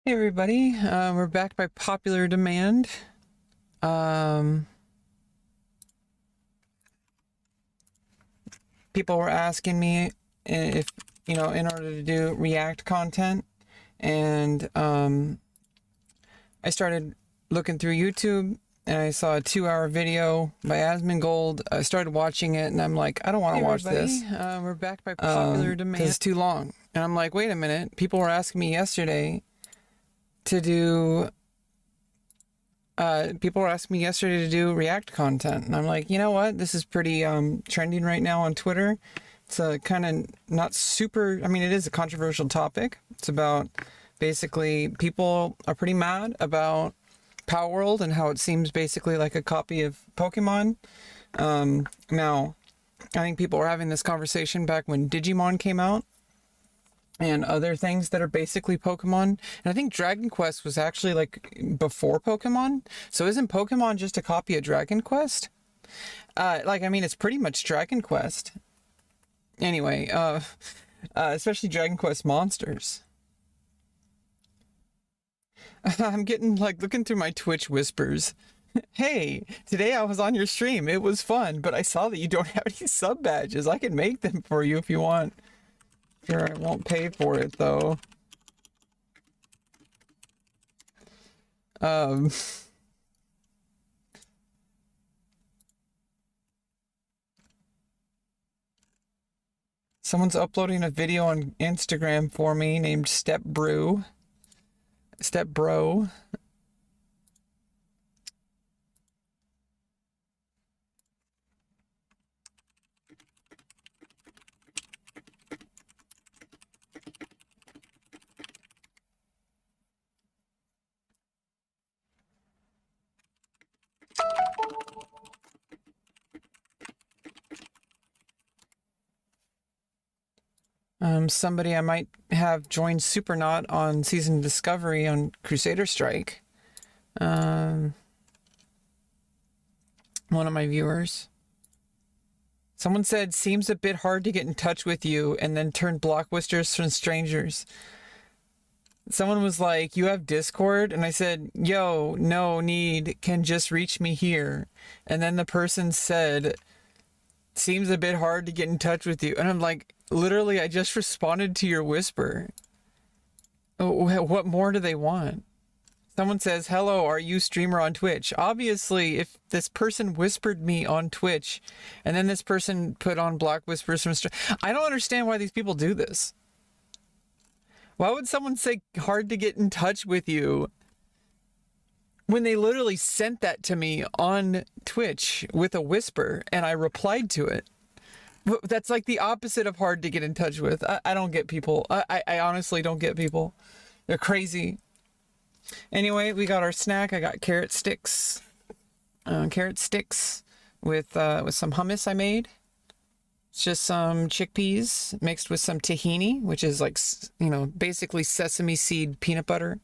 Hey everybody, we're back by popular demand. Um, People were asking me if, in order to do React content, and I started looking through YouTube, and I saw a 2-hour video by Asmongold. I started watching it, and I'm like, I don't want to watch this. We're back by popular demand. 'Cause it's too long. And I'm like, wait a minute, people were asking me yesterday to do React content, and I'm like, you know what, this is pretty trending right now on Twitter. It's a kind of not super, I mean, it is a controversial topic. It's about, basically, people are pretty mad about Palworld and how it seems basically like a copy of Pokemon. Now, I think people were having this conversation back when Digimon came out and other things that are basically Pokemon. And I think Dragon Quest was actually like before Pokemon. So isn't Pokemon just a copy of Dragon Quest? It's pretty much Dragon Quest. Anyway, especially Dragon Quest monsters. I'm getting looking through my Twitch whispers. Hey, today I was on your stream. It was fun, but I saw that you don't have any sub badges. I can make them for you if you want. Sure, I won't pay for it though. Someone's uploading a video on Instagram for me named Step Bro. Somebody I might have joined Supernaut on Season Discovery on Crusader Strike. One of my viewers. Someone said, seems a bit hard to get in touch with you, and then turned blockbusters from strangers. Someone was like, you have Discord? And I said, yo, no need, can just reach me here. And then the person said, seems a bit hard to get in touch with you. And I'm like, literally, I just responded to your whisper. What more do they want? Someone says, hello, are you streamer on Twitch? Obviously, if this person whispered me on Twitch, and then this person put on block whispers from I don't understand why these people do this. Why would someone say hard to get in touch with you when they literally sent that to me on Twitch with a whisper and I replied to it? That's like the opposite of hard to get in touch with. I don't get people. I honestly don't get people. They're crazy. Anyway, we got our snack. I got carrot sticks. With some hummus I made. It's just some chickpeas mixed with some tahini, which is like, basically sesame seed peanut butter.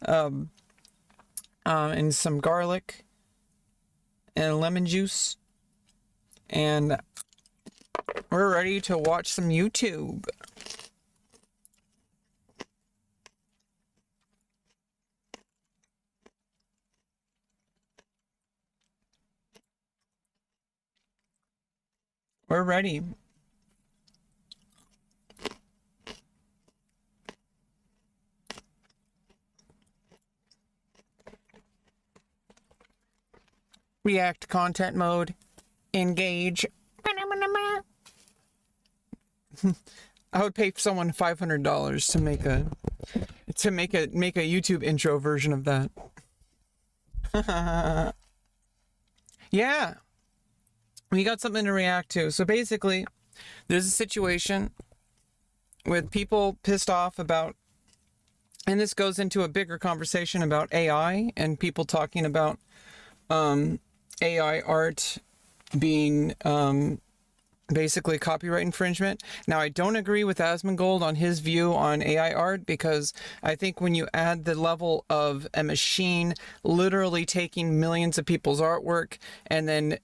And some garlic and lemon juice. And we're ready to watch some YouTube. We're ready. React content mode. Engage. I would pay someone $500 to make a YouTube intro version of that. Yeah. We got something to react to. So basically, there's a situation with people pissed off about, and this goes into a bigger conversation about AI and people talking about AI art being basically copyright infringement. Now, I don't agree with Asmongold on his view on AI art, because I think when you add the level of a machine literally taking millions of people's artwork and then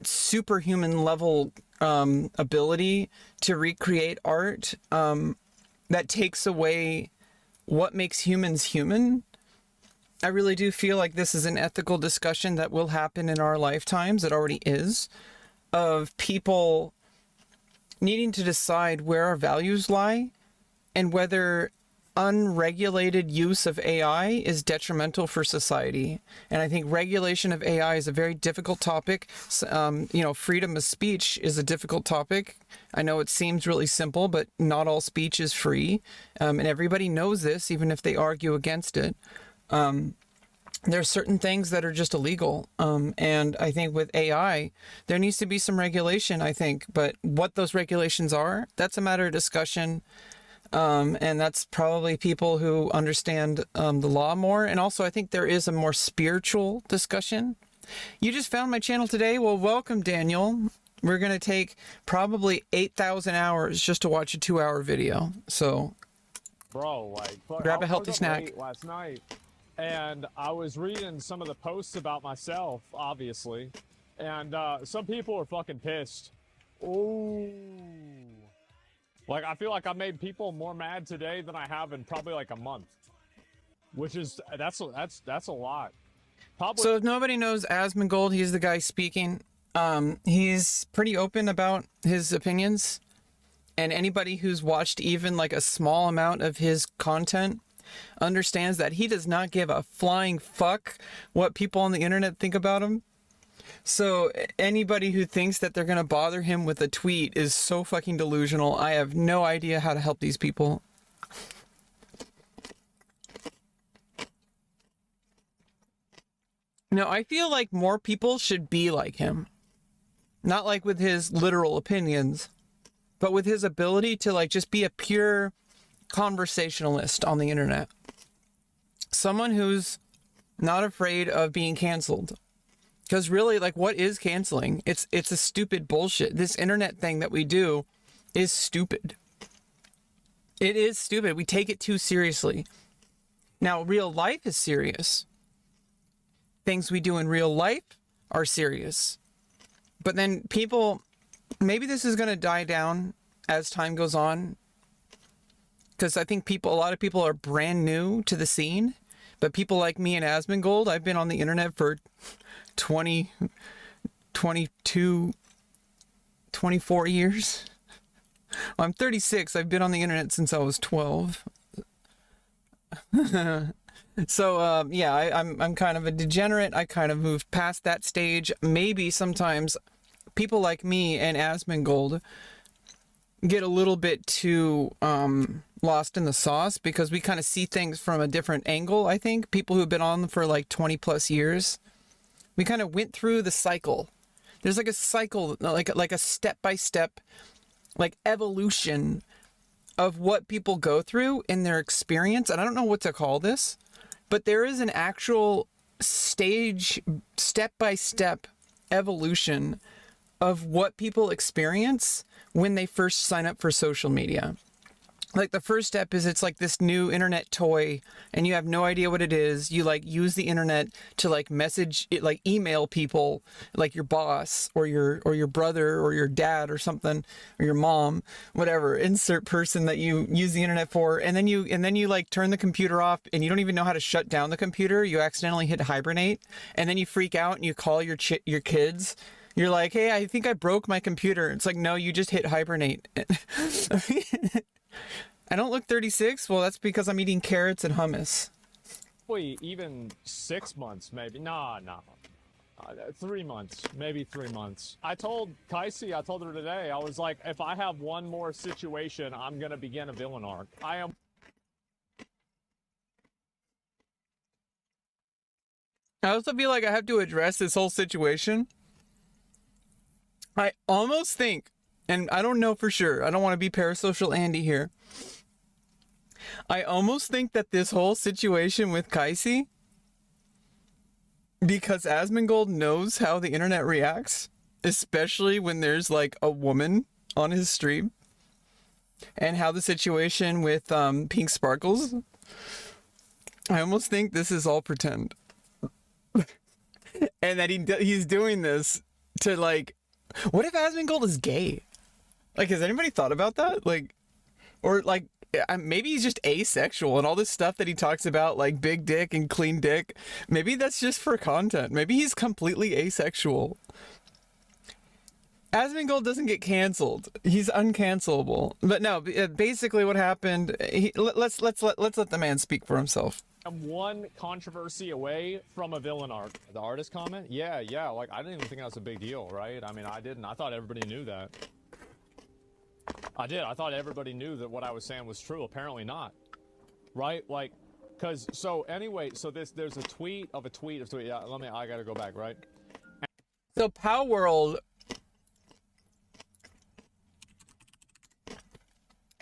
superhuman level ability to recreate art, that takes away what makes humans human. I really do feel like this is an ethical discussion that will happen in our lifetimes. It already is, of people needing to decide where our values lie and whether unregulated use of AI is detrimental for society. And I think regulation of AI is a very difficult topic. Freedom of speech is a difficult topic. I know it seems really simple, but not all speech is free. And everybody knows this, even if they argue against it. There are certain things that are just illegal. And I think with AI, there needs to be some regulation, I think. But what those regulations are, that's a matter of discussion. And that's probably people who understand the law more. And also, I think there is a more spiritual discussion. You just found my channel today? Well, welcome, Daniel. We're going to take probably 8,000 hours just to watch a 2-hour video. So, bro, like, grab a healthy snack. Last night, and I was reading some of the posts about myself, obviously, and some people are fucking pissed. Ooh. Like, I feel like I made people more mad today than I have in probably like a month, which is that's a lot. Probably. So if nobody knows Asmongold, he's the guy speaking. He's pretty open about his opinions, and anybody who's watched even like a small amount of his content understands that he does not give a flying fuck what people on the internet think about him. So anybody who thinks that they're going to bother him with a tweet is so fucking delusional. I have no idea how to help these people. No, I feel like more people should be like him. Not like with his literal opinions, but with his ability to like just be a pure conversationalist on the internet. Someone who's not afraid of being canceled. Because really, like, what is canceling? It's a stupid bullshit. This internet thing that we do is stupid. It is stupid. We take it too seriously. Now, real life is serious. Things we do in real life are serious. But then people, maybe this is going to die down as time goes on. Because I think a lot of people are brand new to the scene. But people like me and Asmongold, I've been on the internet for 20, 22, 24 years. I'm 36. I've been on the internet since I was 12. So, yeah, I'm kind of a degenerate. I kind of moved past that stage. Maybe sometimes people like me and Asmongold get a little bit too lost in the sauce because we kind of see things from a different angle, I think. People who've been on for like 20 plus years. We kind of went through the cycle. There's like a cycle, like a step-by-step, like evolution of what people go through in their experience. And I don't know what to call this, but there is an actual stage, step-by-step evolution of what people experience when they first sign up for social media. Like the first step is it's like this new internet toy and you have no idea what it is. You like use the internet to like message it, like email people, like your boss or your brother or your dad or something, or your mom, whatever, insert person that you use the internet for. And then you like turn the computer off and you don't even know how to shut down the computer. You accidentally hit hibernate and then you freak out and you call your kids. You're like, hey, I think I broke my computer. It's like, no, you just hit hibernate. I don't look 36. Well, that's because I'm eating carrots and hummus. Probably even 6 months, maybe. Nah. 3 months, maybe 3 months. I told Kaisi, I told her today, I was like, if I have one more situation, I'm going to begin a villain arc. I also feel like I have to address this whole situation. I almost think, and I don't know for sure, I don't want to be parasocial Andy here. I almost think that this whole situation with Kaisi, because Asmongold knows how the internet reacts, especially when there's like a woman on his stream, and how the situation with Pink Sparkles, I almost think this is all pretend. And that he's doing this to like, what if Asmongold is gay? Like, has anybody thought about that? Like, or like, maybe he's just asexual, and all this stuff that he talks about, like big dick and clean dick, maybe that's just for content. Maybe he's completely asexual. Asmongold doesn't get canceled. He's uncancelable. But no, basically what happened, let's let the man speak for himself. I'm one controversy away from a villain arc. The artist comment? Yeah, like, I didn't even think that was a big deal, right? I mean, I didn't. I thought everybody knew that. I did. I thought everybody knew that what I was saying was true. Apparently not. Right? Like, because, so, anyway, so there's a tweet of a tweet of tweet. Yeah, I gotta go back, right? So, Palworld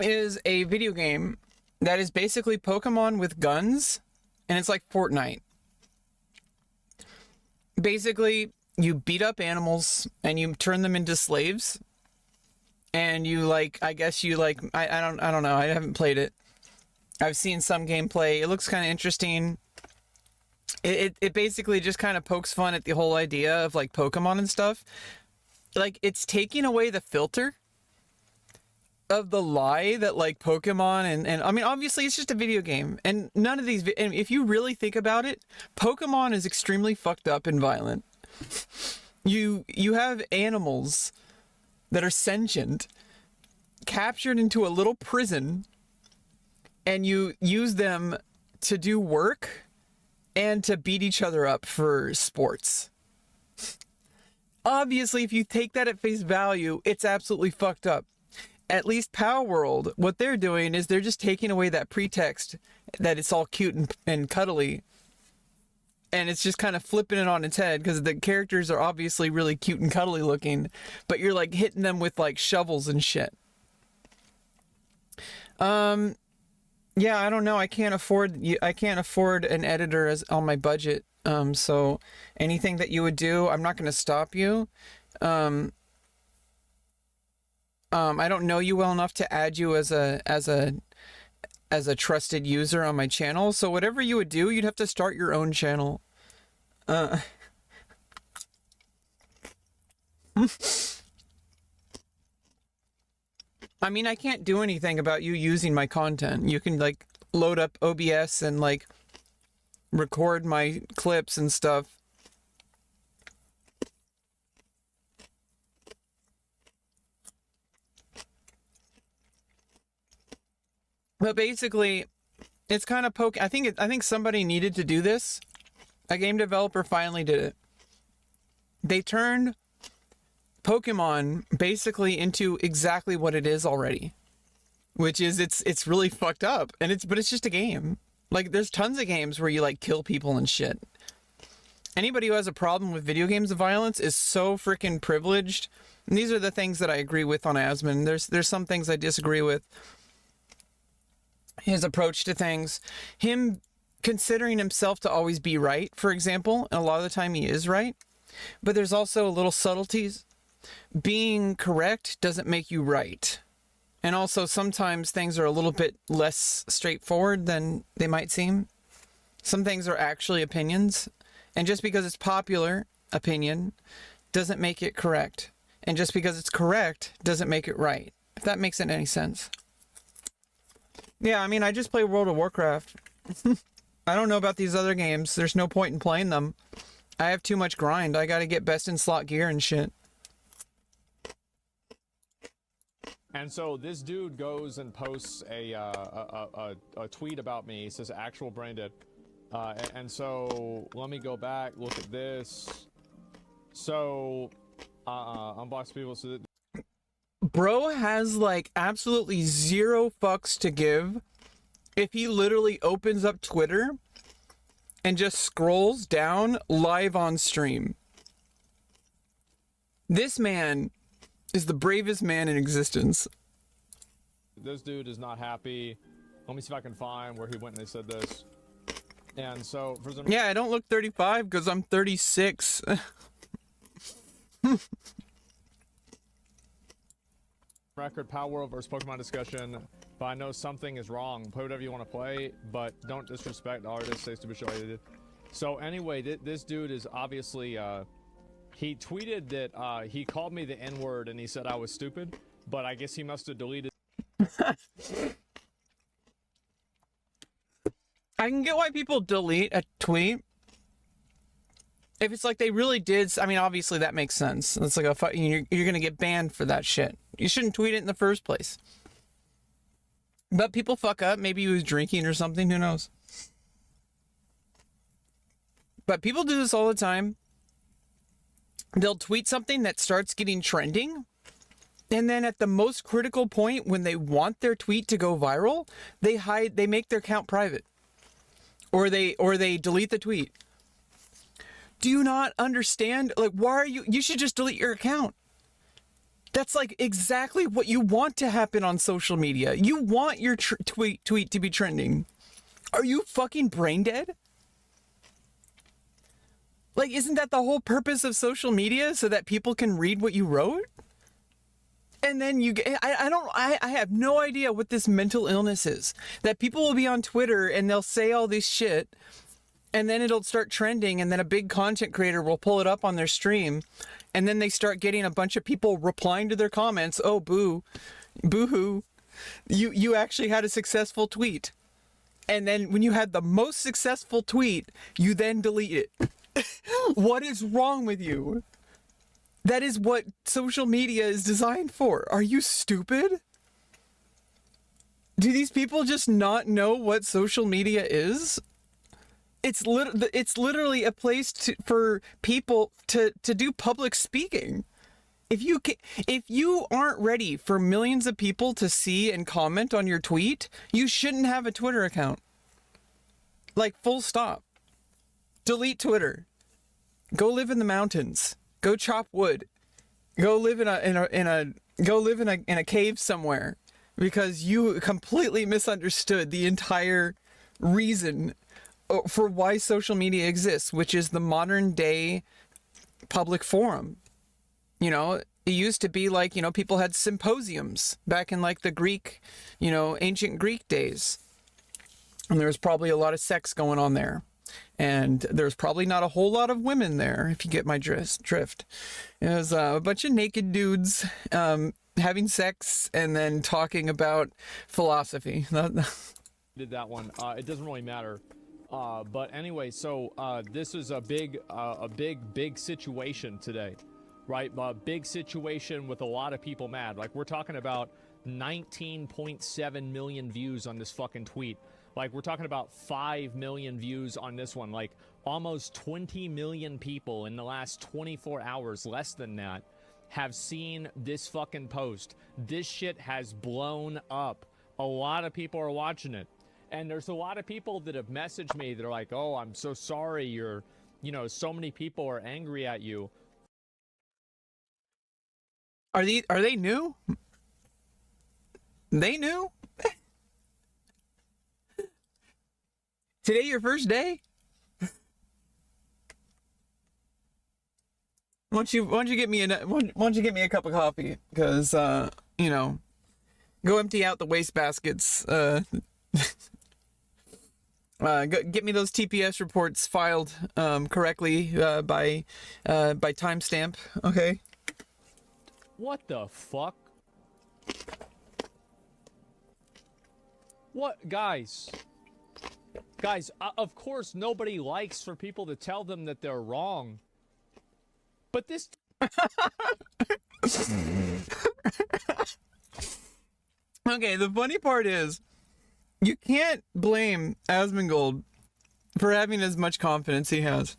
is a video game that is basically Pokemon with guns, and it's like Fortnite. Basically, you beat up animals and you turn them into slaves, and you like, I guess you like, I don't know, I haven't played it. I've seen some gameplay. It looks kind of interesting. It basically just kind of pokes fun at the whole idea of like Pokemon and stuff. Like, it's taking away the filter of the lie that like Pokemon and I mean, obviously it's just a video game, and none of these, and if you really think about it, Pokemon is extremely fucked up and violent. You have animals that are sentient captured into a little prison, and you use them to do work and to beat each other up for sports. Obviously, if you take that at face value, it's absolutely fucked up. At least Palworld, what they're doing is they're just taking away that pretext that it's all cute and cuddly, and it's just kind of flipping it on its head, because the characters are obviously really cute and cuddly looking, but you're like hitting them with like shovels and shit. Yeah, I don't know. I can't afford an editor as on my budget. So anything that you would do, I'm not going to stop you. I don't know you well enough to add you as a trusted user on my channel. So whatever you would do, you'd have to start your own channel. I mean, I can't do anything about you using my content. You can like load up OBS and like record my clips and stuff. But basically, it's kind of I think somebody needed to do this. A game developer finally did it. They turned Pokemon basically into exactly what it is already, which is it's really fucked up, and but it's just a game. Like, there's tons of games where you like kill people and shit. Anybody who has a problem with video games of violence is so freaking privileged. And these are the things that I agree with on Asmon. There's some things I disagree with. His approach to things, him considering himself to always be right, for example, and a lot of the time he is right, but there's also little subtleties. Being correct doesn't make you right. And also sometimes things are a little bit less straightforward than they might seem. Some things are actually opinions, and just because it's popular opinion doesn't make it correct. And just because it's correct doesn't make it right, if that makes any sense. Yeah, I mean, I just play World of Warcraft. I don't know about these other games. There's no point in playing them. I have too much grind. I gotta get best in slot gear and shit. And so this dude goes and posts a tweet about me. He says actual brain dead. And so let me go back, look at this. So unbox people so that Bro has like absolutely zero fucks to give if he literally opens up Twitter and just scrolls down live on stream. This man is the bravest man in existence. This dude is not happy. Let me see if I can find where he went and they said this. And so for some yeah, I don't look 35 because I'm 36. record, Palworld versus Pokemon discussion. If I know something is wrong, play whatever you want to play, but don't disrespect the artist. Say stupid shit. So anyway, this dude is obviously he tweeted that he called me the N-word and he said I was stupid, but I guess he must have deleted. I can get why people delete a tweet if it's like they really did. I mean, obviously that makes sense. It's like you're gonna get banned for that shit. You shouldn't tweet it in the first place. But people fuck up. Maybe he was drinking or something. Who knows? But people do this all the time. They'll tweet something that starts getting trending, and then at the most critical point when they want their tweet to go viral, they make their account private. Or they delete the tweet. Do you not understand? Like, why are you should just delete your account. That's like exactly what you want to happen on social media. You want your tweet to be trending. Are you fucking brain dead? Like, isn't that the whole purpose of social media, so that people can read what you wrote? And then I have no idea what this mental illness is. That people will be on Twitter and they'll say all this shit, and then it'll start trending, and then a big content creator will pull it up on their stream, and then they start getting a bunch of people replying to their comments. Oh, boo-hoo. You actually had a successful tweet. And then when you had the most successful tweet, you then delete it. What is wrong with you? That is what social media is designed for. Are you stupid? Do these people just not know what social media is? It's literally a place for people to do public speaking. If you aren't ready for millions of people to see and comment on your tweet, you shouldn't have a Twitter account. Like, full stop. Delete Twitter. Go live in the mountains. Go chop wood. Go live in a cave somewhere, because you completely misunderstood the entire reason for why social media exists, which is the modern day public forum. You know, it used to be like, people had symposiums back in like the Greek, ancient Greek days. And there was probably a lot of sex going on there. And there's probably not a whole lot of women there, if you get my drift. It was a bunch of naked dudes having sex and then talking about philosophy. Did that one. It doesn't really matter. But anyway, so this is a big situation today, right? A big situation with a lot of people mad. Like, we're talking about 19.7 million views on this fucking tweet. Like, we're talking about 5 million views on this one. Like, almost 20 million people in the last 24 hours, less than that, have seen this fucking post. This shit has blown up. A lot of people are watching it. And there's a lot of people that have messaged me. They're like, oh, I'm so sorry. So many people are angry at you. Are they new? They new? Today your first day? Why don't you get me a cup of coffee? Because go empty out the waste baskets. Get me those TPS reports filed correctly by timestamp. Okay. What the fuck? What, guys? Guys, of course nobody likes for people to tell them that they're wrong. But this... Okay, the funny part is, you can't blame Asmongold for having as much confidence he has.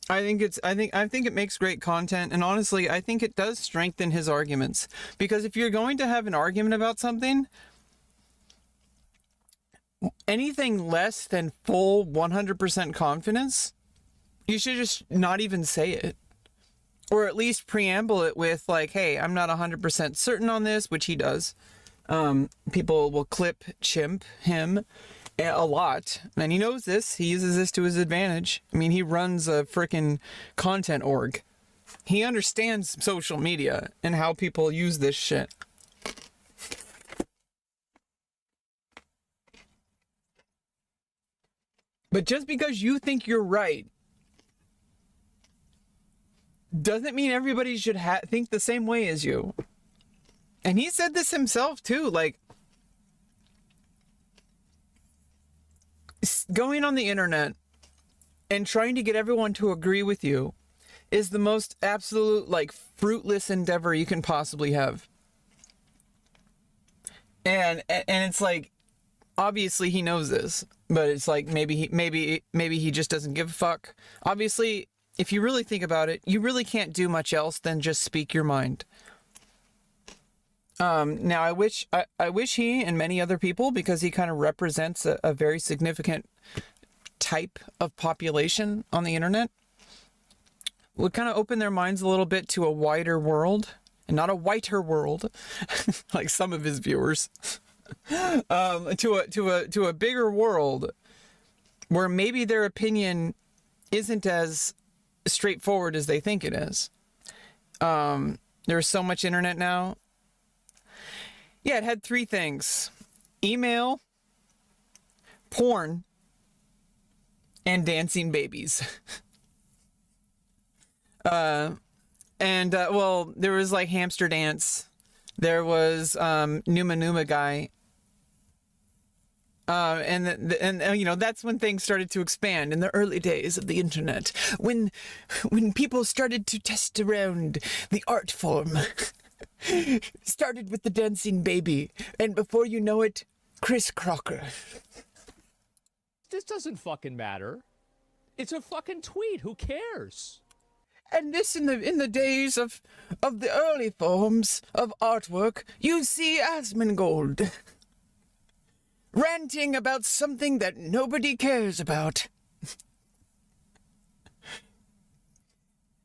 I think it makes great content, and honestly, I think it does strengthen his arguments. Because if you're going to have an argument about something, anything less than full 100% confidence, you should just not even say it. Or at least preamble it with like, hey, I'm not 100% certain on this, which he does. People will chimp him a lot, and he knows this. He uses this to his advantage. I mean, he runs a freaking content org. He understands social media and how people use this shit. But just because you think you're right doesn't mean everybody should think the same way as you. And he said this himself too, like, going on the internet and trying to get everyone to agree with you is the most absolute, like, fruitless endeavor you can possibly have. And it's like, obviously he knows this, but it's like maybe he just doesn't give a fuck. Obviously, if you really think about it, you really can't do much else than just speak your mind. Now I wish he and many other people, because he kind of represents a very significant type of population on the internet, would kind of open their minds a little bit to a wider world, and not a whiter world, like some of his viewers, to a bigger world where maybe their opinion isn't as straightforward as they think it is. There's so much internet now. Yeah, it had 3 things: email, porn, and dancing babies. Well, there was like hamster dance. There was Numa Numa guy. And you know, that's when things started to expand in the early days of the internet, when people started to test around the art form. Started with the dancing baby, and before you know it, Chris Crocker. This doesn't fucking matter. It's a fucking tweet. Who cares? And this in the days of the early forms of artwork, you see Asmongold ranting about something that nobody cares about.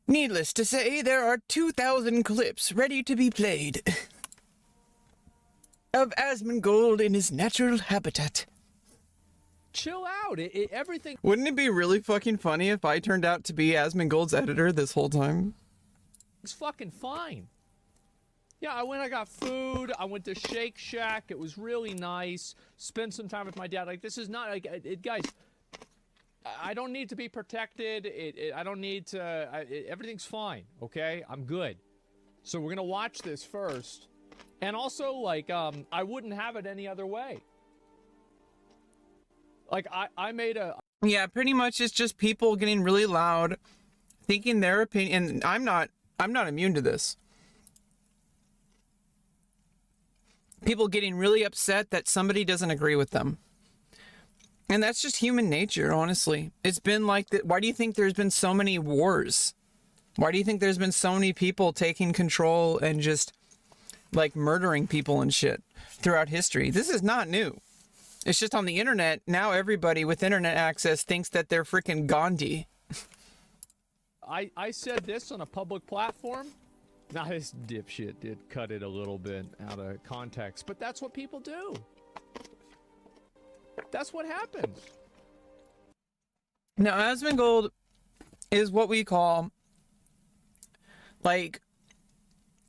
Needless to say, there are 2,000 clips ready to be played of Asmongold in his natural habitat. Chill out. Everything. Wouldn't it be really fucking funny if I turned out to be Asmongold's editor this whole time? It's fucking fine. Yeah, I got food. I went to Shake Shack. It was really nice. Spent some time with my dad. Like, this is not like guys. I don't need to be protected. I don't need to. Everything's fine. Okay, I'm good. So we're gonna watch this first, and also like I wouldn't have it any other way. Like I made a. Yeah, pretty much it's just people getting really loud, thinking their opinion. And I'm not immune to this. People getting really upset that somebody doesn't agree with them. And that's just human nature, honestly. It's been like that. Why do you think there's been so many wars? Why do you think there's been so many people taking control and just like murdering people and shit throughout history? This is not new. It's just on the internet. Now everybody with internet access thinks that they're freaking Gandhi. I said this on a public platform. Now this dipshit did cut it a little bit out of context, but that's what people do. That's what happens. Now, Asmongold is what we call, like,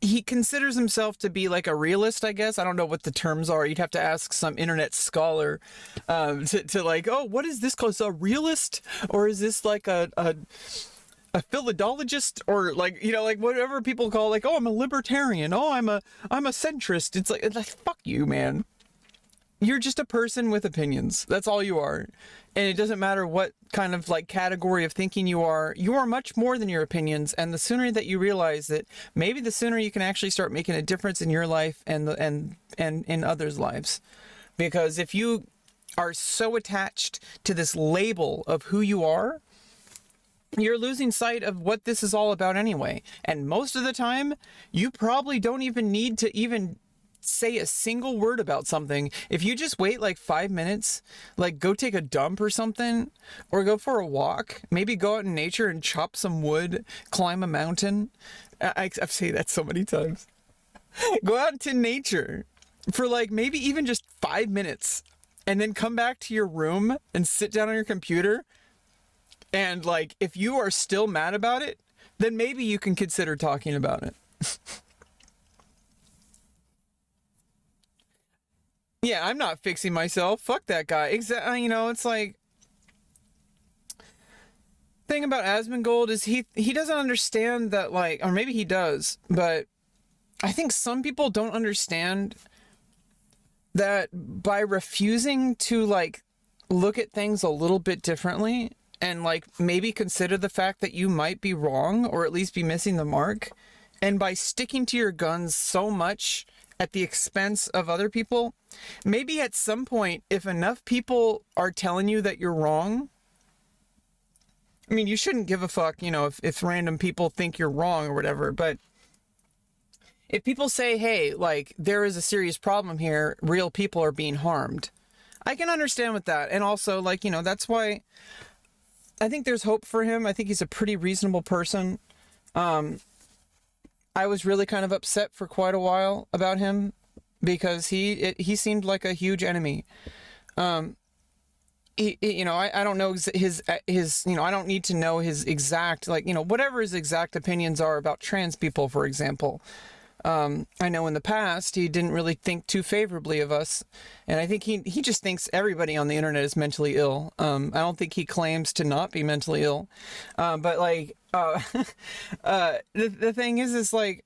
he considers himself to be like a realist, I guess. I don't know what the terms are. You'd have to ask some internet scholar to like, oh, what is this called? Is a realist? Or is this like a philologist? Or like, you know, like whatever people call, like, oh, I'm a libertarian. Oh, I'm a centrist. It's like fuck you, man. You're just a person with opinions. That's all you are. And it doesn't matter what kind of like category of thinking you are much more than your opinions. And the sooner that you realize that, maybe the sooner you can actually start making a difference in your life and in others' lives. Because if you are so attached to this label of who you are, you're losing sight of what this is all about anyway. And most of the time, you probably don't even need to even say a single word about something. If you just wait like 5 minutes, like go take a dump or something, or go for a walk, maybe go out in nature and chop some wood, climb a mountain. I've said that so many times. Go out into nature for like maybe even just 5 minutes, and then come back to your room and sit down on your computer. And like, if you are still mad about it, then maybe you can consider talking about it. Yeah, I'm not fixing myself. Fuck that guy. Exactly. You know, it's like, thing about Asmongold is he doesn't understand that, like, or maybe he does, but I think some people don't understand that by refusing to like look at things a little bit differently and like maybe consider the fact that you might be wrong or at least be missing the mark. And by sticking to your guns so much at the expense of other people, maybe at some point, if enough people are telling you that you're wrong, I mean, you shouldn't give a fuck, you know, if random people think you're wrong or whatever, but if people say, hey, like, there is a serious problem here, real people are being harmed, I can understand with that. And also, like, you know, that's why I think there's hope for him. I think he's a pretty reasonable person. I was really kind of upset for quite a while about him because he seemed like a huge enemy. You know, I don't know his, you know, I don't need to know his exact, like, you know, whatever his exact opinions are about trans people, for example. I know in the past he didn't really think too favorably of us, and I think he just thinks everybody on the internet is mentally ill. I don't think he claims to not be mentally ill, but like the thing is like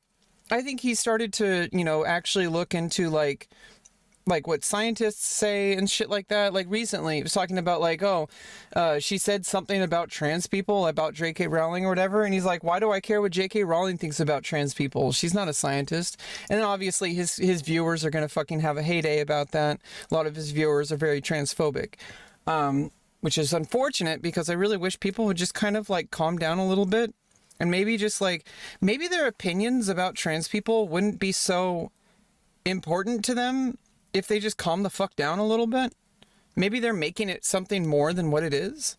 I think he started to, you know, actually look into like what scientists say and shit like that. Like recently he was talking about like, oh, she said something about trans people, about J.K. Rowling or whatever, and he's like, why do I care what J.K. Rowling thinks about trans people? She's not a scientist. And then obviously his viewers are gonna fucking have a heyday about that. A lot of his viewers are very transphobic, which is unfortunate because I really wish people would just kind of like calm down a little bit and maybe just like, maybe their opinions about trans people wouldn't be so important to them if they just calm the fuck down a little bit. Maybe they're making it something more than what it is.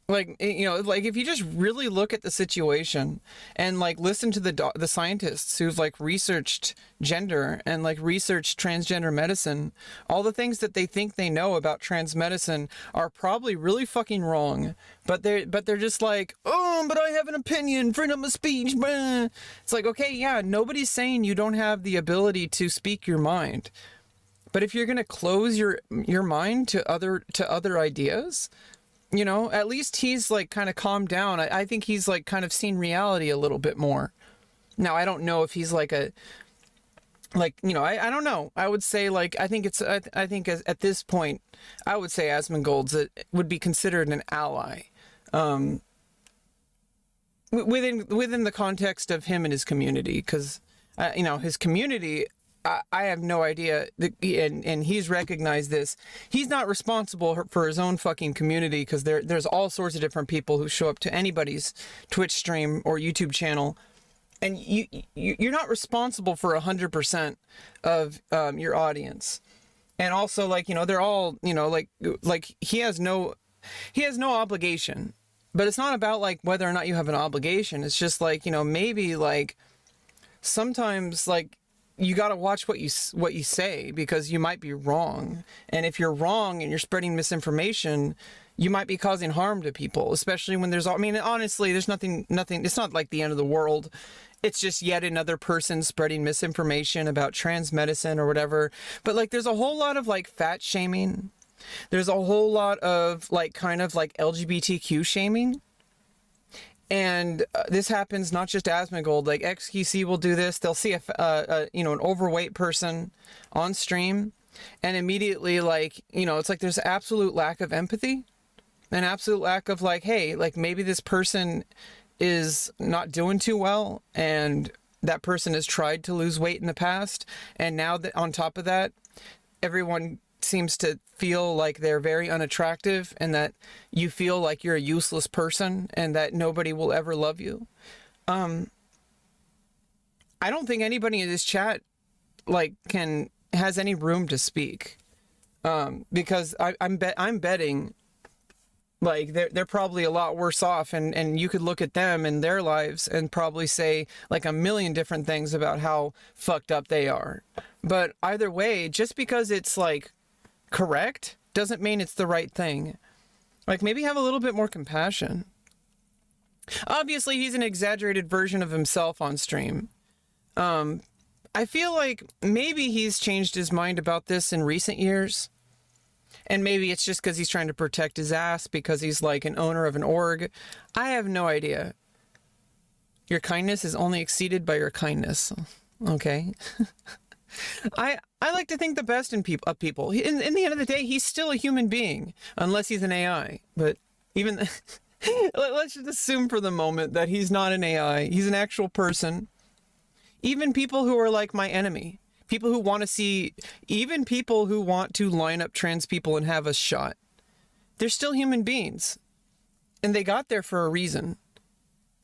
Like, you know, like if you just really look at the situation and like listen to the scientists who've like researched gender and like researched transgender medicine, all the things that they think they know about trans medicine are probably really fucking wrong. But they're just like, oh, but I have an opinion, freedom of speech. Blah. It's like, okay, yeah, nobody's saying you don't have the ability to speak your mind. But if you're going to close your mind to other ideas, you know, at least he's like kind of calmed down. I think he's like kind of seen reality a little bit more. Now, I don't know if he's like you know, I don't know. I would say like, I think at this point, I would say Asmongold would be considered an ally. Within the context of him and his community, because, you know, his community, I have no idea, and he's recognized this. He's not responsible for his own fucking community because there's all sorts of different people who show up to anybody's Twitch stream or YouTube channel, and you're not responsible for 100% of your audience. And also, like, you know, they're all, you know, like he has no obligation. But it's not about like whether or not you have an obligation. It's just like, you know, maybe like sometimes like you got to watch what you say because you might be wrong. And if you're wrong and you're spreading misinformation, you might be causing harm to people, especially when I mean, honestly, there's nothing, it's not like the end of the world. It's just yet another person spreading misinformation about trans medicine or whatever. But like, there's a whole lot of like fat shaming. There's a whole lot of like kind of like LGBTQ shaming. And this happens not just Asmongold, like XQC will do this. They'll see you know, an overweight person on stream and immediately like, you know, it's like there's absolute lack of empathy, an absolute lack of like, hey, like maybe this person is not doing too well and that person has tried to lose weight in the past. And now that on top of that, everyone seems to feel like they're very unattractive and that you feel like you're a useless person and that nobody will ever love you. I don't think anybody in this chat like has any room to speak, because I'm betting like they're probably a lot worse off, and you could look at them and their lives and probably say like a million different things about how fucked up they are. But either way, just because it's like correct doesn't mean it's the right thing. Like maybe have a little bit more compassion. Obviously he's an exaggerated version of himself on stream. I feel like maybe he's changed his mind about this in recent years, and maybe it's just because he's trying to protect his ass because he's like an owner of an org. I have no idea. Your kindness is only exceeded by your kindness. Okay. I like to think the best in people. In the end of the day, he's still a human being, unless he's an AI. But even let's just assume for the moment that he's not an AI. He's an actual person. Even people who are like my enemy, people who want to see, even people who want to line up trans people and have us shot, they're still human beings, and they got there for a reason.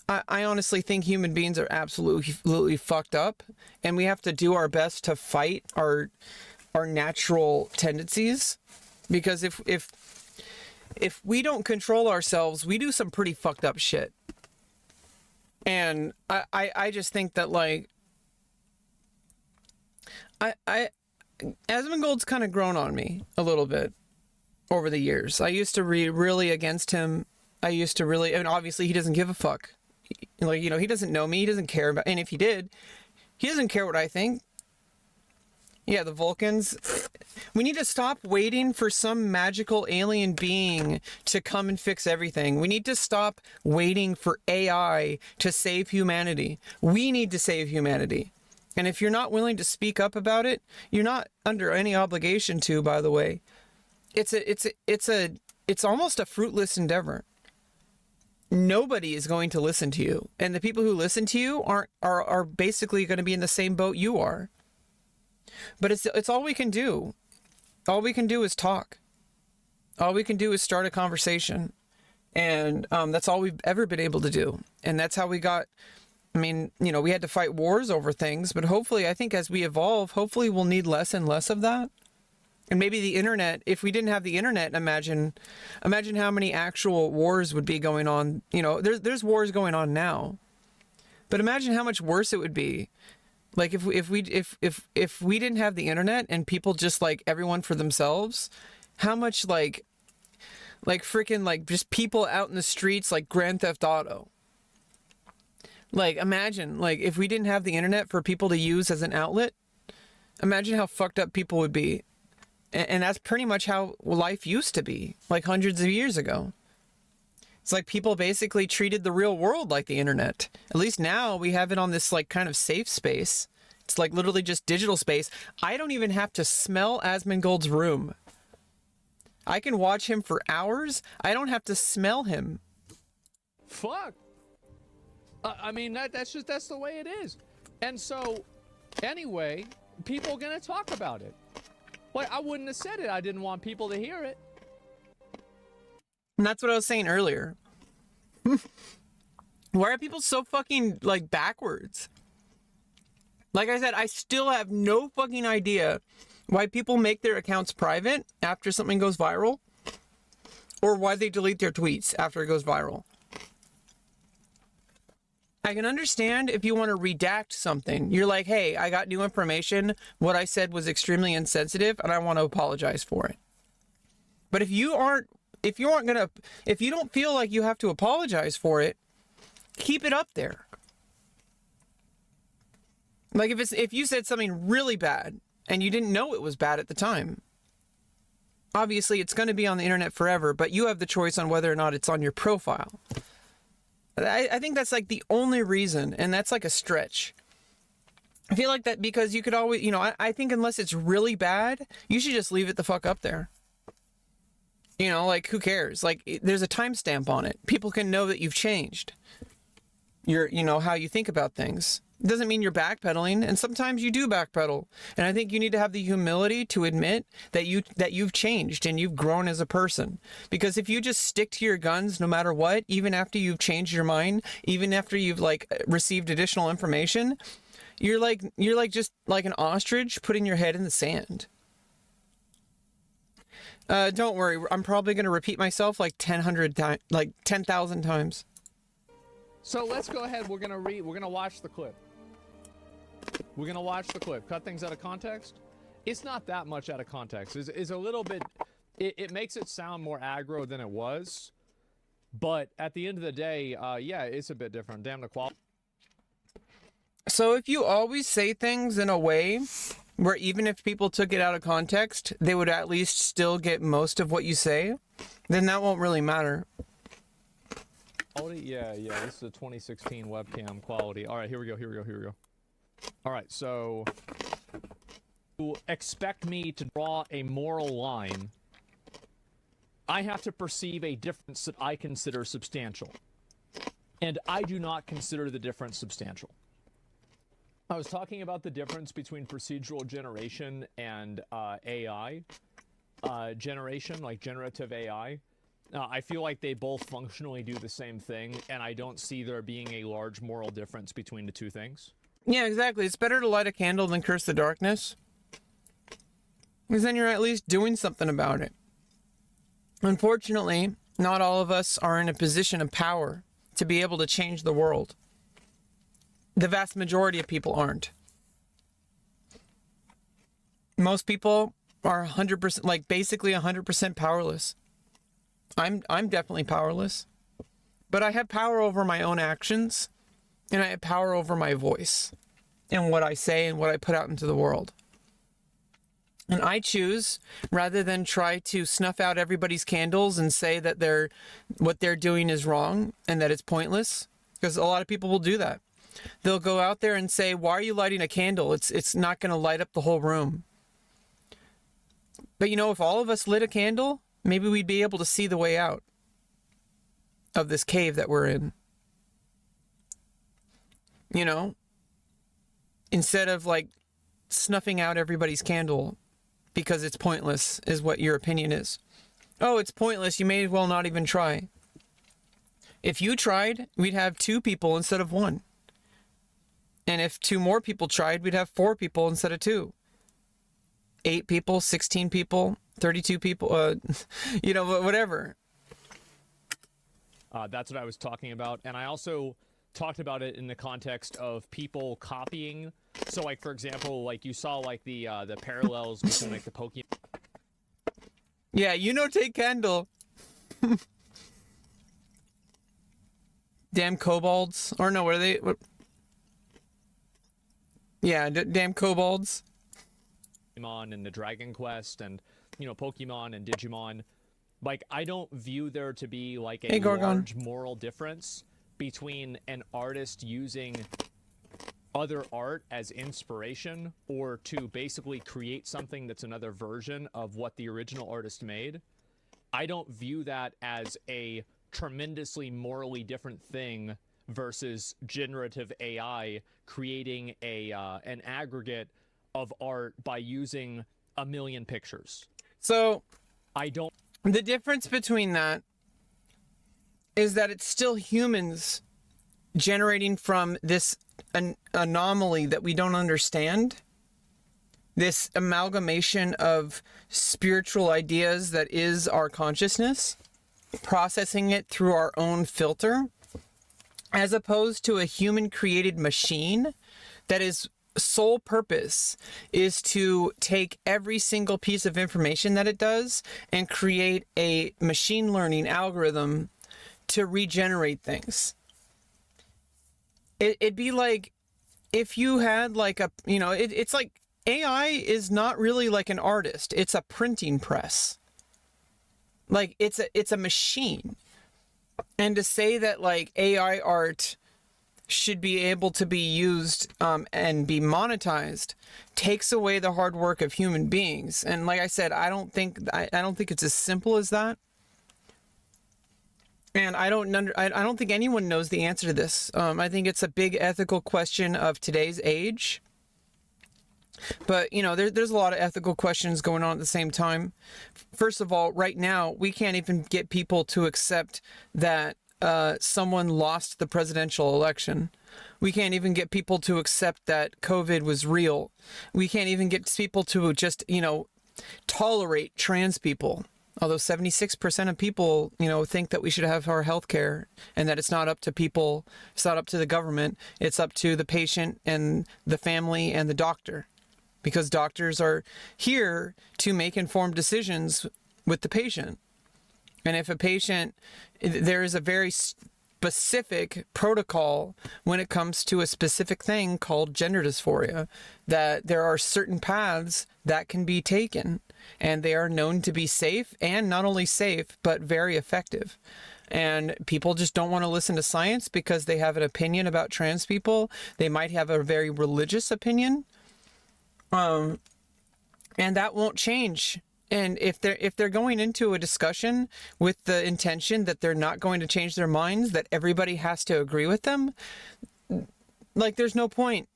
I honestly think human beings are absolutely fucked up, and we have to do our best to fight our natural tendencies, because if we don't control ourselves, we do some pretty fucked up shit. And I just think that, like, Asmongold's kind of grown on me a little bit over the years. I used to be really against him. I used to really, and obviously he doesn't give a fuck. Like, you know, he doesn't know me. He doesn't care about, and if he did, he doesn't care what I think. Yeah, the Vulcans. We need to stop waiting for some magical alien being to come and fix everything. We need to stop waiting for AI to save humanity. We need to save humanity. And if you're not willing to speak up about it, you're not under any obligation to, by the way. It's almost a fruitless endeavor. Nobody is going to listen to you, and the people who listen to you are basically going to be in the same boat you are. But it's all we can do. All we can do is talk. All we can do is start a conversation, and that's all we've ever been able to do. And that's how we got. I mean, you know, we had to fight wars over things, but hopefully, I think as we evolve, hopefully we'll need less and less of that. And maybe the internet, if we didn't have the internet, imagine how many actual wars would be going on. You know, there's wars going on now, but imagine how much worse it would be. Like if we didn't have the internet and people just, like, everyone for themselves, how much like freaking, like, just people out in the streets, like Grand Theft Auto. Like, imagine, like, if we didn't have the internet for people to use as an outlet, imagine how fucked up people would be. And that's pretty much how life used to be, like hundreds of years ago. It's like people basically treated the real world like the internet. At least now we have it on this, like, kind of safe space. It's like literally just digital space. I don't even have to smell Asmongold's room. I can watch him for hours. I don't have to smell him. Fuck. I mean, that's the way it is. And so, anyway, people are gonna talk about it. Like, I wouldn't have said it. I didn't want people to hear it. And that's what I was saying earlier. Why are people so fucking, like, backwards? Like I said, I still have no fucking idea why people make their accounts private after something goes viral, or why they delete their tweets after it goes viral. I can understand if you want to redact something. You're like, hey, I got new information. What I said was extremely insensitive, and I want to apologize for it. But if you don't feel like you have to apologize for it, keep it up there. Like, if you said something really bad and you didn't know it was bad at the time, obviously it's going to be on the internet forever, but you have the choice on whether or not it's on your profile. I think that's, like, the only reason, and that's, like, a stretch. I feel like that because you could always, you know, I think unless it's really bad, you should just leave it the fuck up there. You know, like, who cares? Like, there's a timestamp on it. People can know that you've changed. You know, how you think about things. It doesn't mean you're backpedaling, and sometimes you do backpedal. And I think you need to have the humility to admit that you've changed and you've grown as a person. Because if you just stick to your guns no matter what, even after you've changed your mind, even after you've, like, received additional information, you're like just like an ostrich putting your head in the sand. Don't worry, I'm probably going to repeat myself like 10,000 times. So let's go ahead. We're gonna watch the clip. We're gonna watch the clip. Cut things out of context. It's not that much out of context. It's a little bit. It makes it sound more aggro than it was, but at the end of the day, yeah, it's a bit different. Damn the quality. So if you always say things in a way where even if people took it out of context, they would at least still get most of what you say, then that won't really matter. Yeah, this is a 2016 webcam quality. All right, here we go. All right, so to expect me to draw a moral line, I have to perceive a difference that I consider substantial. And I do not consider the difference substantial. I was talking about the difference between procedural generation and AI generation, like generative AI. I feel like they both functionally do the same thing, and I don't see there being a large moral difference between the two things. Yeah, exactly. It's better to light a candle than curse the darkness. Because then you're at least doing something about it. Unfortunately, not all of us are in a position of power to be able to change the world. The vast majority of people aren't. Most people are 100%, like basically 100% powerless. I'm definitely powerless. But I have power over my own actions, and I have power over my voice and what I say and what I put out into the world. And I choose, rather than try to snuff out everybody's candles and say that what they're doing is wrong and that it's pointless, because a lot of people will do that. They'll go out there and say, why are you lighting a candle? It's not going to light up the whole room. But if all of us lit a candle, maybe we'd be able to see the way out of this cave that we're in. Instead of like snuffing out everybody's candle because it's pointless is what your opinion is. Oh, it's pointless. You may as well not even try. If you tried, we'd have 2 people instead of 1. And if 2 more people tried, we'd have 4 people instead of 2. 8 people, 16 people, 32 people, whatever. That's what I was talking about. And I also talked about it in the context of people copying. So, like, for example, like you saw like the parallels between like the Pokimane. Yeah, take candle. Damn kobolds. Or no, what are they? What? Yeah, damn kobolds. Pokemon and the Dragon Quest and, Pokemon and Digimon. Like, I don't view there to be like a large moral difference between an artist using other art as inspiration or to basically create something that's another version of what the original artist made. I don't view that as a tremendously morally different thing versus generative AI creating an aggregate of art by using a million pictures. So the difference between that is that it's still humans generating from this anomaly that we don't understand, this amalgamation of spiritual ideas that is our consciousness, processing it through our own filter, as opposed to a human created machine that is sole purpose is to take every single piece of information that it does and create a machine learning algorithm to regenerate things. It'd be like if you had like it's like AI is not really like an artist. It's a printing press. Like it's a machine. And to say that like AI art should be able to be used and be monetized takes away the hard work of human beings. And like I said, I don't think it's as simple as that. And I don't think anyone knows the answer to this. I think it's a big ethical question of today's age. But, there's a lot of ethical questions going on at the same time. First of all, right now, we can't even get people to accept that someone lost the presidential election. We can't even get people to accept that COVID was real. We can't even get people to just, tolerate trans people. Although 76% of people, think that we should have our health care and that it's not up to people, it's not up to the government, it's up to the patient and the family and the doctor. Because doctors are here to make informed decisions with the patient. And if a patient, there is a very specific protocol when it comes to a specific thing called gender dysphoria, that there are certain paths that can be taken, and they are known to be safe, and not only safe, but very effective. And people just don't want to listen to science because they have an opinion about trans people. They might have a very religious opinion. And that won't change. And if they're going into a discussion with the intention that they're not going to change their minds, that everybody has to agree with them, like, there's no point.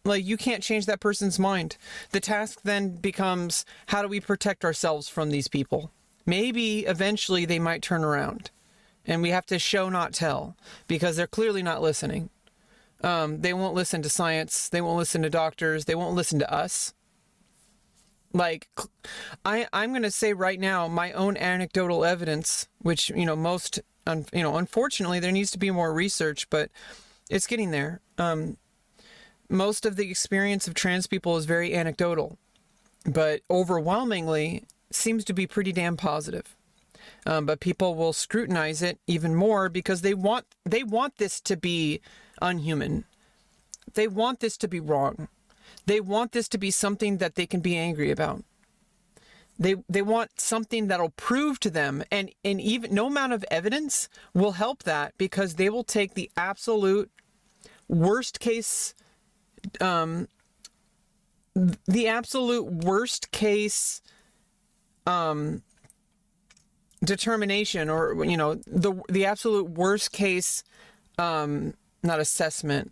Like, you can't change that person's mind. The task then becomes, how do we protect ourselves from these people? Maybe eventually they might turn around, and we have to show not tell, because they're clearly not listening. They won't listen to science. They won't listen to doctors. They won't listen to us. Like, I'm going to say right now, my own anecdotal evidence, which, unfortunately there needs to be more research, but it's getting there. Most of the experience of trans people is very anecdotal, but overwhelmingly seems to be pretty damn positive. But people will scrutinize it even more because they want this to be unhuman. They want this to be wrong. They want this to be something that they can be angry about. They want something that'll prove to them, and even no amount of evidence will help that, because they will take the absolute worst case, determination, or the absolute worst case, not assessment.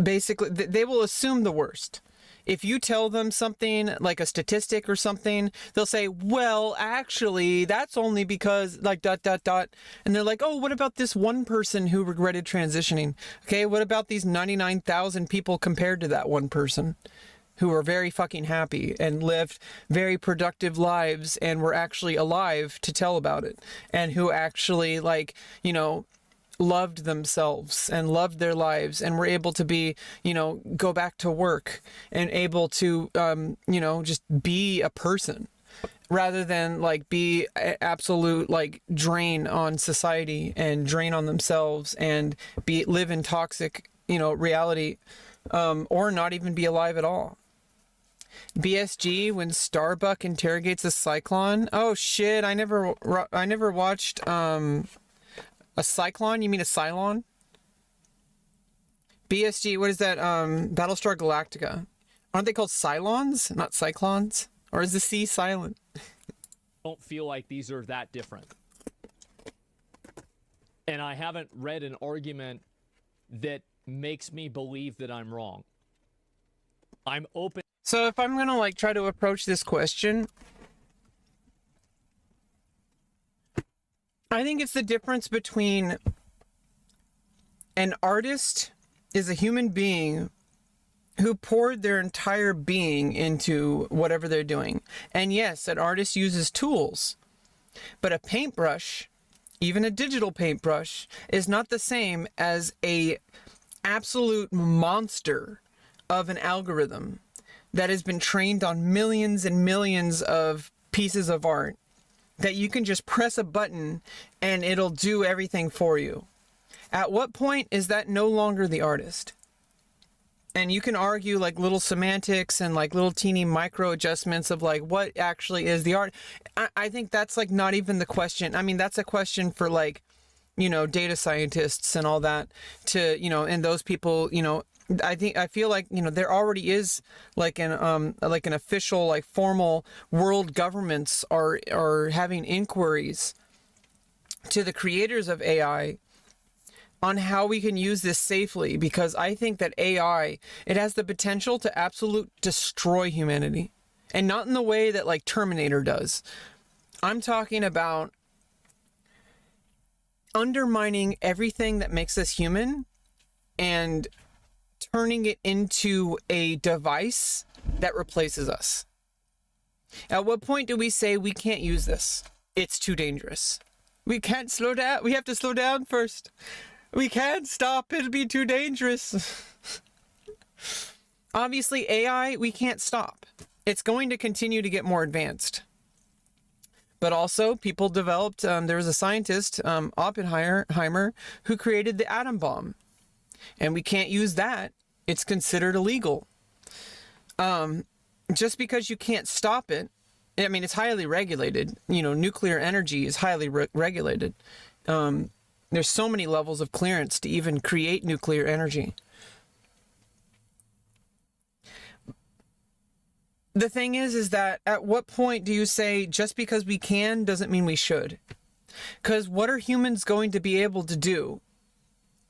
Basically, they will assume the worst. If you tell them something like a statistic or something, they'll say, well, actually, that's only because like ... And they're like, oh, what about this one person who regretted transitioning? Okay, what about these 99,000 people compared to that one person who are very fucking happy and lived very productive lives and were actually alive to tell about it, and who actually, loved themselves and loved their lives and were able to be, go back to work and able to, just be a person, rather than be absolute drain on society and drain on themselves and live in toxic, reality, or not even be alive at all. BSG, when Starbuck interrogates a cyclone. Oh shit! I never watched a cyclone? You mean a Cylon? BSG, what is that? Battlestar Galactica. Aren't they called Cylons, not Cyclones? Or is the C silent? Don't feel like these are that different. And I haven't read an argument that makes me believe that I'm wrong. I'm open. So if I'm gonna try to approach this question, I think it's the difference between an artist is a human being who poured their entire being into whatever they're doing. And yes, an artist uses tools, but a paintbrush, even a digital paintbrush, is not the same as a absolute monster of an algorithm that has been trained on millions and millions of pieces of art, that you can just press a button and it'll do everything for you. At what point is that no longer the artist? And you can argue little semantics and little teeny micro adjustments of what actually is the art. I think that's not even the question. I mean, that's a question for data scientists and all that to, and those people, I feel there already is an official formal world governments are having inquiries to the creators of AI on how we can use this safely, because I think that AI, it has the potential to absolute destroy humanity, and not in the way that Terminator does. I'm talking about undermining everything that makes us human and turning it into a device that replaces us. At what point do we say we can't use this? It's too dangerous. We can't slow down. We have to slow down first. We can't stop. It'll be too dangerous. Obviously, AI, we can't stop. It's going to continue to get more advanced. But also, people developed, there was a scientist, Oppenheimer, who created the atom bomb. And we can't use that. It's considered illegal. Just because you can't stop it, I mean, it's highly regulated. Nuclear energy is highly regulated. There's so many levels of clearance to even create nuclear energy. the thing is that at what point do you say just because we can doesn't mean we should? Because what are humans going to be able to do?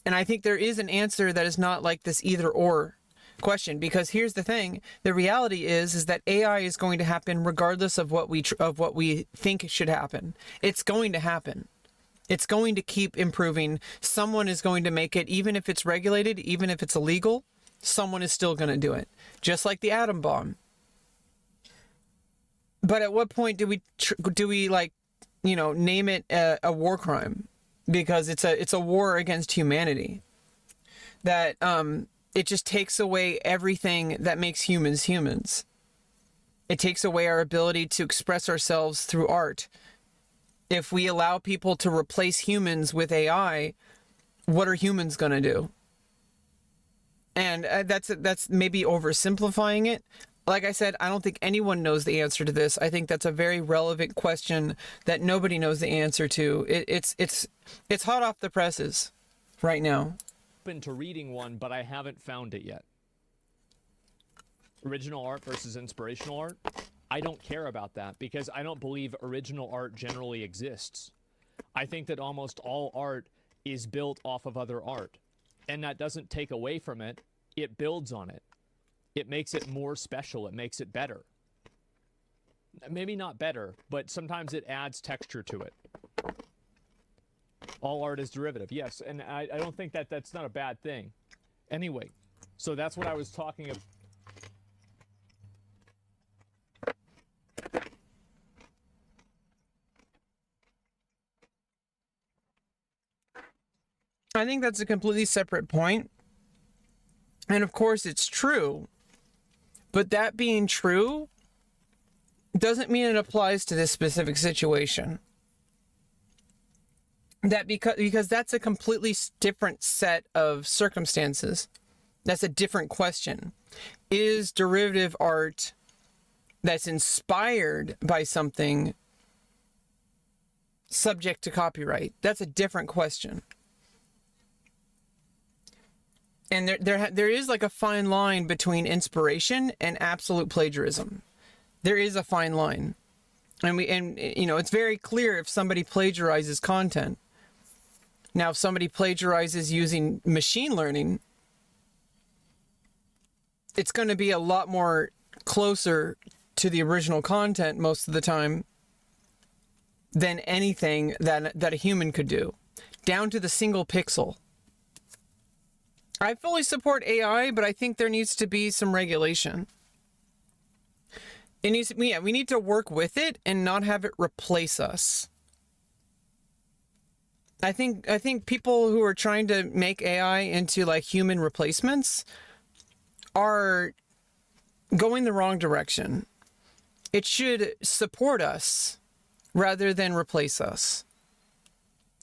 And I think there is an answer that is not like this either or question, because here's the thing. The reality is that AI is going to happen regardless of what we think should happen. It's going to happen. It's going to keep improving. Someone is going to make it, even if it's regulated, even if it's illegal, someone is still going to do it. Just like the atom bomb. But at what point do we like, name it a war crime? Because it's a war against humanity. That it just takes away everything that makes humans humans. It takes away our ability to express ourselves through art. If we allow people to replace humans with AI, what are humans going to do? And that's maybe oversimplifying it. Like I said, I don't think anyone knows the answer to this. I think that's a very relevant question that nobody knows the answer to. It's hot off the presses right now. Open to reading one, but I haven't found it yet. Original art versus inspirational art. I don't care about that because I don't believe original art generally exists. I think that almost all art is built off of other art, and that doesn't take away from it. It builds on it. It makes it more special. It makes it better. Maybe not better, but sometimes it adds texture to it. All art is derivative, yes, and I don't think that's not a bad thing. Anyway, so that's what I was talking about. I think that's a completely separate point. And of course it's true. But that being true doesn't mean it applies to this specific situation. That because that's a completely different set of circumstances. That's a different question. Is derivative art that's inspired by something subject to copyright? That's a different question. And there is like a fine line between inspiration and absolute plagiarism. There is a fine line. And it's very clear if somebody plagiarizes content. Now, if somebody plagiarizes using machine learning, it's going to be a lot more closer to the original content most of the time than anything that a human could do, down to the single pixel. I fully support AI, but I think there needs to be some regulation. We need to work with it and not have it replace us. I think people who are trying to make AI into like human replacements are going the wrong direction. It should support us rather than replace us.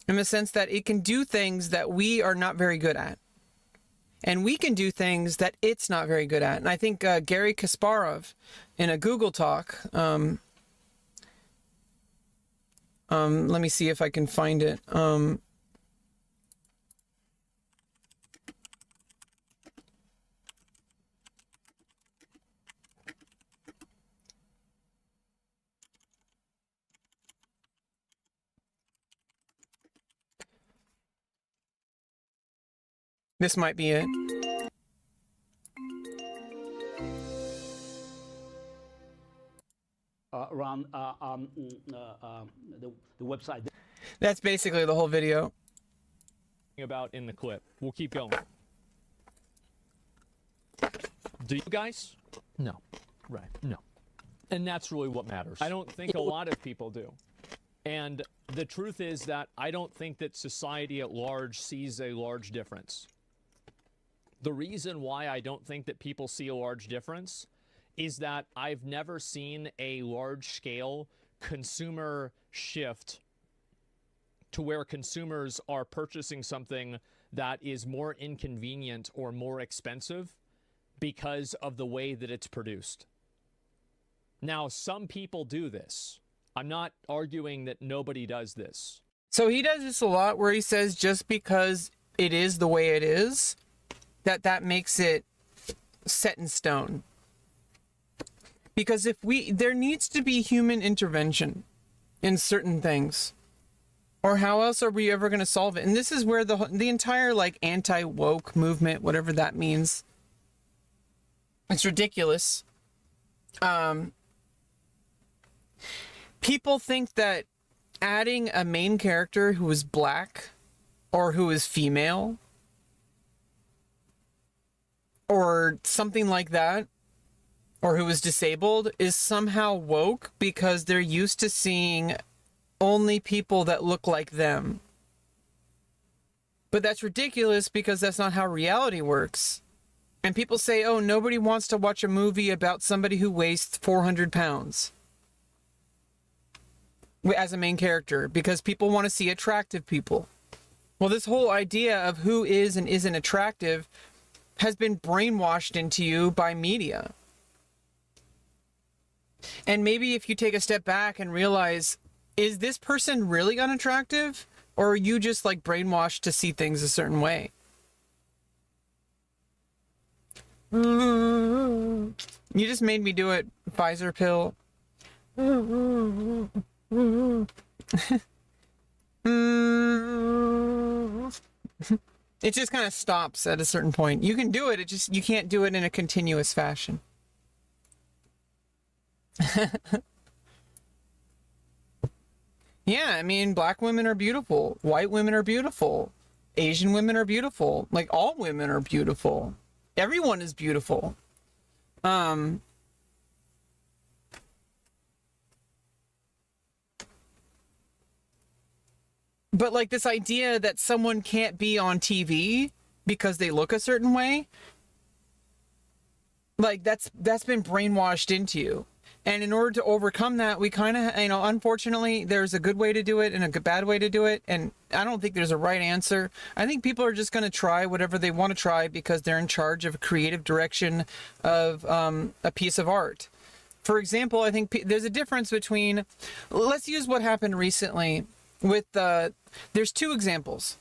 In the sense that it can do things that we are not very good at. And we can do things that it's not very good at. And I think Gary Kasparov, in a Google talk, let me see if I can find it. This might be it. Around the website. That's basically the whole video. About in the clip. We'll keep going. Do you guys? No. Right. No. And that's really what matters. I don't think a lot of people do. And the truth is that I don't think that society at large sees a large difference. The reason why I don't think that people see a large difference is that I've never seen a large-scale consumer shift to where consumers are purchasing something that is more inconvenient or more expensive because of the way that it's produced. Now, some people do this. I'm not arguing that nobody does this. So he does this a lot where he says just because it is the way it is, that makes it set in stone. Because there needs to be human intervention in certain things, or how else are we ever going to solve it? And this is where the entire like anti-woke movement, whatever that means, it's ridiculous. People think that adding a main character who is black or who is female or something like that, or who is disabled, is somehow woke because they're used to seeing only people that look like them. But that's ridiculous because that's not how reality works. And people say, oh, nobody wants to watch a movie about somebody who weighs 400 pounds as a main character because people want to see attractive people. Well, this whole idea of who is and isn't attractive has been brainwashed into you by media. And maybe if you take a step back and realize, is this person really unattractive? Or are you just like brainwashed to see things a certain way? You just made me do it, Pfizer pill. It just kind of stops at a certain point. You can do it, you can't do it in a continuous fashion. Yeah, I mean, black women are beautiful. White women are beautiful. Asian women are beautiful. Like, all women are beautiful. Everyone is beautiful. But like this idea that someone can't be on TV because they look a certain way, like that's been brainwashed into you. And in order to overcome that, we kind of, unfortunately, there's a good way to do it and a bad way to do it. And I don't think there's a right answer. I think people are just going to try whatever they want to try because they're in charge of a creative direction of a piece of art. For example, I think there's a difference between, let's use what happened recently with, there's two examples.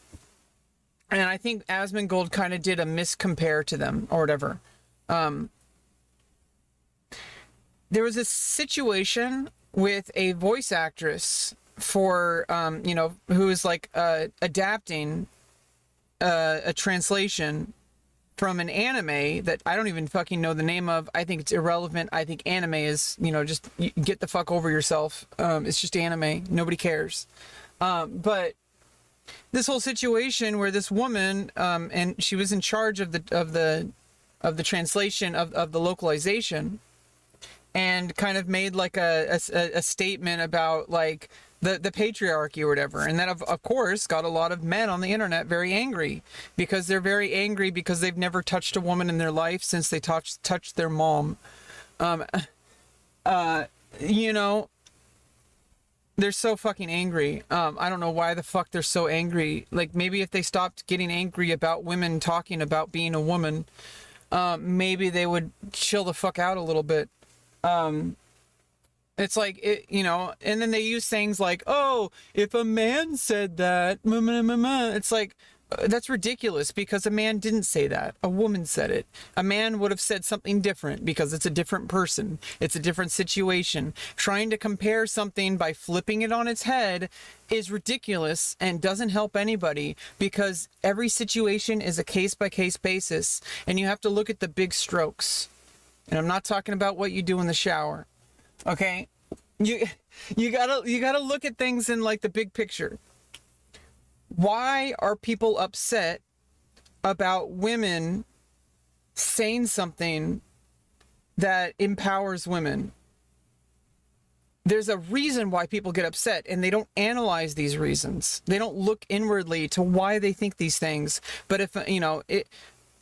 And I think Asmongold kind of did a miscompare to them or whatever. There was a situation with a voice actress for, who is like adapting a translation from an anime that I don't even fucking know the name of. I think it's irrelevant. I think anime is, just get the fuck over yourself. It's just anime. Nobody cares. But this whole situation where this woman, and she was in charge of the translation of the localization, and kind of made like a statement about like the patriarchy or whatever. And that of course got a lot of men on the internet very angry because they're very angry because they've never touched a woman in their life since they touched their mom. They're so fucking angry. I don't know why the fuck they're so angry. Like maybe if they stopped getting angry about women talking about being a woman, maybe they would chill the fuck out a little bit. It's like, and then they use things like, oh, if a man said that, it's like, that's ridiculous because a man didn't say that. A woman said it. A man would have said something different because it's a different person. It's a different situation. Trying to compare something by flipping it on its head is ridiculous and doesn't help anybody because every situation is a case-by-case basis and you have to look at the big strokes. And I'm not talking about what you do in the shower. Okay? You gotta look at things in like the big picture. Why are people upset about women saying something that empowers women? There's a reason why people get upset, and they don't analyze these reasons. They don't look inwardly to why they think these things. But if,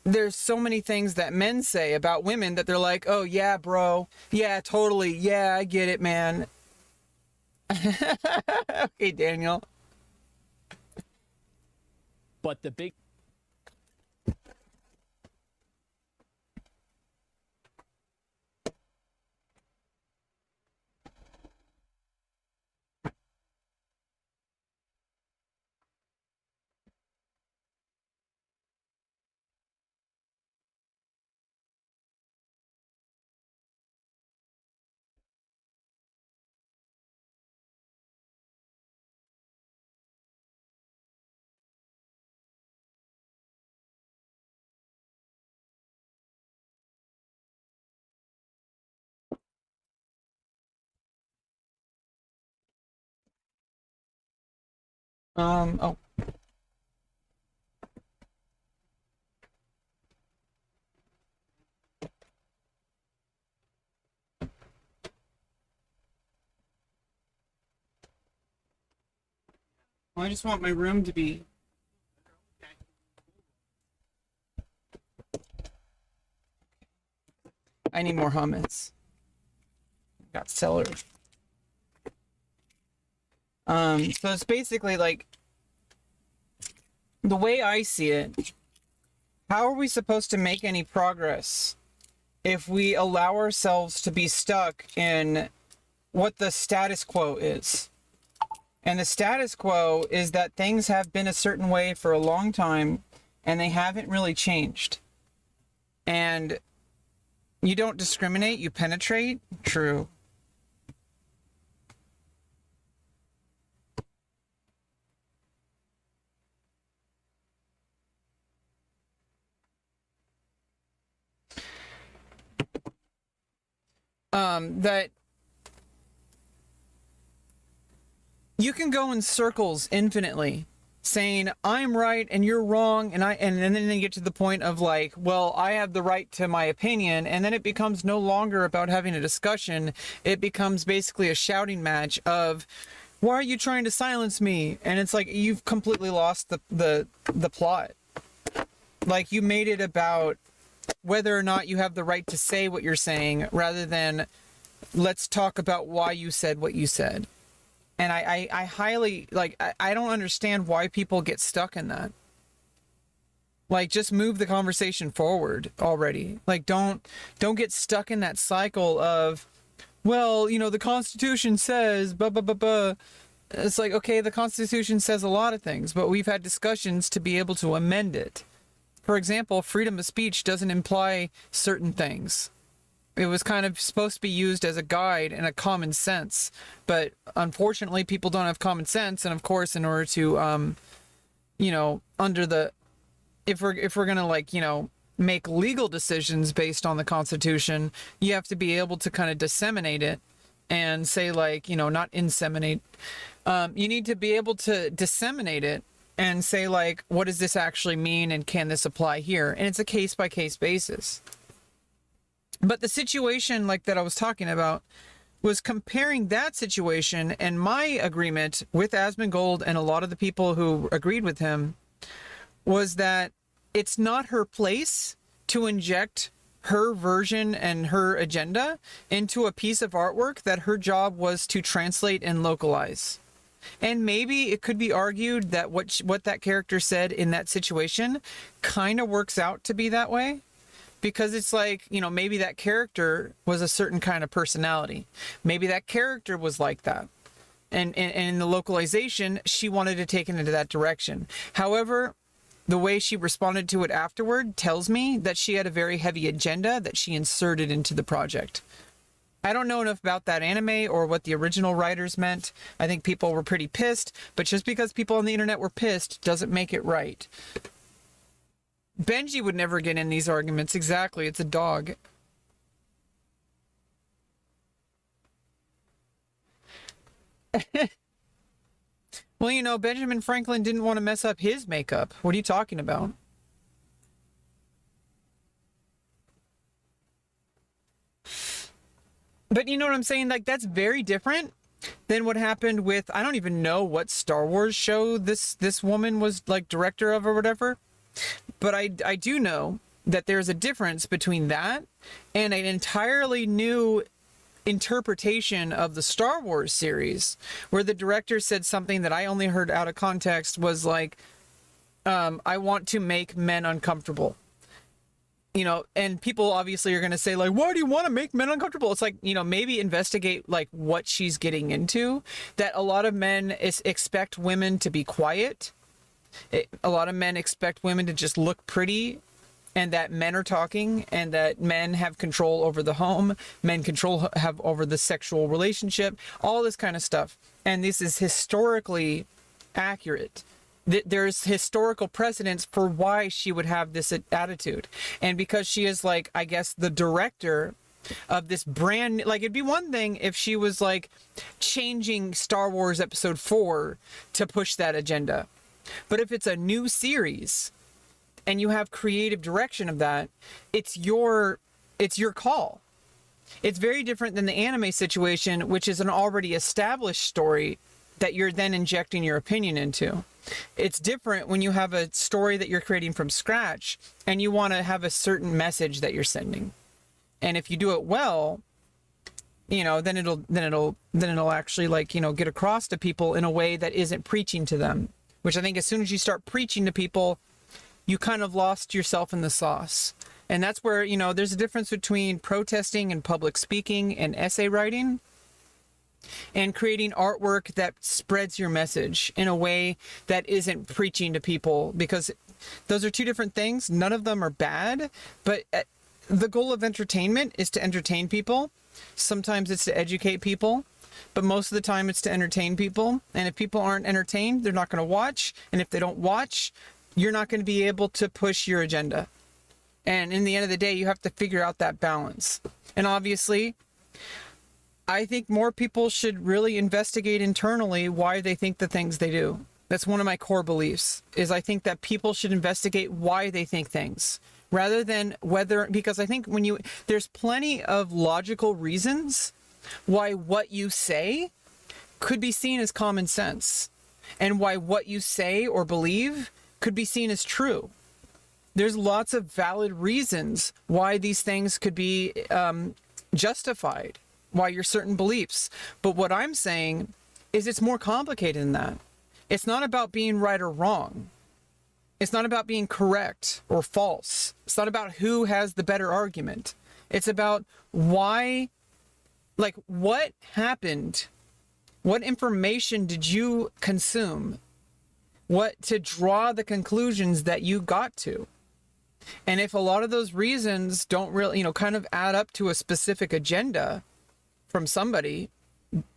there's so many things that men say about women that they're like, oh, yeah, bro. Yeah, totally. Yeah, I get it, man. Okay, Daniel. But the big Oh. I just want my room to be... I need more hummus. Got celery. So it's basically like, the way I see it, how are we supposed to make any progress if we allow ourselves to be stuck in what the status quo is? And the status quo is that things have been a certain way for a long time and they haven't really changed. And you don't discriminate, you penetrate. True. That you can go in circles infinitely saying I'm right and you're wrong, and then you get to the point of like, well, I have the right to my opinion, and then it becomes no longer about having a discussion. It becomes basically a shouting match of, why are you trying to silence me? And it's like you've completely lost the plot. Like, you made it about whether or not you have the right to say what you're saying, rather than let's talk about why you said what you said. And I highly, like, I don't understand why people get stuck in that. Like, just move the conversation forward already. Like, don't get stuck in that cycle of, well, you know, the Constitution says, blah, blah, blah, blah. It's like, okay, the Constitution says a lot of things, but we've had discussions to be able to amend it. For example, freedom of speech doesn't imply certain things. It was kind of supposed to be used as a guide and a common sense, but unfortunately people don't have common sense. And of course, in order to, you know, if we're going to, like, you know, make legal decisions based on the Constitution, you have to be able to kind of disseminate it and say, like, you know, not inseminate. You need to be able to disseminate it and say, like, what does this actually mean, and can this apply here? And it's a case-by-case basis. But the situation, like, that I was talking about was comparing that situation, and my agreement with Asmongold and a lot of the people who agreed with him was that it's not her place to inject her version and her agenda into a piece of artwork that her job was to translate and localize. And maybe it could be argued that what that character said in that situation kind of works out to be that way. Because it's like, you know, maybe that character was a certain kind of personality. Maybe that character was like that. And in the localization, she wanted to take it into that direction. However, the way she responded to it afterward tells me that she had a very heavy agenda that she inserted into the project. I don't know enough about that anime or what the original writers meant. I think people were pretty pissed, but just because people on the internet were pissed doesn't make it right. Benji would never get in these arguments. Exactly, it's a dog. Well, you know, Benjamin Franklin didn't want to mess up his makeup. What are you talking about? But you know what I'm saying? Like, that's very different than what happened with, I don't even know what Star Wars show this woman was, like, director of or whatever. But I do know that there's a difference between that and an entirely new interpretation of the Star Wars series, where the director said something that I only heard out of context, was like, I want to make men uncomfortable. You know, and people obviously are going to say, like, why do you want to make men uncomfortable? It's like, you know, maybe investigate, like, what she's getting into. That a lot of men expect women to be quiet. A lot of men expect women to just look pretty, and that men are talking, and that men have control over the home, men have over the sexual relationship, all this kind of stuff. And this is historically accurate. There's historical precedence for why she would have this attitude. And because she is, like, I guess, the director of this brand, like it'd be one thing if she was like changing Star Wars Episode 4 to push that agenda. But if it's a new series and you have creative direction of that, it's your call. It's very different than the anime situation, which is an already established story that you're then injecting your opinion into. It's different when you have a story that you're creating from scratch and you want to have a certain message that you're sending. And if you do it well, you know, then it'll actually, like, you know, get across to people in a way that isn't preaching to them, which I think as soon as you start preaching to people, you kind of lost yourself in the sauce. And that's where, you know, there's a difference between protesting and public speaking and essay writing and creating artwork that spreads your message in a way that isn't preaching to people, because those are two different things. None of them are bad, but the goal of entertainment is to entertain people. Sometimes it's to educate people, but most of the time it's to entertain people. And if people aren't entertained, they're not going to watch. And if they don't watch, you're not going to be able to push your agenda. And in the end of the day, you have to figure out that balance. And obviously, I think more people should really investigate internally why they think the things they do. That's one of my core beliefs, is I think that people should investigate why they think things rather than whether, because I think there's plenty of logical reasons why what you say could be seen as common sense and why what you say or believe could be seen as true. There's lots of valid reasons why these things could be justified, why your certain beliefs. But what I'm saying is it's more complicated than that. It's not about being right or wrong. It's not about being correct or false. It's not about who has the better argument. It's about why, like, what happened? What information did you consume? What to draw the conclusions that you got to? And if a lot of those reasons don't really, you know, kind of add up to a specific agenda from somebody,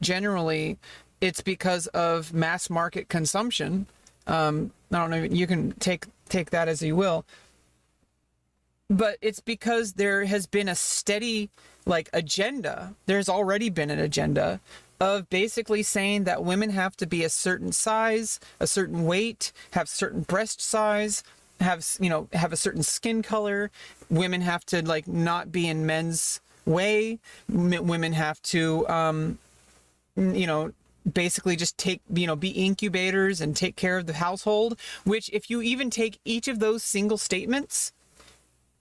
generally it's because of mass market consumption. I don't know, you can take that as you will. But it's because there has been a steady, like, agenda. There's already been an agenda of basically saying that women have to be a certain size, a certain weight, have certain breast size, have a certain skin color. Women have to, like, not be in men's way. Women have to, basically just be incubators and take care of the household, which if you even take each of those single statements,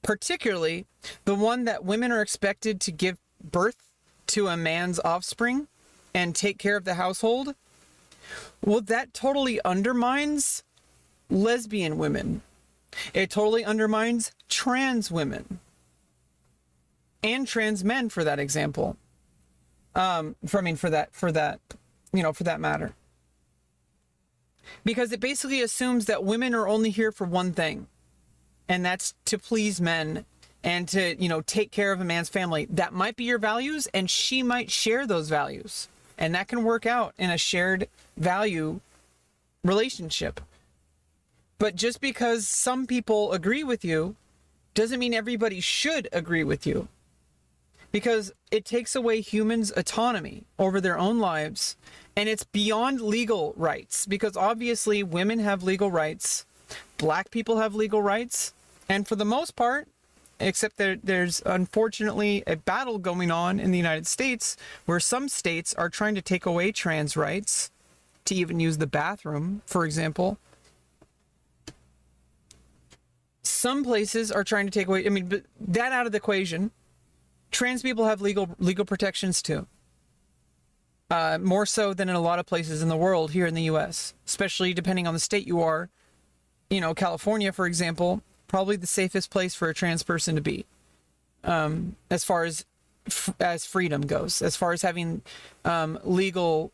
particularly the one that women are expected to give birth to a man's offspring and take care of the household, well, that totally undermines lesbian women. It totally undermines trans women and trans men, for that example. For that matter. Because it basically assumes that women are only here for one thing, and that's to please men and to, take care of a man's family. That might be your values, and she might share those values, and that can work out in a shared value relationship. But just because some people agree with you doesn't mean everybody should agree with you, because it takes away humans' autonomy over their own lives, and it's beyond legal rights, because obviously women have legal rights, black people have legal rights, and for the most part, except there's unfortunately a battle going on in the United States where some states are trying to take away trans rights to even use the bathroom, for example. Some places are trying to take away, but that out of the equation, trans people have legal protections too. More so than in a lot of places in the world here in the U.S., especially depending on the state you are. California, for example, probably the safest place for a trans person to be, as far as freedom goes, as far as having legal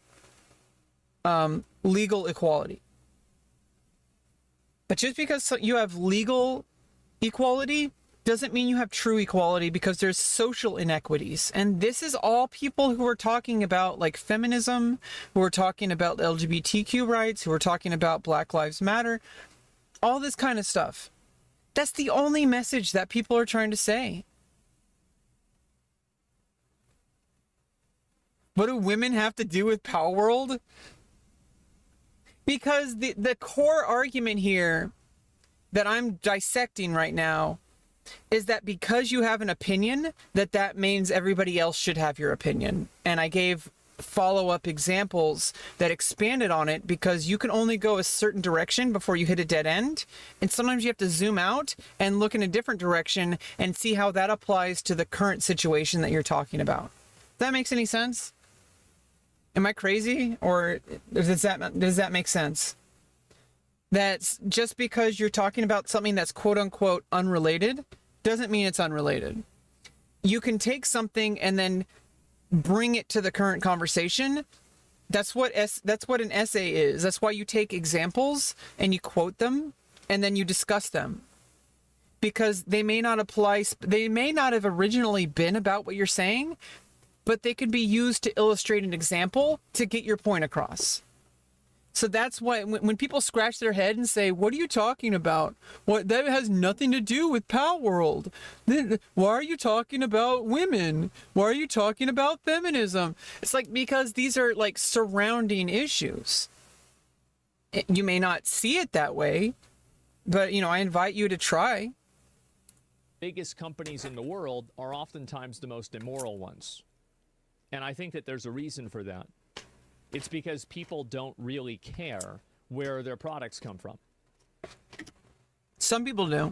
equality. But just because you have legal equality doesn't mean you have true equality, because there's social inequities. And this is all people who are talking about, like, feminism, who are talking about LGBTQ rights, who are talking about Black Lives Matter, all this kind of stuff. That's the only message that people are trying to say. What do women have to do with Palworld? Because the core argument here that I'm dissecting right now is that because you have an opinion, that means everybody else should have your opinion. And I gave follow-up examples that expanded on it because you can only go a certain direction before you hit a dead end. And sometimes you have to zoom out and look in a different direction and see how that applies to the current situation that you're talking about. Does that make any sense? Am I crazy, or does that make sense? That's just because you're talking about something that's quote unquote unrelated doesn't mean it's unrelated. You can take something and then bring it to the current conversation. That's what an essay is. That's why you take examples and you quote them and then you discuss them. Because they may not apply, they may not have originally been about what you're saying, but they could be used to illustrate an example to get your point across. So that's why when people scratch their head and say, what are you talking about? What, that has nothing to do with Palworld. Why are you talking about women? Why are you talking about feminism? It's like, because these are like surrounding issues. You may not see it that way, but I invite you to try. Biggest companies in the world are oftentimes the most immoral ones. And I think that there's a reason for that. It's because people don't really care where their products come from. Some people do.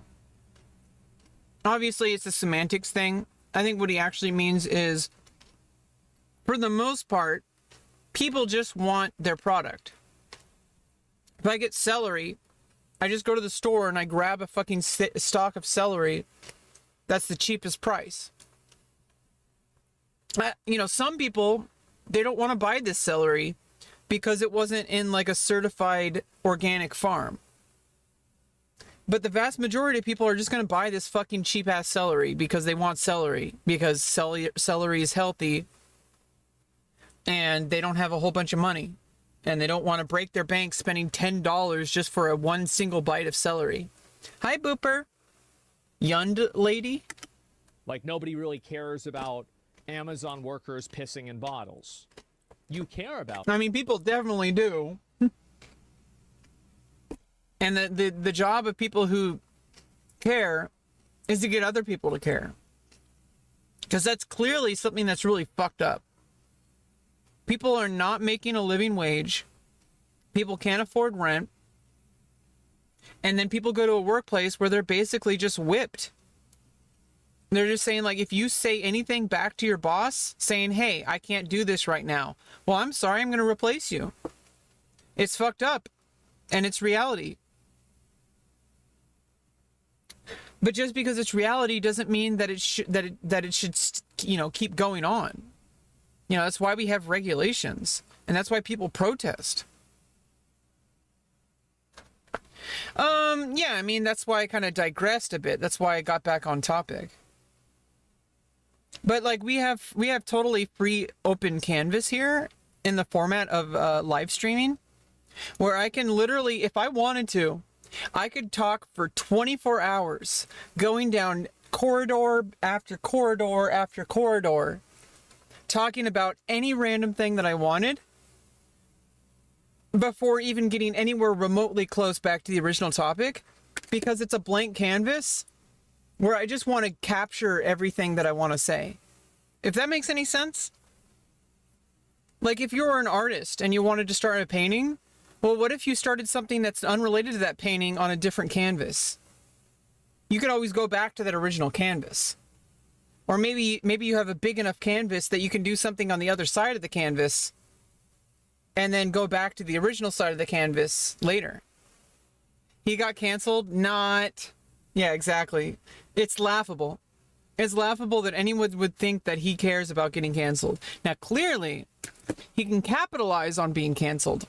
Obviously, it's a semantics thing. I think what he actually means is, for the most part, people just want their product. If I get celery, I just go to the store and I grab a fucking stalk of celery. That's the cheapest price. Some people, they don't want to buy this celery because it wasn't in like a certified organic farm. But the vast majority of people are just going to buy this fucking cheap ass celery because they want celery, because celery is healthy and they don't have a whole bunch of money and they don't want to break their bank spending $10 just for one single bite of celery. Hi, Booper. Yund lady. Like, nobody really cares about Amazon workers pissing in bottles. You care about I mean, people definitely do. And the job of people who care is to get other people to care. Because that's clearly something that's really fucked up. People are not making a living wage. People can't afford rent. And then people go to a workplace where they're basically just whipped. They're just saying, like, if you say anything back to your boss saying, hey, I can't do this right now. Well, I'm sorry, I'm going to replace you. It's fucked up. And it's reality. But just because it's reality doesn't mean that it should keep going on. That's why we have regulations. And that's why people protest. Yeah, I mean, that's why I kind of digressed a bit. That's why I got back on topic. But like we have totally free open canvas here in the format of live streaming, where I can literally, if I wanted to, I could talk for 24 hours going down corridor after corridor after corridor, talking about any random thing that I wanted before even getting anywhere remotely close back to the original topic, because it's a blank canvas where I just want to capture everything that I want to say. If that makes any sense? Like, if you're an artist and you wanted to start a painting, well, what if you started something that's unrelated to that painting on a different canvas? You could always go back to that original canvas. Or maybe you have a big enough canvas that you can do something on the other side of the canvas and then go back to the original side of the canvas later. He got canceled? Not. Yeah, exactly. It's laughable. It's laughable that anyone would think that he cares about getting canceled. Now, clearly, he can capitalize on being canceled.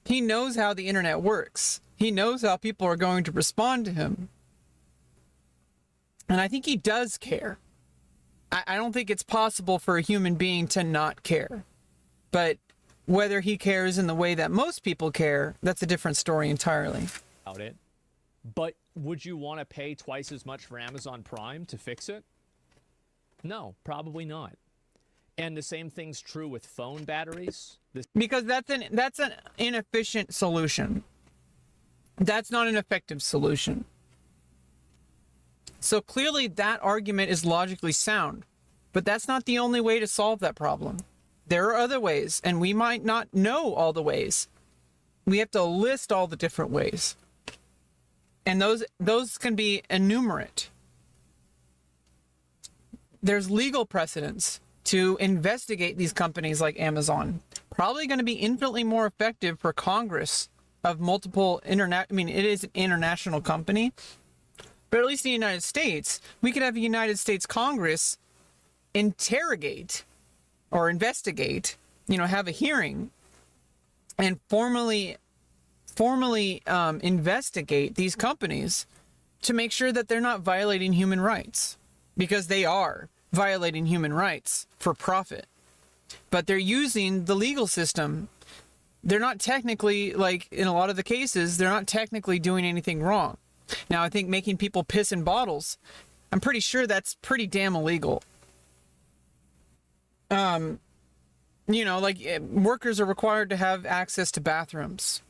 He knows how the internet works. He knows how people are going to respond to him. And I think he does care. I don't think it's possible for a human being to not care. But whether he cares in the way that most people care, that's a different story entirely. about it. But would you want to pay twice as much for Amazon Prime to fix it? No, probably not. And the same thing's true with phone batteries. Because that's an inefficient solution. That's not an effective solution. So clearly that argument is logically sound, but that's not the only way to solve that problem. There are other ways, and we might not know all the ways. We have to list all the different ways. And those can be enumerate. There's legal precedents to investigate these companies like Amazon. Probably going to be infinitely more effective for Congress of multiple it is an international company, but at least in the United States, we could have a United States Congress interrogate or investigate, have a hearing and formally investigate these companies to make sure that they're not violating human rights, because they are violating human rights for profit. But they're using the legal system. They're not technically, like in a lot of the cases, they're not technically doing anything wrong. Now, I think making people piss in bottles, I'm pretty sure that's pretty damn illegal. Workers are required to have access to bathrooms.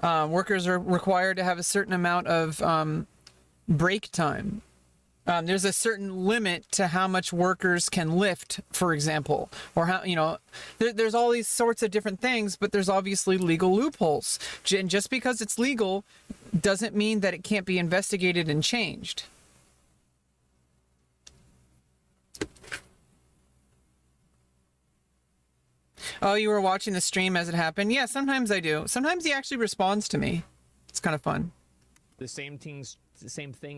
Workers are required to have a certain amount of break time. There's a certain limit to how much workers can lift, for example, or how, there's all these sorts of different things, but there's obviously legal loopholes. And just because it's legal doesn't mean that it can't be investigated and changed. Oh, you were watching the stream as it happened? Yeah, sometimes I do. Sometimes he actually responds to me. It's kind of fun. The same thing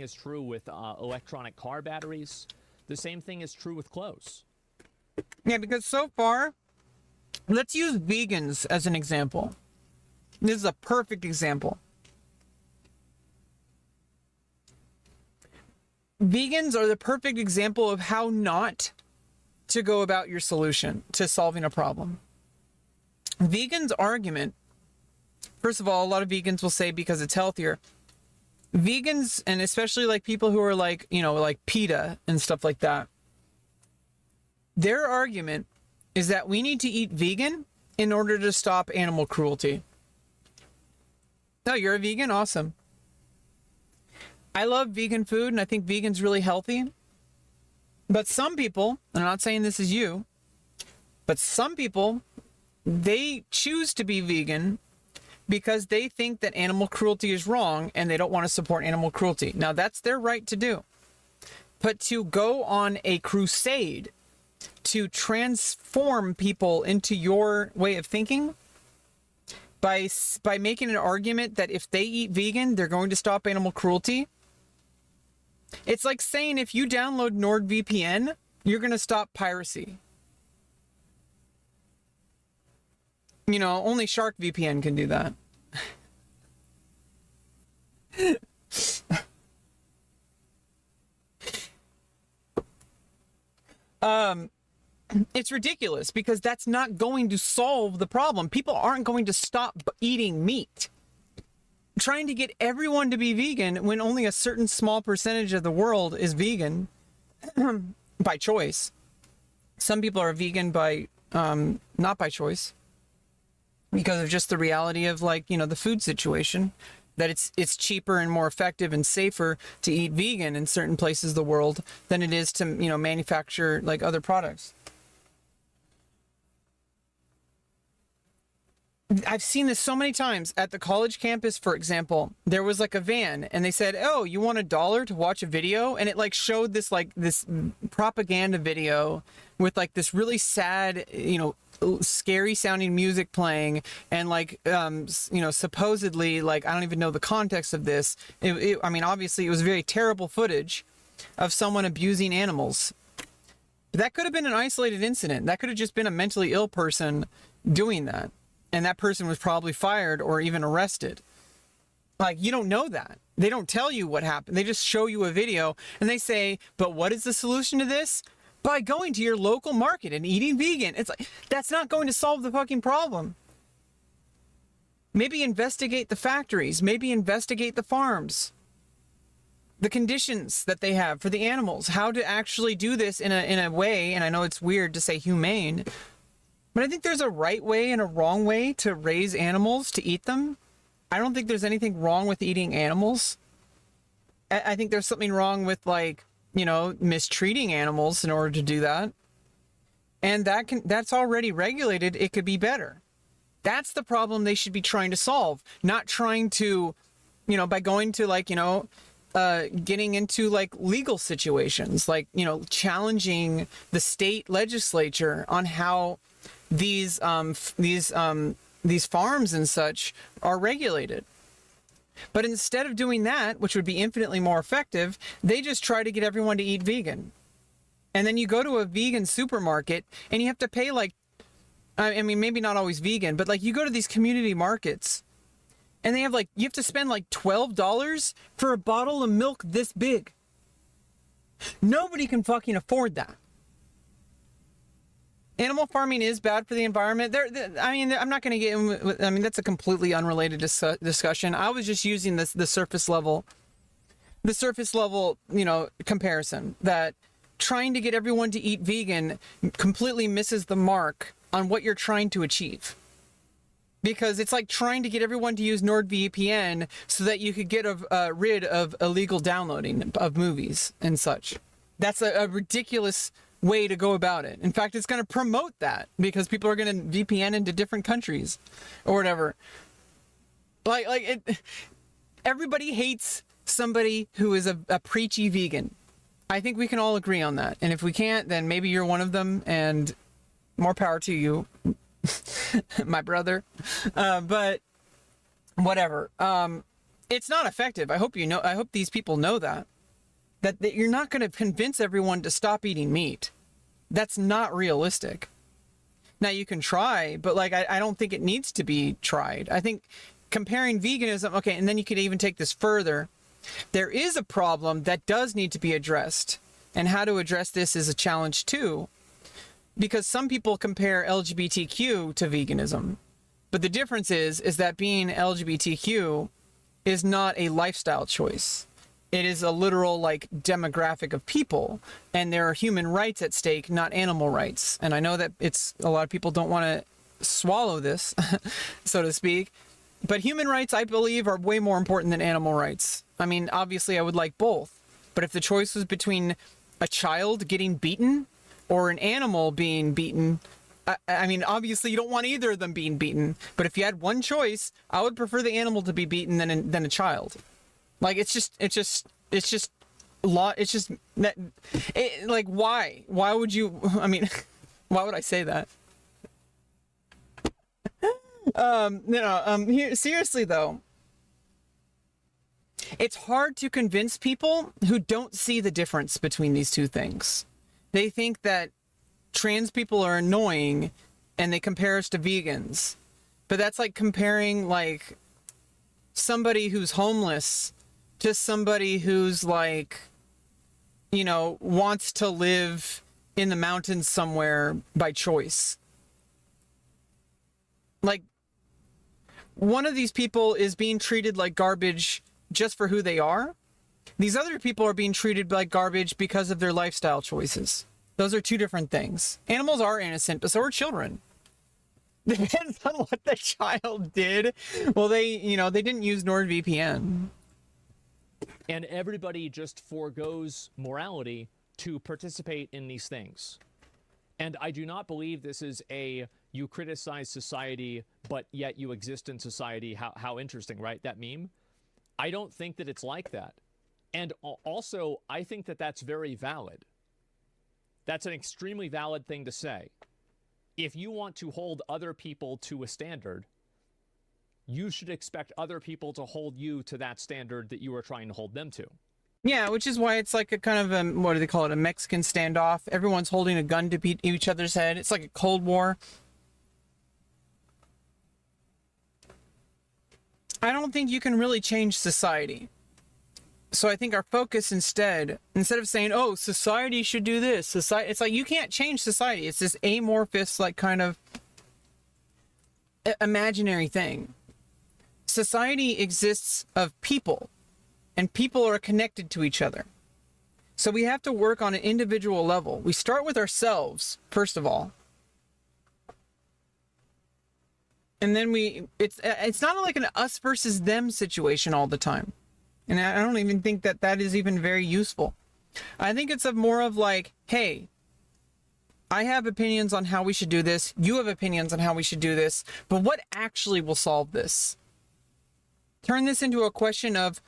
is true with electronic car batteries. The same thing is true with clothes. Yeah, because so far, let's use vegans as an example. This is a perfect example. Vegans are the perfect example of how not to go about your solution to solving a problem. Vegans' argument, first of all, a lot of vegans will say because it's healthier. Vegans, and especially like people who are like, like PETA and stuff like that, their argument is that we need to eat vegan in order to stop animal cruelty. Oh, you're a vegan? Awesome. I love vegan food, and I think vegan's really healthy. But some people, and I'm not saying this is you, but some people, they choose to be vegan because they think that animal cruelty is wrong and they don't want to support animal cruelty. Now, that's their right to do. But to go on a crusade to transform people into your way of thinking by making an argument that if they eat vegan, they're going to stop animal cruelty. It's like saying if you download NordVPN, you're going to stop piracy. Only Shark VPN can do that. It's ridiculous because that's not going to solve the problem. People aren't going to stop eating meat. Trying to get everyone to be vegan when only a certain small percentage of the world is vegan by choice. Some people are vegan by not by choice because of just the reality of the food situation, that it's cheaper and more effective and safer to eat vegan in certain places of the world than it is to manufacture like other products. I've seen this so many times at the college campus, for example. There was like a van and they said, "Oh, you want $1 to watch a video?" And it showed this this propaganda video with this really sad, scary sounding music playing and supposedly I don't even know the context of this. Obviously it was very terrible footage of someone abusing animals. But that could have been an isolated incident. That could have just been a mentally ill person doing that. And that person was probably fired or even arrested. You don't know that. They don't tell you what happened. They just show you a video and they say, "But what is the solution to this?" By going to your local market and eating vegan. It's that's not going to solve the fucking problem. Maybe investigate the factories. Maybe investigate the farms. the conditions that they have for the animals, how to actually do this in a way, and I know it's weird to say humane, but I think there's a right way and a wrong way to raise animals, to eat them. I don't think there's anything wrong with eating animals. I think there's something wrong with, like, you know, mistreating animals in order to do that. And that's already regulated. It could be better. That's the problem they should be trying to solve, not trying to, you know, by going to, like, you know, getting into like legal situations, like, you know, challenging the state legislature on how these farms and such are regulated. But instead of doing that, which would be infinitely more effective, they just try to get everyone to eat vegan. And then you go to a vegan supermarket and you have to pay, like, I mean, maybe not always vegan, but like you go to these community markets and they have, like, you have to spend like $12 for a bottle of milk this big. Nobody can fucking afford that. Animal farming is bad for the environment. I mean, I'm not going to get in with, I mean, that's a completely unrelated discussion. I was just using the surface level, you know, comparison, that trying to get everyone to eat vegan completely misses the mark on what you're trying to achieve. Because it's like trying to get everyone to use NordVPN so that you could get rid of illegal downloading of movies and such. That's a ridiculous way to go about it. In fact, it's going to promote that because people are going to VPN into different countries or whatever. Everybody hates somebody who is a preachy vegan. I think we can all agree on that. And if we can't, then maybe you're one of them, and more power to you, my brother. But whatever. It's not effective. I hope these people know that you're not going to convince everyone to stop eating meat. That's not realistic. Now, you can try, but like, I don't think it needs to be tried. I think comparing veganism, okay, and then you could even take this further. There is a problem that does need to be addressed, and how to address this is a challenge too, because some people compare LGBTQ to veganism, but the difference is that being LGBTQ is not a lifestyle choice. It is a literal, like, demographic of people, and there are human rights at stake, not animal rights. And I know that a lot of people don't want to swallow this, so to speak, but human rights, I believe, are way more important than animal rights. I mean, obviously I would like both, but if the choice was between a child getting beaten or an animal being beaten, I mean, obviously you don't want either of them being beaten, but if you had one choice, I would prefer the animal to be beaten than a child. Like, like, why would you, I mean, why would I say that? Here, seriously though, it's hard to convince people who don't see the difference between these two things. They think that trans people are annoying and they compare us to vegans, but that's like comparing, like, somebody who's homeless to somebody who's, like, you know, wants to live in the mountains somewhere by choice. Like, one of these people is being treated like garbage just for who they are. These other people are being treated like garbage because of their lifestyle choices. Those are two different things. Animals are innocent, but so are children. Depends on what the child did. Well, they didn't use NordVPN. And everybody just forgoes morality to participate in these things. And I do not believe this is you criticize society, but yet you exist in society. How interesting, right? That meme? I don't think that it's like that. And also, I think that that's very valid. That's an extremely valid thing to say. If you want to hold other people to a standard, you should expect other people to hold you to that standard that you are trying to hold them to. Yeah, which is why it's like a kind of a, what do they call it, a Mexican standoff. Everyone's holding a gun to beat each other's head. It's like a Cold War. I don't think you can really change society. So I think our focus instead of saying, oh, society should do this, society, it's like, you can't change society. It's this amorphous, like, kind of imaginary thing. Society exists of people. and people are connected to each other. So we have to work on an individual level. We start with ourselves, first of all. And then it's not like an us versus them situation all the time. And I don't even think that that is even very useful. I think it's more of like, hey, I have opinions on how we should do this. You have opinions on how we should do this. But what actually will solve this? Turn this into a question of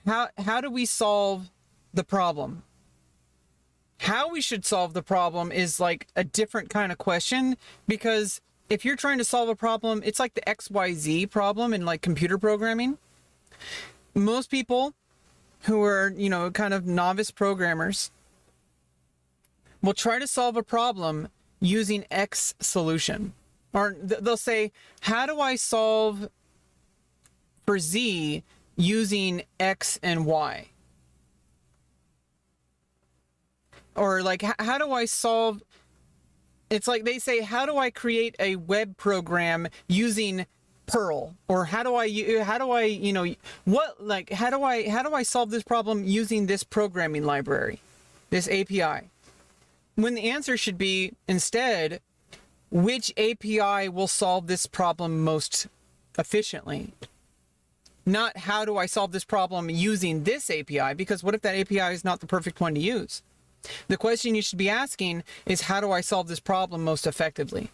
how do we solve the problem? How we should solve the problem is like a different kind of question, because if you're trying to solve a problem, it's like the XYZ problem in like computer programming. Most people who are, kind of novice programmers will try to solve a problem using X solution. Or they'll say, how do I solve for Z using X and Y? Or like, how do I solve... It's like they say, how do I create a web program using Perl? Or how do I solve this problem using this programming library, this API? When the answer should be instead, which API will solve this problem most efficiently? Not how do I solve this problem using this API, because what if that API is not the perfect one to use? The question you should be asking is, how do I solve this problem most effectively?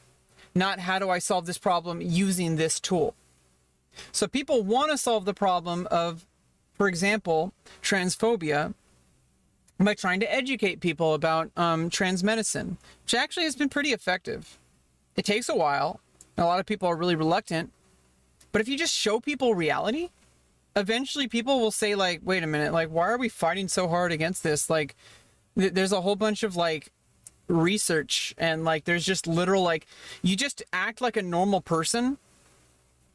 Not how do I solve this problem using this tool? So people want to solve the problem of, for example, transphobia by trying to educate people about trans medicine, which actually has been pretty effective. It takes a while. A lot of people are really reluctant. But if you just show people reality, eventually people will say, like, wait a minute, like, why are we fighting so hard against this? Like, there's a whole bunch of like research, and like there's just literal, like, you just act like a normal person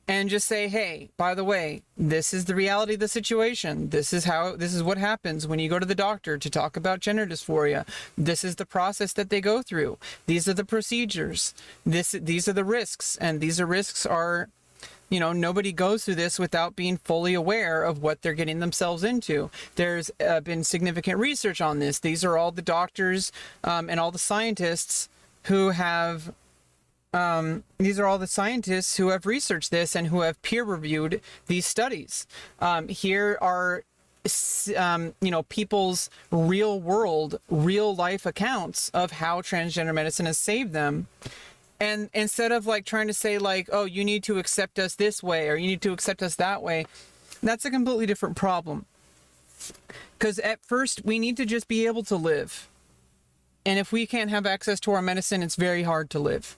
and just say, hey, by the way, this is the reality of the situation. This is what happens when you go to the doctor to talk about gender dysphoria. This is the process that they go through. These are the procedures. These are the risks, and these risks are, nobody goes through this without being fully aware of what they're getting themselves into. There's been significant research on this. These are all the doctors and all the scientists who have researched this and who have peer-reviewed these studies. Here are people's real-world, real-life accounts of how transgender medicine has saved them. And instead of like trying to say like, oh, you need to accept us this way or you need to accept us that way, that's a completely different problem. Because at first we need to just be able to live. And if we can't have access to our medicine, it's very hard to live.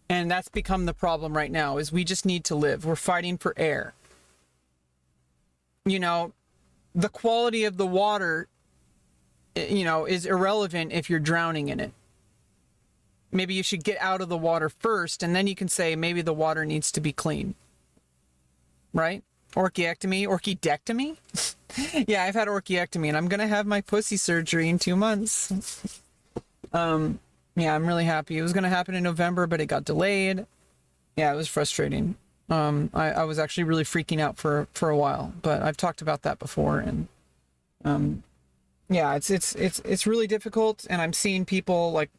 And that's become the problem right now, is we just need to live. We're fighting for air. The quality of the water, is irrelevant if you're drowning in it. Maybe you should get out of the water first, and then you can say maybe the water needs to be clean. Right? Orchiectomy? Yeah, I've had orchiectomy, and I'm going to have my pussy surgery in 2 months. Yeah, I'm really happy. It was going to happen in November, but it got delayed. Yeah, it was frustrating. I was actually really freaking out for a while, but I've talked about that before, and yeah, it's really difficult, and I'm seeing people like,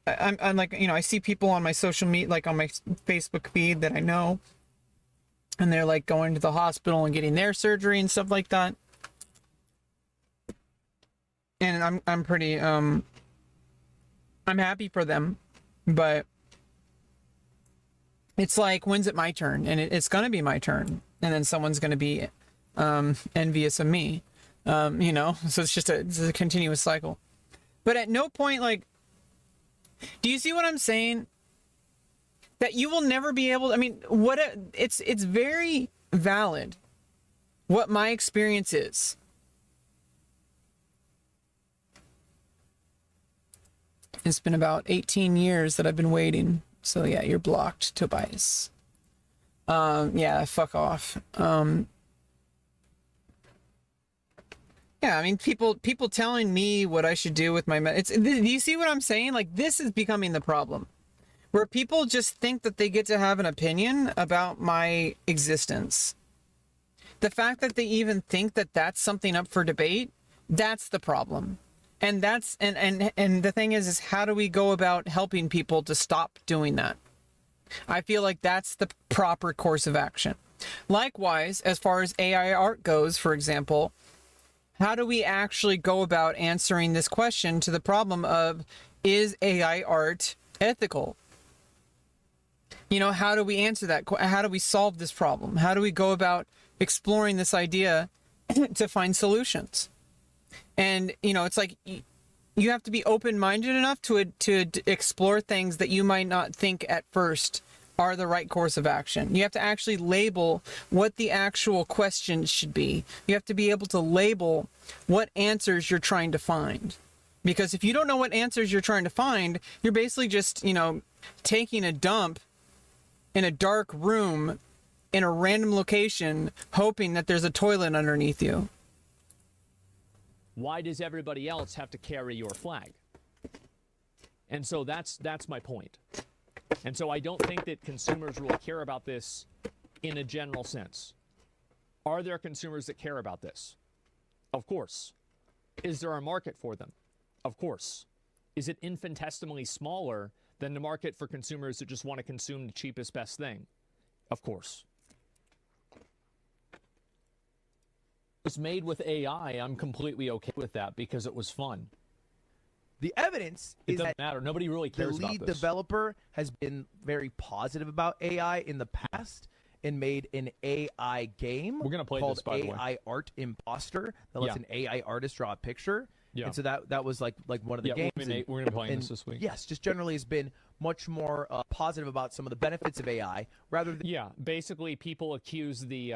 I'm like, I see people on my social media, like on my Facebook feed that I know, and they're like going to the hospital and getting their surgery and stuff like that. And I'm pretty, I'm happy for them, but it's like, when's it my turn? And it's going to be my turn. And then someone's going to be, envious of me, so it's just it's a continuous cycle. But at no point, like, do you see what I'm saying? That you will never be able to, it's very valid what my experience is. It's been about 18 years that I've been waiting. So yeah, you're blocked, Tobias. Yeah, fuck off. Yeah, people telling me what I should do with my do you see what I'm saying? Like, this is becoming the problem, where people just think that they get to have an opinion about my existence. The fact that they even think that that's something up for debate, that's the problem. And that's and the thing is how do we go about helping people to stop doing that? I feel like that's the proper course of action. Likewise, as far as AI art goes, for example, how do we actually go about answering this question to the problem of, is AI art ethical? You know, how do we answer that? How do we solve this problem? How do we go about exploring this idea to find solutions? And, you know, it's like you have to be open-minded enough to explore things that you might not think at first are the right course of action. You have to actually label what the actual questions should be. You have to be able to label what answers you're trying to find. Because if you don't know what answers you're trying to find, you're basically just, you know, taking a dump in a dark room in a random location, hoping that there's a toilet underneath you. Why does everybody else have to carry your flag? And so that's my point. And so I don't think that consumers really care about this in a general sense. Are there consumers that care about this? Of course. Is there a market for them? Of course. Is it infinitesimally smaller than the market for consumers that just want to consume the cheapest, best thing? Of course. It's made with AI. I'm completely okay with that because it was fun. The evidence It is doesn't that matter. Nobody really the cares about lead this. developer has been very positive about AI in the past and made an AI game We're gonna play called this, by the way. AI Art Imposter that lets Yeah. an AI artist draw a picture. Yeah. And so that was like one of the Yeah, games. we're gonna be playing this week. Yes, just generally has been much more positive about some of the benefits of AI rather than Yeah, basically, people accuse the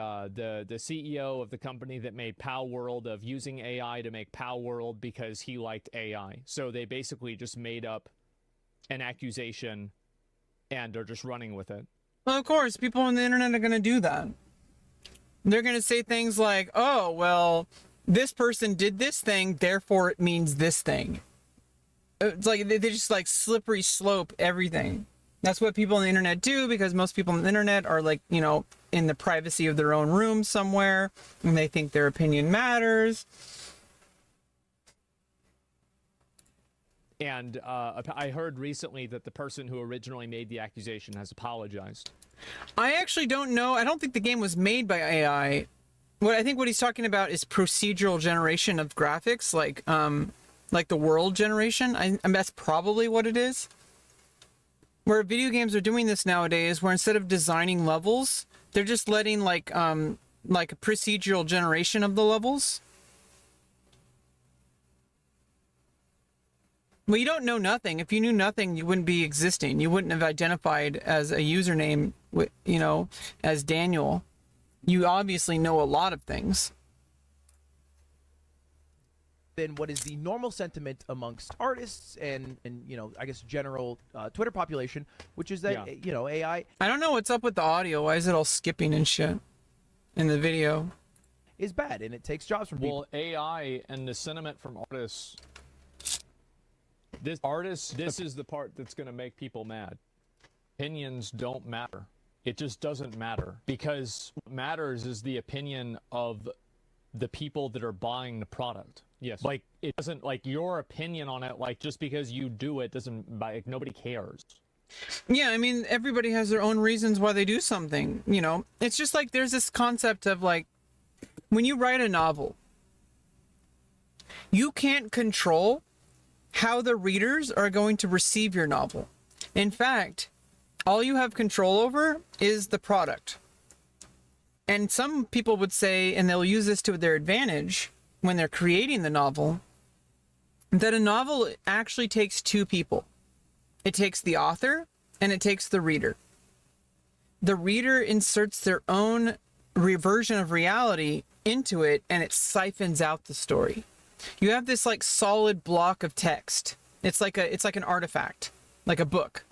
CEO of the company that made Palworld of using AI to make Palworld because he liked AI. So they basically just made up an accusation and are just running with it. Well, of course, people on the internet are going to do that. They're going to say things like, oh, well, this person did this thing, therefore it means this thing. It's like they just like slippery slope everything. That's what people on the internet do, because most people on the internet are like, you know, in the privacy of their own room somewhere, and they think their opinion matters. And I heard recently that the person who originally made the accusation has apologized. I actually don't know. I don't think the game was made by AI. I think what he's talking about is procedural generation of graphics, like the world generation. And that's probably what it is. Where video games are doing this nowadays, where instead of designing levels, they're just letting like a procedural generation of the levels. Well, you don't know nothing. If you knew nothing, you wouldn't be existing. You wouldn't have identified as a username, you know, as Daniel. You obviously know a lot of things. than what is the normal sentiment amongst artists and you know, I guess general Twitter population, which is that you know, AI I don't know what's up with the audio. Why is it all skipping and shit in the video? is bad and it takes jobs from people. Well, AI and the sentiment from artists. This is the part that's going to make people mad. Opinions don't matter. It just doesn't matter, because what matters is the opinion of the people that are buying the product. Yes. Like, it doesn't, like, your opinion on it, like, just because you do it doesn't, like, nobody cares. Yeah, I mean, everybody has their own reasons why they do something, you know? It's just like there's this concept of, like, when you write a novel, you can't control how the readers are going to receive your novel. In fact, all you have control over is the product. And some people would say, and they'll use this to their advantage when they're creating the novel, that a novel actually takes two people. It takes the author and it takes the reader. The reader inserts their own version of reality into it, and it siphons out the story. You have this like solid block of text. It's like an artifact, like a book.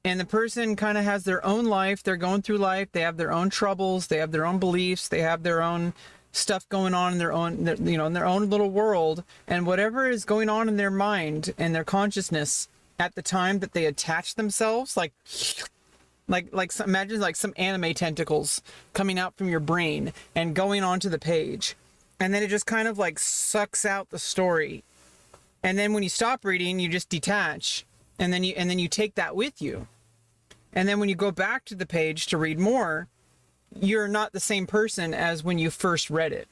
And the person kind of has their own life. They're going through life. They have their own troubles. They have their own beliefs. They have their own stuff going on in their own, you know, in their own little world. And whatever is going on in their mind and their consciousness at the time that they attach themselves, like Imagine like some anime tentacles coming out from your brain and going onto the page, and then it just kind of like sucks out the story, and then when you stop reading, you just detach, and then you take that with you, and then when you go back to the page to read more, you're not the same person as when you first read it.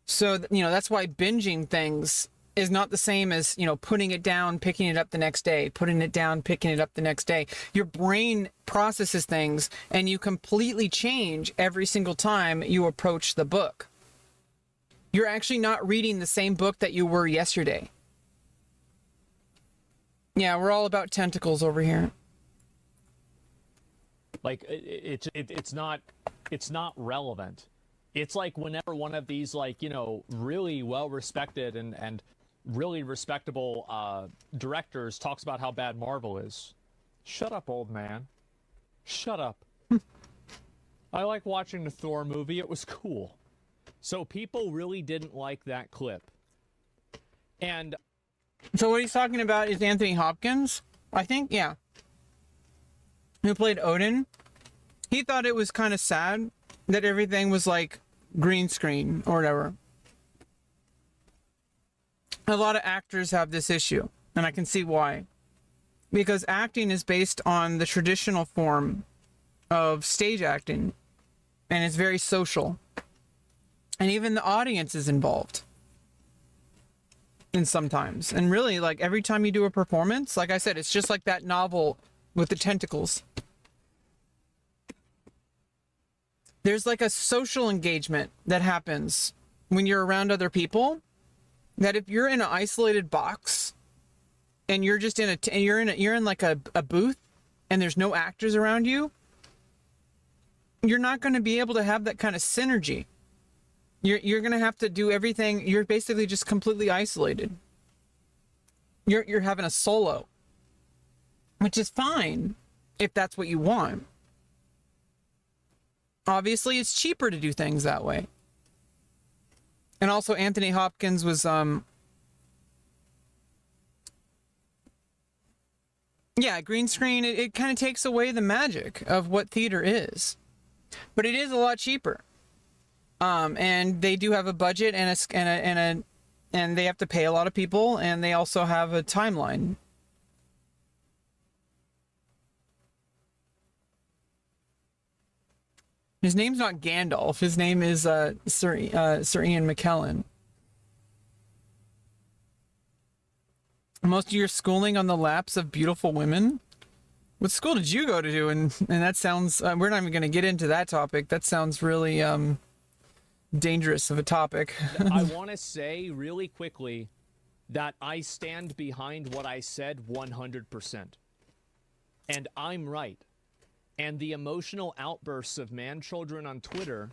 So that's why binging things is not the same as, putting it down, picking it up the next day, putting it down, picking it up the next day. Your brain processes things and you completely change every single time you approach the book. You're actually not reading the same book that you were yesterday. Yeah, we're all about tentacles over here. Like it's not relevant. It's like whenever one of these really well respected and really respectable directors talks about how bad Marvel is. Shut up, old man. Shut up. I like watching the Thor movie. It was cool. So people really didn't like that clip. And so what he's talking about is Anthony Hopkins, I think, yeah, who played Odin. He thought it was kind of sad that everything was like green screen or whatever. A lot of actors have this issue, and I can see why. Because acting is based on the traditional form of stage acting, and it's very social. And even the audience is involved. And sometimes. And really, like, every time you do a performance, like I said, it's just like that novel with the tentacles. There's like a social engagement that happens when you're around other people, that if you're in an isolated box and you're just you're in like a booth and there's no actors around you, you're not going to be able to have that kind of synergy. You're going to have to do everything. You're basically just completely isolated. You're having a solo, which is fine if that's what you want. Obviously, it's cheaper to do things that way. And also, Anthony Hopkins was, yeah, green screen, it kind of takes away the magic of what theater is. But it is a lot cheaper. And they do have a budget and they have to pay a lot of people, and they also have a timeline. His name's not Gandalf. His name is Sir Ian McKellen. Most of your schooling on the laps of beautiful women? What school did you go to? And that sounds... we're not even going to get into that topic. That sounds really dangerous of a topic. I want to say really quickly that I stand behind what I said 100%. And I'm right. And the emotional outbursts of man-children on Twitter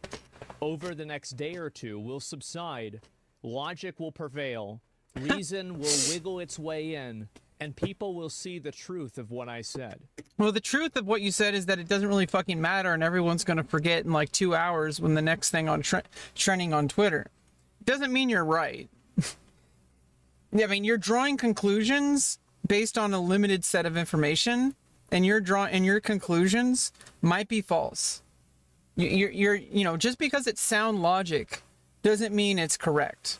over the next day or two will subside, logic will prevail, reason will wiggle its way in, and people will see the truth of what I said. Well, the truth of what you said is that it doesn't really fucking matter, and everyone's going to forget in like 2 hours when the next thing on trending on Twitter. It doesn't mean you're right. I mean, you're drawing conclusions based on a limited set of information, and your conclusions might be false. You're just because it's sound logic doesn't mean it's correct.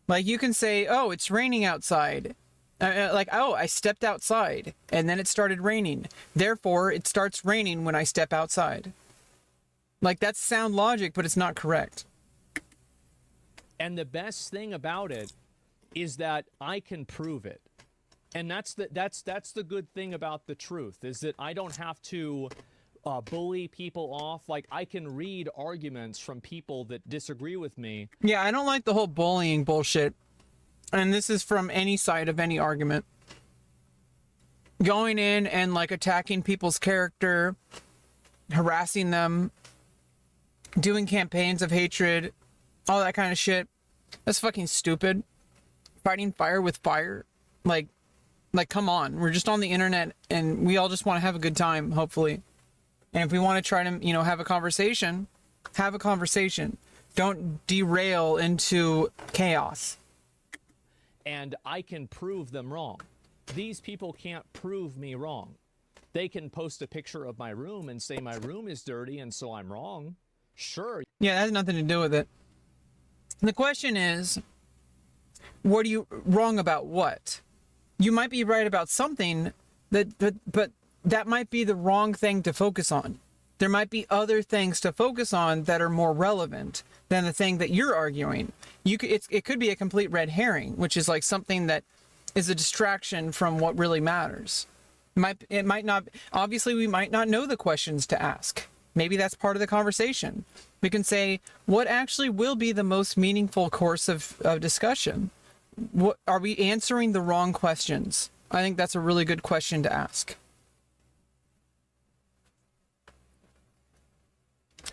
Like, you can say, oh, it's raining outside. Oh, I stepped outside and then it started raining. Therefore, it starts raining when I step outside. Like, that's sound logic, but it's not correct. And the best thing about it is that I can prove it. And that's the good thing about the truth, is that I don't have to bully people off. Like, I can read arguments from people that disagree with me. Yeah, I don't like the whole bullying bullshit. And this is from any side of any argument. Going in and like attacking people's character, harassing them, doing campaigns of hatred, all that kind of shit. That's fucking stupid. Fighting fire with fire. Like, come on. We're just on the internet and we all just want to have a good time, hopefully. And if we want to try to, have a conversation, have a conversation. Don't derail into chaos. And I can prove them wrong. These people can't prove me wrong. They can post a picture of my room and say my room is dirty and so I'm wrong. Sure. Yeah, that has nothing to do with it. The question is, what are you wrong about what? You might be right about something, but that might be the wrong thing to focus on. There might be other things to focus on that are more relevant than the thing that you're arguing. It could be a complete red herring, which is like something that is a distraction from what really matters. It might not, obviously we might not know the questions to ask. Maybe that's part of the conversation. We can say, what actually will be the most meaningful course of discussion? What, are we answering the wrong questions? I think that's a really good question to ask.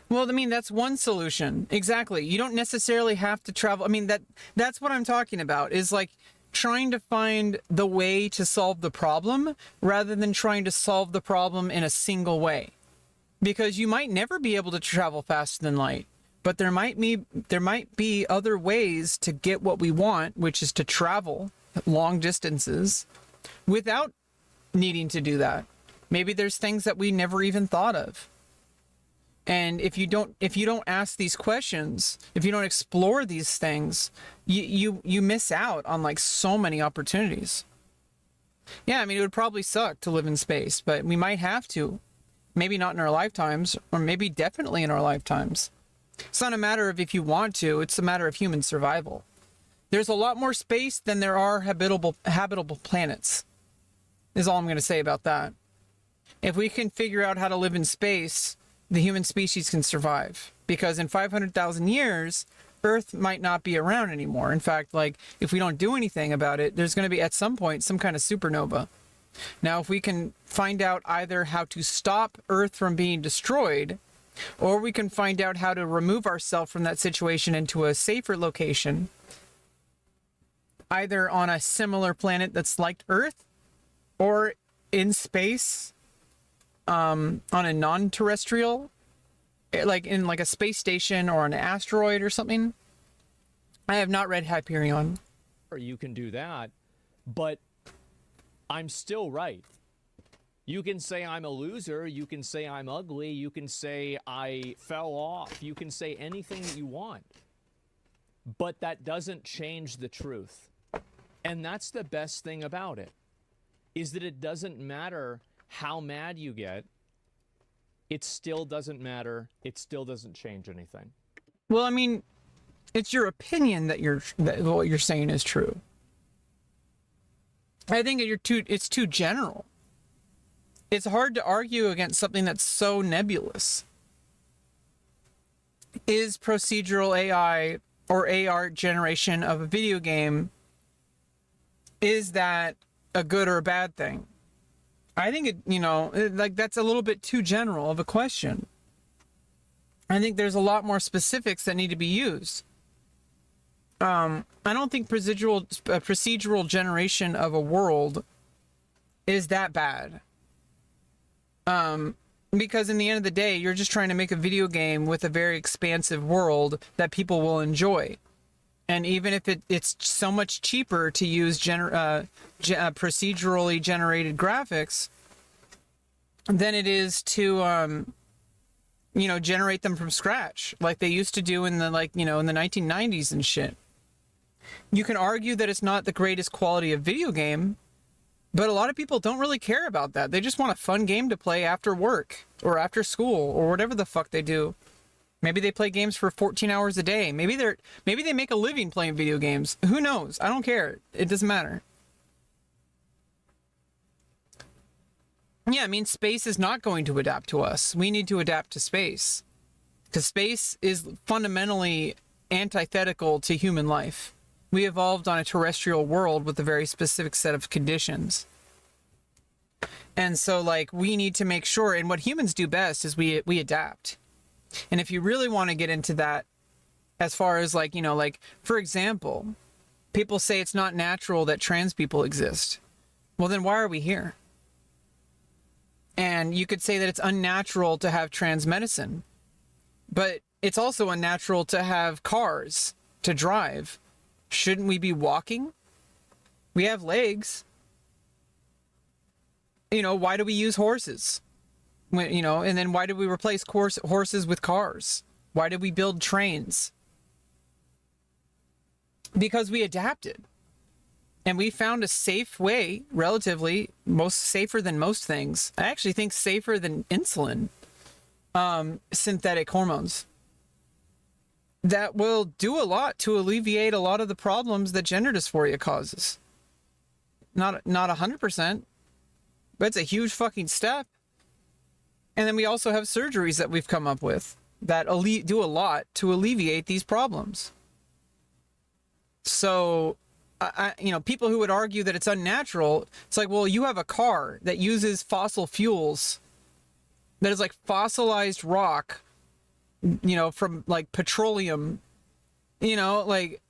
Well, I mean, that's one solution. Exactly. You don't necessarily have to travel. I mean, that's what I'm talking about, is like trying to find the way to solve the problem rather than trying to solve the problem in a single way. Because you might never be able to travel faster than light, but there might be other ways to get what we want, which is to travel long distances without needing to do that. Maybe there's things that we never even thought of. And if you don't ask these questions, if you don't explore these things, you miss out on like so many opportunities. Yeah, I mean, it would probably suck to live in space, but we might have to. Maybe not in our lifetimes, or maybe definitely in our lifetimes. It's not a matter of if you want to, it's a matter of human survival. There's a lot more space than there are habitable planets, is all I'm going to say about that. If we can figure out how to live in space, the human species can survive. Because in 500,000 years, Earth might not be around anymore. In fact, like, if we don't do anything about it, there's going to be, at some point, some kind of supernova. Now, if we can find out either how to stop Earth from being destroyed, or we can find out how to remove ourselves from that situation into a safer location, either on a similar planet that's like Earth, or in space, on a non-terrestrial, like in like a space station or an asteroid or something. I have not read Hyperion. Or you can do that, but I'm still right. You can say I'm a loser, you can say I'm ugly, you can say I fell off, you can say anything that you want. But that doesn't change the truth. And that's the best thing about it, is that it doesn't matter how mad you get, it still doesn't matter, it still doesn't change anything. Well, I mean, it's your opinion that what you're saying is true. I think it's too general. It's hard to argue against something that's so nebulous. Is procedural AI or AR generation of a video game, is that a good or a bad thing? I think that's a little bit too general of a question. I think there's a lot more specifics that need to be used. I don't think procedural generation of a world is that bad. Because in the end of the day, you're just trying to make a video game with a very expansive world that people will enjoy. And even if it's so much cheaper to use procedurally generated graphics than it is to, generate them from scratch, like they used to do in the, in the 1990s and shit. You can argue that it's not the greatest quality of video game, but a lot of people don't really care about that. They just want a fun game to play after work or after school or whatever the fuck they do. Maybe they play games for 14 hours a day. Maybe they make a living playing video games. Who knows? I don't care. It doesn't matter. Yeah, I mean, space is not going to adapt to us. We need to adapt to space. Because space is fundamentally antithetical to human life. We evolved on a terrestrial world with a very specific set of conditions. And so, we need to make sure, and what humans do best is we adapt. And if you really want to get into that, as far as, for example, people say it's not natural that trans people exist. Well, then why are we here? And you could say that it's unnatural to have trans medicine. But it's also unnatural to have cars to drive. Shouldn't we be walking? We have legs. You know, why do we use horses? When, you know, and then why did we replace horses with cars? Why did we build trains? Because we adapted. And we found a safe way, relatively, safer than most things. I actually think safer than insulin, synthetic hormones. That will do a lot to alleviate a lot of the problems that gender dysphoria causes. Not 100%, but it's a huge fucking step. And then we also have surgeries that we've come up with that do a lot to alleviate these problems. So, you know, people who would argue that it's unnatural, it's like, well, you have a car that uses fossil fuels, that is like fossilized rock, you know, from like petroleum, you know, like,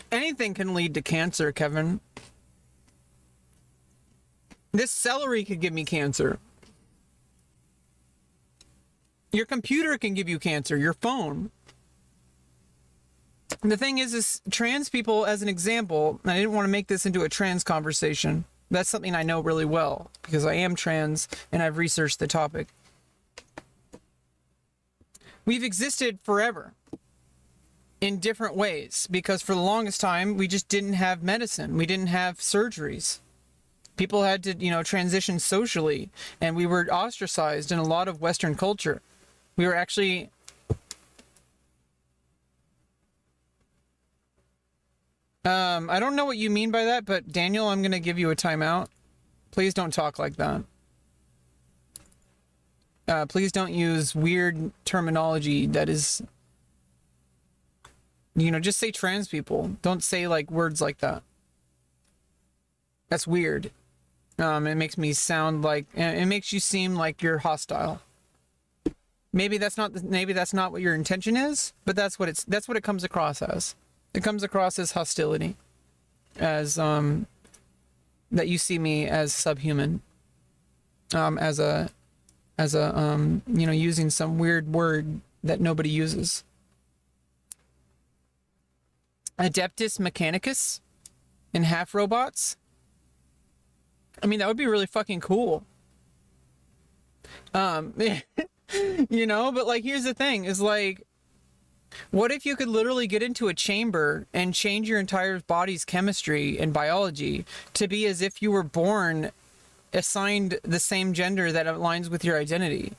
anything can lead to cancer, Kevin. This celery could give me cancer. Your computer can give you cancer, your phone. And the thing is trans people, as an example, and I didn't want to make this into a trans conversation. That's something I know really well because I am trans and I've researched the topic. We've existed forever in different ways because for the longest time, we just didn't have medicine. We didn't have surgeries. People had to, you know, transition socially, and we were ostracized in a lot of Western culture. We were actually... I don't know what you mean by that, but Daniel, I'm going to give you a timeout. Please don't talk like that. Please don't use weird terminology that is... You know, just say trans people. Don't say, like, words like that. That's weird. It makes me sound like... It makes you seem like you're hostile. Maybe that's not what your intention is, but that's what it comes across as. It comes across as hostility, as that you see me as subhuman, as a you know, using some weird word that nobody uses. Adeptus Mechanicus in half robots. I mean, that would be really fucking cool. You know, but like, here's the thing, is like, what if you could literally get into a chamber and change your entire body's chemistry and biology to be as if you were born assigned the same gender that aligns with your identity?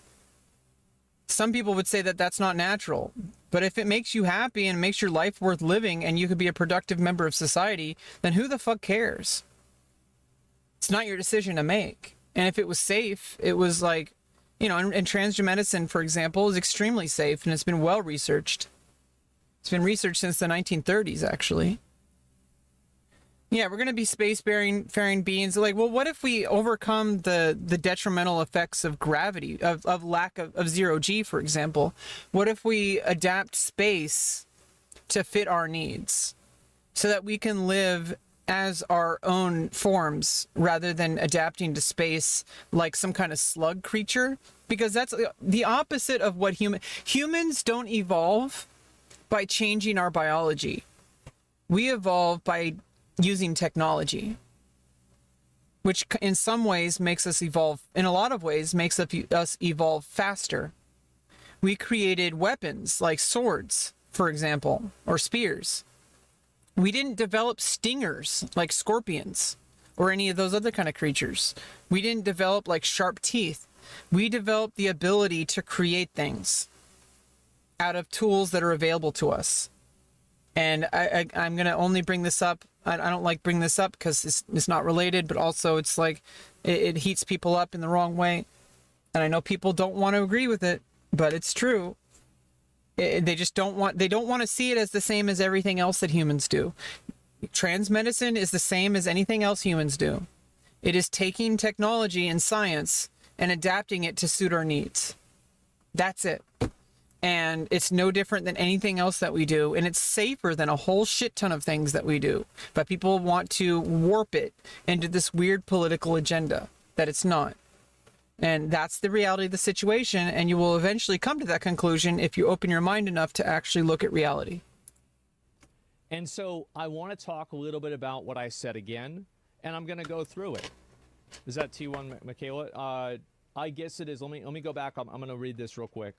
Some people would say that that's not natural, but if it makes you happy and makes your life worth living and you could be a productive member of society, then who the fuck cares? It's not your decision to make. And if it was safe, it was like, you know, and transgender medicine, for example, is extremely safe and it's been well researched. It's been researched since the 1930s, actually. Yeah, we're going to be space-faring beings. Like, well, what if we overcome the detrimental effects of gravity, of lack of zero-G, for example? What if we adapt space to fit our needs so that we can live as our own forms rather than adapting to space like some kind of slug creature? Because that's the opposite of what humans don't evolve by changing our biology. We evolve by using technology, which in some ways makes us evolve, in a lot of ways makes us evolve faster. We created weapons like swords, for example, or spears. We didn't develop stingers like scorpions or any of those other kind of creatures. We didn't develop like sharp teeth. We developed the ability to create things out of tools that are available to us. And I'm going to only bring this up. I don't like bringing this up because it's not related, but also it's like it heats people up in the wrong way. And I know people don't want to agree with it, but it's true. They just don't want to see it as the same as everything else that humans do. Trans medicine is the same as anything else humans do. It is taking technology and science and adapting it to suit our needs. That's it. And it's no different than anything else that we do. And it's safer than a whole shit ton of things that we do. But people want to warp it into this weird political agenda that it's not. And that's the reality of the situation, and you will eventually come to that conclusion if you open your mind enough to actually look at reality. And so I want to talk a little bit about what I said again, and I'm going to go through it. Is that T1, Michaela? I guess it is. Let me go back. I'm going to read this real quick.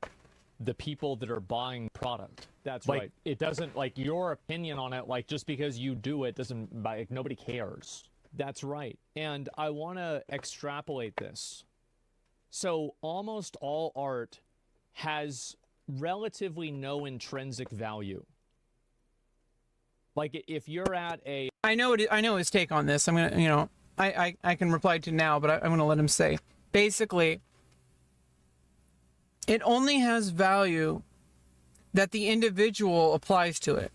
The people that are buying product. That's Like, right. It doesn't, like, your opinion on it, like, just because you do it doesn't, like, nobody cares. That's right. And I want to extrapolate this. So almost all art has relatively no intrinsic value. Like, if you're at a... I know his take on this. I'm gonna, you know, I can reply to now, but I'm gonna let him say. Basically, it only has value that the individual applies to it.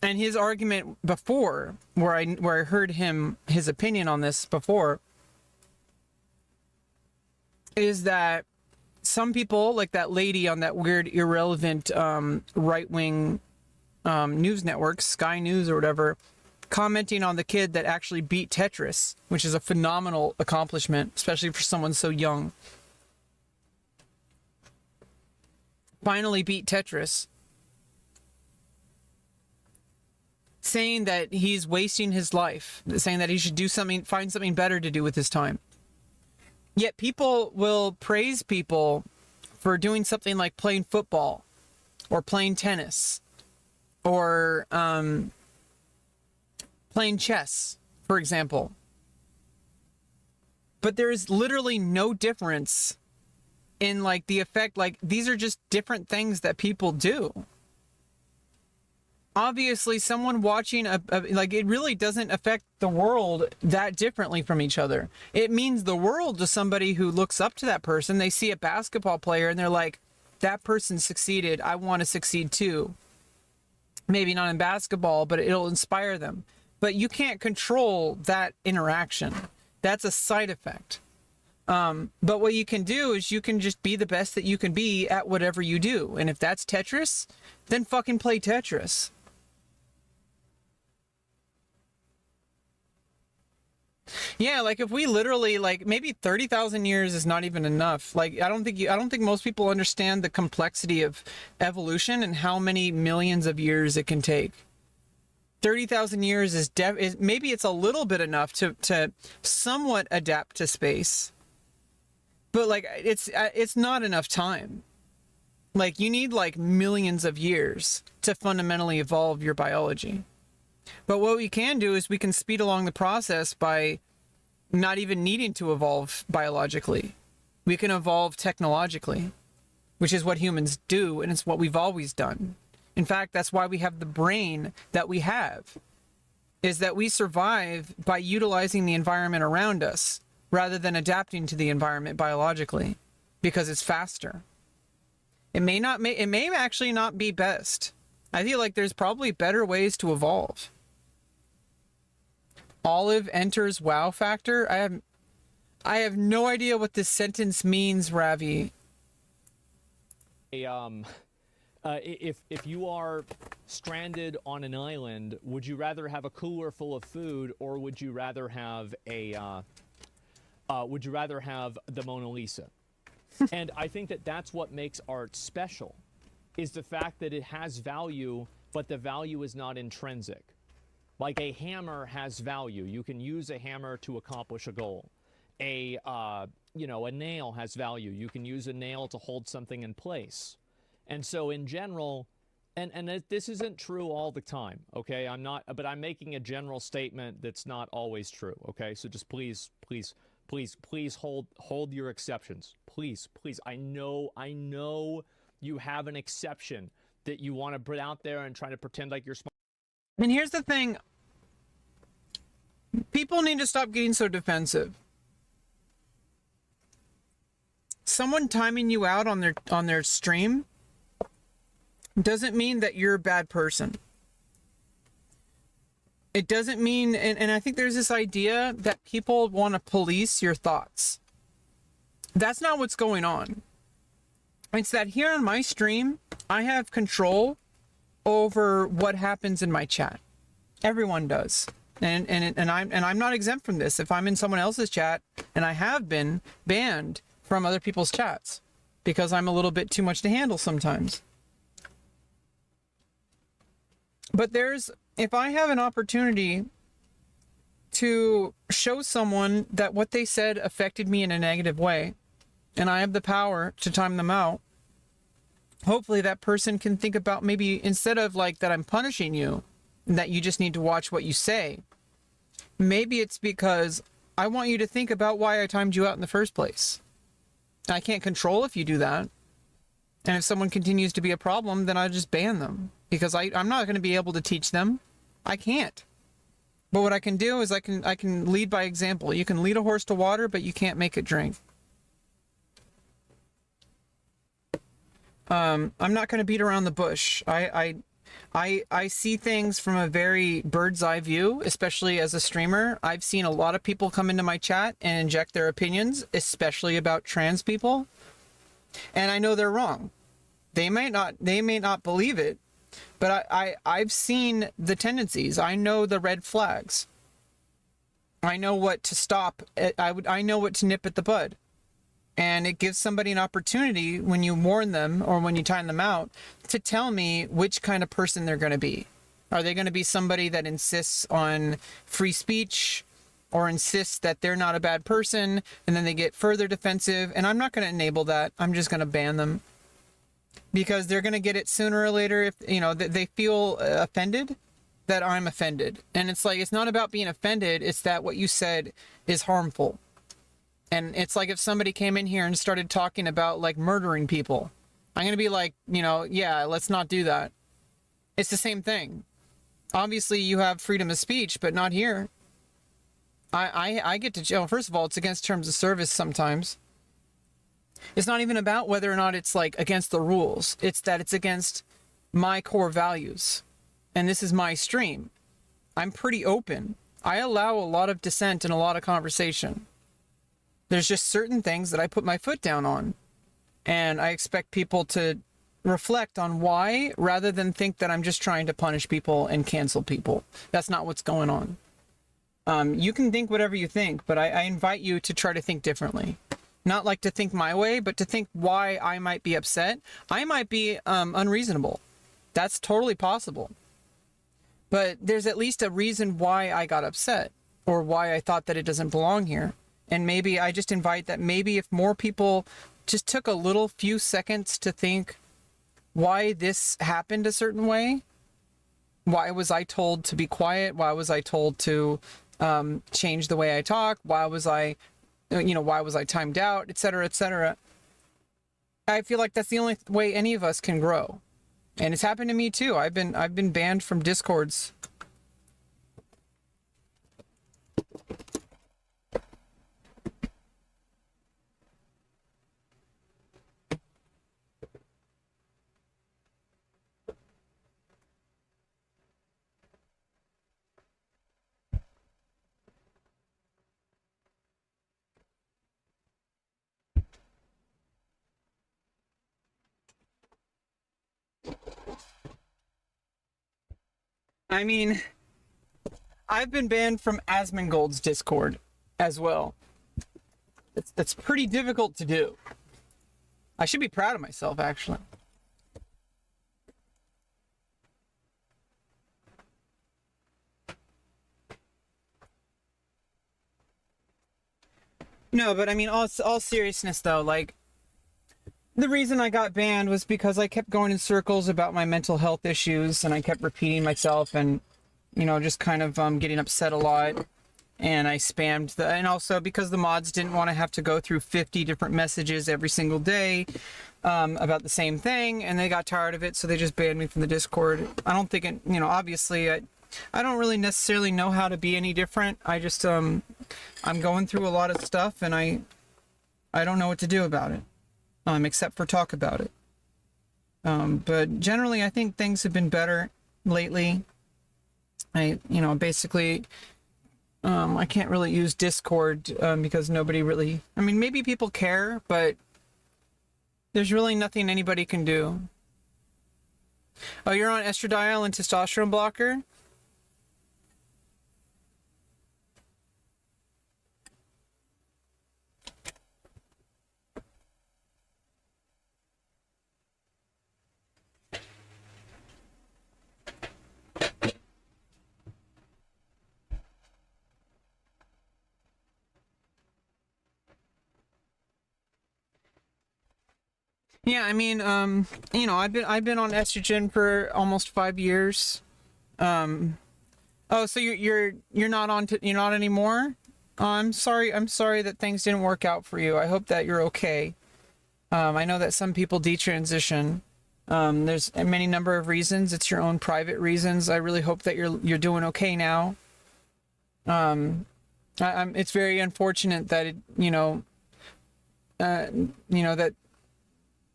And his argument before, where I heard his opinion on this before, is that some people, like that lady on that weird irrelevant right-wing news network, Sky News or whatever, commenting on the kid that actually beat Tetris, which is a phenomenal accomplishment, especially for someone so young. Finally beat Tetris, saying that he's wasting his life, saying that he should do something, find something better to do with his time. Yet people will praise people for doing something like playing football or playing tennis or playing chess, for example. But there's literally no difference in, like, the effect. Like, these are just different things that people do. Obviously, someone watching like, it really doesn't affect the world that differently from each other. It means the world to somebody who looks up to that person. They see a basketball player and they're like, that person succeeded, I want to succeed too. Maybe not in basketball, but it'll inspire them. But you can't control that interaction. That's a side effect. But what you can do is you can just be the best that you can be at whatever you do. And if that's Tetris, then fucking play Tetris. Yeah, like, if we literally, like, maybe 30,000 years is not even enough. Like, I don't think most people understand the complexity of evolution and how many millions of years it can take. 30,000 years is maybe it's a little bit enough to somewhat adapt to space. But, like, it's not enough time. Like, you need, like, millions of years to fundamentally evolve your biology. But what we can do is we can speed along the process by not even needing to evolve biologically. We can evolve technologically, which is what humans do, and it's what we've always done. In fact, that's why we have the brain that we have, is that we survive by utilizing the environment around us rather than adapting to the environment biologically, because it's faster. It may actually not be best. I feel like there's probably better ways to evolve. Olive enters wow factor. I have no idea what this sentence means, Ravi. If you are stranded on an island, would you rather have a cooler full of food, or would you rather have the Mona Lisa? And I think that that's what makes art special, is the fact that it has value, but the value is not intrinsic. Like, a hammer has value. You can use a hammer to accomplish a goal. A nail has value. You can use a nail to hold something in place. And so in general, and this isn't true all the time, okay? But I'm making a general statement that's not always true, okay? So just please hold your exceptions. Please. I know you have an exception that you want to put out there and try to pretend like you're smart. And here's the thing. People need to stop getting so defensive. Someone timing you out on their stream doesn't mean that you're a bad person. It doesn't mean, and I think there's this idea that people want to police your thoughts. That's not what's going on. It's that here on my stream, I have control over what happens in my chat. Everyone does. And I'm not exempt from this. If I'm in someone else's chat, and I have been banned from other people's chats because I'm a little bit too much to handle sometimes. But if I have an opportunity to show someone that what they said affected me in a negative way, and I have the power to time them out, hopefully that person can think about, maybe instead of like that I'm punishing you, that you just need to watch what you say, maybe it's because I want you to think about why I timed you out in the first place. I can't control if you do that. And if someone continues to be a problem, then I just ban them, because I'm not going to be able to teach them. I can't. But what I can do is I can lead by example. You can lead a horse to water, but you can't make it drink. I'm not going to beat around the bush. I see things from a very bird's eye view, especially as a streamer. I've seen a lot of people come into my chat and inject their opinions, especially about trans people. And I know they're wrong. They may not believe it, but I've seen the tendencies. I know the red flags. I know what to stop. I know what to nip at the bud. And it gives somebody an opportunity, when you warn them or when you time them out, to tell me which kind of person they're going to be. Are they going to be somebody that insists on free speech, or insists that they're not a bad person, and then they get further defensive? And I'm not going to enable that. I'm just going to ban them, because they're going to get it sooner or later. If they feel offended, that I'm offended. And it's like, it's not about being offended, it's that what you said is harmful. And it's like if somebody came in here and started talking about like murdering people, I'm going to be like, yeah, let's not do that. It's the same thing. Obviously you have freedom of speech, but not here. I get to jail. First of all, it's against terms of service sometimes. It's not even about whether or not it's like against the rules. It's that it's against my core values. And this is my stream. I'm pretty open. I allow a lot of dissent and a lot of conversation. There's just certain things that I put my foot down on. And I expect people to reflect on why, rather than think that I'm just trying to punish people and cancel people. That's not what's going on. You can think whatever you think, but I invite you to try to think differently. Not like to think my way, but to think why I might be upset. I might be unreasonable. That's totally possible. But there's at least a reason why I got upset, or why I thought that it doesn't belong here. And maybe I just invite that maybe if more people just took a little few seconds to think why this happened a certain way. Why was I told to be quiet? Why was I told to change the way I talk? Why was I timed out, etc., etc. I feel like that's the only way any of us can grow. And it's happened to me too. I've been banned from Discords. I mean, I've been banned from Asmongold's Discord as well. That's pretty difficult to do. I should be proud of myself, actually. No, but I mean, all seriousness though, like, the reason I got banned was because I kept going in circles about my mental health issues, and I kept repeating myself, and just kind of getting upset a lot, and I spammed and also because the mods didn't want to have to go through 50 different messages every single day about the same thing, and they got tired of it, so they just banned me from the Discord. I don't think it, obviously I don't really necessarily know how to be any different. I just I'm going through a lot of stuff, and I don't know what to do about it. Except for talk about it. But generally, I think things have been better lately. Basically, I can't really use Discord because nobody really, maybe people care, but there's really nothing anybody can do. Oh, you're on estradiol and testosterone blocker? Yeah, I mean, I've been on estrogen for almost 5 years. Oh, so you're not you're not anymore? Oh, I'm sorry. I'm sorry that things didn't work out for you. I hope that you're okay. I know that some people detransition. There's a many number of reasons. It's your own private reasons. I really hope that you're doing okay now. It's very unfortunate that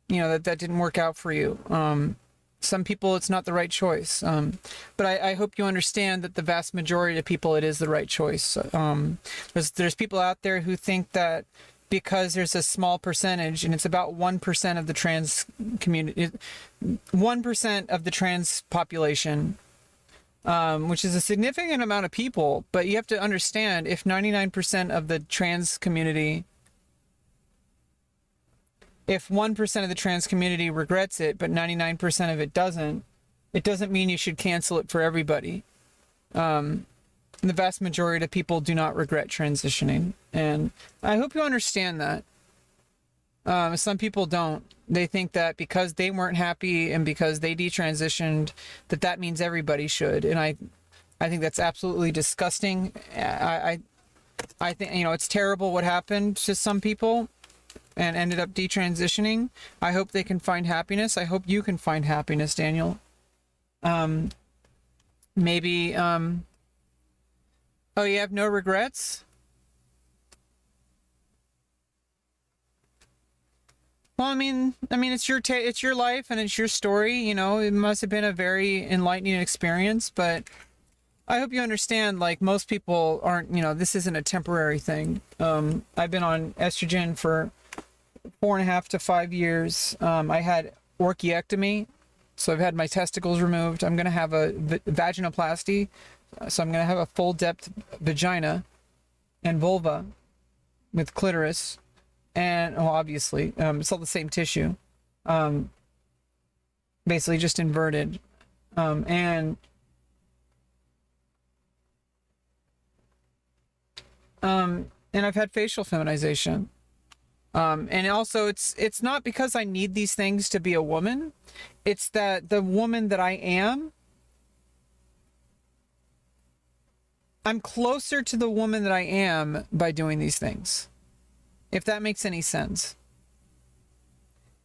that didn't work out for you. Some people, it's not the right choice. But I hope you understand that the vast majority of people, it is the right choice. There's people out there who think that because there's a small percentage, and it's about 1% of the trans community, 1% of the trans population, which is a significant amount of people. But you have to understand, if 99% of the trans community, if 1% of the trans community regrets it, but 99% of it doesn't mean you should cancel it for everybody. The vast majority of people do not regret transitioning. And I hope you understand that. Some people don't. They think that because they weren't happy and because they detransitioned, that means everybody should. And I think that's absolutely disgusting. I think, it's terrible what happened to some people and ended up detransitioning. I hope they can find happiness. I hope you can find happiness, Daniel. Maybe, oh, you have no regrets? Well, I mean, it's your life and it's your story. It must have been a very enlightening experience, but I hope you understand, like, most people aren't, this isn't a temporary thing. I've been on estrogen for 4.5 to 5 years. I had orchiectomy, so I've had my testicles removed. I'm going to have a vaginoplasty, so I'm going to have a full depth vagina and vulva with clitoris, and obviously it's all the same tissue, basically just inverted, and I've had facial feminization. And also, it's not because I need these things to be a woman. It's that the woman that I am, I'm closer to the woman that I am by doing these things. If that makes any sense.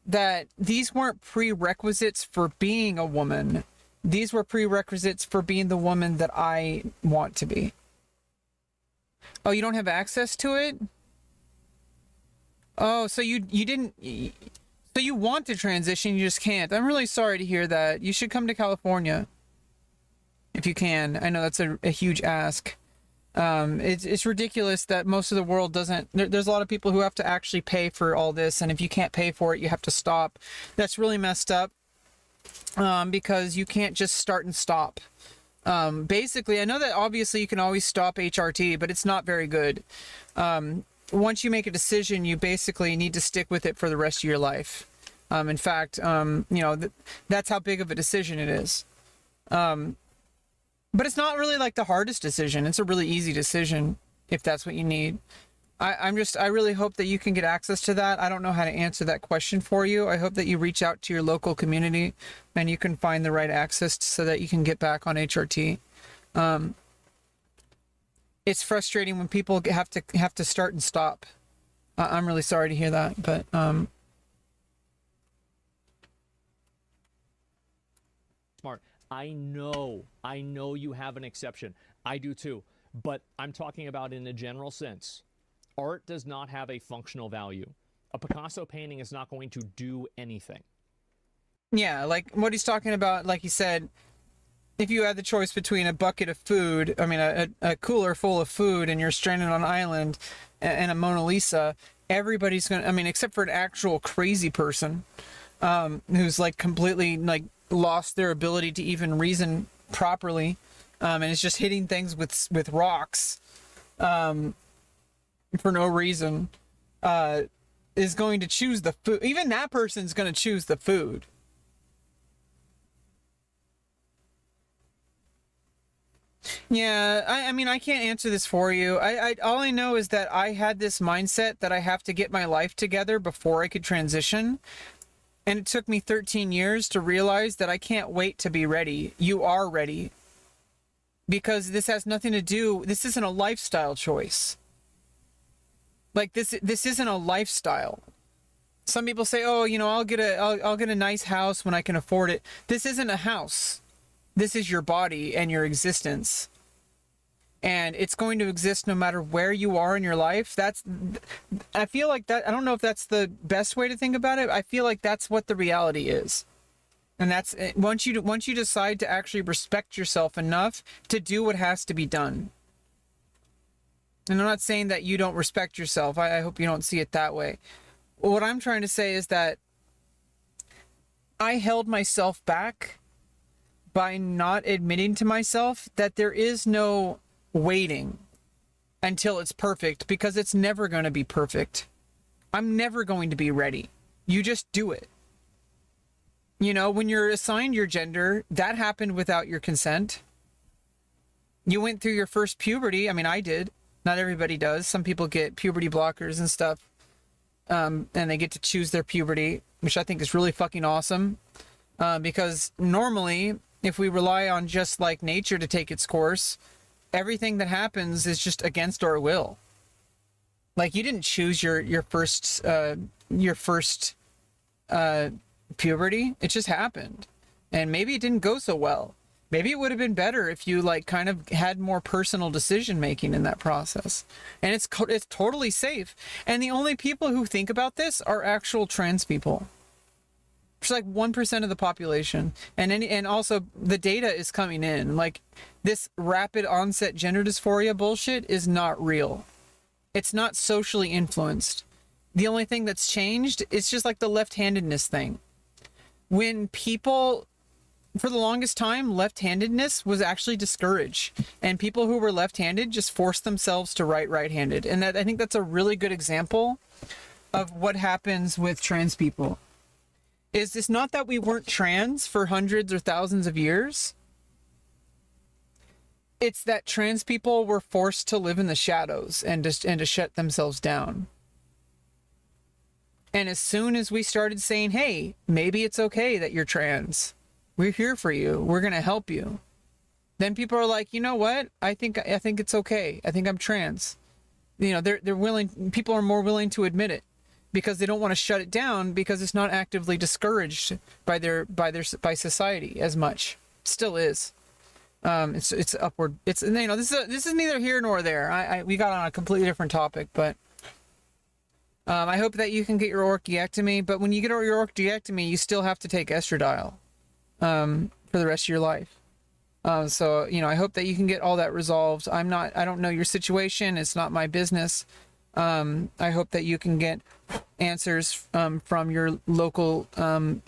That these weren't prerequisites for being a woman. These were prerequisites for being the woman that I want to be. Oh, you don't have access to it? Oh, so you didn't, so you want to transition, you just can't. I'm really sorry to hear that. You should come to California if you can. I know that's a huge ask. It's ridiculous that most of the world doesn't. There's a lot of people who have to actually pay for all this, and if you can't pay for it, you have to stop. That's really messed up, because you can't just start and stop. Basically, I know that obviously you can always stop HRT, but it's not very good. Once you make a decision, you basically need to stick with it for the rest of your life. In fact, that's how big of a decision it is. But it's not really like the hardest decision. It's a really easy decision if that's what you need. I really hope that you can get access to that. I don't know how to answer that question for you. I hope that you reach out to your local community and you can find the right access so that you can get back on HRT. It's frustrating when people have to start and stop. I'm really sorry to hear that, but Smart. I know you have an exception. I do too. But I'm talking about in a general sense. Art does not have a functional value. A Picasso painting is not going to do anything. yeah, like what he's talking about, like he said, if you had the choice between a bucket of food, a cooler full of food, and you're stranded on an island, and a Mona Lisa, everybody's gonna, except for an actual crazy person, who's like completely like lost their ability to even reason properly, and is just hitting things with rocks, for no reason, is going to choose the food. Even that person's going to choose the food. Yeah, I can't answer this for you. All I know is that I had this mindset that I have to get my life together before I could transition. And it took me 13 years to realize that I can't wait to be ready. You are ready. Because this has nothing to do, this isn't a lifestyle choice. Like this isn't a lifestyle. Some people say, "Oh, you know, I'll get a nice house when I can afford it." This isn't a house. This is your body and your existence. And it's going to exist no matter where you are in your life. I feel like that, I don't know if that's the best way to think about it. I feel like that's what the reality is. And that's, once you decide to actually respect yourself enough to do what has to be done. And I'm not saying that you don't respect yourself. I hope you don't see it that way. What I'm trying to say is that I held myself back by not admitting to myself that there is no waiting until it's perfect, because it's never going to be perfect. I'm never going to be ready. You just do it. You know, when you're assigned your gender, that happened without your consent. You went through your first puberty. I mean, I did. Not everybody does. Some people get puberty blockers and stuff. And they get to choose their puberty, which I think is really fucking awesome. Because normally, if we rely on just like nature to take its course, everything that happens is just against our will. Like, you didn't choose your first puberty. It just happened. And maybe it didn't go so well. Maybe it would have been better if you like kind of had more personal decision making in that process. And it's totally safe. And the only people who think about this are actual trans people. It's like 1% of the population. And also the data is coming in. Like, this rapid onset gender dysphoria bullshit is not real. It's not socially influenced. The only thing that's changed is just like the left-handedness thing. When people, for the longest time, left-handedness was actually discouraged, and people who were left-handed just forced themselves to write right-handed. And I think that's a really good example of what happens with trans people. Is this not that we weren't trans for hundreds or thousands of years? It's that trans people were forced to live in the shadows and to shut themselves down. And as soon as we started saying, hey, maybe it's okay that you're trans, we're here for you, we're going to help you, then people are like, you know what? I think it's okay. I think I'm trans. You know, they're willing, people are more willing to admit it because they don't want to shut it down, because it's not actively discouraged by society as much. Still is. It's upward. It's, you know, this is neither here nor there. We got on a completely different topic, but I hope that you can get your orchiectomy. But when you get your orchiectomy, you still have to take estradiol for the rest of your life. So, you know, I hope that you can get all that resolved. I don't know your situation. It's not my business. I hope that you can get answers from your local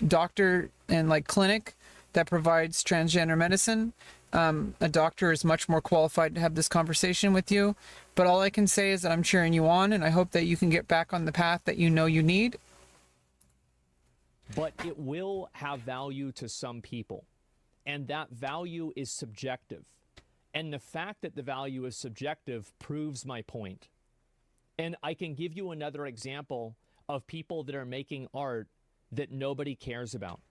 doctor and like clinic that provides transgender medicine. A doctor is much more qualified to have this conversation with you. But all I can say is that I'm cheering you on, and I hope that you can get back on the path that you know you need. But it will have value to some people, and that value is subjective. And the fact that the value is subjective proves my point. And I can give you another example of people that are making art that nobody cares about.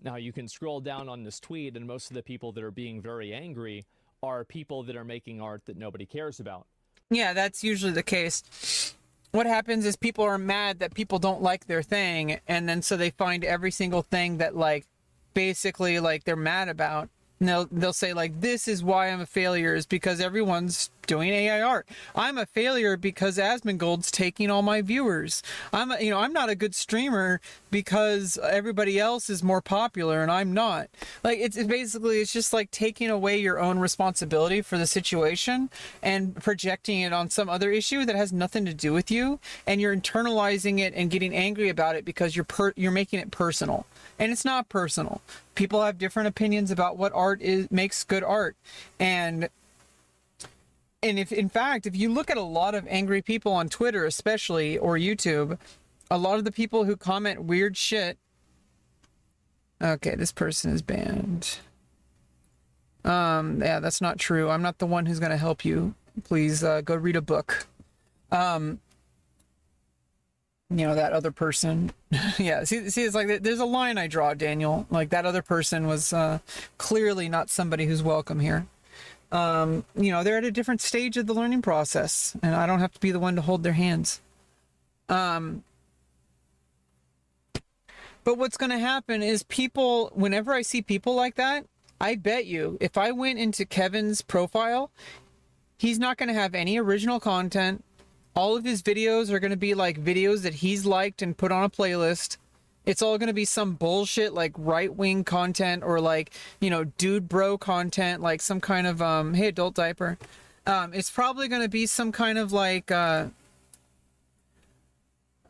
Now, you can scroll down on this tweet, and most of the people that are being very angry are people that are making art that nobody cares about. Yeah, that's usually the case. What happens is people are mad that people don't like their thing, and then so they find every single thing that, like, basically, like, they're mad about. And they'll say, like, this is why I'm a failure, is because everyone's doing AI art. I'm a failure because Asmongold's taking all my viewers. I'm not a good streamer because everybody else is more popular and I'm not. Like, it's basically, it's just like taking away your own responsibility for the situation and projecting it on some other issue that has nothing to do with you, and you're internalizing it and getting angry about it because you're making it personal. And it's not personal. People have different opinions about what art makes good art. And if, in fact, if you look at a lot of angry people on Twitter, especially, or YouTube, a lot of the people who comment weird shit. Okay, this person is banned. Yeah, that's not true. I'm not the one who's going to help you. Please go read a book. You know, that other person. Yeah, see, it's like there's a line I draw, Daniel. Like that other person was clearly not somebody who's welcome here. You know, they're at a different stage of the learning process, and I don't have to be the one to hold their hands. But what's going to happen is people, whenever I see people like that, I bet you if I went into Kevin's profile, he's not going to have any original content. All of his videos are going to be like videos that he's liked and put on a playlist. It's all going to be some bullshit like right-wing content or like, you know, dude bro content, like some kind of, hey, adult diaper. It's probably going to be some kind of like,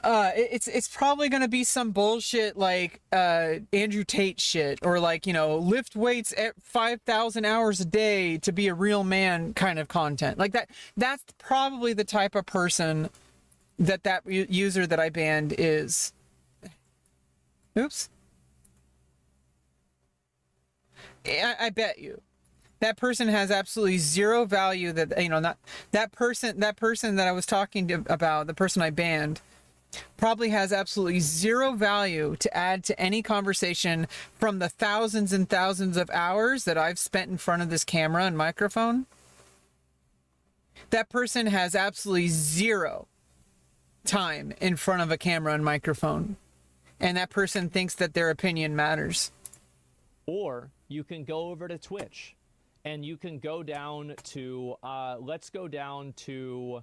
it's probably going to be some bullshit like Andrew Tate shit or like, you know, lift weights at 5,000 hours a day to be a real man kind of content. Like that's probably the type of person that user that I banned is. Oops. I bet you that person has absolutely zero value, that, you know, not that person that I was talking to about, the person I banned, probably has absolutely zero value to add to any conversation from the thousands and thousands of hours that I've spent in front of this camera and microphone. That person has absolutely zero time in front of a camera and microphone. And that person thinks that their opinion matters. Or you can go over to Twitch and you can go down to, let's go down to,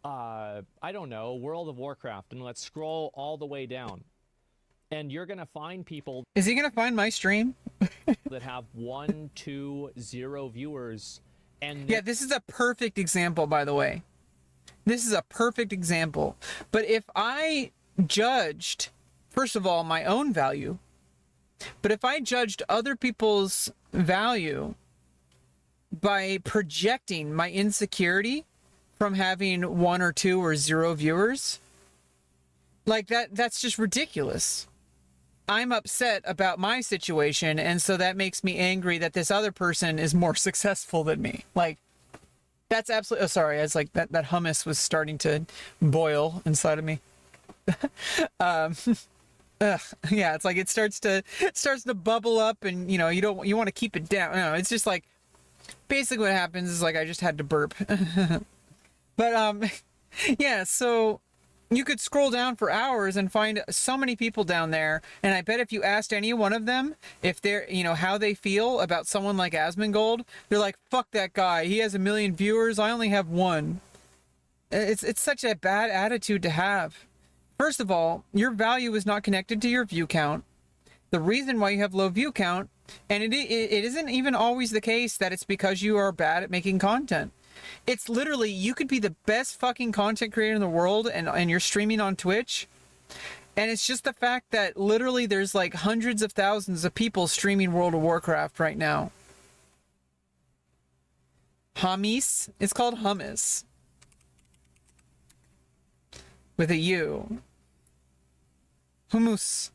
I don't know, World of Warcraft, and let's scroll all the way down. And you're going to find people. Is he going to find my stream? that have 1, 2, 0 viewers. And yeah, this is a perfect example, by the way. This is a perfect example. But if I judged, first of all, my own value, but if I judged other people's value by projecting my insecurity from having 1 or 2 or 0 viewers, like that's just ridiculous. I'm upset about my situation, and so that makes me angry that this other person is more successful than me. Like, that's absolutely, oh, sorry, it's like that hummus was starting to boil inside of me. Yeah, it's like it starts to bubble up, and you know, you want to keep it down. No, it's just like basically what happens is like I just had to burp. But yeah, so you could scroll down for hours and find so many people down there, and I bet if you asked any one of them if they're, you know, how they feel about someone like Asmongold, they're like, fuck that guy, he has 1 million viewers, I only have 1. It's such a bad attitude to have. First of all, your value is not connected to your view count. The reason why you have low view count, and it isn't even always the case that it's because you are bad at making content. It's literally, you could be the best fucking content creator in the world and you're streaming on Twitch, and it's just the fact that literally there's like hundreds of thousands of people streaming World of Warcraft right now. Hummus? It's called hummus. With a U. Hummus.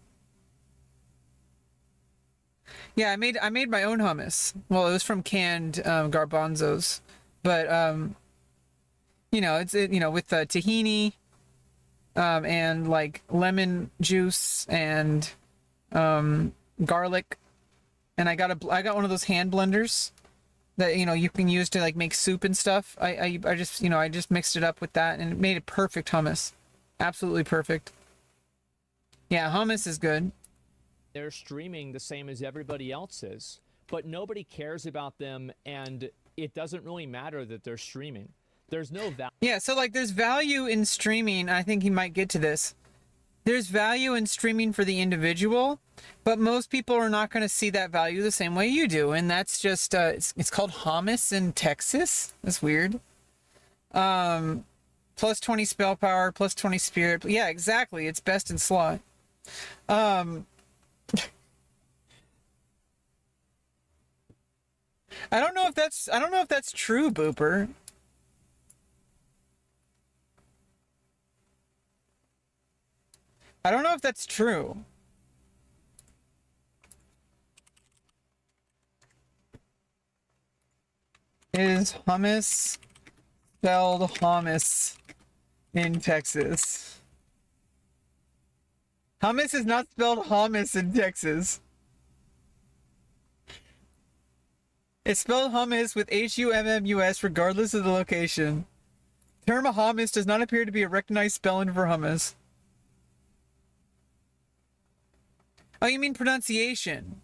Yeah, I made my own hummus. Well, it was from canned garbanzos. But, you know, it's, you know, with tahini, and like lemon juice and, garlic. And I got one of those hand blenders that, you know, you can use to like make soup and stuff. I just, you know, I just mixed it up with that and it made a perfect hummus. Absolutely perfect. Yeah, hummus is good. they're streaming the same as everybody else is, but nobody cares about them, and it doesn't really matter that they're streaming. There's no value. Yeah, so like there's value in streaming. I think he might get to this. There's value in streaming for the individual, but most people are not going to see that value the same way you do, and that's just it's called hummus in Texas. That's weird. Plus 20 spell power, plus 20 spirit. Yeah, exactly. It's best in slot. I don't know if that's true, Booper. I don't know if that's true. Is hummus spelled hummus in Texas? Hummus is not spelled hummus in Texas. It's spelled hummus with Hummus regardless of the location. Term hummus does not appear to be a recognized spelling for hummus. Oh, you mean pronunciation?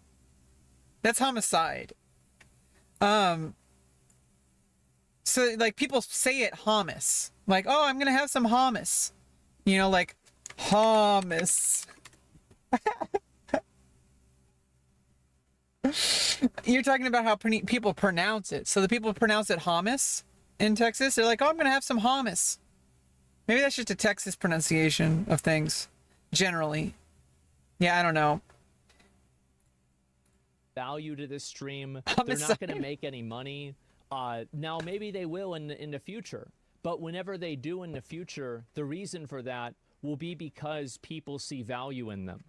That's homicide. So like people say it hummus. Like, oh, I'm gonna have some hummus. You know, like hummus. You're talking about how people pronounce it. So the people pronounce it hummus in Texas. They're like, oh, I'm gonna have some hummus. Maybe that's just a Texas pronunciation of things, generally. Yeah, I don't know. Value to this stream. I'm They're not sorry. going to make any money. Now, maybe they will in the future. But whenever they do in the future, the reason for that will be because people see value in them.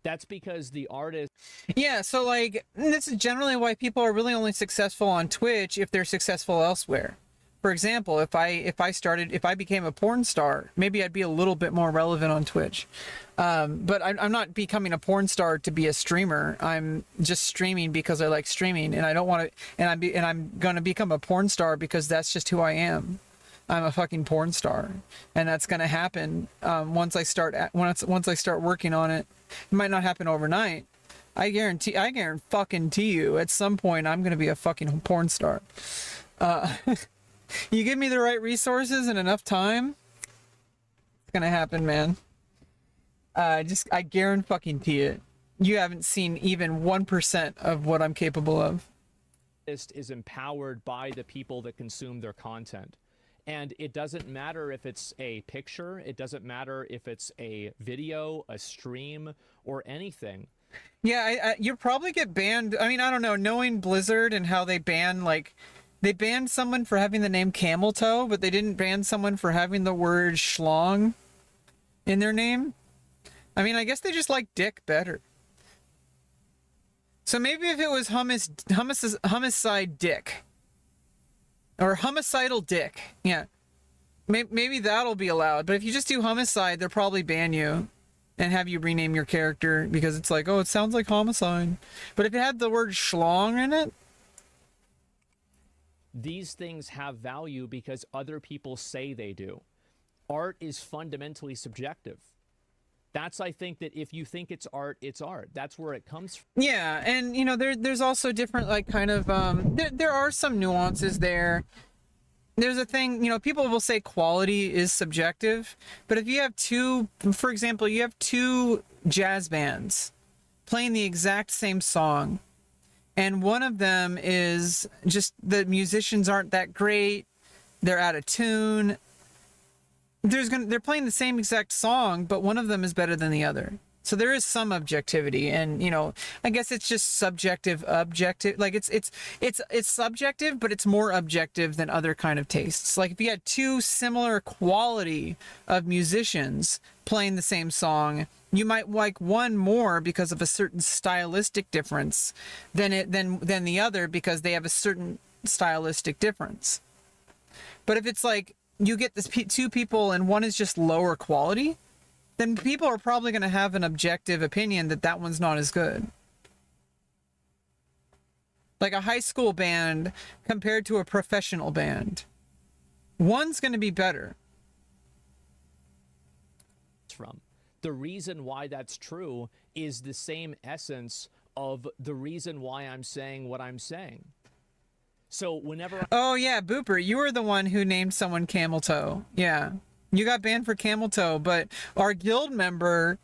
That's because the artist... Yeah, so like, this is generally why people are really only successful on Twitch if they're successful elsewhere. For example, if I became a porn star, maybe I'd be a little bit more relevant on Twitch. But I'm not becoming a porn star to be a streamer. I'm just streaming because I like streaming, and I don't want to. And I'm gonna become a porn star because that's just who I am. I'm a fucking porn star, and that's gonna happen once I start working on it. It might not happen overnight. I guarantee you, at some point I'm gonna be a fucking porn star. You give me the right resources and enough time, it's gonna happen, man. I guarantee it. You haven't seen even 1% of what I'm capable of. is empowered by the people that consume their content. And it doesn't matter if it's a picture, it doesn't matter if it's a video, a stream, or anything. Yeah, you'll probably get banned. I mean, I don't know, knowing Blizzard and how they ban, like, they banned someone for having the name Camel Toe, but they didn't ban someone for having the word schlong in their name. I mean, I guess they just like dick better. So maybe if it was homicide dick. Or homicidal dick. Yeah. Maybe that'll be allowed. But if you just do homicide, they'll probably ban you and have you rename your character because it's like, oh, it sounds like homicide. But if it had the word schlong in it, These things have value because other people say they do. Art is fundamentally subjective. That's, I think, that if you think it's art, it's art. That's where it comes from. yeah, and you know, there's also different, like, kind of there are some nuances there. There's a thing, you know, people will say quality is subjective, but if you have for example, you have two jazz bands playing the exact same song, and one of them is just the musicians aren't that great, they're out of tune. They're playing the same exact song, but one of them is better than the other. So there is some objectivity, and you know, I guess it's just objective. Like it's subjective, but it's more objective than other kind of tastes. Like if you had two similar quality of musicians playing the same song, you might like one more because of a certain stylistic difference than the other because they have a certain stylistic difference. But if it's like you get this two people and one is just lower quality, then people are probably going to have an objective opinion that one's not as good. Like a high school band compared to a professional band. One's going to be better. From. The reason why that's true is the same essence of the reason why I'm saying what I'm saying. So whenever... Oh yeah, Booper, you were the one who named someone Camel Toe. Yeah. You got banned for Camel Toe, but our guild member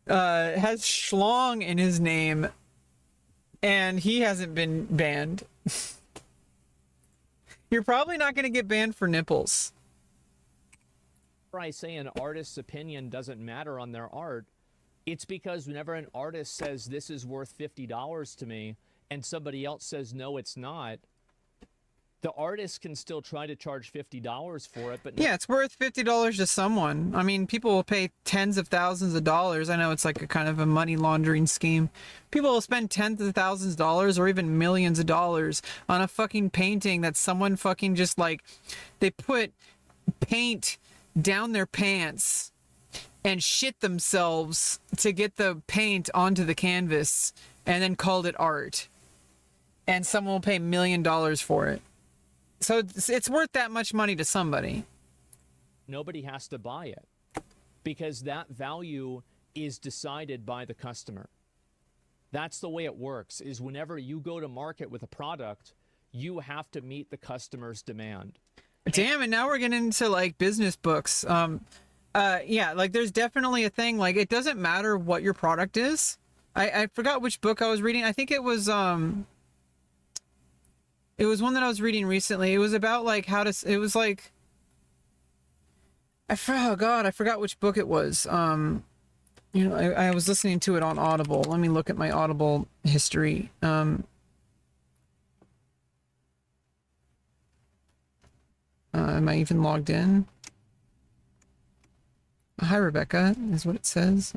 has schlong in his name, and he hasn't been banned. You're probably not going to get banned for nipples. I say an artist's opinion doesn't matter on their art, it's because whenever an artist says this is worth $50 to me, and somebody else says no, it's not, the artist can still try to charge $50 for it, but yeah, it's worth $50 to someone. I mean, people will pay tens of thousands of dollars. I know it's like a kind of a money laundering scheme. People will spend tens of thousands of dollars or even millions of dollars on a fucking painting that someone fucking just like, they put paint down their pants and shit themselves to get the paint onto the canvas and then called it art. And someone will pay $1 million for it. So it's worth that much money to somebody. Nobody has to buy it because that value is decided by the customer. That's the way it works, is whenever you go to market with a product, you have to meet the customer's demand. Damn, and now we're getting into like business books. Yeah, like there's definitely a thing, like it doesn't matter what your product is. I forgot which book I was reading. I think it was one that I was reading recently. It was about like how to, it was like, oh God, I forgot which book it was. You know, I was listening to it on Audible. Let me look at my Audible history. Am I even logged in? Hi, Rebecca, is what it says.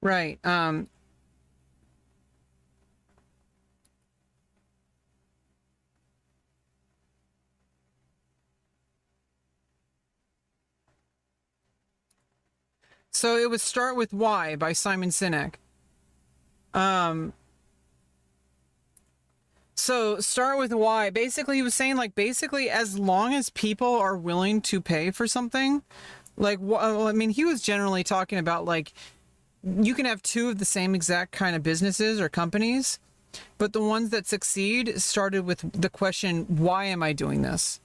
Right. So it was Start With Why by Simon Sinek. So Start With Why, basically he was saying like, basically as long as people are willing to pay for something, like, I mean, he was generally talking about like, you can have two of the same exact kind of businesses or companies, but the ones that succeed started with the question, why am I doing this?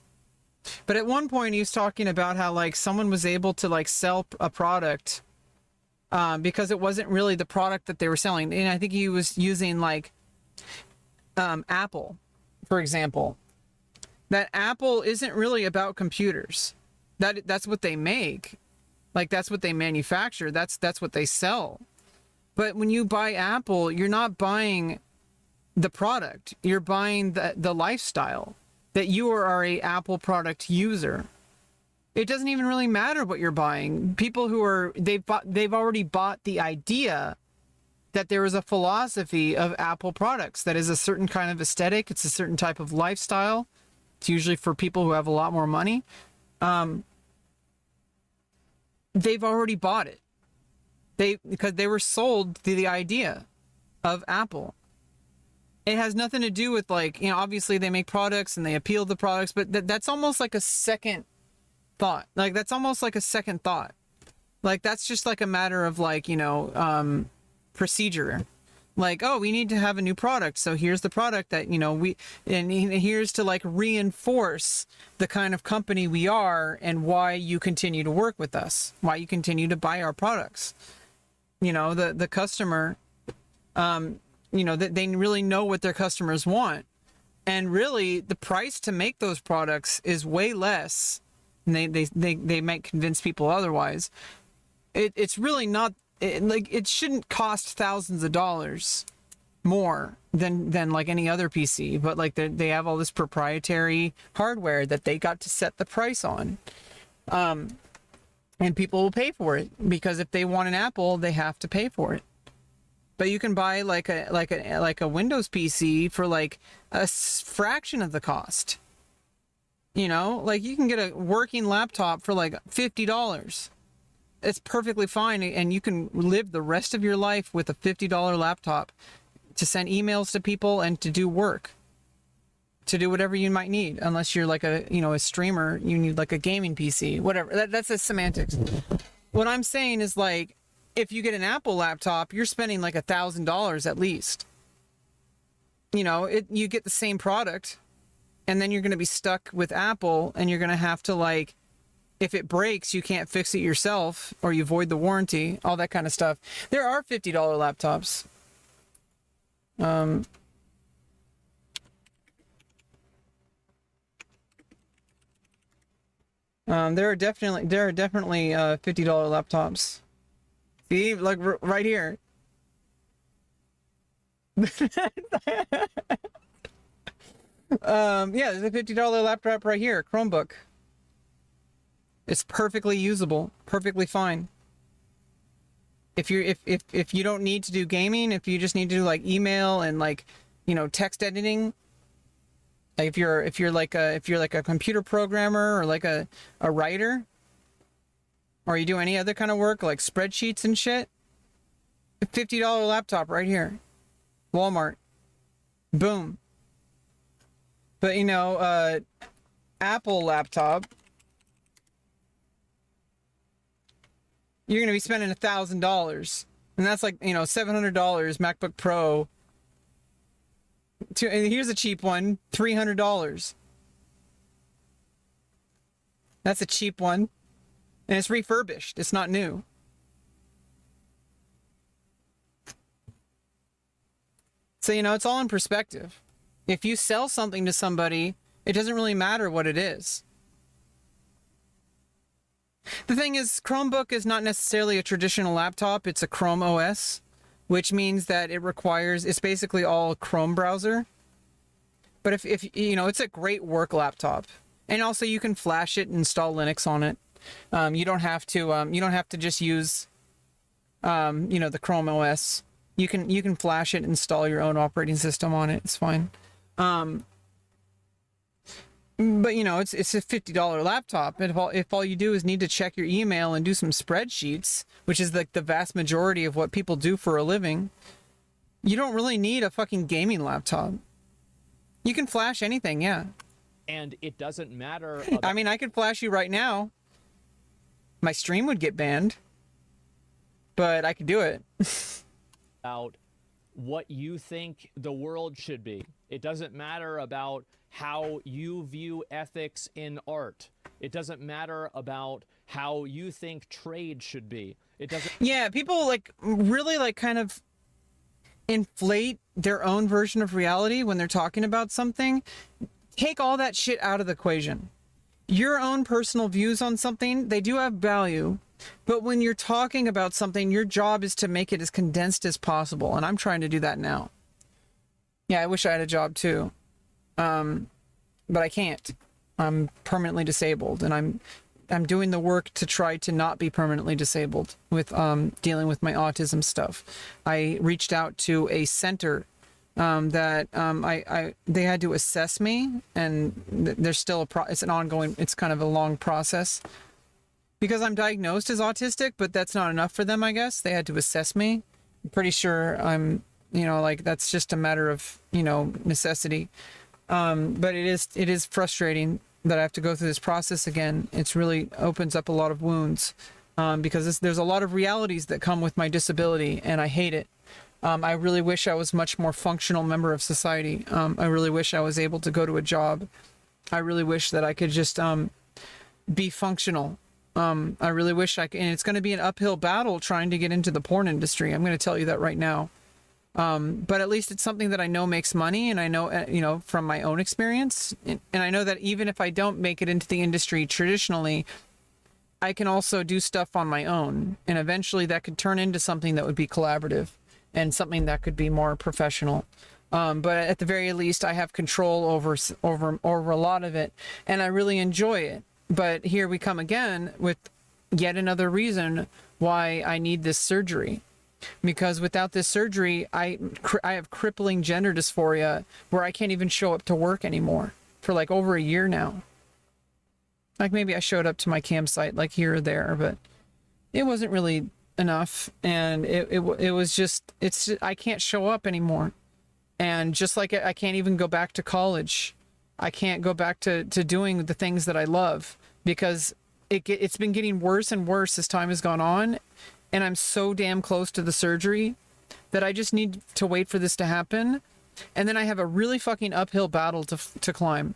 But at one point he was talking about how like someone was able to like sell a product because it wasn't really the product that they were selling. And I think he was using like Apple, for example. That Apple isn't really about computers. That's what they make. Like that's what they manufacture. That's what they sell. But when you buy Apple, you're not buying the product. You're buying the lifestyle that you are a Apple product user. It doesn't even really matter what you're buying. People who are they've already bought the idea that there is a philosophy of Apple products that is a certain kind of aesthetic. It's a certain type of lifestyle. It's usually for people who have a lot more money. They've already bought it. Because they were sold to the idea of Apple. It has nothing to do with like, you know, obviously they make products and they appeal the products, but that's almost like a second thought. Like that's almost like a second thought. Like that's just like a matter of like, you know, procedure. Like, oh, we need to have a new product. So here's the product that, you know, and here's to like reinforce the kind of company we are and why you continue to work with us, why you continue to buy our products. You know, the customer, you know, that they really know what their customers want. And really the price to make those products is way less. And they might convince people otherwise. It's really not, like it shouldn't cost thousands of dollars more than like any other PC, but like they have all this proprietary hardware that they got to set the price on, and people will pay for it because if they want an Apple, they have to pay for it. But you can buy like a Windows PC for like a fraction of the cost. You know, like you can get a working laptop for like $50. It's perfectly fine, and you can live the rest of your life with a $50 laptop to send emails to people and to do work, to do whatever you might need, unless you're like a, you know, a streamer, you need like a gaming PC, whatever. That's a semantics. What I'm saying is like, if you get an Apple laptop, you're spending like $1,000 at least. You know, you get the same product, and then you're going to be stuck with Apple, and you're going to have to like, if it breaks, you can't fix it yourself, or you void the warranty, all that kind of stuff. There are $50 laptops. There are definitely $50 laptops. See, like right here. Yeah, there's a $50 laptop right here, Chromebook. It's perfectly usable, perfectly fine. If you don't need to do gaming, if you just need to do like email and like, you know, text editing, like if you're like a computer programmer or like a writer, or you do any other kind of work like spreadsheets and shit, $50 laptop right here, Walmart, boom. But you know, Apple laptop, you're gonna be spending $1,000, and that's like, you know, $700 MacBook Pro. And here's a cheap one, $300. That's a cheap one, and it's refurbished. It's not new. So, you know, it's all in perspective. If you sell something to somebody, it doesn't really matter what it is. The thing is, Chromebook is not necessarily a traditional laptop. It's a Chrome OS, which means that it requires, it's basically all Chrome browser. But if you know, it's a great work laptop. And also you can flash it and install Linux on it. You don't have to just use, you know, the Chrome OS. You can flash it and install your own operating system on it. It's fine. But you know, it's a $50 laptop. And if all you do is need to check your email and do some spreadsheets, which is like the vast majority of what people do for a living, you don't really need a fucking gaming laptop. You can flash anything, yeah. And it doesn't matter. I mean, I could flash you right now. My stream would get banned, but I could do it. About what you think the world should be. It doesn't matter about how you view ethics in art. It doesn't matter about how you think trade should be. It doesn't. Yeah, people like really like kind of inflate their own version of reality when they're talking about something. Take all that shit out of the equation. Your own personal views on something, they do have value, but when you're talking about something, your job is to make it as condensed as possible, and I'm trying to do that now. Yeah, I wish I had a job too. But I can't. I'm permanently disabled, and I'm doing the work to try to not be permanently disabled with dealing with my autism stuff. I reached out to a center that they had to assess me, and there's still it's an ongoing, it's kind of a long process because I'm diagnosed as autistic, but that's not enough for them, I guess. They had to assess me. I'm pretty sure I'm, you know, like that's just a matter of, you know, necessity. But it is frustrating that I have to go through this process again. It's really opens up a lot of wounds because there's a lot of realities that come with my disability, and I hate it. I really wish I was a much more functional member of society. I really wish I was able to go to a job. I really wish that I could just be functional. I really wish I could, and it's going to be an uphill battle trying to get into the porn industry. I'm going to tell you that right now. But at least it's something that I know makes money, and I know, you know, from my own experience, and I know that even if I don't make it into the industry traditionally, I can also do stuff on my own, and eventually that could turn into something that would be collaborative and something that could be more professional. But at the very least, I have control over a lot of it, and I really enjoy it. But here we come again with yet another reason why I need this surgery. Because without this surgery, I have crippling gender dysphoria where I can't even show up to work anymore for like over a year now. Like maybe I showed up to my campsite like here or there, but it wasn't really enough. And it was just, I can't show up anymore. And just like I can't even go back to college. I can't go back to doing the things that I love because it's been getting worse and worse as time has gone on. And I'm so damn close to the surgery that I just need to wait for this to happen. And then I have a really fucking uphill battle to climb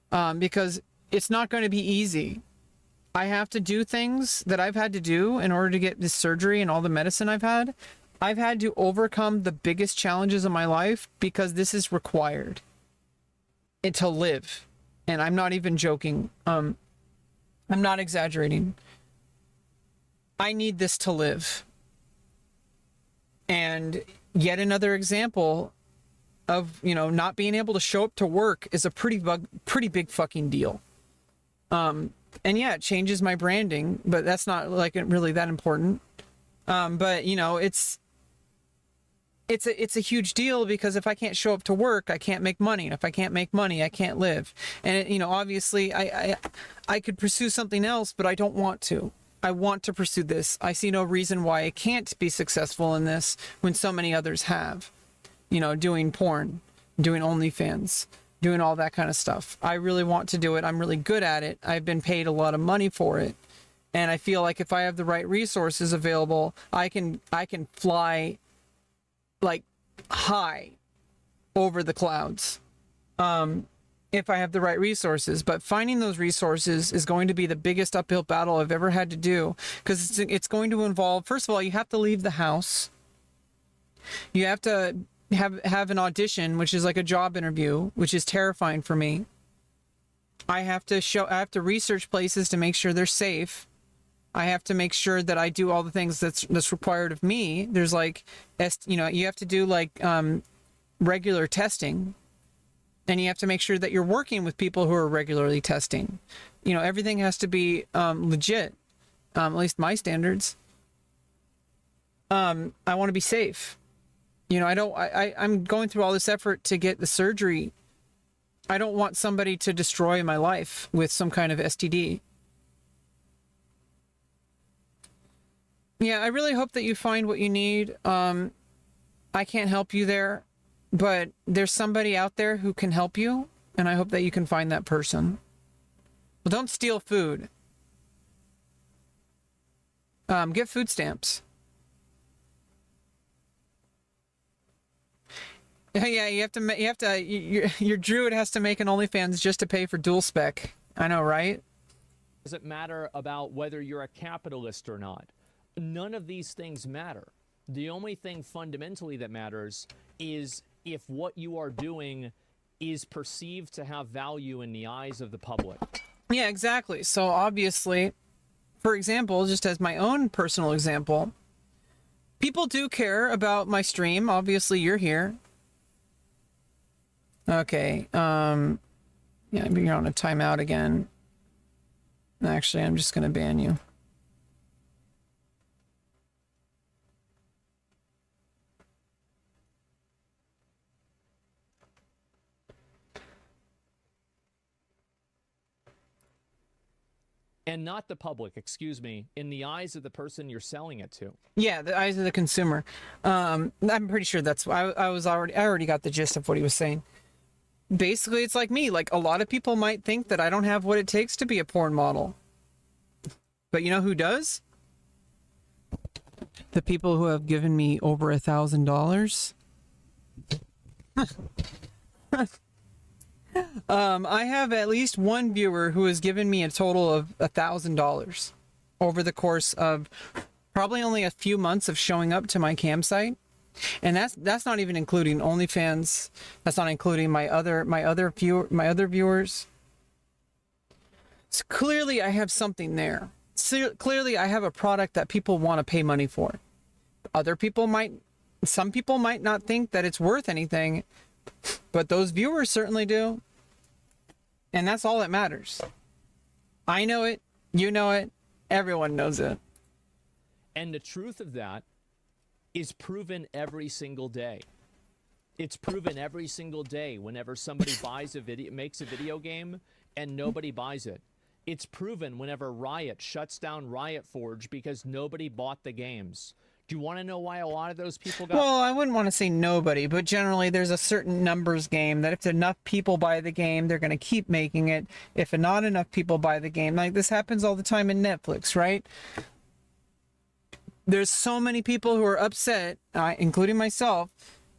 because it's not going to be easy. I have to do things that I've had to do in order to get this surgery and all the medicine I've had. I've had to overcome the biggest challenges of my life because this is required to live. And I'm not even joking. I'm not exaggerating. I need this to live. And yet another example of, you know, not being able to show up to work is a pretty big fucking deal. And yeah, it changes my branding, but that's not like really that important. But you know, it's a huge deal, because if I can't show up to work, I can't make money. And if I can't make money, I can't live. And you know, obviously I could pursue something else, but I don't want to. I want to pursue this. I see no reason why I can't be successful in this when so many others have. You know, doing porn, doing OnlyFans, doing all that kind of stuff. I really want to do it. I'm really good at it. I've been paid a lot of money for it. And I feel like if I have the right resources available, I can fly like high over the clouds. If I have the right resources. But finding those resources is going to be the biggest uphill battle I've ever had to do, because it's going to involve, first of all, you have to leave the house. You have to have an audition, which is like a job interview, which is terrifying for me. I have to research places to make sure they're safe. I have to make sure that I do all the things that's required of me. There's like, you know, you have to do like regular testing. And you have to make sure that you're working with people who are regularly testing. You know, everything has to be legit, at least my standards. I want to be safe. You know, I'm going through all this effort to get the surgery. I don't want somebody to destroy my life with some kind of STD. Yeah, I really hope that you find what you need. I can't help you there, but there's somebody out there who can help you, and I hope that you can find that person. Well, don't steal food. Get food stamps. Yeah, your druid has to make an OnlyFans just to pay for dual spec. I know, right? Does it matter about whether you're a capitalist or not? None of these things matter. The only thing fundamentally that matters is if what you are doing is perceived to have value in the eyes of the public. Yeah, exactly. So obviously, for example, just as my own personal example, people do care about my stream. Obviously, you're here. Okay. Yeah, you're on a timeout again. Actually, I'm just going to ban you. And not the public, excuse me, in the eyes of the person you're selling it to. Yeah, the eyes of the consumer. I'm pretty sure that's I already got the gist of what he was saying. Basically, it's like me. Like, a lot of people might think that I don't have what it takes to be a porn model. But you know who does? The people who have given me over $1,000. I have at least one viewer who has given me a total of $1,000 over the course of probably only a few months of showing up to my campsite. And that's not even including OnlyFans. That's not including my other viewers. So clearly I have something there. Clearly I have a product that people want to pay money for. Some people might not think that it's worth anything, but those viewers certainly do. And that's all that matters. I know it, you know it, everyone knows it. And the truth of that is proven every single day. It's proven every single day whenever somebody makes a video game and nobody buys it. It's proven whenever Riot shuts down Riot Forge because nobody bought the games. Do you want to know why a lot of those people got... Well, I wouldn't want to say nobody, but generally there's a certain numbers game that if enough people buy the game, they're going to keep making it. If not enough people buy the game, like this happens all the time in Netflix, right? There's so many people who are upset, including myself,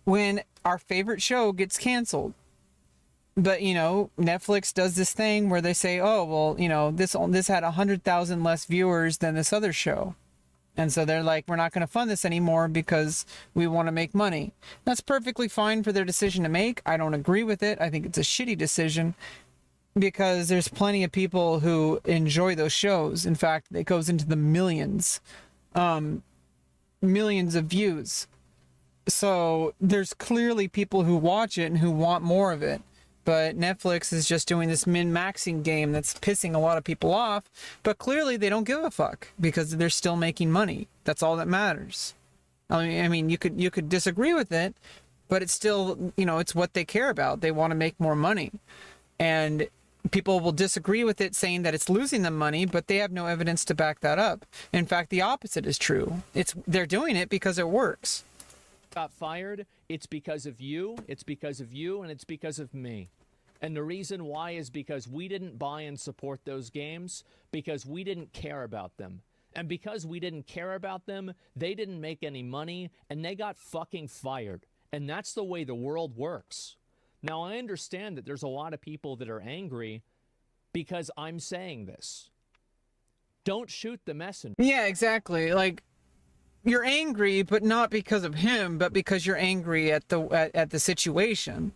when our favorite show gets canceled. But, you know, Netflix does this thing where they say, oh, well, you know, this had 100,000 less viewers than this other show. And so they're like, we're not going to fund this anymore because we want to make money. That's perfectly fine for their decision to make. I don't agree with it. I think it's a shitty decision because there's plenty of people who enjoy those shows. In fact, it goes into the millions of views. So there's clearly people who watch it and who want more of it. but Netflix is just doing this min-maxing game that's pissing a lot of people off, but clearly they don't give a fuck because they're still making money. That's all that matters. I mean, you could disagree with it, but it's still, you know, it's what they care about. They want to make more money. And people will disagree with it, saying that it's losing them money, but they have no evidence to back that up. In fact, the opposite is true. They're doing it because it works. Got fired, it's because of you, and it's because of me. And the reason why is because we didn't buy and support those games, because we didn't care about them. And because we didn't care about them, they didn't make any money, and they got fucking fired. And that's the way the world works. Now, I understand that there's a lot of people that are angry because I'm saying this. Don't shoot the messenger. Yeah, exactly. Like, you're angry, but not because of him, but because you're angry at the situation.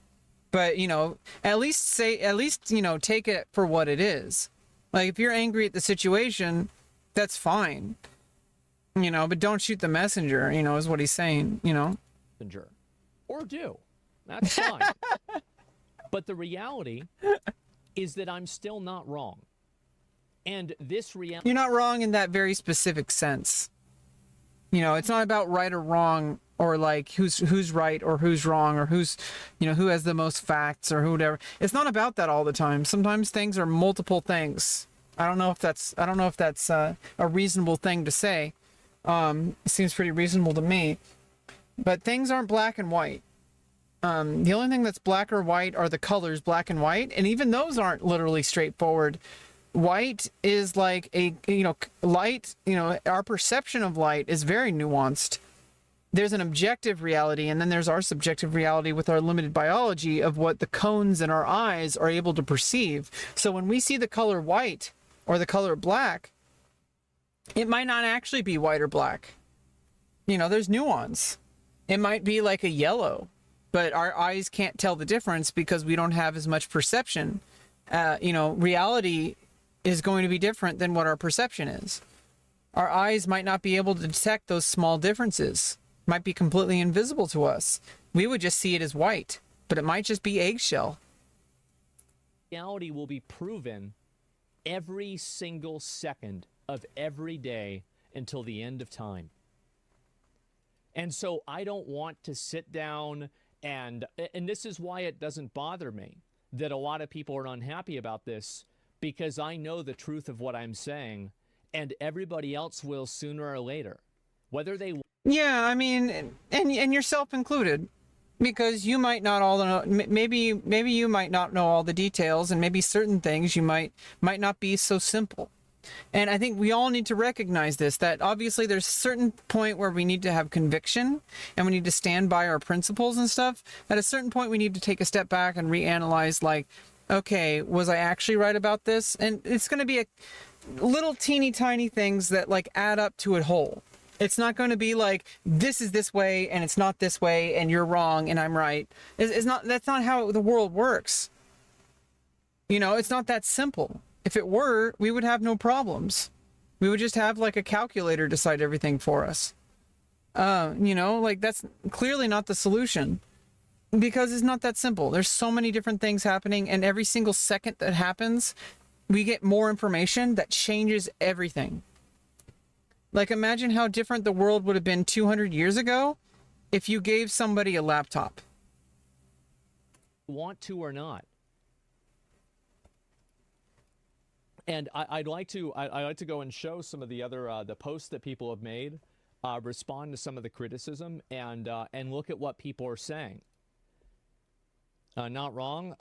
But, you know, at least, you know, take it for what it is. Like, if you're angry at the situation, that's fine. You know, but don't shoot the messenger, you know, is what he's saying, you know. Messenger. Or do. That's fine. But the reality is that I'm still not wrong. And this reality... You're not wrong in that very specific sense. You know, it's not about right or wrong, or like who's right or who's wrong, or who's, you know, who has the most facts or whatever. It's not about that all the time. Sometimes things are multiple things. I don't know if that's a reasonable thing to say. It seems pretty reasonable to me. But things aren't black and white. The only thing that's black or white are the colors black and white, and even those aren't literally straightforward. White is like a, you know, light, you know, our perception of light is very nuanced. There's an objective reality, and then there's our subjective reality with our limited biology of what the cones in our eyes are able to perceive. So when we see the color white or the color black, it might not actually be white or black. You know, there's nuance. It might be like a yellow, but our eyes can't tell the difference because we don't have as much perception. You know, reality is going to be different than what our perception is. Our eyes might not be able to detect those small differences. Might be completely invisible to us. We would just see it as white, but it might just be eggshell. Reality will be proven every single second of every day until the end of time. And so I don't want to sit down and this is why it doesn't bother me that a lot of people are unhappy about this, because I know the truth of what I'm saying, and everybody else will sooner or later. Whether they... Yeah, I mean, and yourself included, because you might not all know, maybe you might not know all the details, and maybe certain things you might not be so simple. And I think we all need to recognize this, that obviously there's a certain point where we need to have conviction and we need to stand by our principles and stuff. At a certain point, we need to take a step back and reanalyze, like, okay, was I actually right about this? And it's going to be a little teeny tiny things that like add up to a whole. It's not going to be like, this is this way and it's not this way and you're wrong and I'm right. It's not, that's not how the world works. You know, it's not that simple. If it were, we would have no problems. We would just have like a calculator decide everything for us. You know, like that's clearly not the solution. Because it's not that simple. There's so many different things happening, and every single second that happens, we get more information that changes everything. Like, imagine how different the world would have been 200 years ago if you gave somebody a laptop. Want to or not. And I'd like to go and show some of the other the posts that people have made, respond to some of the criticism, and look at what people are saying. Not wrong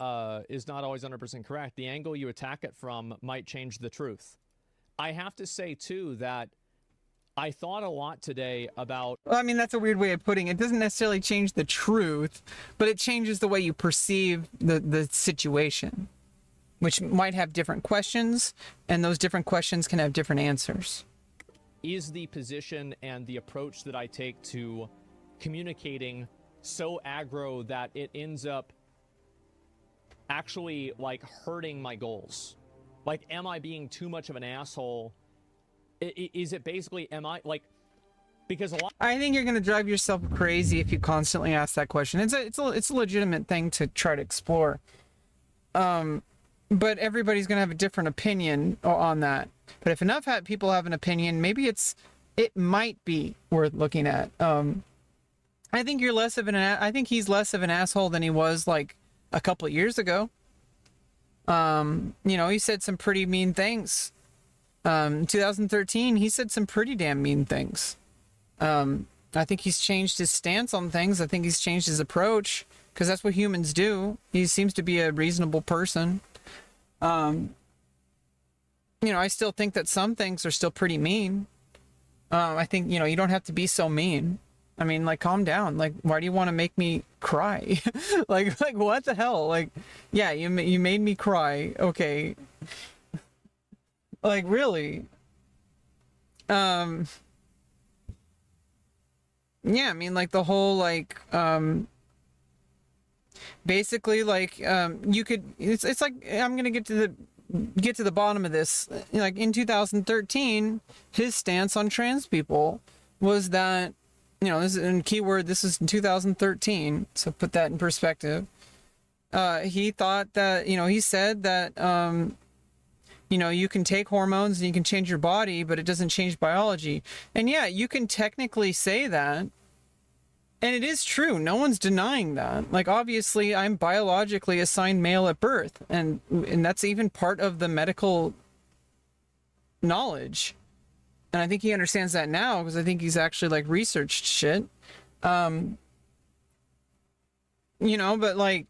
is not always 100% correct. The angle you attack it from might change the truth. I have to say, too, that I thought a lot today about... Well, I mean, that's a weird way of putting it. It doesn't necessarily change the truth, but it changes the way you perceive the situation, which might have different questions, and those different questions can have different answers. Is the position and the approach that I take to communicating so aggro that it ends up actually like hurting my goals? Like, am I being too much of an asshole? Is it basically, am I like, because a lot... I think you're going to drive yourself crazy if you constantly ask that question. It's a legitimate thing to try to explore. But everybody's gonna have a different opinion on that. But if enough people have an opinion, maybe it might be worth looking at. I think you're less of I think he's less of an asshole than he was like a couple of years ago. You know, he said some pretty mean things. 2013, he said some pretty damn mean things. I think he's changed his stance on things. I think he's changed his approach, because that's what humans do. He seems to be a reasonable person. You know, I still think that some things are still pretty mean. I think, you know, you don't have to be so mean. I mean, like, calm down. Like, why do you want to make me cry? like what the hell? Like, yeah, you made me cry. Okay. Like, really? Yeah, I mean, like, the whole, like, basically, like, you could, it's like, I'm gonna get to the bottom of this. Like, in 2013, his stance on trans people was that, you know, this is in keyword, this is in 2013, so put that in perspective. He thought that, you know, he said that, you know, you can take hormones and you can change your body, but it doesn't change biology. And yeah, you can technically say that. And it is true. No one's denying that. Like, obviously, I'm biologically assigned male at birth. And that's even part of the medical knowledge. And I think he understands that now, because I think he's actually, like, researched shit. You know, but, like,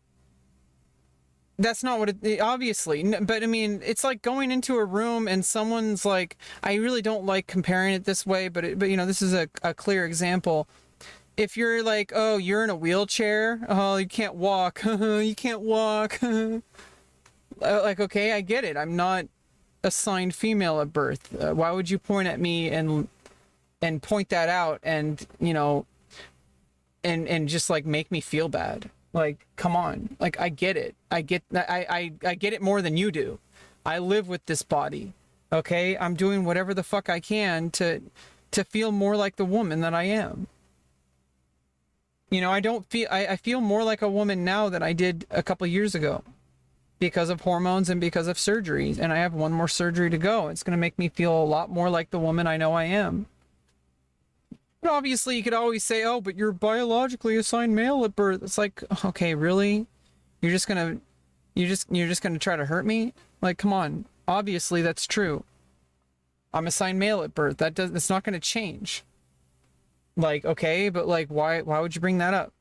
that's not what it, obviously, but I mean, it's like going into a room and someone's like, I really don't like comparing it this way, but you know, this is a clear example. If you're like, oh, you're in a wheelchair, oh, you can't walk, you can't walk. Like, okay, I get it. I'm not assigned female at birth. Why would you point at me and point that out and, you know, and just like make me feel bad? Like, come on. Like, I get it. I get it more than you do. I live with this body. Okay? I'm doing whatever the fuck I can to feel more like the woman that I am. You know, I feel more like a woman now than I did a couple years ago, because of hormones and because of surgeries. And I have one more surgery to go. It's going to make me feel a lot more like the woman I know I am. But obviously, you could always say, oh, but you're biologically assigned male at birth. It's like, okay, really? You're just gonna try to hurt me? Like, come on. Obviously, that's true. I'm assigned male at birth. That's not gonna change. Like, okay, but like, why would you bring that up?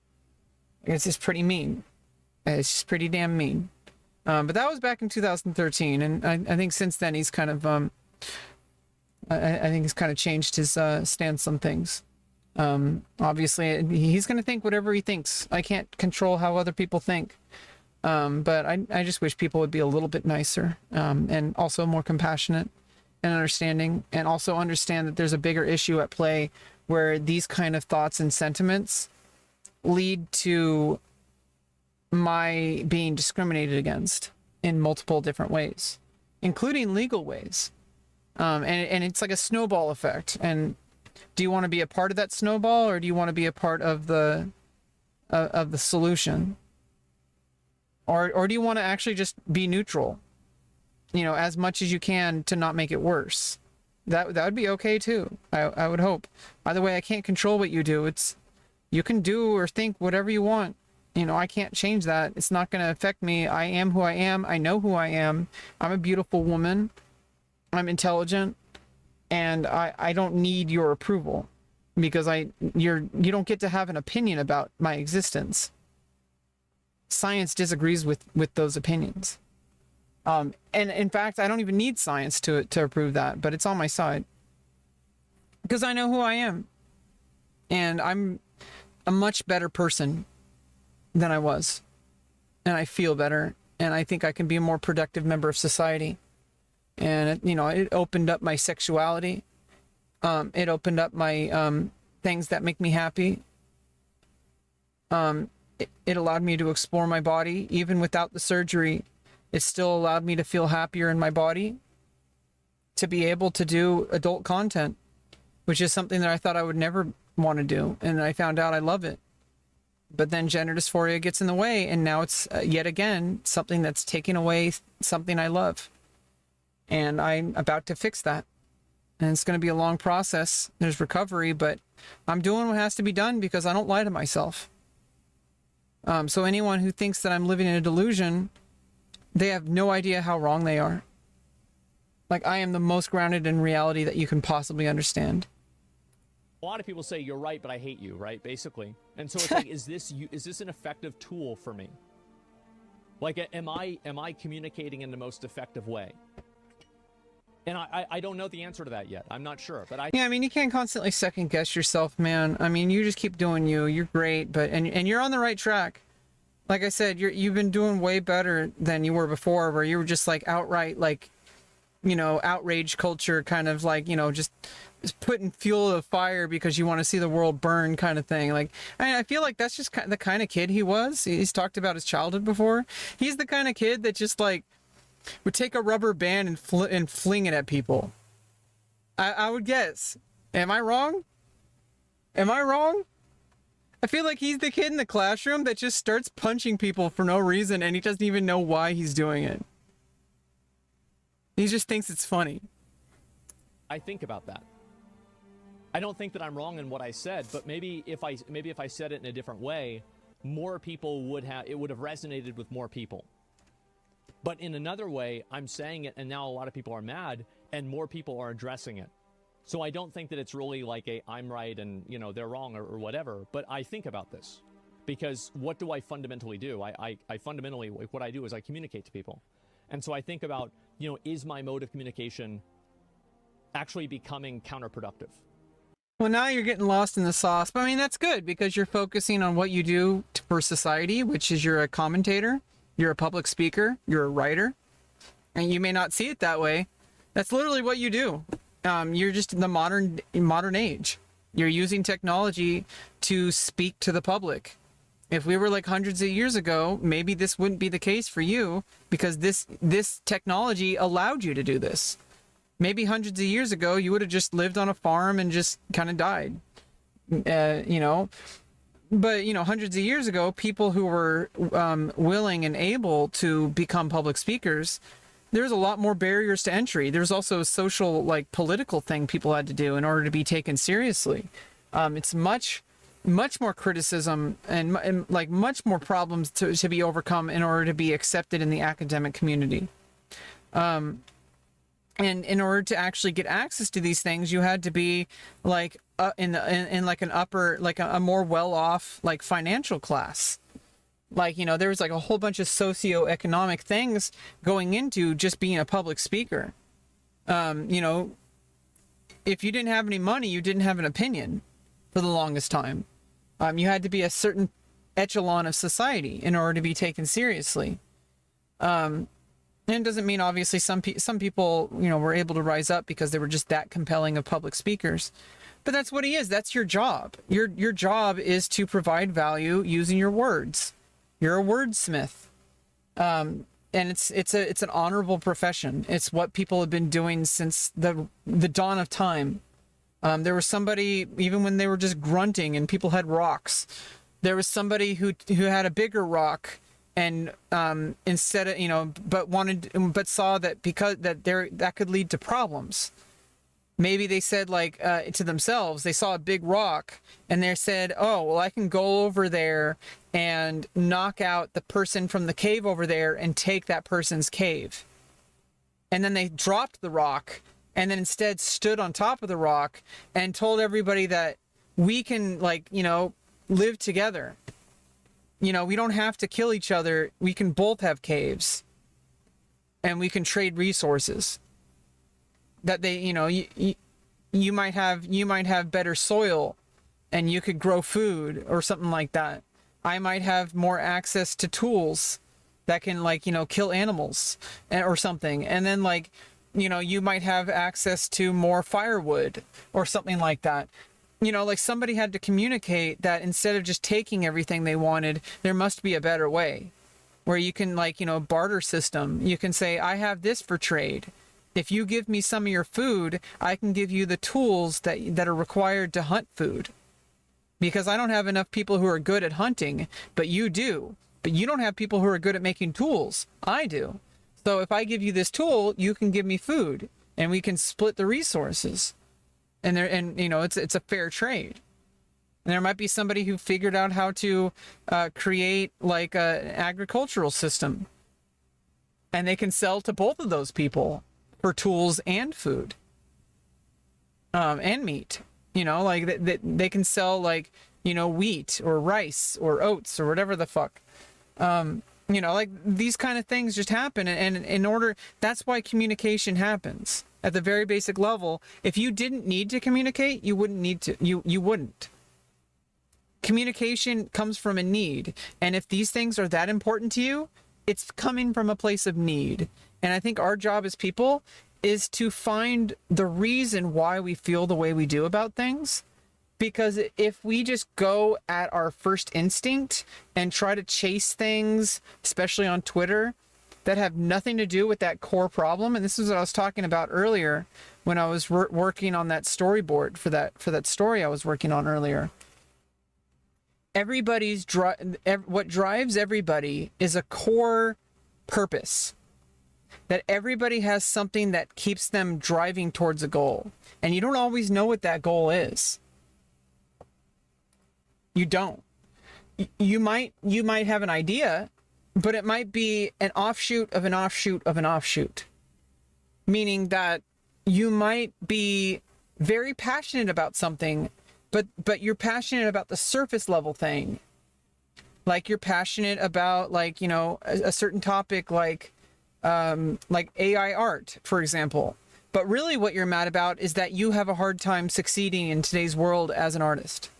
It's just pretty mean. It's just pretty damn mean. But that was back in 2013, and I think since then he's kind of I think he's kind of changed his stance on things. Obviously, he's going to think whatever he thinks. I can't control how other people think. But I just wish people would be a little bit nicer, and also more compassionate and understanding, and also understand that there's a bigger issue at play where these kind of thoughts and sentiments lead to my being discriminated against in multiple different ways, including legal ways. And it's like a snowball effect. And do you want to be a part of that snowball, or do you want to be a part of the solution? Or do you want to actually just be neutral, you know, as much as you can to not make it worse? That would be okay too. I would hope. Either way, I can't control what you do. You can do or think whatever you want. You know, I can't change that. It's not going to affect me. I am who I am. I know who I am. I'm a beautiful woman. I'm intelligent, and I don't need your approval, because you don't get to have an opinion about my existence. Science disagrees with those opinions. And in fact, I don't even need science to approve that, but it's on my side, because I know who I am, and I'm a much better person than I was, and I feel better, and I think I can be a more productive member of society. And it opened up my sexuality. It opened up my things that make me happy. It allowed me to explore my body. Even without the surgery, it still allowed me to feel happier in my body, to be able to do adult content, which is something that I thought I would never want to do. And I found out I love it. But then gender dysphoria gets in the way, and now it's yet again something that's taking away something I love. And I'm about to fix that. And it's going to be a long process. There's recovery, but I'm doing what has to be done because I don't lie to myself. So anyone who thinks that I'm living in a delusion, they have no idea how wrong they are. Like, I am the most grounded in reality that you can possibly understand. A lot of people say you're right, but I hate you, right? Basically. And so it's like, is this an effective tool for me? Like, am I communicating in the most effective way? And I don't know the answer to that yet. I'm not sure, but Yeah, I mean, you can't constantly second guess yourself, man. I mean, you just keep doing you. You're great, but and you're on the right track. Like I said, you've been doing way better than you were before, where you were just like outright, like, you know, outrage culture, kind of like, you know, just putting fuel to the fire because you want to see the world burn, kind of thing. Like, I feel like that's just the kind of kid he was. He's talked about his childhood before. He's the kind of kid that just like would take a rubber band and fling it at people. I would guess. Am I wrong? Am I wrong? I feel like he's the kid in the classroom that just starts punching people for no reason, and he doesn't even know why he's doing it. He just thinks it's funny. I think about that. I don't think that I'm wrong in what I said, but maybe if I said it in a different way, more people would have resonated with more people. But in another way, I'm saying it, and now a lot of people are mad, and more people are addressing it. So I don't think that it's really like I'm right and, you know, they're wrong or whatever. But I think about this because what do I fundamentally do? I fundamentally, like, what I do is I communicate to people. And so I think about, you know, is my mode of communication actually becoming counterproductive? Well, now you're getting lost in the sauce. But I mean, that's good because you're focusing on what you do for society, which is you're a commentator, you're a public speaker, you're a writer, and you may not see it that way. That's literally what you do. You're just in the modern age. You're using technology to speak to the public. If we were like hundreds of years ago, maybe this wouldn't be the case for you because this technology allowed you to do this. Maybe hundreds of years ago, you would have just lived on a farm and just kind of died, you know. But, you know, hundreds of years ago, people who were willing and able to become public speakers, there's a lot more barriers to entry. There's also a social, like, political thing people had to do in order to be taken seriously. It's much more criticism and like much more problems to be overcome in order to be accepted in the academic community. And in order to actually get access to these things, you had to be like in like an upper, like a more well-off, like, financial class. Like, you know, there was like a whole bunch of socioeconomic things going into just being a public speaker. You know, if you didn't have any money, you didn't have an opinion for the longest time. You had to be a certain echelon of society in order to be taken seriously. And it doesn't mean obviously some people, you know, were able to rise up because they were just that compelling of public speakers. But that's what he is. That's your job. Your job is to provide value using your words. You're a wordsmith. And it's an honorable profession. It's what people have been doing since the dawn of time. There was somebody, even when they were just grunting and people had rocks, there was somebody who had a bigger rock and instead of, you know, but saw that because that could lead to problems. Maybe they said, like, to themselves, they saw a big rock and they said, oh, well, I can go over there and knock out the person from the cave over there and take that person's cave. And then they dropped the rock and then instead stood on top of the rock and told everybody that we can, like, you know, live together. You know, we don't have to kill each other. We can both have caves and we can trade resources. That they, you know, you might have better soil and you could grow food or something like that. I might have more access to tools that can, like, you know, kill animals or something. And then, like, you know, you might have access to more firewood or something like that. You know, like, somebody had to communicate that instead of just taking everything they wanted, there must be a better way where you can, like, you know, barter system. You can say, I have this for trade. If you give me some of your food, I can give you the tools that are required to hunt food. because I don't have enough people who are good at hunting, but you do. But you don't have people who are good at making tools. I do. So if I give you this tool, you can give me food, and we can split the resources. And it's a fair trade. And there might be somebody who figured out how to create like an agricultural system, and they can sell to both of those people for tools and food, and meat. Like they can sell like wheat or rice or oats or whatever the fuck. Like these kind of things just happen, and that's why communication happens at the very basic level. If you didn't need to communicate, you wouldn't need to. You wouldn't. Communication comes from a need, and if these things are that important to you, it's coming from a place of need. And I think our job as people is to find the reason why we feel the way we do about things. Because if we just go at our first instinct and try to chase things, especially on Twitter, that have nothing to do with that core problem, and this is what I was talking about earlier when I was working on that storyboard for that story I was working on earlier. What drives everybody is a core purpose. That everybody has something that keeps them driving towards a goal, and you don't always know what that goal is. You don't. You might have an idea, but it might be an offshoot of an offshoot of an offshoot. Meaning that you might be very passionate about something, but you're passionate about the surface level thing. Like you're passionate about a certain topic like AI art, for example. But really what you're mad about is that you have a hard time succeeding in today's world as an artist.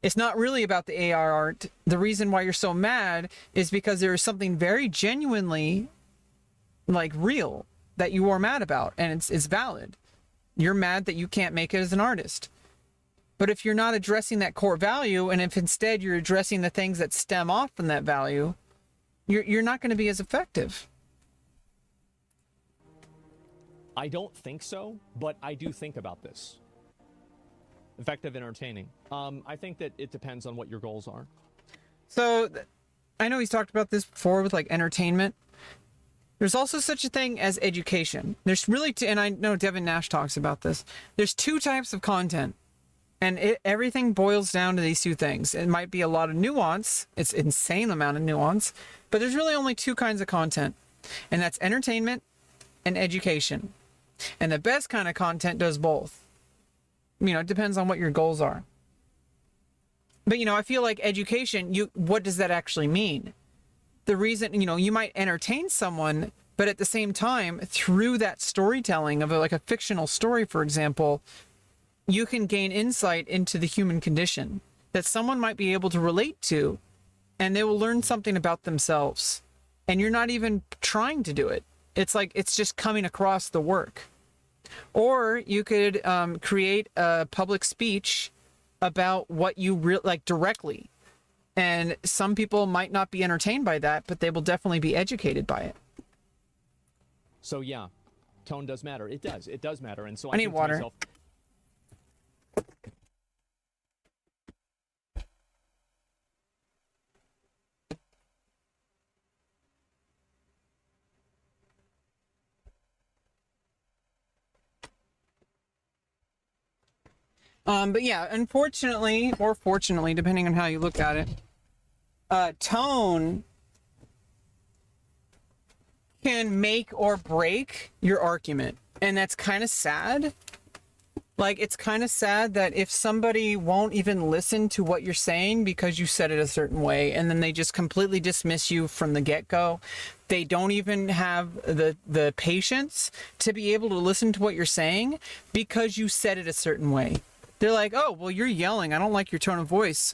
It's not really about the AI art. The reason why you're so mad is because there is something very genuinely real that you are mad about, and it's valid. You're mad that you can't make it as an artist. But if you're not addressing that core value, and if instead you're addressing the things that stem off from that value, you're not going to be as effective. I don't think so, but I do think about this. Effective entertaining. I think that it depends on what your goals are. So, I know he's talked about this before with entertainment. There's also such a thing as education. There's really, and I know Devin Nash talks about this. There's two types of content. And everything boils down to these two things. It might be a lot of nuance. It's an insane amount of nuance. But there's really only two kinds of content. And that's entertainment and education. And the best kind of content does both. It depends on what your goals are. But, I feel like education, what does that actually mean? The reason, you might entertain someone, but at the same time, through that storytelling of a fictional story, for example, you can gain insight into the human condition that someone might be able to relate to, and they will learn something about themselves. And you're not even trying to do it. It's just coming across the work. Or you could create a public speech about what you directly. And some people might not be entertained by that, but they will definitely be educated by it. So yeah, tone does matter. It does. It does matter. And so I need think to water. myself, but yeah, unfortunately, or fortunately, depending on how you look at it, tone can make or break your argument. And that's kind of sad. It's kind of sad that if somebody won't even listen to what you're saying because you said it a certain way, and then they just completely dismiss you from the get-go, they don't even have the patience to be able to listen to what you're saying because you said it a certain way. They're like, oh, well, you're yelling. I don't like your tone of voice.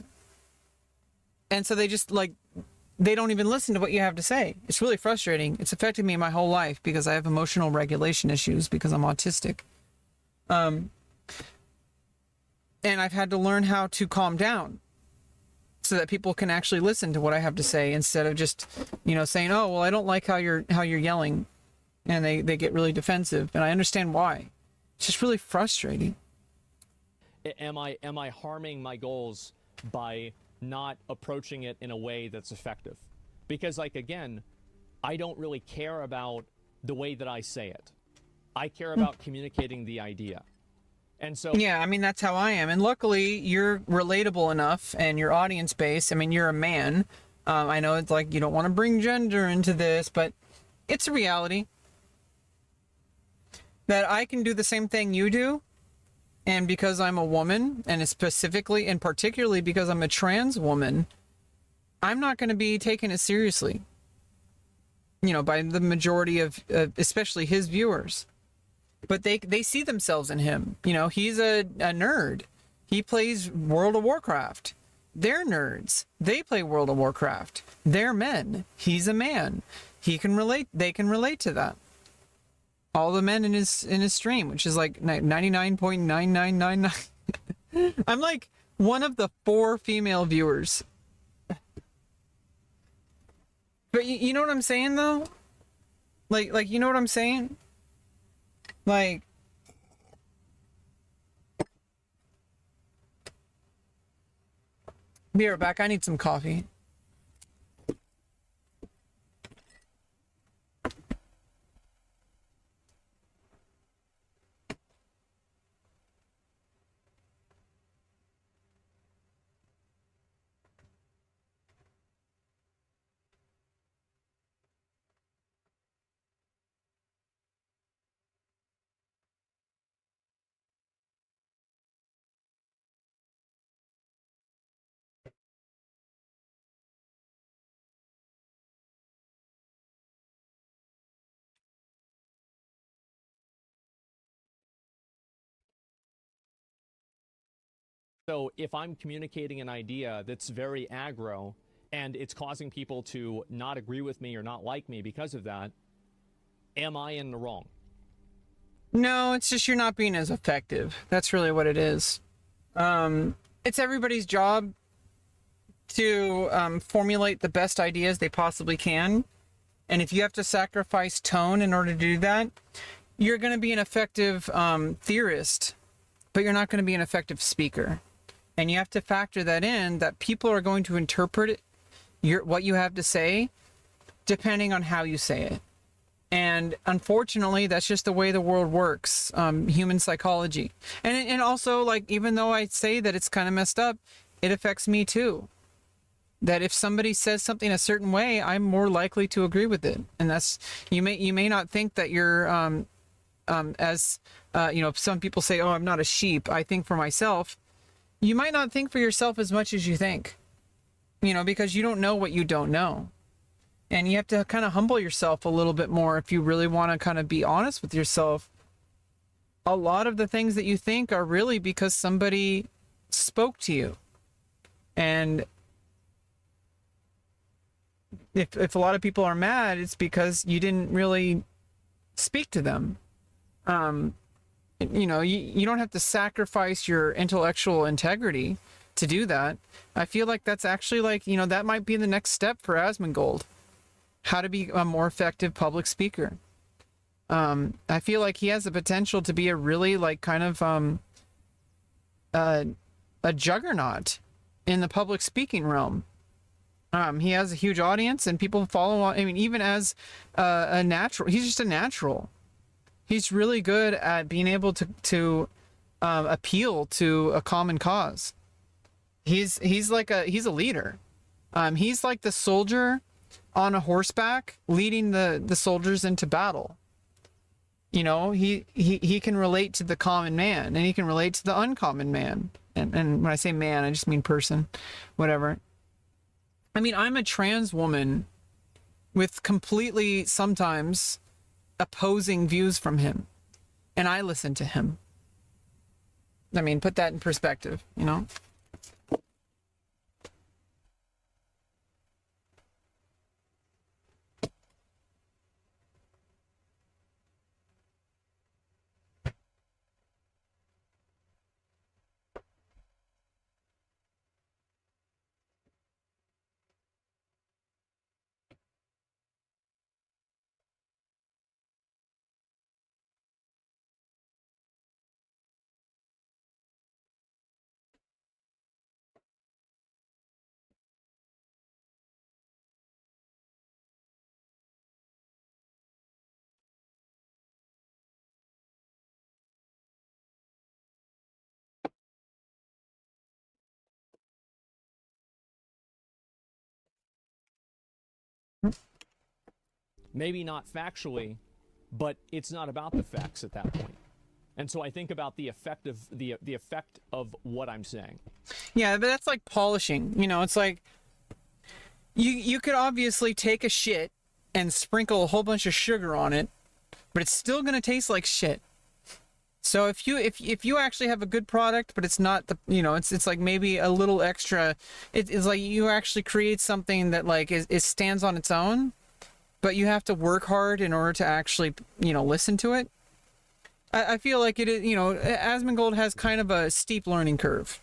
And so they just they don't even listen to what you have to say. It's really frustrating. It's affected me my whole life because I have emotional regulation issues because I'm autistic. And I've had to learn how to calm down so that people can actually listen to what I have to say instead of just, saying, oh, well, I don't like how you're yelling. And they get really defensive. And I understand why. It's just really frustrating. Am I harming my goals by not approaching it in a way that's effective? Because, like, again, I don't really care about the way that I say it. I care about communicating the idea. And so, Yeah, I mean, that's how I am. And luckily, you're relatable enough and your audience base, I mean, you're a man. I know it's like you don't want to bring gender into this, but it's a reality that I can do the same thing you do. And because I'm a woman, and specifically and particularly because I'm a trans woman, I'm not going to be taken as seriously, you know, by the majority of, especially his viewers. But they see themselves in him. You know, he's a nerd. He plays World of Warcraft. They're nerds. They play World of Warcraft. They're men. He's a man. He can relate. They can relate to that. All the men in his stream, which is like 99.9999. I'm like one of the 4 female viewers. But you know what I'm saying though? Like you know what I'm saying? Like, be right back. I need some coffee. so if I'm communicating an idea that's very aggro and it's causing people to not agree with me or not like me because of that, am I in the wrong? No, it's just you're not being as effective. That's really what it is. It's everybody's job to formulate the best ideas they possibly can. And if you have to sacrifice tone in order to do that, you're going to be an effective theorist, but you're not going to be an effective speaker. And you have to factor that in, that people are going to interpret what you have to say depending on how you say it. And unfortunately, that's just the way the world works, human psychology. And also, like, even though I say that it's kind of messed up, it affects me too. That if somebody says something a certain way, I'm more likely to agree with it. And that's, you may not think that you're, as, you know, some people say, oh, I'm not a sheep. I think for myself. You might not think for yourself as much as you think, you know, because you don't know what you don't know. And you have to kind of humble yourself a little bit more if you really want to kind of be honest with yourself. A lot of the things that you think are really because somebody spoke to you. And if a lot of people are mad, it's because you didn't really speak to them. You know, you don't have to sacrifice your intellectual integrity to do that. I feel like that's actually like, you know, that might be the next step for Asmongold. How to be a more effective public speaker. I feel like he has the potential to be a really like kind of a juggernaut in the public speaking realm. He has a huge audience and people follow on. I mean, even as a natural, he's just a natural. He's really good at being able to appeal to a common cause. He's a leader. He's like the soldier on a horseback leading the soldiers into battle. You know, he can relate to the common man and he can relate to the uncommon man. And when I say man, I just mean person, whatever. I mean, I'm a trans woman with completely sometimes opposing views from him, and I listen to him. I mean, put that in perspective, you know? Maybe not factually, but it's not about the facts at that point. And so I think about the effect of the effect of what I'm saying. Yeah, but that's like polishing. You know, it's like you could obviously take a shit and sprinkle a whole bunch of sugar on it, but it's still gonna taste like shit. So if you actually have a good product, but it's not the, you know, it's like maybe a little extra, it's like you actually create something that like is stands on its own, but you have to work hard in order to actually, you know, listen to it. I feel like it is, you know, Asmongold has kind of a steep learning curve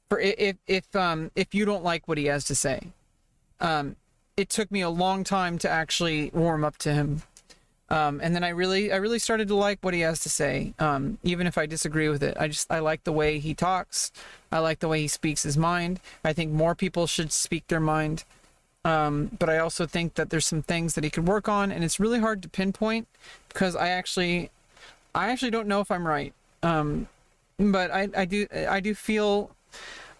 for if you don't like what he has to say. It took me a long time to actually warm up to him. And then I really started to like what he has to say, even if I disagree with it. I like the way he talks. I like the way he speaks his mind. I think more people should speak their mind. But I also think that there's some things that he could work on, and it's really hard to pinpoint because I actually don't know if I'm right. But I do feel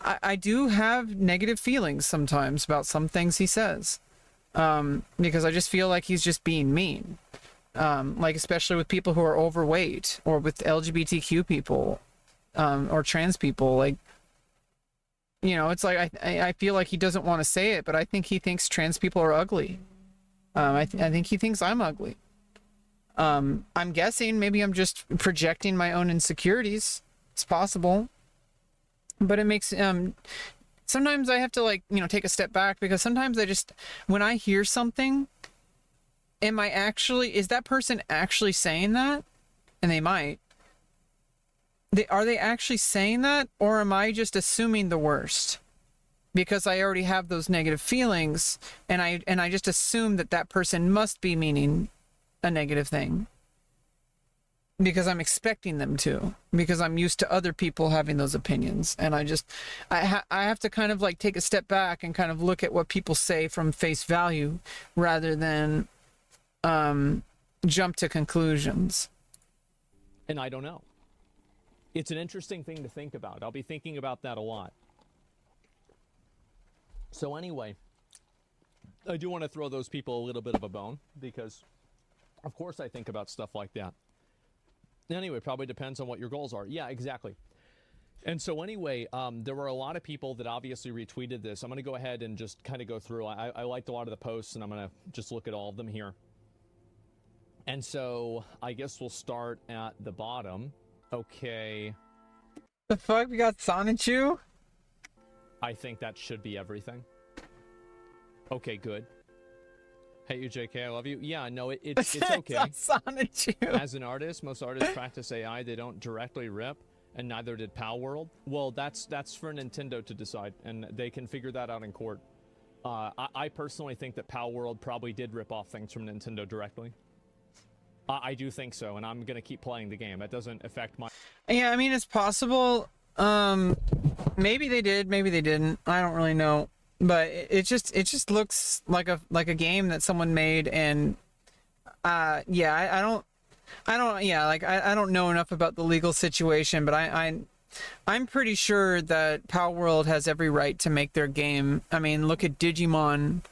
I do have negative feelings sometimes about some things he says. Because I just feel like he's just being mean. Like especially with people who are overweight or with LGBTQ people, or trans people, like, you know, it's like, I feel like he doesn't want to say it, but I think he thinks trans people are ugly. I think he thinks I'm ugly. I'm guessing maybe I'm just projecting my own insecurities. It's possible, but it makes, sometimes I have to, like, you know, take a step back because sometimes when I hear something, is that person actually saying that? And they might. Are they actually saying that? Or am I just assuming the worst? Because I already have those negative feelings, and I just assume that person must be meaning a negative thing. Because I'm expecting them to. Because I'm used to other people having those opinions. And I have to kind of like take a step back and kind of look at what people say from face value rather than jump to conclusions. And I don't know. It's an interesting thing to think about. I'll be thinking about that a lot. So anyway, I do want to throw those people a little bit of a bone because, of course, I think about stuff like that. Anyway, probably depends on what your goals are. Yeah, exactly. And so anyway, there were a lot of people that obviously retweeted this. I'm going to go ahead and just kind of go through. I liked a lot of the posts, and I'm going to just look at all of them here. And so I guess we'll start at the bottom. Okay. The fuck? We got Sonichu? I think that should be everything. Okay, good. Hey, you, JK, I love you. Yeah, no, it's okay. Sonichu. As an artist, most artists practice AI. They don't directly rip, and neither did Palworld. Well, that's for Nintendo to decide, and they can figure that out in court. I personally think that Palworld probably did rip off things from Nintendo directly. I do think so, and I'm gonna keep playing the game. That doesn't affect my... Yeah, I mean, it's possible. Maybe they did, maybe they didn't. I don't really know. But it just looks like a game that someone made, and yeah, I don't know enough about the legal situation, but I'm pretty sure that Palworld has every right to make their game. I mean, look at Digimon,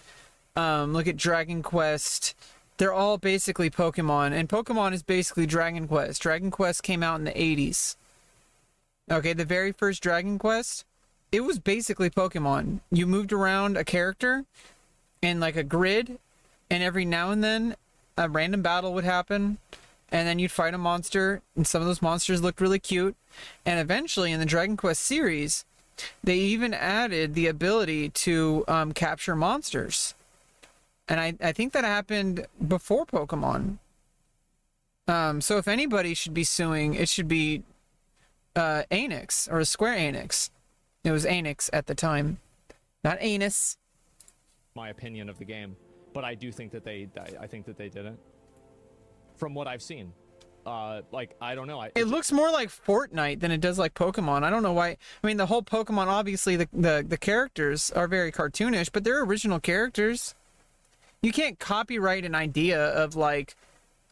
look at Dragon Quest. They're all basically Pokemon, and Pokemon is basically Dragon Quest. Dragon Quest came out in the 80s. Okay, the very first Dragon Quest, it was basically Pokemon. You moved around a character in like a grid, and every now and then a random battle would happen, and then you'd fight a monster, and some of those monsters looked really cute. And eventually in the Dragon Quest series, they even added the ability to capture monsters. And I think that happened before Pokemon. So if anybody should be suing, it should be Enix or Square Enix. It was Enix at the time, not Anus. My opinion of the game, but I do think that I think that they did it. From what I've seen, like I don't know. It looks more like Fortnite than it does like Pokemon. I don't know why. I mean, the whole Pokemon, obviously the characters are very cartoonish, but they're original characters. You can't copyright an idea of like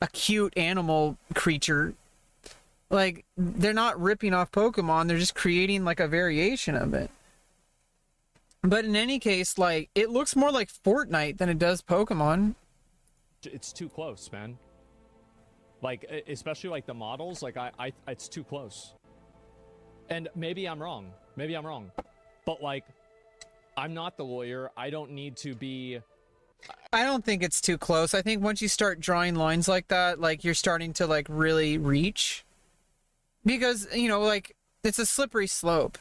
a cute animal creature. Like, they're not ripping off Pokemon, they're just creating like a variation of it. But in any case, like, it looks more like Fortnite than it does Pokemon. It's too close, man. Like, especially like the models, like it's too close. And maybe I'm wrong. Maybe I'm wrong. But like, I'm not the lawyer. I don't need to be. I don't think it's too close. I think once you start drawing lines like that, like you're starting to like really reach. Because, you know, like it's a slippery slope.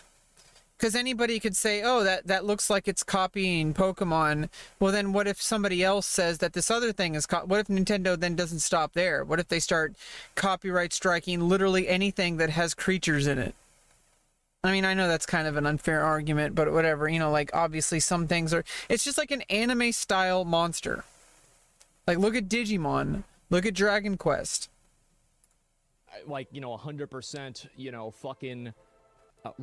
Because anybody could say, oh, that looks like it's copying Pokemon. Well, then what if somebody else says that this other thing is... What if Nintendo then doesn't stop there? What if they start copyright striking literally anything that has creatures in it? I mean, I know that's kind of an unfair argument, but whatever. You know, like, obviously some things are... It's just like an anime-style monster. Like, look at Digimon. Look at Dragon Quest. Like, you know, 100%, you know, fucking...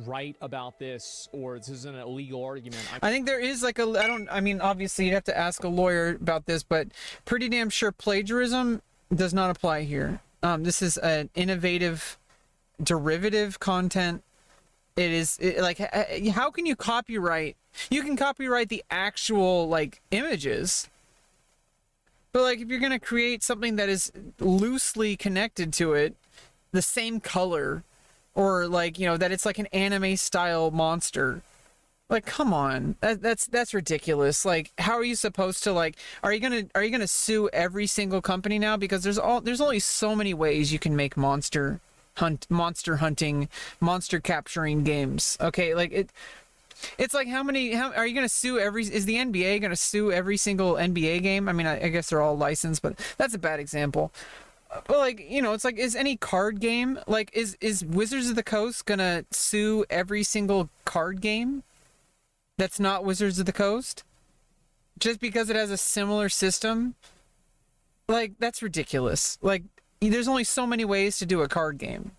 right about this, or this isn't a legal argument. I think there is like I mean, obviously you'd have to ask a lawyer about this, but pretty damn sure plagiarism does not apply here. This is an innovative derivative content. It is like, how can you copyright? You can copyright the actual like images, but like if you're gonna create something that is loosely connected to it, the same color, or like, you know, that it's like an anime style monster. Like, come on. That's ridiculous. Like, how are you supposed to like, are you gonna sue every single company now? Because there's only so many ways you can make monster hunting, monster capturing games. Okay, like it's like how are you gonna sue is the NBA gonna sue every single NBA game? I mean, I guess they're all licensed, but that's a bad example. But like, you know, it's like, is any card game, like, is Wizards of the Coast gonna sue every single card game that's not Wizards of the Coast just because it has a similar system? Like, that's ridiculous. Like, there's only so many ways to do a card game.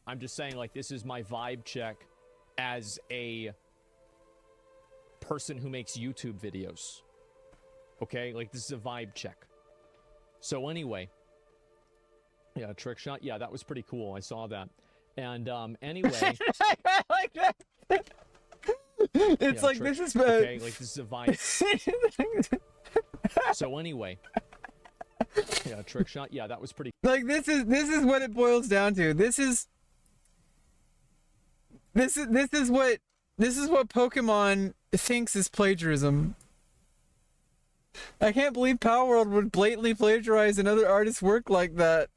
I'm just saying, like, this is my vibe check as a person who makes YouTube videos. Okay? Like, this is a vibe check. So anyway... Yeah, trick shot. Yeah, that was pretty cool. I saw that. And anyway, I like that. It's like, this is okay, like this is a vibe. So anyway, yeah, trick shot. Yeah, that was pretty. Like, this is what it boils down to. This is what Pokemon thinks is plagiarism. I can't believe Palworld would blatantly plagiarize another artist's work like that.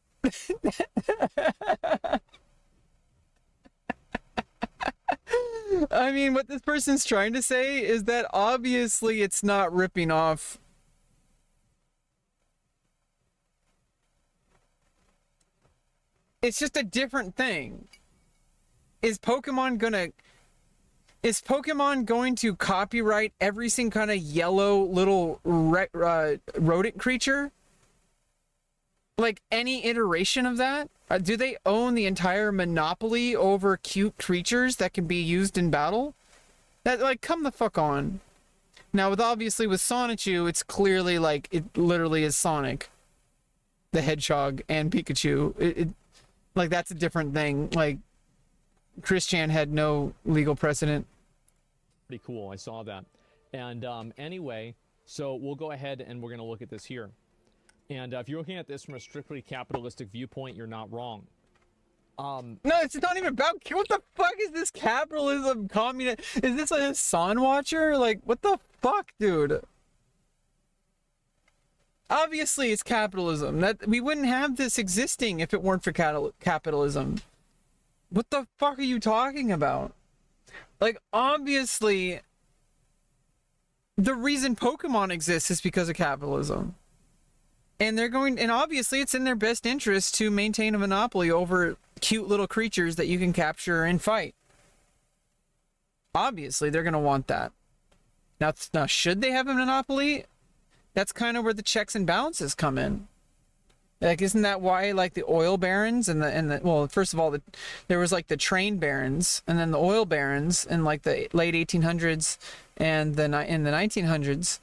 I mean, what this person's trying to say is that obviously it's not ripping off. It's just a different thing. Is Pokemon going to copyright every single kind of yellow little rodent creature? Like, any iteration of that? Do they own the entire monopoly over cute creatures that can be used in battle? That, like, come the fuck on. Now, obviously with Sonichu, it's clearly like, it literally is Sonic the Hedgehog and Pikachu. Like, that's a different thing. Like, Chris Chan had no legal precedent. Pretty cool. I saw that. And anyway, so we'll go ahead and we're going to look at this here. And if you're looking at this from a strictly capitalistic viewpoint, you're not wrong. No, it's not even about... What the fuck is this capitalism, communist... Is this a Hassan watcher? Like, what the fuck, dude? Obviously, it's capitalism. We wouldn't have this existing if it weren't for capitalism. What the fuck are you talking about? Like, obviously, the reason Pokemon exists is because of capitalism. And obviously it's in their best interest to maintain a monopoly over cute little creatures that you can capture and fight. Obviously, they're going to want that. Now, should they have a monopoly? That's kind of where the checks and balances come in. Like, isn't that why, like, the oil barons and the well, first of all, there was, like, the train barons, and then the oil barons in, like, the late 1800s and in the 1900s.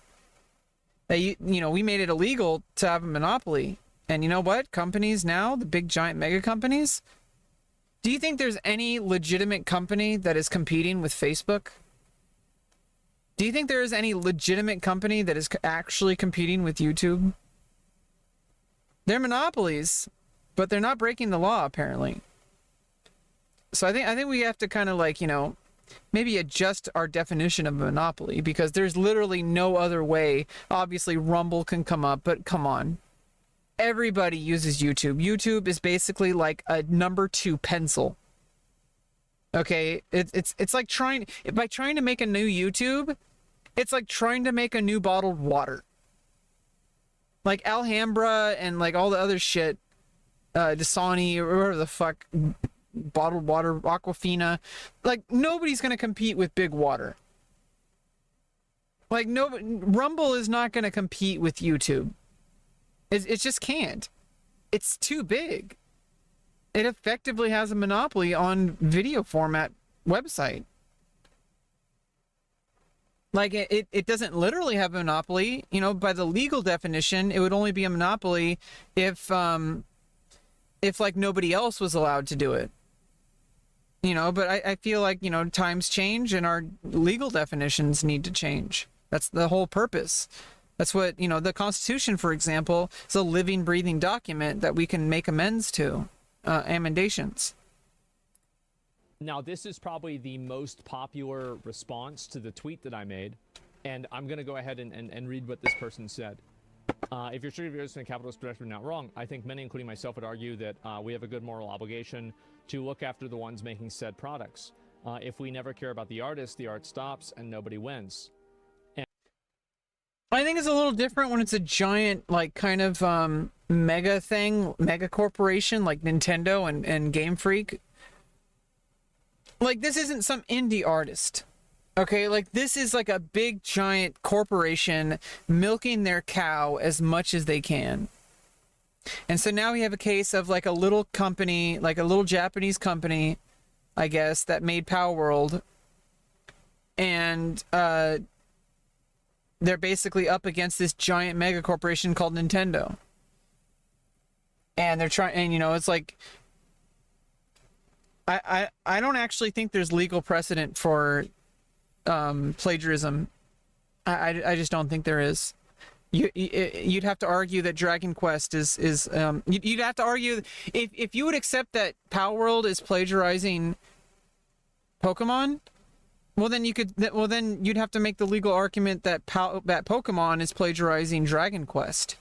That you know, we made it illegal to have a monopoly. And you know what? Companies now, the big giant mega companies, do you think there's any legitimate company that is competing with Facebook? Do you think there is any legitimate company that is actually competing with YouTube? They're monopolies, but they're not breaking the law, apparently. So I think we have to kind of like, maybe adjust our definition of monopoly, because there's literally no other way. Obviously, Rumble can come up, but come on. Everybody uses YouTube. YouTube is basically like a number 2 pencil. Okay, it's like by trying to make a new YouTube, it's like trying to make a new bottled water. Like Alhambra and like all the other shit, Dasani or whatever the fuck, bottled water, Aquafina. Like nobody's gonna compete with Big Water. Like Rumble is not gonna compete with YouTube. It just can't. It's too big. It effectively has a monopoly on video format website. Like it doesn't literally have a monopoly. By the legal definition, it would only be a monopoly if like nobody else was allowed to do it. But I feel like, times change and our legal definitions need to change. That's the whole purpose. That's what, the Constitution, for example, is a living, breathing document that we can make amends to. Amendations. Now, this is probably the most popular response to the tweet that I made, and I'm going to go ahead and read what this person said. If you're treating viewers in a capitalist perspective, not wrong. I think many, including myself, would argue that we have a good moral obligation to look after the ones making said products. If we never care about the artist, the art stops and nobody wins. I think it's a little different when it's a giant, like, kind of mega corporation like Nintendo and Game Freak. Like, this isn't some indie artist. Okay, like, this is like a big giant corporation milking their cow as much as they can. And so now we have a case of like a little company, like a little Japanese company, I guess, that made Palworld. And they're basically up against this giant mega corporation called Nintendo. And they're trying, and it's like, I don't actually think there's legal precedent for plagiarism. I just don't think there is. You'd have to argue that Dragon Quest is you'd have to argue if you would accept that Palworld is plagiarizing Pokemon. Well, then you'd have to make the legal argument that Pokemon is plagiarizing Dragon Quest.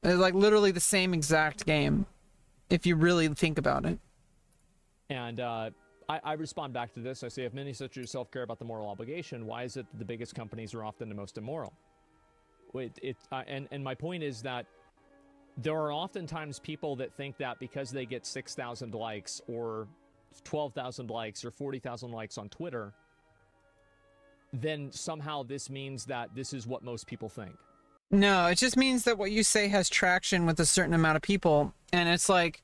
It's like literally the same exact game, if you really think about it. And I respond back to this. I say, if many such as yourself care about the moral obligation, why is it that the biggest companies are often the most immoral? And my point is that there are oftentimes people that think that because they get 6,000 likes or 12,000 likes or 40,000 likes on Twitter, then somehow this means that this is what most people think. No, it just means that what you say has traction with a certain amount of people, and it's like,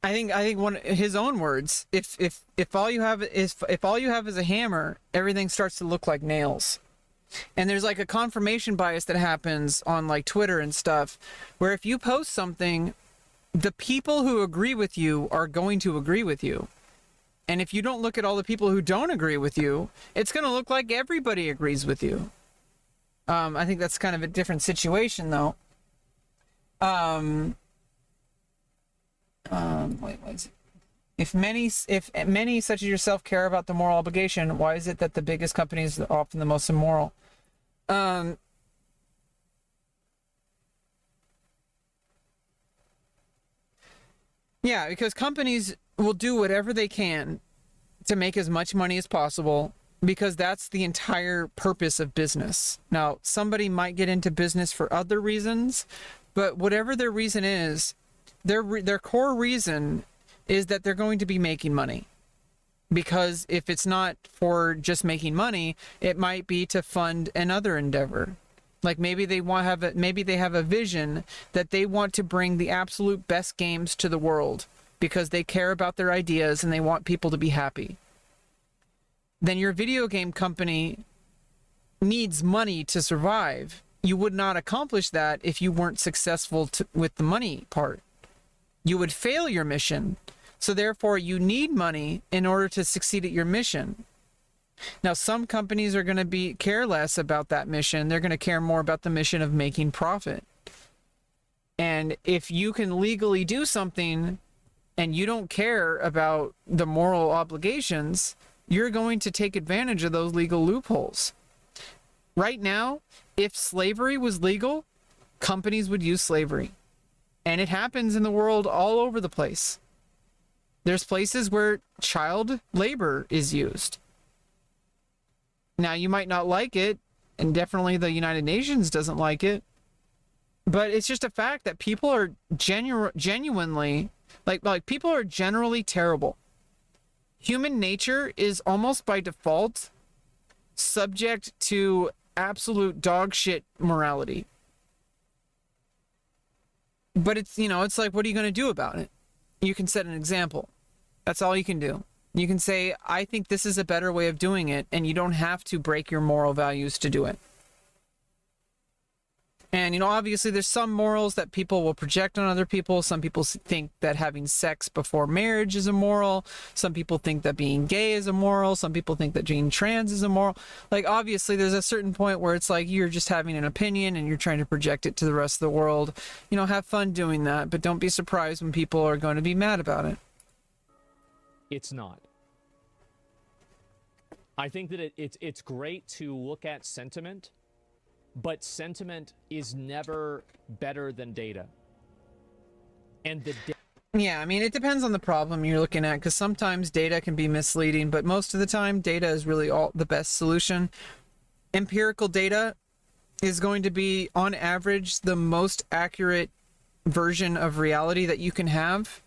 I think one his own words, if all you have is a hammer, everything starts to look like nails. And there's like a confirmation bias that happens on like Twitter and stuff, where if you post something, the people who agree with you are going to agree with you. And if you don't look at all the people who don't agree with you, it's going to look like everybody agrees with you. I think that's kind of a different situation, though. Wait, what is it? If many such as yourself care about the moral obligation, why is it that the biggest companies are often the most immoral? Yeah, because companies will do whatever they can to make as much money as possible, because that's the entire purpose of business. Now, somebody might get into business for other reasons, but whatever their reason is, their core reason is that they're going to be making money. Because if it's not for just making money, it might be to fund another endeavor. Like maybe they have a vision that they want to bring the absolute best games to the world because they care about their ideas and they want people to be happy. Then your video game company needs money to survive. You would not accomplish that if you weren't successful with the money part. You would fail your mission. So therefore, you need money in order to succeed at your mission. Now, some companies are going to care less about that mission. They're going to care more about the mission of making profit. And if you can legally do something and you don't care about the moral obligations, you're going to take advantage of those legal loopholes. Right now, if slavery was legal, companies would use slavery. And it happens in the world all over the place. There's places where child labor is used. Now, you might not like it, and definitely the United Nations doesn't like it, but it's just a fact that people are genuinely, like people are generally terrible. Human nature is almost by default subject to absolute dog shit morality. But it's, you know, it's like, what are you going to do about it? You can set an example. That's all you can do. You can say, I think this is a better way of doing it, and you don't have to break your moral values to do it. And, you know, obviously there's some morals that people will project on other people. Some people think that having sex before marriage is immoral. Some people think that being gay is immoral. Some people think that being trans is immoral. Like, obviously there's a certain point where it's like you're just having an opinion and you're trying to project it to the rest of the world. You know, have fun doing that, but don't be surprised when people are going to be mad about it. It's not. I think that it's great to look at sentiment, but sentiment is never better than data. And yeah, I mean, it depends on the problem you're looking at, because sometimes data can be misleading, but most of the time data is really all the best solution. Empirical data is going to be, on average, the most accurate version of reality that you can have.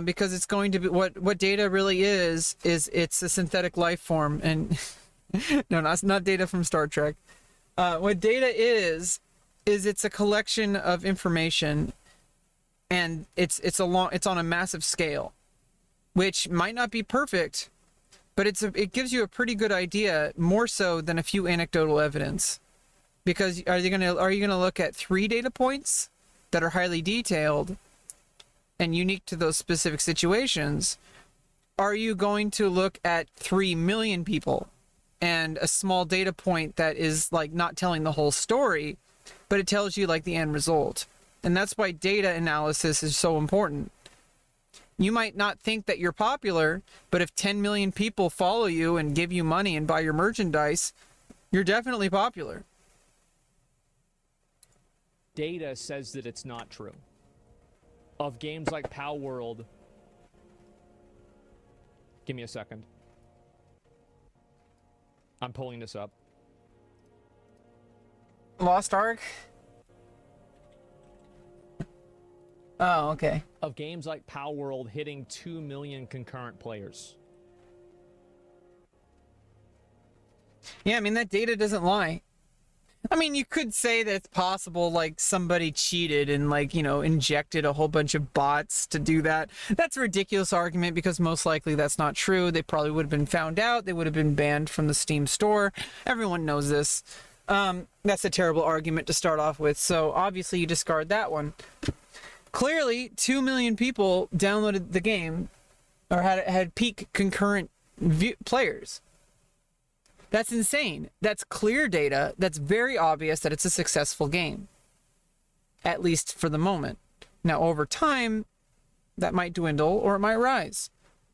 Because it's going to be what data really is it's a synthetic life form, and no, not data from Star Trek. What data is it's a collection of information, and it's on a massive scale, which might not be perfect, but it gives you a pretty good idea, more so than a few anecdotal evidence. Because are you gonna look at 3 data points that are highly detailed and unique to those specific situations? Are you going to look at 3 million people and a small data point that is like not telling the whole story, but it tells you like the end result? And that's why data analysis is so important. You might not think that you're popular, but if 10 million people follow you and give you money and buy your merchandise, you're definitely popular. data says that it's not true. Of games like Palworld. Give me a second. I'm pulling this up. Lost Ark? Oh, okay. Of games like Palworld hitting 2 million concurrent players. Yeah, I mean, that data doesn't lie. I mean, you could say that it's possible, like, somebody cheated and, like, you know, injected a whole bunch of bots to do that. That's a ridiculous argument because most likely that's not true. They probably would have been found out. They would have been banned from the Steam store. Everyone knows this. That's a terrible argument to start off with, so obviously you discard that one. Clearly, 2 million people downloaded the game, or had peak concurrent players. That's insane. That's clear data. That's very obvious that it's a successful game. At least for the moment. Now, over time, that might dwindle or it might rise.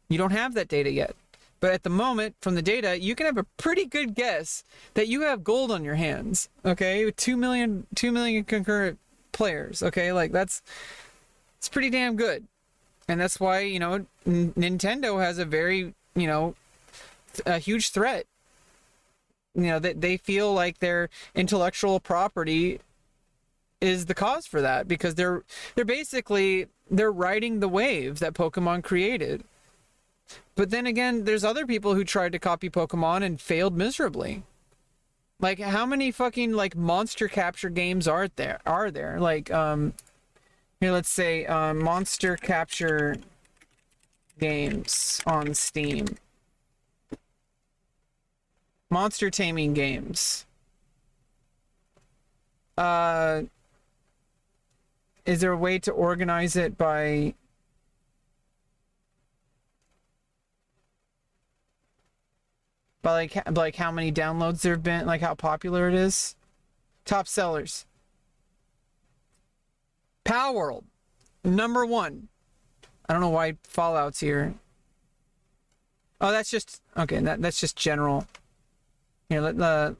You don't have that data yet. But at the moment, from the data, you can have a pretty good guess that you have gold on your hands. Okay? 2 million concurrent players. Okay? Like, it's pretty damn good. And that's why, you know, Nintendo has a very, you know, a huge threat. You know, they feel like their intellectual property is the cause for that, because they're basically riding the wave that Pokemon created. But then again, there's other people who tried to copy Pokemon and failed miserably. Like, how many fucking, like, monster capture games are there? Like, here, let's say, monster capture games on Steam. Monster taming games. Is there a way to organize it by like how many downloads there have been, like how popular it is? Top sellers. Palworld, number 1. I don't know why Fallout's here. Oh, that's just okay. That's just general. Here, let the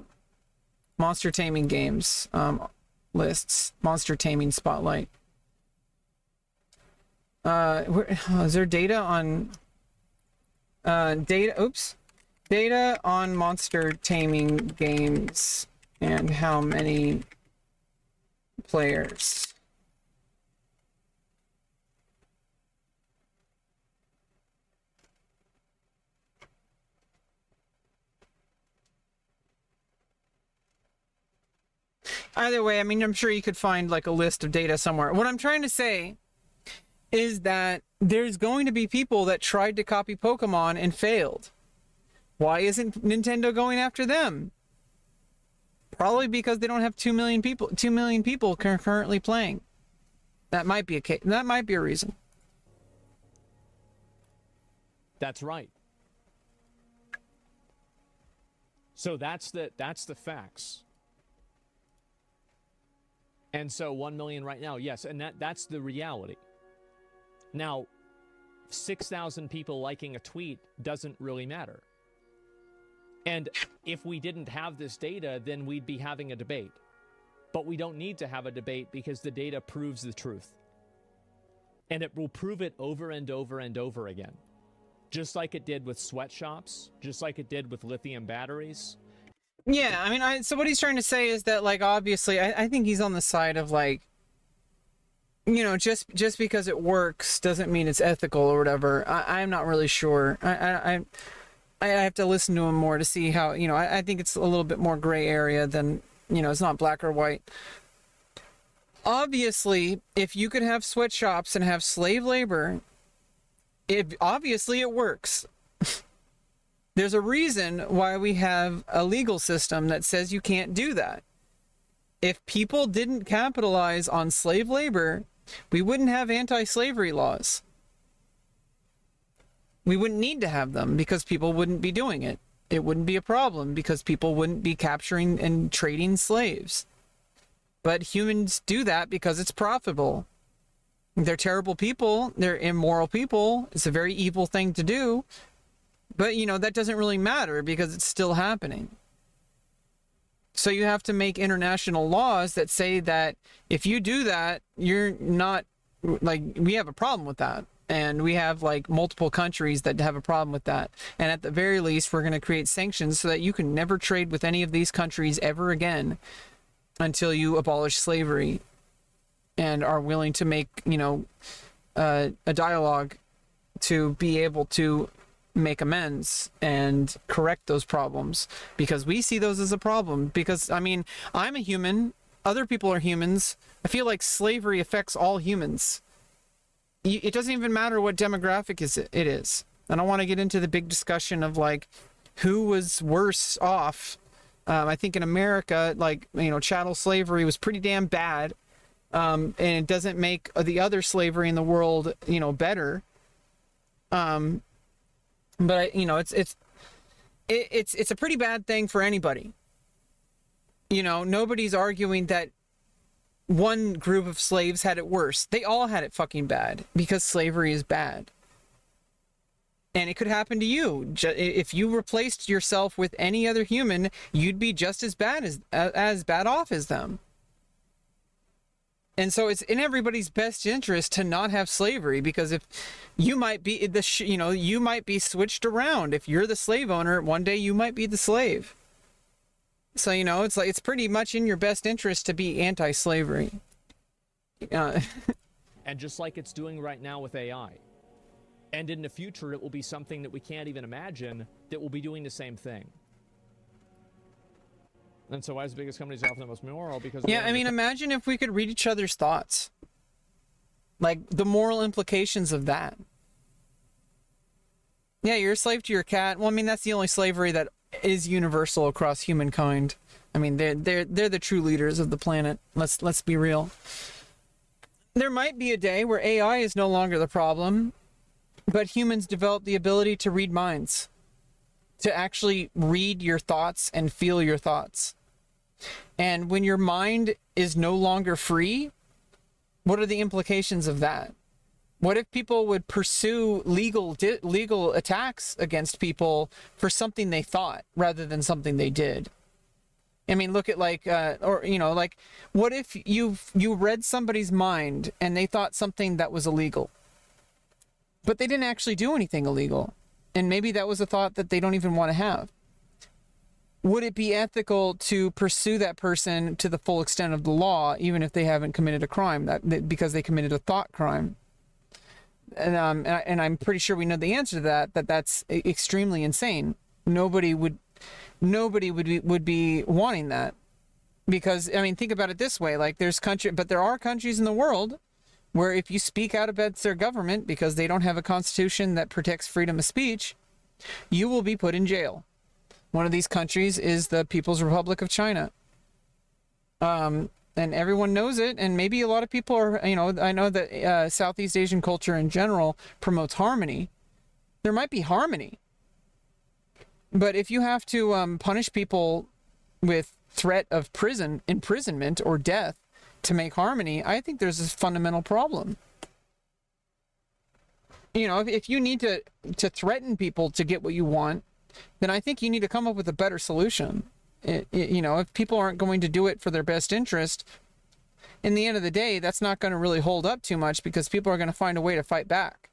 monster taming games lists. Monster taming spotlight. Is there data on data? Oops, data on monster taming games and how many players. Either way, I mean, I'm sure you could find like a list of data somewhere. What I'm trying to say is that there's going to be people that tried to copy Pokemon and failed. Why isn't Nintendo going after them? Probably because they don't have 2 million people currently playing. That might be a case. That might be a reason. That's right. So that's the facts. And so 1 million right now, yes, and that's the reality. Now, 6,000 people liking a tweet doesn't really matter. And if we didn't have this data, then we'd be having a debate. But we don't need to have a debate because the data proves the truth. And it will prove it over and over and over again. Just like it did with sweatshops, just like it did with lithium batteries. Yeah, I mean, so what he's trying to say is that, like, obviously, I think he's on the side of, like, you know, just because it works doesn't mean it's ethical or whatever. I'm not really sure. I have to listen to him more to see how, you know, I think it's a little bit more gray area than, you know, it's not black or white. Obviously, if you could have sweatshops and have slave labor, obviously it works. There's a reason why we have a legal system that says you can't do that. If people didn't capitalize on slave labor, we wouldn't have anti-slavery laws. We wouldn't need to have them because people wouldn't be doing it. It wouldn't be a problem because people wouldn't be capturing and trading slaves. But humans do that because it's profitable. They're terrible people. They're immoral people. It's a very evil thing to do. But, you know, that doesn't really matter because it's still happening. So you have to make international laws that say that if you do that, you're not, like, we have a problem with that. And we have, like, multiple countries that have a problem with that. And at the very least, we're going to create sanctions so that you can never trade with any of these countries ever again until you abolish slavery and are willing to make, you know, a dialogue to be able to make amends and correct those problems, because we see those as a problem. Because, I mean, I'm a human, other people are humans. I feel like slavery affects all humans. It doesn't even matter what demographic it is. I don't want to get into the big discussion of, like, who was worse off. I think in America, like, you know, chattel slavery was pretty damn bad. And it doesn't make the other slavery in the world, you know, better. But you know, it's a pretty bad thing for anybody. You know, nobody's arguing that one group of slaves had it worse. They all had it fucking bad because slavery is bad. And it could happen to you. If you replaced yourself with any other human, you'd be just as bad off as them. And so it's in everybody's best interest to not have slavery, because if you might be you might be switched around. If you're the slave owner, one day you might be the slave. So, you know, it's like, it's pretty much in your best interest to be anti-slavery. And just like it's doing right now with AI. And in the future, it will be something that we can't even imagine that will be doing the same thing. And so why is the biggest companies often the most moral? Because yeah, I mean, imagine if we could read each other's thoughts. Like, the moral implications of that. Yeah, you're a slave to your cat. Well, I mean, that's the only slavery that is universal across humankind. I mean, they're the true leaders of the planet. Let's be real. There might be a day where AI is no longer the problem, but humans develop the ability to read minds. To actually read your thoughts and feel your thoughts. And when your mind is no longer free, What are the implications of that? What if people would pursue legal attacks against people for something they thought rather than something they did? I mean, look at like, what if you read somebody's mind and they thought something that was illegal, but they didn't actually do anything illegal, and maybe that was a thought that they don't even want to have? Would it be ethical to pursue that person to the full extent of the law, even if they haven't committed a crime, because they committed a thought crime? And I'm pretty sure we know the answer to that. That's extremely insane. Nobody would be wanting that, because I mean, think about it this way: like, there are countries in the world where if you speak out against their government because they don't have a constitution that protects freedom of speech, you will be put in jail. One of these countries is the People's Republic of China. And everyone knows it, and maybe a lot of people are, I know that Southeast Asian culture in general promotes harmony. There might be harmony. But if you have to punish people with threat of imprisonment or death to make harmony, I think there's this fundamental problem. If you need to threaten people to get what you want, then I think you need to come up with a better solution. If people aren't going to do it for their best interest, in the end of the day, that's not going to really hold up too much, because people are going to find a way to fight back.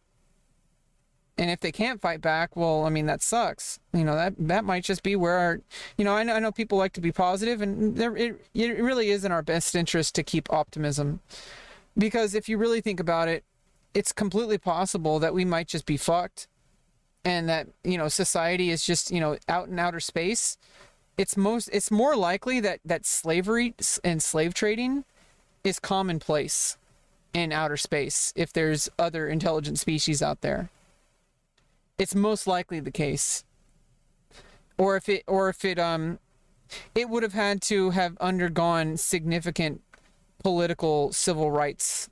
And if they can't fight back, well, I mean, that sucks. That might just be where I know people like to be positive, and it really is in our best interest to keep optimism. Because if you really think about it, it's completely possible that we might just be fucked, and that, society is just, out in outer space. It's more likely that slavery and slave trading is commonplace in outer space if there's other intelligent species out there. It's most likely the case. Or if it would have had to have undergone significant political civil rights,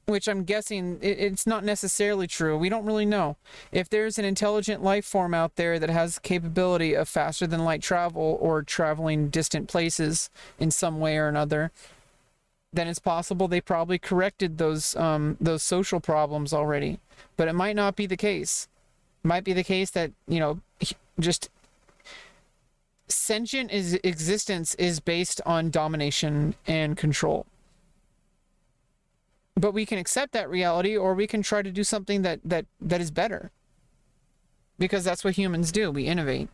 which I'm guessing it's not necessarily true. We don't really know. If there's an intelligent life form out there that has capability of faster than light travel or traveling distant places in some way or another, then it's possible they probably corrected those social problems already. But it might not be the case. It might be the case that, just sentient existence is based on domination and control. But we can accept that reality, or we can try to do something that is better. Because that's what humans do. We innovate.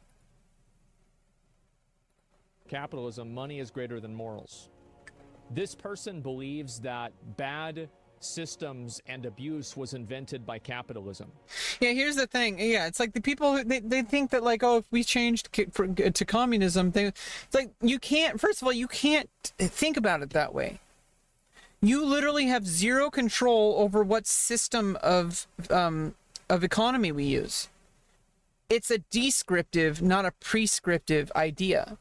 Capitalism, money is greater than morals. This person believes that bad systems and abuse was invented by capitalism. Yeah, here's the thing. Yeah, it's like the people, they think that, like, if we changed to communism, it's like, you can't, first of all, you can't think about it that way. You literally have zero control over what system of economy we use. It's a descriptive, not a prescriptive idea.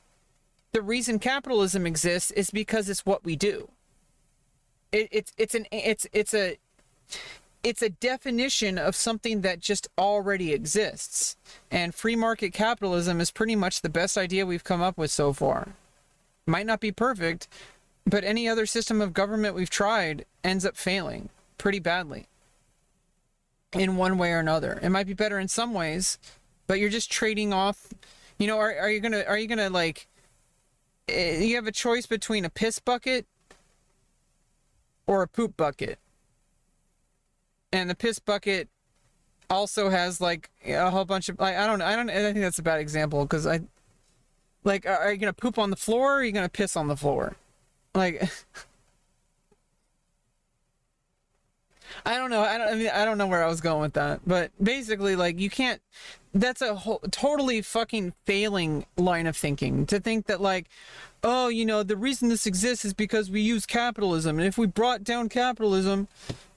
The reason capitalism exists is because it's what we do. It's a definition of something that just already exists. And free market capitalism is pretty much the best idea we've come up with so far. Might not be perfect, but any other system of government we've tried ends up failing pretty badly in one way or another. It might be better in some ways, but you're just trading off. Are you gonna like, you have a choice between a piss bucket or a poop bucket, and the piss bucket also has like a whole bunch of, like, I think that's a bad example, because are you gonna poop on the floor, or are you gonna piss on the floor? Like, I don't know. I don't know where I was going with that, but basically, like, you can't. That's a totally fucking failing line of thinking, to think that, like, oh, the reason this exists is because we use capitalism, and if we brought down capitalism,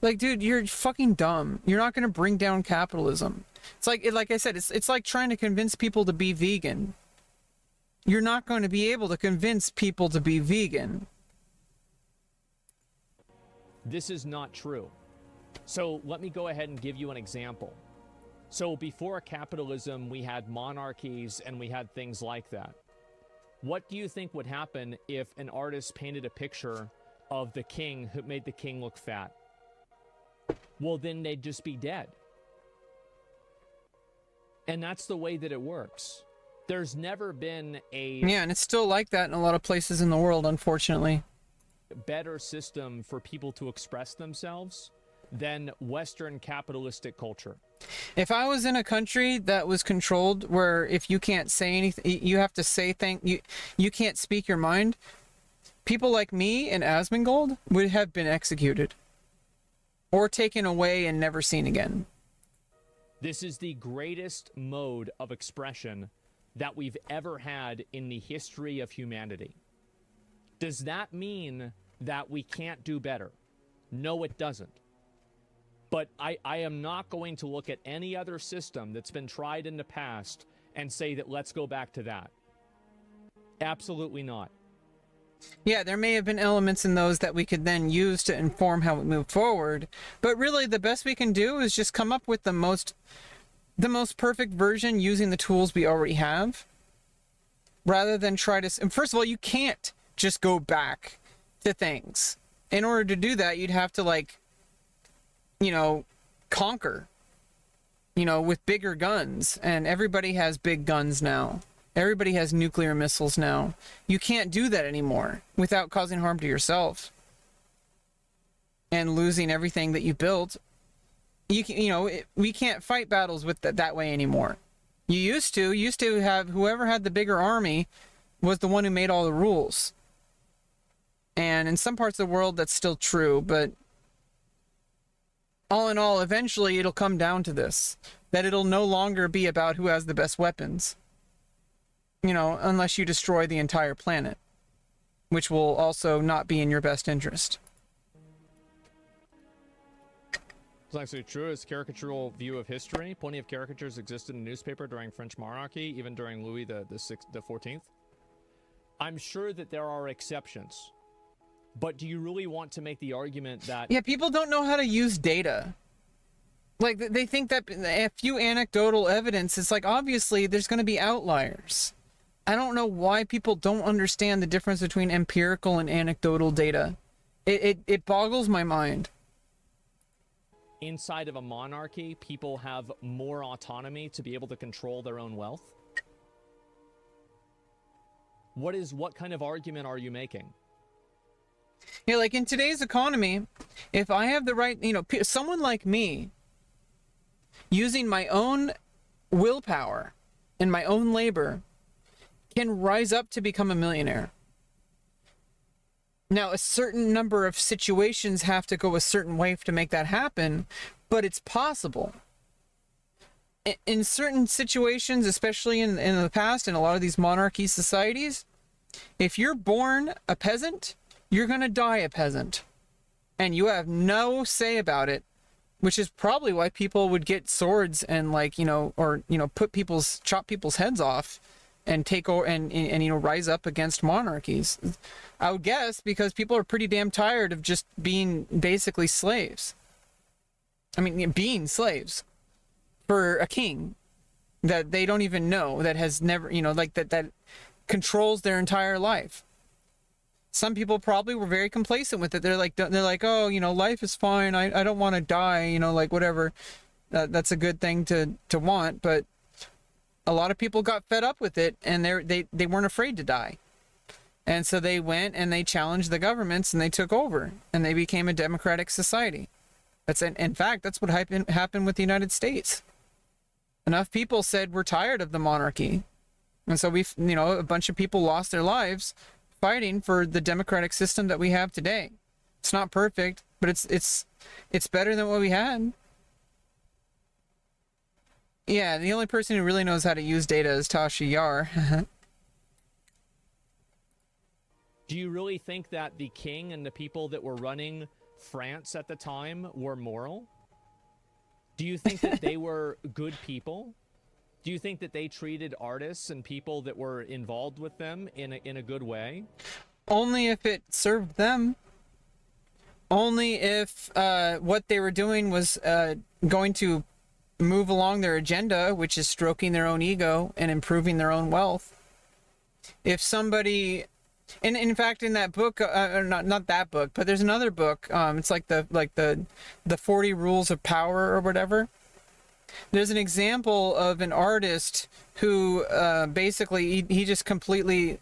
like, dude, you're fucking dumb. You're not gonna bring down capitalism. It's like I said, it's like trying to convince people to be vegan. You're not going to be able to convince people to be vegan. This is not true. So let me go ahead and give you an example. So before capitalism, we had monarchies and we had things like that. What do you think would happen if an artist painted a picture of the king who made the king look fat, well, then they'd just be dead. And that's the way that it works. There's never been a Yeah, and it's still like that in a lot of places in the world, unfortunately. better system for people to express themselves than Western capitalistic culture. If I was in a country that was controlled where if you can't say anything, you have to say you can't speak your mind, people like me and Asmongold would have been executed or taken away and never seen again. This is the greatest mode of expression that we've ever had in the history of humanity. Does that mean that we can't do better? No, it doesn't. But I am not going to look at any other system that's been tried in the past and say that let's go back to that. Absolutely not. Yeah, there may have been elements in those that we could then use to inform how we move forward, but really the best we can do is just come up with the most perfect version using the tools we already have, rather than try to... And first of all, you can't just go back to things. In order to do that, you'd have to, like, you know, conquer, you know, with bigger guns, and everybody has big guns now. Everybody has nuclear missiles now. You can't do that anymore without causing harm to yourself and losing everything that you built. We can't fight battles with that way anymore. You used to have whoever had the bigger army was the one who made all the rules. And in some parts of the world that's still true, but all in all, eventually it'll come down to this, that it'll no longer be about who has the best weapons. You know, unless you destroy the entire planet, which will also not be in your best interest. It's actually true. It's a caricatural view of history. Plenty of caricatures existed in the newspaper during French monarchy, even during Louis the 14th. I'm sure that there are exceptions. But do you really want to make the argument that... Yeah, people don't know how to use data. Like, they think that a few anecdotal evidence is like, obviously, there's going to be outliers. I don't know why people don't understand the difference between empirical and anecdotal data. It boggles my mind. Inside of a monarchy, people have more autonomy to be able to control their own wealth? What kind of argument are you making? Yeah, like in today's economy, if I have the right, you know, someone like me, using my own willpower and my own labor, can rise up to become a millionaire. Now, a certain number of situations have to go a certain way to make that happen, but it's possible. In certain situations, especially in the past, in a lot of these monarchy societies, if you're born a peasant, you're going to die a peasant. And you have no say about it, which is probably why people would get swords and, like, you know, or, you know, chop people's heads off and take over and you know, rise up against monarchies. I would guess because people are pretty damn tired of just being basically slaves. I mean, being slaves for a king that they don't even know, that has never, you know, like that controls their entire life. Some people probably were very complacent with it. They're like, oh, you know, life is fine. I don't want to die, you know, like whatever. That's a good thing to want, but a lot of people got fed up with it, and they weren't afraid to die. And so they went and they challenged the governments, and they took over, and they became a democratic society. In fact, that's what happened with the United States. Enough people said, we're tired of the monarchy. And so a bunch of people lost their lives fighting for the democratic system that we have today. It's not perfect, but it's better than what we had. Yeah, the only person who really knows how to use data is Tasha Yar. Do you really think that the king and the people that were running France at the time were moral? Do you think that they were good people? Do you think that they treated artists and people that were involved with them in a good way? Only if it served them. Only if what they were doing was going to move along their agenda, which is stroking their own ego and improving their own wealth. If somebody And in fact, in that book, not that book, but there's another book. It's like the 40 Rules of Power or whatever. There's an example of an artist who basically he just completely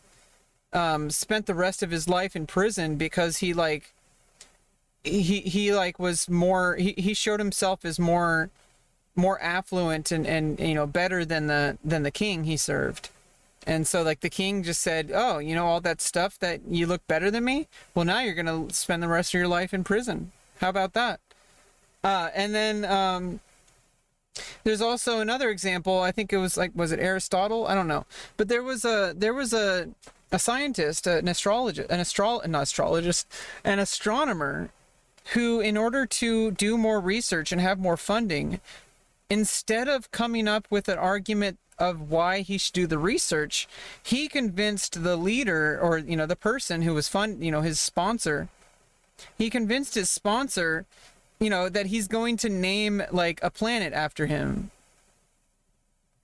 spent the rest of his life in prison because he was more he showed himself as more affluent and you know better than the king he served. And so like the king just said, oh, you know, all that stuff that you look better than me, well, now you're gonna spend the rest of your life in prison. How about that? And then there's also another example. I think it was was it Aristotle? I don't know, but there was a scientist, an astronomer, who, in order to do more research and have more funding, instead of coming up with an argument of why he should do the research, he convinced the leader, or you know, the person who was his sponsor. He convinced his sponsor, you know, that he's going to name like a planet after him.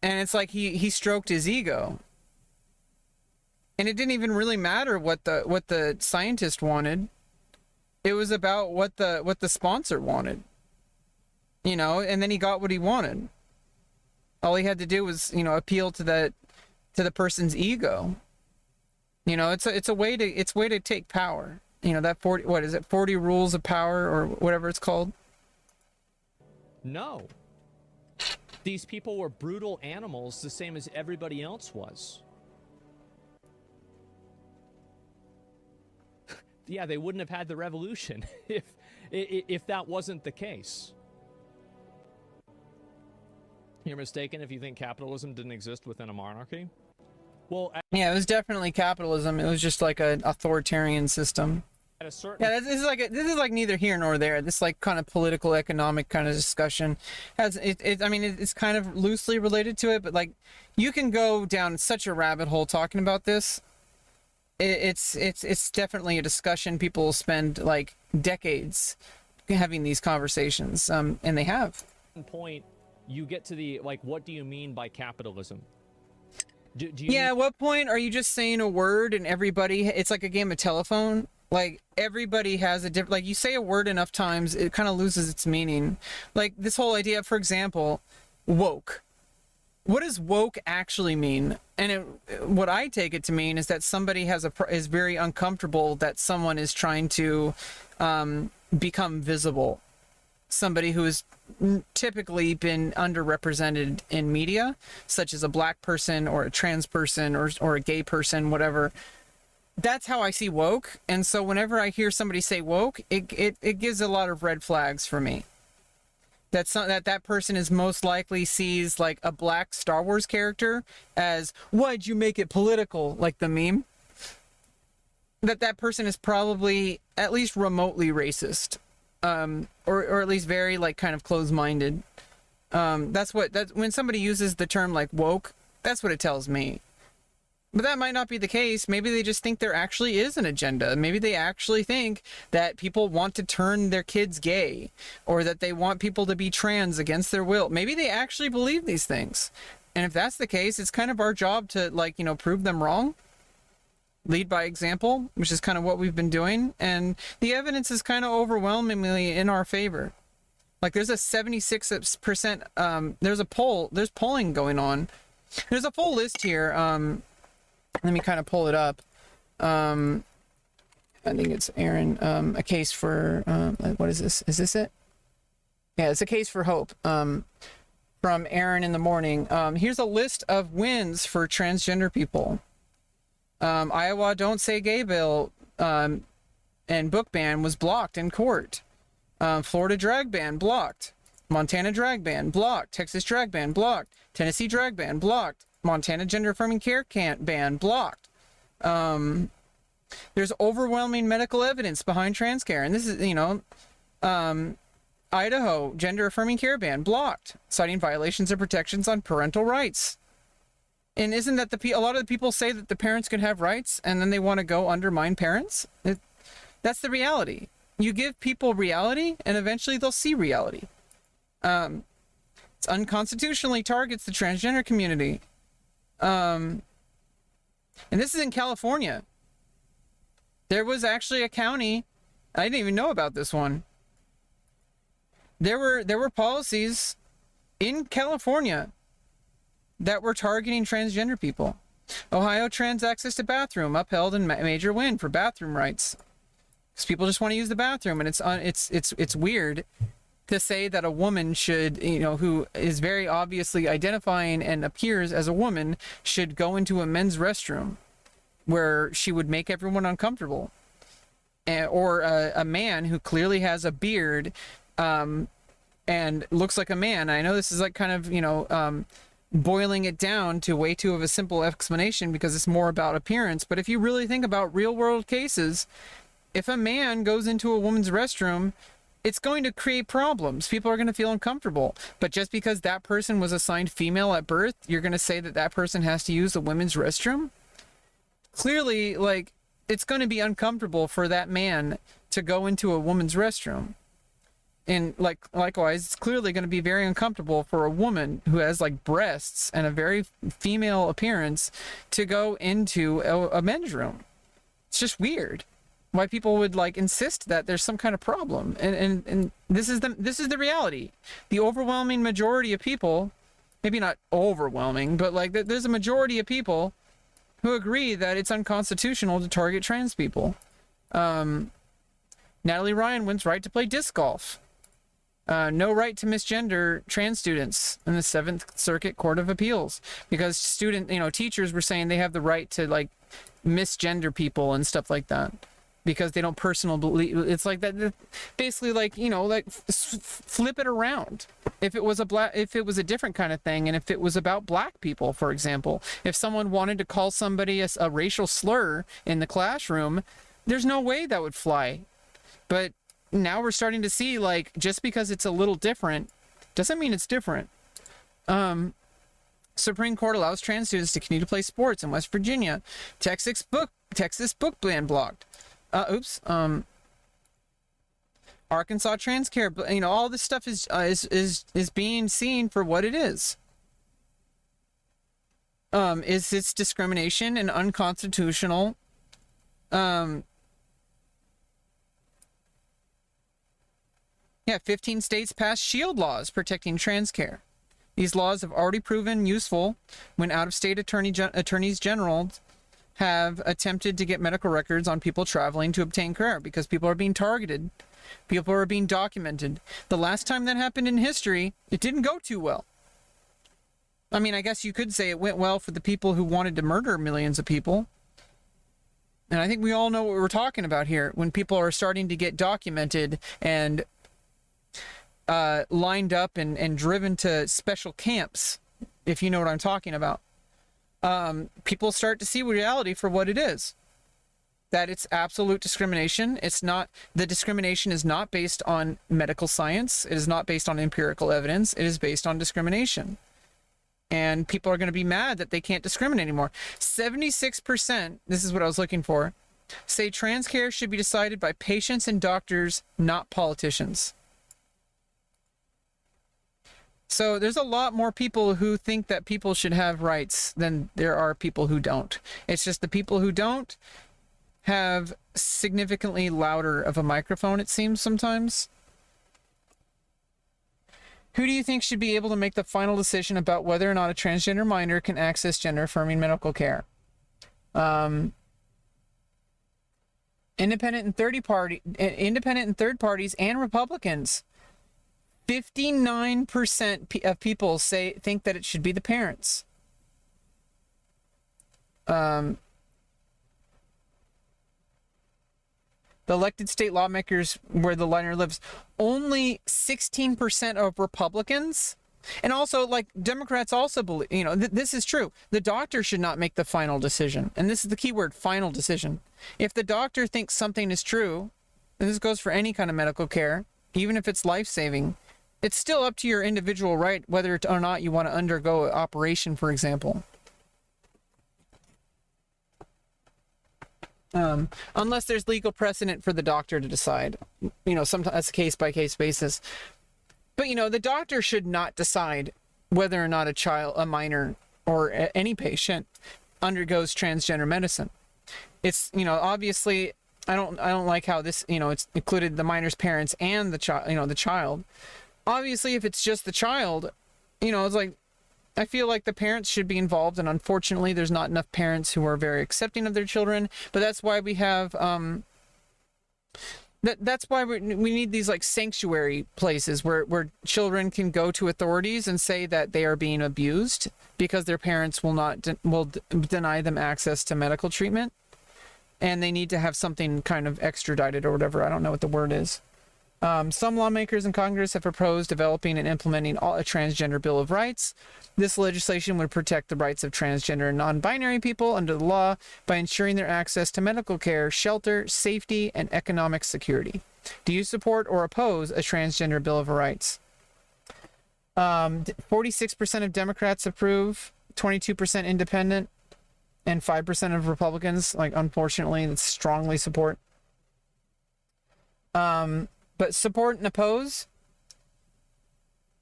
And it's like he stroked his ego. And it didn't even really matter what the scientist wanted. It was about what the sponsor wanted. You know, and then he got what he wanted. All he had to do was, you know, appeal to the person's ego. You know, it's a way to take power. You know, that 40 Rules of Power or whatever it's called. No. These people were brutal animals the same as everybody else was. Yeah, they wouldn't have had the revolution if that wasn't the case. You're mistaken if you think capitalism didn't exist within a monarchy. Well, yeah, it was definitely capitalism. It was just like an authoritarian system. at a certain Yeah, this is like neither here nor there. This like kind of political, economic kind of discussion has I mean, it's kind of loosely related to it, but like you can go down such a rabbit hole talking about this. It's definitely a discussion people will spend like decades having these conversations, and they have. point, you get to the like, what do you mean by capitalism? Do you Yeah, at what point are you just saying a word and everybody? It's like a game of telephone. Like everybody has a different. Like you say a word enough times, it kind of loses its meaning. Like this whole idea, for example, woke. What does woke actually mean? And what I take it to mean is that somebody is very uncomfortable that someone is trying to become visible. Somebody who has typically been underrepresented in media, such as a black person or a trans person or a gay person, whatever. That's how I see woke. And so whenever I hear somebody say woke, it gives a lot of red flags for me. That person is most likely sees like a black Star Wars character as, why'd you make it political, like the meme? That person is probably at least remotely racist, or at least very like kind of closed-minded. That's when somebody uses the term like woke, that's what it tells me. But that might not be the case. Maybe they just think there actually is an agenda. Maybe they actually think that people want to turn their kids gay, or that they want people to be trans against their will. Maybe they actually believe these things. And if that's the case, it's kind of our job to, like, you know, prove them wrong. Lead by example, which is kind of what we've been doing. And the evidence is kind of overwhelmingly in our favor. Like there's a 76%, there's polling going on. There's a full list here. Let me kind of pull it up. I think it's Aaron. A case for what is this? Is this it? Yeah, it's a case for hope. From Aaron in the morning. Here's a list of wins for transgender people. Iowa Don't Say Gay bill and book ban was blocked in court. Florida drag ban blocked. Montana drag ban blocked. Texas drag ban blocked. Tennessee drag ban blocked. Montana gender affirming care can't ban blocked. There's overwhelming medical evidence behind trans care, and this is, you know, Idaho gender affirming care ban blocked, citing violations of protections on parental rights. And isn't that a lot of the people say that the parents can have rights, and then they want to go undermine parents? That's the reality. You give people reality, and eventually they'll see reality. It's unconstitutionally targets the transgender community. And this is in California. There was actually a county, I didn't even know about this one. There were policies in California that were targeting transgender people. Ohio trans access to bathroom upheld in major win for bathroom rights. Because people just want to use the bathroom, and it's weird to say that a woman should, who is very obviously identifying and appears as a woman, should go into a men's restroom where she would make everyone uncomfortable. Or a man who clearly has a beard and looks like a man. I know this is like kind of, boiling it down to way too of a simple explanation because it's more about appearance. But if you really think about real world cases, if a man goes into a woman's restroom, it's going to create problems. People are going to feel uncomfortable. But just because that person was assigned female at birth, you're going to say that that person has to use the women's restroom? Clearly, like, it's going to be uncomfortable for that man to go into a woman's restroom. And likewise, it's clearly going to be very uncomfortable for a woman who has like breasts and a very female appearance to go into a men's room. It's just weird why people would like insist that there's some kind of problem. And this is the reality. The overwhelming majority of people, maybe not overwhelming, but like there's a majority of people who agree that it's unconstitutional to target trans people. Natalie Ryan wins right to play disc golf. No right to misgender trans students in the 7th Circuit Court of Appeals because teachers were saying they have the right to like misgender people and stuff like that because they don't personally believe. It's like that, basically like, flip it around. If it was a different kind of thing, and if it was about black people, for example, if someone wanted to call somebody a racial slur in the classroom, there's no way that would fly. But now we're starting to see, like, just because it's a little different doesn't mean it's different. Supreme Court allows trans students to continue to play sports in West Virginia. Texas book ban blocked. Arkansas trans care, all this stuff is being seen for what it is. Is it's discrimination and unconstitutional. Yeah, 15 states passed shield laws protecting trans care. These laws have already proven useful when out-of-state attorneys general have attempted to get medical records on people traveling to obtain care because people are being targeted. People are being documented. The last time that happened in history, it didn't go too well. I mean, I guess you could say it went well for the people who wanted to murder millions of people. And I think we all know what we're talking about here when people are starting to get documented and lined up and driven to special camps, if you know what I'm talking about. People start to see reality for what it is. That it's absolute discrimination. The discrimination is not based on medical science. It is not based on empirical evidence. It is based on discrimination. And people are going to be mad that they can't discriminate anymore. 76%, this is what I was looking for, say trans care should be decided by patients and doctors, not politicians. So there's a lot more people who think that people should have rights than there are people who don't. It's just the people who don't have significantly louder of a microphone, it seems sometimes. Who do you think should be able to make the final decision about whether or not a transgender minor can access gender-affirming medical care? Independent and third parties and Republicans. 59% of people think that it should be the parents. The elected state lawmakers where the liner lives, only 16% of Republicans, and also like Democrats also believe, this is true. The doctor should not make the final decision. And this is the key word, final decision. If the doctor thinks something is true, and this goes for any kind of medical care, even if it's life-saving, it's still up to your individual right whether or not you want to undergo an operation, for example. Unless there's legal precedent for the doctor to decide. Sometimes that's a case-by-case basis. But, the doctor should not decide whether or not a minor, or any patient undergoes transgender medicine. It's, obviously, I don't like how this, it's included the minor's parents and the child, the child. Obviously, if it's just the child, it's like, I feel like the parents should be involved, and unfortunately, there's not enough parents who are very accepting of their children. But that's why we have, that's why we need these like sanctuary places where children can go to authorities and say that they are being abused because their parents will deny them access to medical treatment, and they need to have something kind of extradited or whatever. I don't know what the word is. Some lawmakers in Congress have proposed developing and implementing a transgender Bill of Rights. This legislation would protect the rights of transgender and non-binary people under the law by ensuring their access to medical care, shelter, safety, and economic security. Do you support or oppose a transgender Bill of Rights? 46% of Democrats approve, 22% independent, and 5% of Republicans, like, unfortunately, that strongly support. But support and oppose,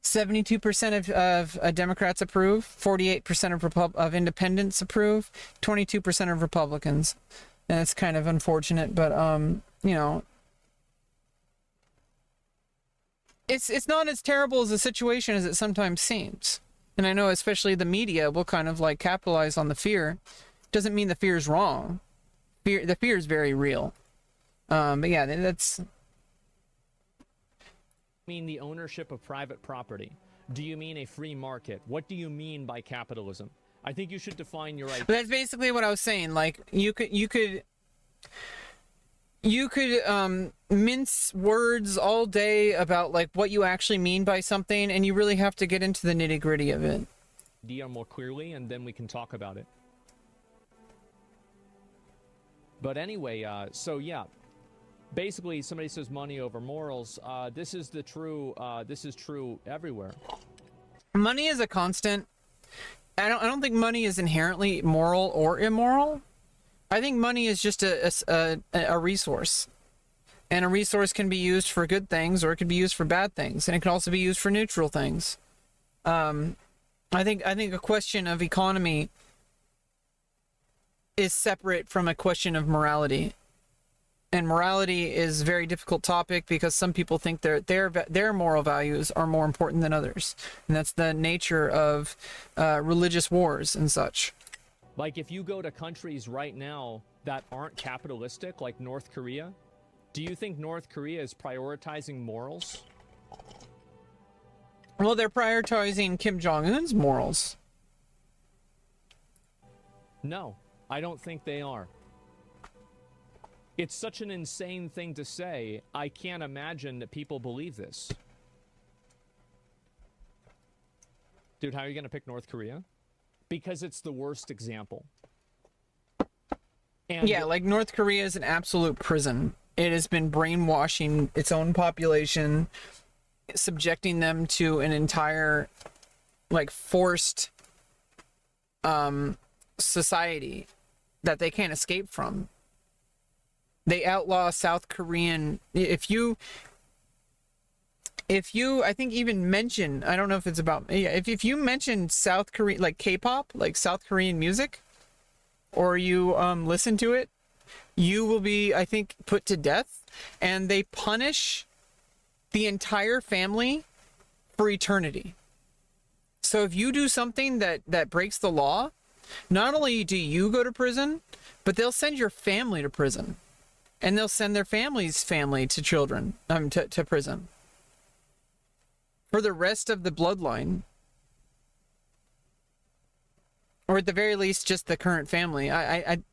72% of Democrats approve, 48% of independents approve, 22% of Republicans. And it's kind of unfortunate, but it's not as terrible as a situation as it sometimes seems. And I know especially the media will kind of like capitalize on the fear. Doesn't mean the fear is wrong. The fear is very real. But yeah, that's... Mean the ownership of private property? Do you mean a free market? What do you mean by capitalism? I think you should define your idea. But that's basically what I was saying. Like, you could mince words all day about like what you actually mean by something, and you really have to get into the nitty-gritty of it. Idea more clearly, and then we can talk about it. But anyway, so yeah. Basically, somebody says money over morals. This is true everywhere. Money is a constant. I don't think money is inherently moral or immoral. I think money is just a resource. And a resource can be used for good things, or it can be used for bad things, and it can also be used for neutral things. I think a question of economy is separate from a question of morality. And morality is a very difficult topic because some people think their moral values are more important than others. And that's the nature of religious wars and such. Like if you go to countries right now that aren't capitalistic, like North Korea, do you think North Korea is prioritizing morals? Well, they're prioritizing Kim Jong-un's morals. No, I don't think they are. It's such an insane thing to say. I can't imagine that people believe this. Dude, how are you going to pick North Korea? Because it's the worst example. And yeah, like North Korea is an absolute prison. It has been brainwashing its own population, subjecting them to an entire, like, forced society that they can't escape from. They outlaw South Korean. If you I think even mention, I don't know if it's about, yeah, if you mention South Korean, like K-pop, like South Korean music, or you listen to it, you will be, I think, put to death, and they punish the entire family for eternity. So if you do something that breaks the law, not only do you go to prison, but they'll send your family to prison. And they'll send their family's family to children, to prison. For the rest of the bloodline. Or at the very least, just the current family.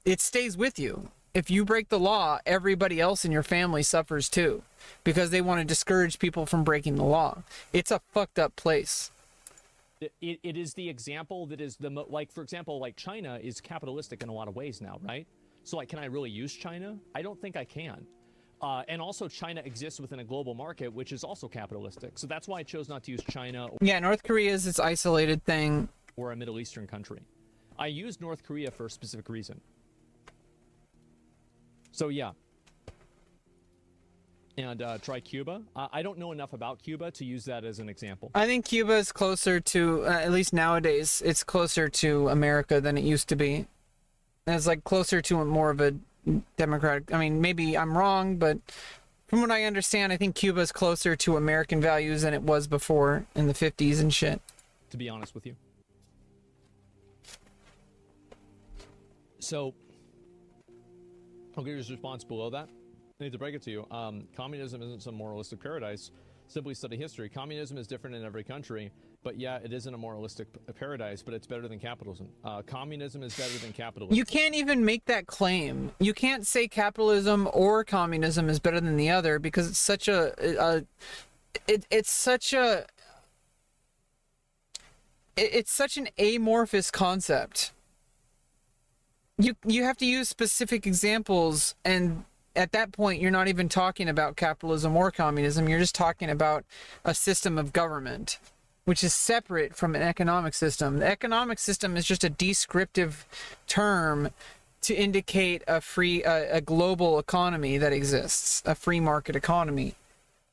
It stays with you. If you break the law, everybody else in your family suffers too. Because they want to discourage people from breaking the law. It's a fucked up place. It is the example that is like, for example, like China is capitalistic in a lot of ways now, right? So, like, can I really use China? I don't think I can. And also, China exists within a global market, which is also capitalistic. So that's why I chose not to use China. Yeah, North Korea is its isolated thing. Or a Middle Eastern country. I used North Korea for a specific reason. So, yeah. And try Cuba. I don't know enough about Cuba to use that as an example. I think Cuba is closer to, at least nowadays, it's closer to America than it used to be. It's like closer to more of a democratic. I mean, maybe I'm wrong, but from what I understand, I think Cuba's closer to American values than it was before in the 50s and shit. To be honest with you. So, I'll give you his response below that. I need to break it to you. Communism isn't some moralistic paradise. Simply study history. Communism is different in every country, but yeah, it isn't a moralistic paradise, but it's better than capitalism. Communism is better than capitalism. You can't even make that claim. You can't say capitalism or communism is better than the other because it's such it's such an amorphous concept. You have to use specific examples, and at that point you're not even talking about capitalism or communism. You're just talking about a system of government, which is separate from an economic system. The economic system is just a descriptive term to indicate a global economy that exists, a free market economy,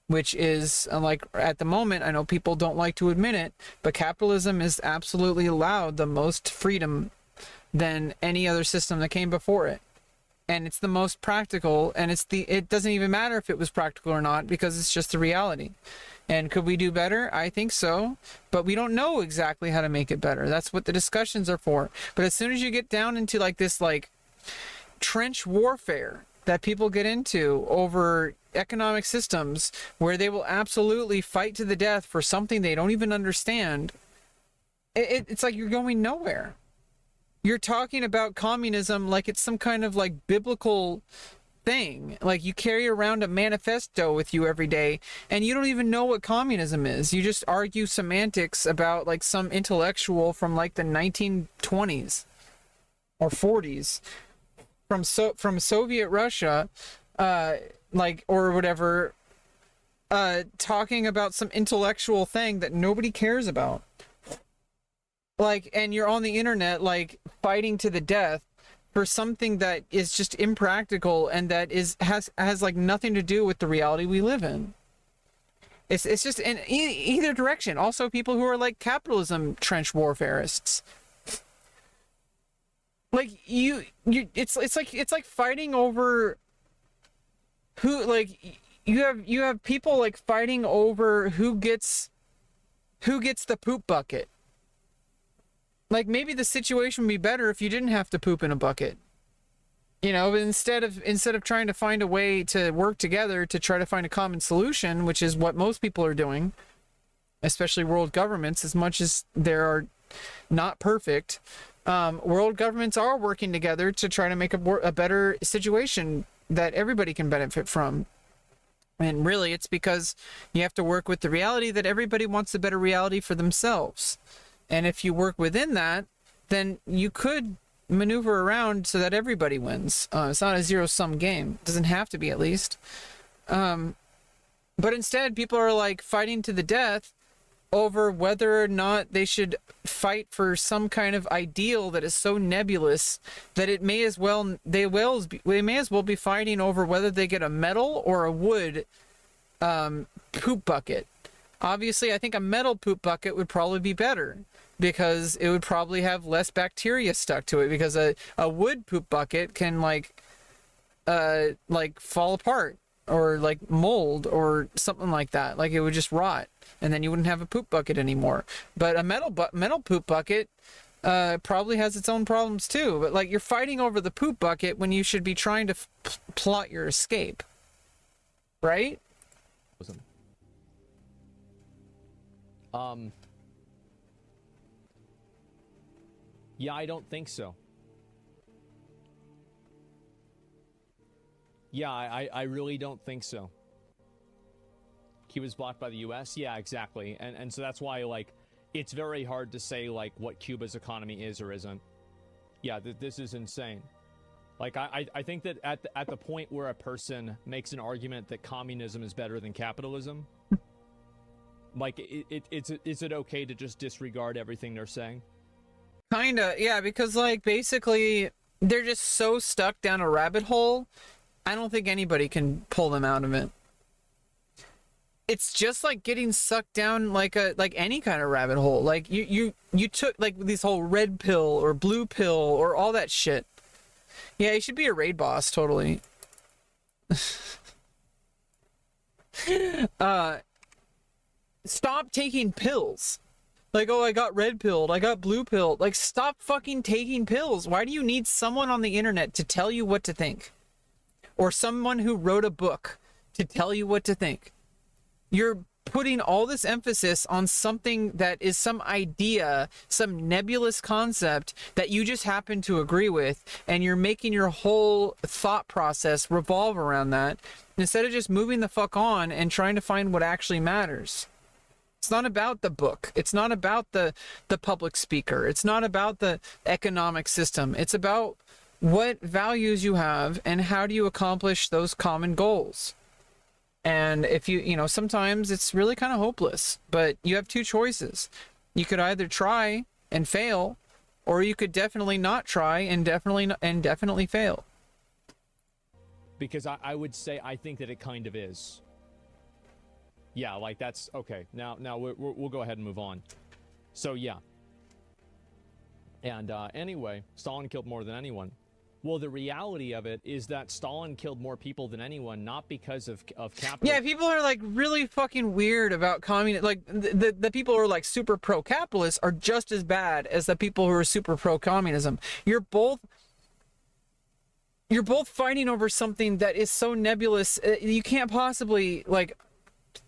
which is, like, at the moment, I know people don't like to admit it, but capitalism is absolutely allowed the most freedom than any other system that came before it. And it's the most practical, and it doesn't even matter if it was practical or not, because it's just the reality. And could we do better? I think so, but we don't know exactly how to make it better. That's what the discussions are for. But as soon as you get down into like this like trench warfare that people get into over economic systems, where they will absolutely fight to the death for something they don't even understand, it's like you're going nowhere. You're talking about communism like it's some kind of like biblical thing. Like you carry around a manifesto with you every day and you don't even know what communism is. You just argue semantics about like some intellectual from like the 1920s or 40s from Soviet Russia, like, or whatever, talking about some intellectual thing that nobody cares about. Like, and you're on the internet, like, fighting to the death for something that is just impractical and that has like nothing to do with the reality we live in. It's just in either direction. Also, people who are like capitalism trench warfareists. Like it's like fighting over who, like, you have people like fighting over who gets the poop bucket. Like, maybe the situation would be better if you didn't have to poop in a bucket. You know, but instead of trying to find a way to work together to try to find a common solution, which is what most people are doing, especially world governments, as much as they are not perfect, world governments are working together to try to make a better situation that everybody can benefit from. And really, it's because you have to work with the reality that everybody wants a better reality for themselves. And if you work within that, then you could maneuver around so that everybody wins. It's not a zero-sum game. It doesn't have to be, at least. But instead, people are like fighting to the death over whether or not they should fight for some kind of ideal that is so nebulous that it may as well be fighting over whether they get a metal or a wood poop bucket. Obviously, I think a metal poop bucket would probably be better, because it would probably have less bacteria stuck to it, because a wood poop bucket can like fall apart or like mold or something like that. Like, it would just rot and then you wouldn't have a poop bucket anymore. But a metal poop bucket probably has its own problems too. But like, you're fighting over the poop bucket when you should be trying to plot your escape, right? Yeah, I don't think so. Yeah, I really don't think so. Cuba's blocked by the US? Yeah, exactly. And so that's why, like, it's very hard to say, like, what Cuba's economy is or isn't. Yeah, this is insane. Like, I think that at the point where a person makes an argument that communism is better than capitalism, like, is it okay to just disregard everything they're saying? Kinda, yeah, because like basically they're just so stuck down a rabbit hole, I don't think anybody can pull them out of it. It's just like getting sucked down like any kind of rabbit hole. Like you took like this whole red pill or blue pill or all that shit. Yeah, he should be a raid boss, totally. Stop taking pills. Like, oh, I got red pilled, I got blue pilled. Like, stop fucking taking pills. Why do you need someone on the internet to tell you what to think? Or someone who wrote a book to tell you what to think? You're putting all this emphasis on something that is some idea, some nebulous concept that you just happen to agree with, and you're making your whole thought process revolve around that instead of just moving the fuck on and trying to find what actually matters. It's not about the book. It's not about the public speaker. It's not about the economic system. It's about what values you have and how do you accomplish those common goals. And if you know, sometimes it's really kind of hopeless, but you have two choices. You could either try and fail, or you could definitely not try and definitely fail. Because I would say I think that it kind of is. Yeah, like that's okay. Now we'll go ahead and move on. So yeah. And anyway, Stalin killed more than anyone. Well, the reality of it is that Stalin killed more people than anyone, not because of capital. Yeah, people are like really fucking weird about communism. Like the people who are like super pro-capitalist are just as bad as the people who are super pro-communism. You're both fighting over something that is so nebulous. You can't possibly like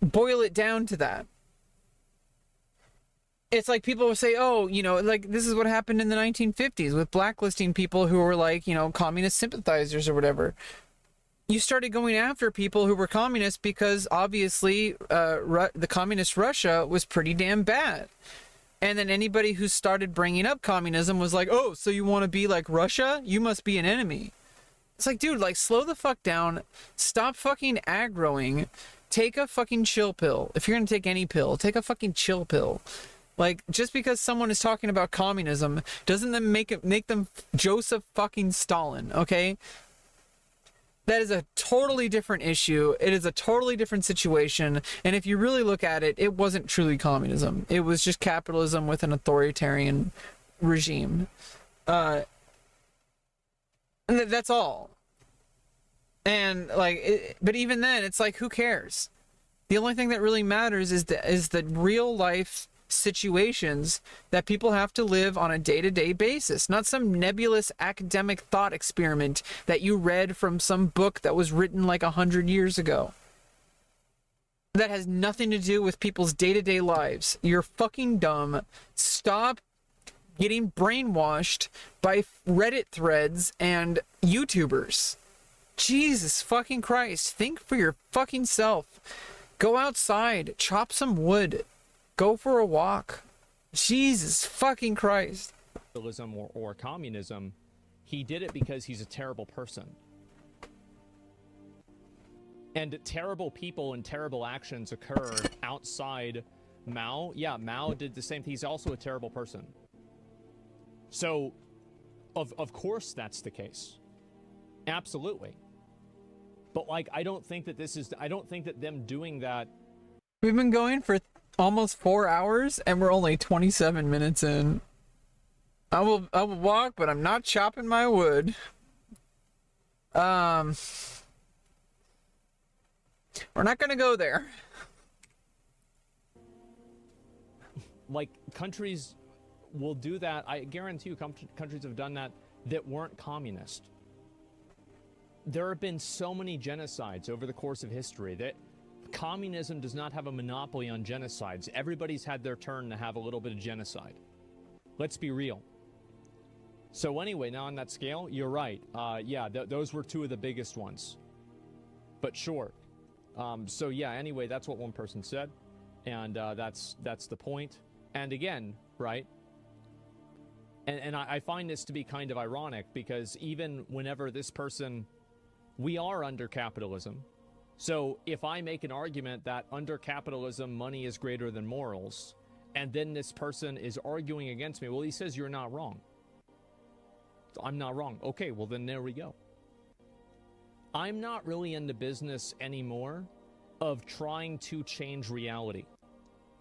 boil it down to that. It's like people will say, oh, you know, like this is what happened in the 1950s with blacklisting people who were like, you know, communist sympathizers or whatever. You started going after people who were communists because obviously the communist Russia was pretty damn bad. And then anybody who started bringing up communism was like, oh, so you want to be like Russia? You must be an enemy. It's like, dude, like slow the fuck down. Stop fucking aggroing. Take a fucking chill pill. If you're going to take any pill, take a fucking chill pill. Like, just because someone is talking about communism doesn't then make them Joseph fucking Stalin, okay? That is a totally different issue. It is a totally different situation. And if you really look at it, it wasn't truly communism. It was just capitalism with an authoritarian regime. And that's all. And like, but even then, it's like, who cares? The only thing that really matters is the real life situations that people have to live on a day-to-day basis, not some nebulous academic thought experiment that you read from some book that was written like 100 years ago. That has nothing to do with people's day-to-day lives. You're fucking dumb. Stop getting brainwashed by Reddit threads and YouTubers. Jesus fucking Christ. Think for your fucking self. Go outside. Chop some wood. Go for a walk. Jesus fucking Christ. Capitalism or communism, he did it because he's a terrible person. And terrible people and terrible actions occur outside Mao. Yeah, Mao did the same thing. He's also a terrible person. So, of course that's the case. Absolutely. But like, I don't think that them doing that. We've been going for almost 4 hours and we're only 27 minutes in. I will walk, but I'm not chopping my wood. We're not gonna go there. Like, countries will do that. I guarantee you countries have done that weren't communist. There have been so many genocides over the course of history that communism does not have a monopoly on genocides. Everybody's had their turn to have a little bit of genocide. Let's be real. So anyway, now on that scale, you're right. Yeah, those were two of the biggest ones. But sure. So yeah, anyway, that's what one person said. And that's the point. And again, right? And I find this to be kind of ironic because even whenever this person... We are under capitalism. So if I make an argument that under capitalism, money is greater than morals, and then this person is arguing against me, well, he says you're not wrong. I'm not wrong. Okay, well, then there we go. I'm not really in the business anymore of trying to change reality.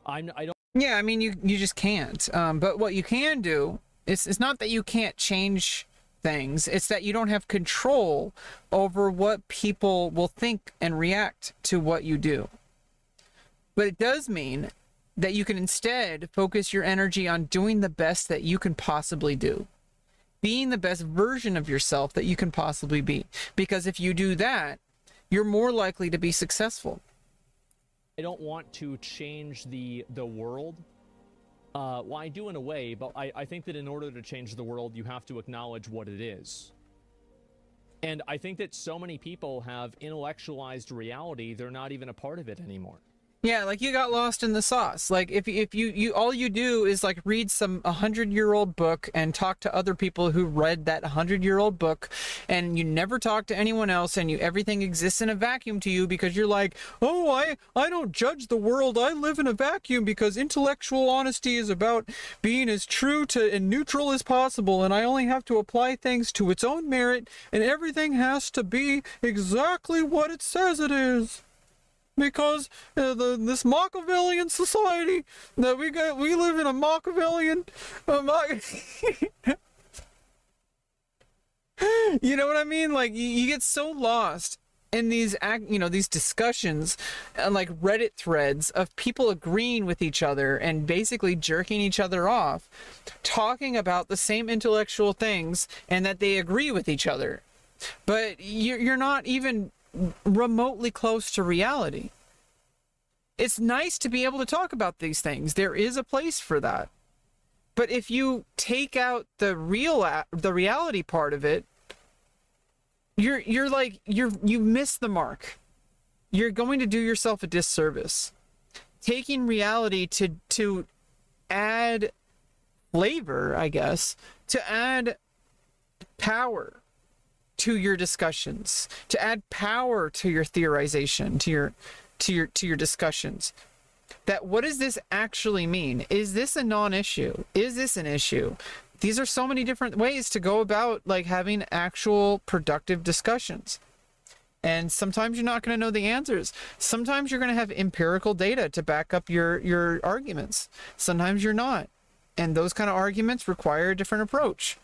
I don't. Yeah, I mean, you just can't. But what you can do is, it's not that you can't change things. It's that you don't have control over what people will think and react to what you do. But it does mean that you can instead focus your energy on doing the best that you can possibly do. Being the best version of yourself that you can possibly be. Because if you do that, you're more likely to be successful. I don't want to change the world. Well, I do in a way, but I think that in order to change the world, you have to acknowledge what it is. And I think that so many people have intellectualized reality, they're not even a part of it anymore. Yeah, like you got lost in the sauce. Like if you all you do is like read some 100-year-old book and talk to other people who read that 100-year-old book, and you never talk to anyone else, and everything exists in a vacuum to you because you're like, oh, I don't judge the world. I live in a vacuum because intellectual honesty is about being as true to and neutral as possible, and I only have to apply things to its own merit, and everything has to be exactly what it says it is. Because this Machiavellian society that we live in a Machiavellian, you know what I mean? Like you get so lost in these these discussions, like Reddit threads of people agreeing with each other and basically jerking each other off, talking about the same intellectual things and that they agree with each other, but you're not even remotely close to reality. It's nice to be able to talk about these things. There is a place for that. But if you take out the reality part of it, you miss the mark. You're going to do yourself a disservice. Taking reality to add flavor, I guess, to add power to your discussions, to add power to your theorization, to your discussions. That what does this actually mean? Is this a non-issue? Is this an issue? These are so many different ways to go about like having actual productive discussions. And sometimes you're not going to know the answers. Sometimes you're going to have empirical data to back up your arguments. Sometimes you're not. And those kind of arguments require a different approach.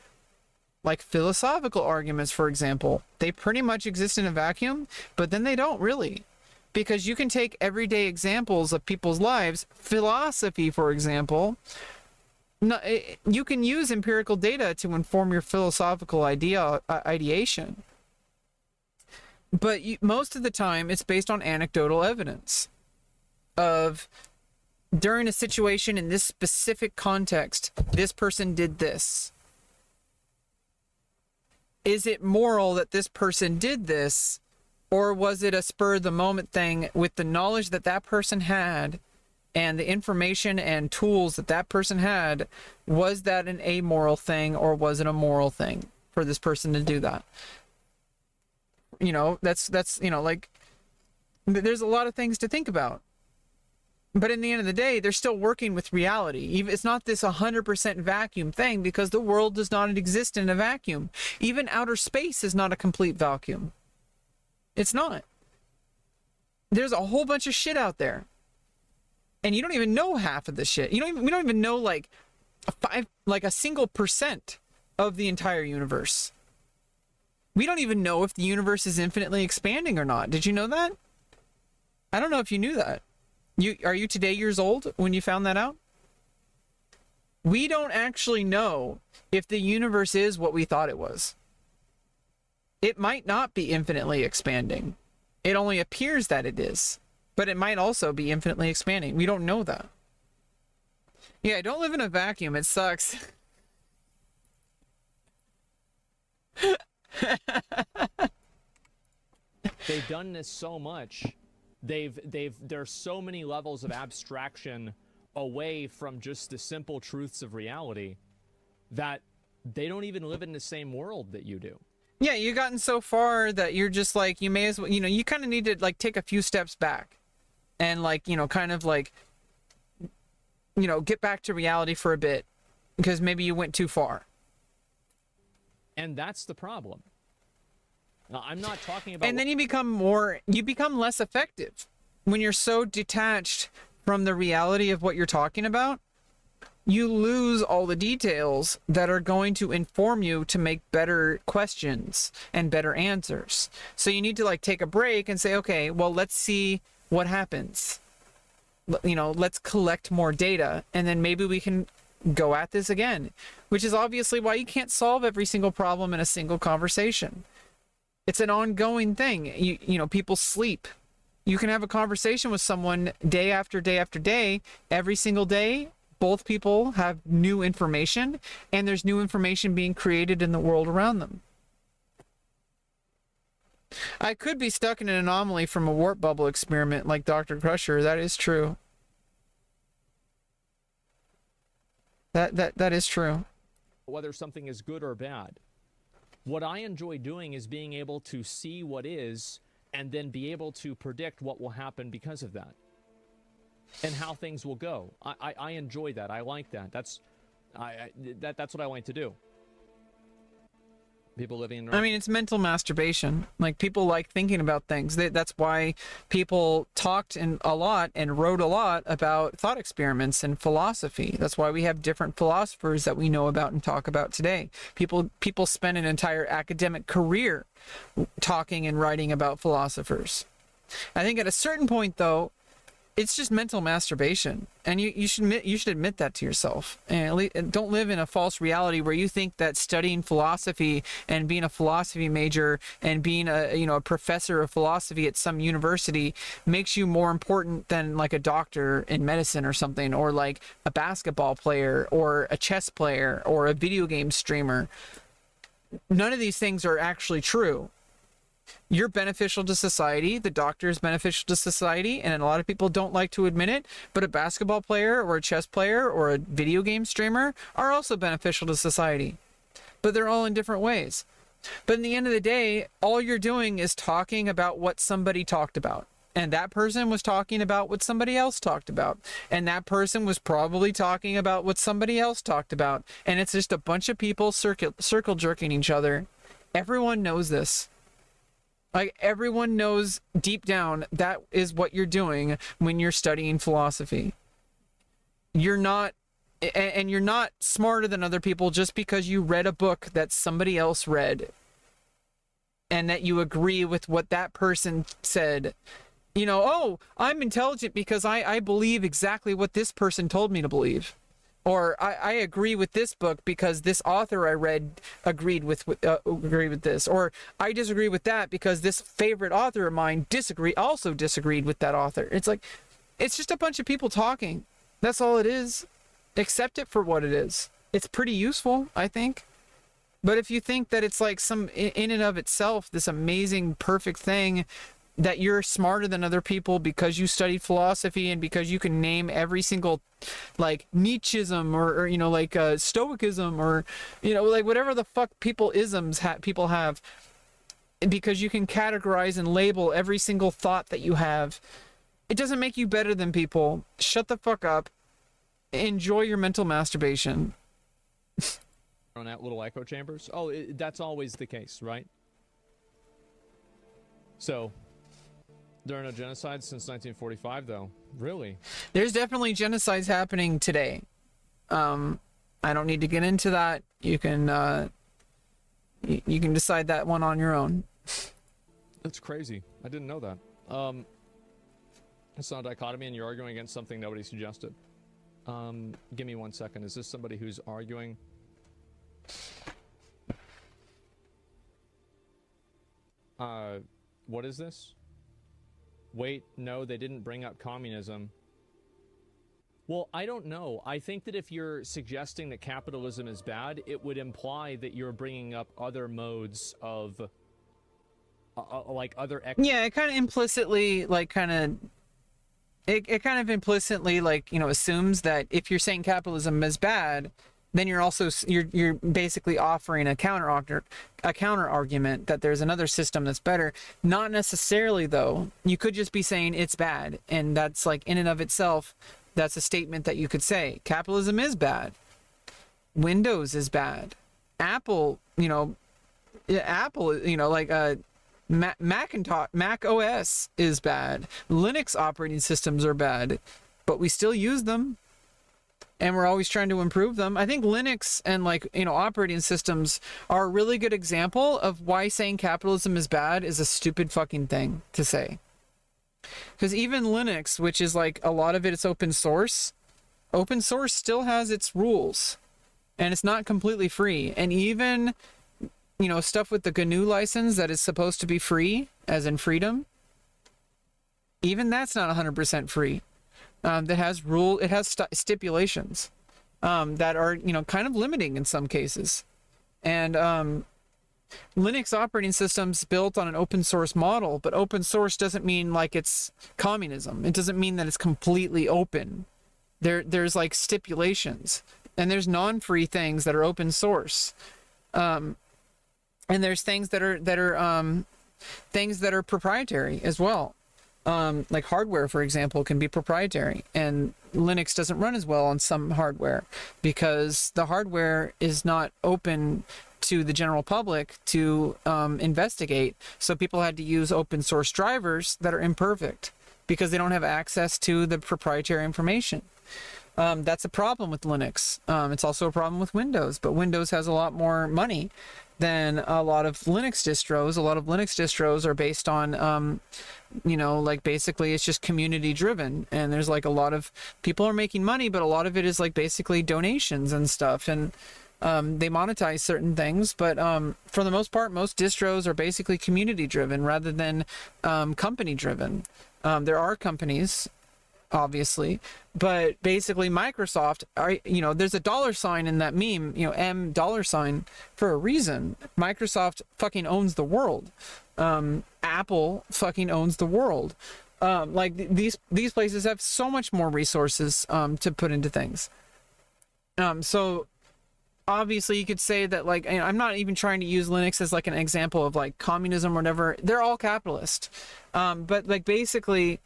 Like philosophical arguments, for example, they pretty much exist in a vacuum, but then they don't really. Because you can take everyday examples of people's lives, philosophy, for example. You can use empirical data to inform your philosophical ideation. But most of the time, it's based on anecdotal evidence of, during a situation in this specific context, this person did this. Is it moral that this person did this? Or was it a spur of the moment thing with the knowledge that that person had and the information and tools that that person had? Was that an amoral thing or was it a moral thing for this person to do that? You know, that's like, there's a lot of things to think about. But in the end of the day, they're still working with reality. It's not this 100% vacuum thing because the world does not exist in a vacuum. Even outer space is not a complete vacuum. It's not. There's a whole bunch of shit out there. And you don't even know half of the shit. We don't even know like a single percent of the entire universe. We don't even know if the universe is infinitely expanding or not. Did you know that? I don't know if you knew that. Are you today years old when you found that out? We don't actually know if the universe is what we thought it was. It might not be infinitely expanding. It only appears that it is. But it might also be infinitely expanding. We don't know that. Yeah, don't live in a vacuum. It sucks. They've done this so much. There's so many levels of abstraction away from just the simple truths of reality that they don't even live in the same world that you do. Yeah, you've gotten so far that you're just like, you may as well, you kind of need to like take a few steps back and like, kind of like, get back to reality for a bit because maybe you went too far. And that's the problem. Now, I'm not talking about... And then you become less effective when you're so detached from the reality of what you're talking about. you lose all the details that are going to inform you to make better questions and better answers. So you need to like take a break and say, okay, well, let's see what happens. You know, let's collect more data, and then maybe we can go at this again, which is obviously why you can't solve every single problem in a single conversation. It's an ongoing thing. You know, people sleep. You can have a conversation with someone day after day after day, every single day. Both people have new information, and there's new information being created in the world around them. I could be stuck in an anomaly from a warp bubble experiment like Dr. Crusher. That is true. That is true. Whether something is good or bad. What I enjoy doing is being able to see what is and then be able to predict what will happen because of that and how things will go. I enjoy that. I like that. That's what I like to do. People living in... I mean, it's mental masturbation. Like, people like thinking about things. That's why people talked a lot and wrote a lot about thought experiments and philosophy. That's why we have different philosophers that we know about and talk about today. People spend an entire academic career talking and writing about philosophers. I think at a certain point, though, it's just mental masturbation, and you should admit that to yourself, and don't live in a false reality where you think that studying philosophy and being a philosophy major and being a professor of philosophy at some university makes you more important than like a doctor in medicine or something, or like a basketball player or a chess player or a video game streamer. None of these things are actually true. You're beneficial to society, the doctor is beneficial to society, and a lot of people don't like to admit it, but a basketball player or a chess player or a video game streamer are also beneficial to society. But they're all in different ways. But in the end of the day, all you're doing is talking about what somebody talked about. And that person was talking about what somebody else talked about. And that person was probably talking about what somebody else talked about. And it's just a bunch of people circle jerking each other. Everyone knows this. Like, everyone knows deep down that is what you're doing when you're studying philosophy. You're not, and you're not smarter than other people just because you read a book that somebody else read and that you agree with what that person said. You know, oh, I'm intelligent because I believe exactly what this person told me to believe. Or I agree with this book because this author I read agreed with this. Or I disagree with that because this favorite author of mine also disagreed with that author. It's like, it's just a bunch of people talking. That's all it is. Accept it for what it is. It's pretty useful, I think. But if you think that it's like some, in and of itself, this amazing, perfect thing, that you're smarter than other people because you studied philosophy and because you can name every single like Nietzscheism or like Stoicism or like whatever the fuck people have, because you can categorize and label every single thought that you have, it doesn't make you better than people. Shut the fuck up. Enjoy your mental masturbation. On that little echo chambers. Oh, that's always the case, right? So there are no genocides since 1945, though. Really? There's definitely genocides happening today. I don't need to get into that. You can you can decide that one on your own. That's crazy. I didn't know that. It's not a dichotomy, and you're arguing against something nobody suggested. Give me 1 second. Is this somebody who's arguing? What is this? Wait, no, they didn't bring up communism. Well, I don't know. I think that if you're suggesting that capitalism is bad, it would imply that you're bringing up other modes of, like other... Yeah, it kind of implicitly, like, it kind of implicitly, like, assumes that if you're saying capitalism is bad, then you're also you're basically offering a counter argument that there's another system that's better. Not necessarily, though. You could just be saying it's bad, and that's like in and of itself, that's a statement that you could say. Capitalism is bad. Windows is bad. Apple, Macintosh, Mac OS is bad. Linux operating systems are bad, but we still use them. and we're always trying to improve them. I think Linux and like, you know, operating systems are a really good example of why saying capitalism is bad is a stupid fucking thing to say. Because even Linux, which is like a lot of it is open source still has its rules, and it's not completely free. And even, you know, stuff with the GNU license that is supposed to be free, as in freedom, even that's not 100% free. That has stipulations that are, you know, kind of limiting in some cases. And Linux operating systems built on an open source model, but open source doesn't mean like it's communism. It doesn't mean that it's completely open. There's like stipulations, and there's non-free things that are open source. And there's things that are proprietary as well. Like hardware, for example, can be proprietary, and Linux doesn't run as well on some hardware because the hardware is not open to the general public to investigate. So people had to use open source drivers that are imperfect because they don't have access to the proprietary information. That's a problem with Linux. It's also a problem with Windows, but Windows has a lot more money than a lot of Linux distros. A lot of Linux distros are based on, you know, like basically it's just community driven, and there's like a lot of people are making money, but a lot of it is like basically donations and stuff, and they monetize certain things, but for the most part, most distros are basically community driven rather than company driven. There are companies, obviously, but basically Microsoft, you know, there's a $sign in that meme, you know, $, for a reason. Microsoft fucking owns the world. Apple fucking owns the world. Like these places have so much more resources to put into things. So obviously you could say that, like, and I'm not even trying to use Linux as like an example of like communism or whatever. They're all capitalist. But like basically,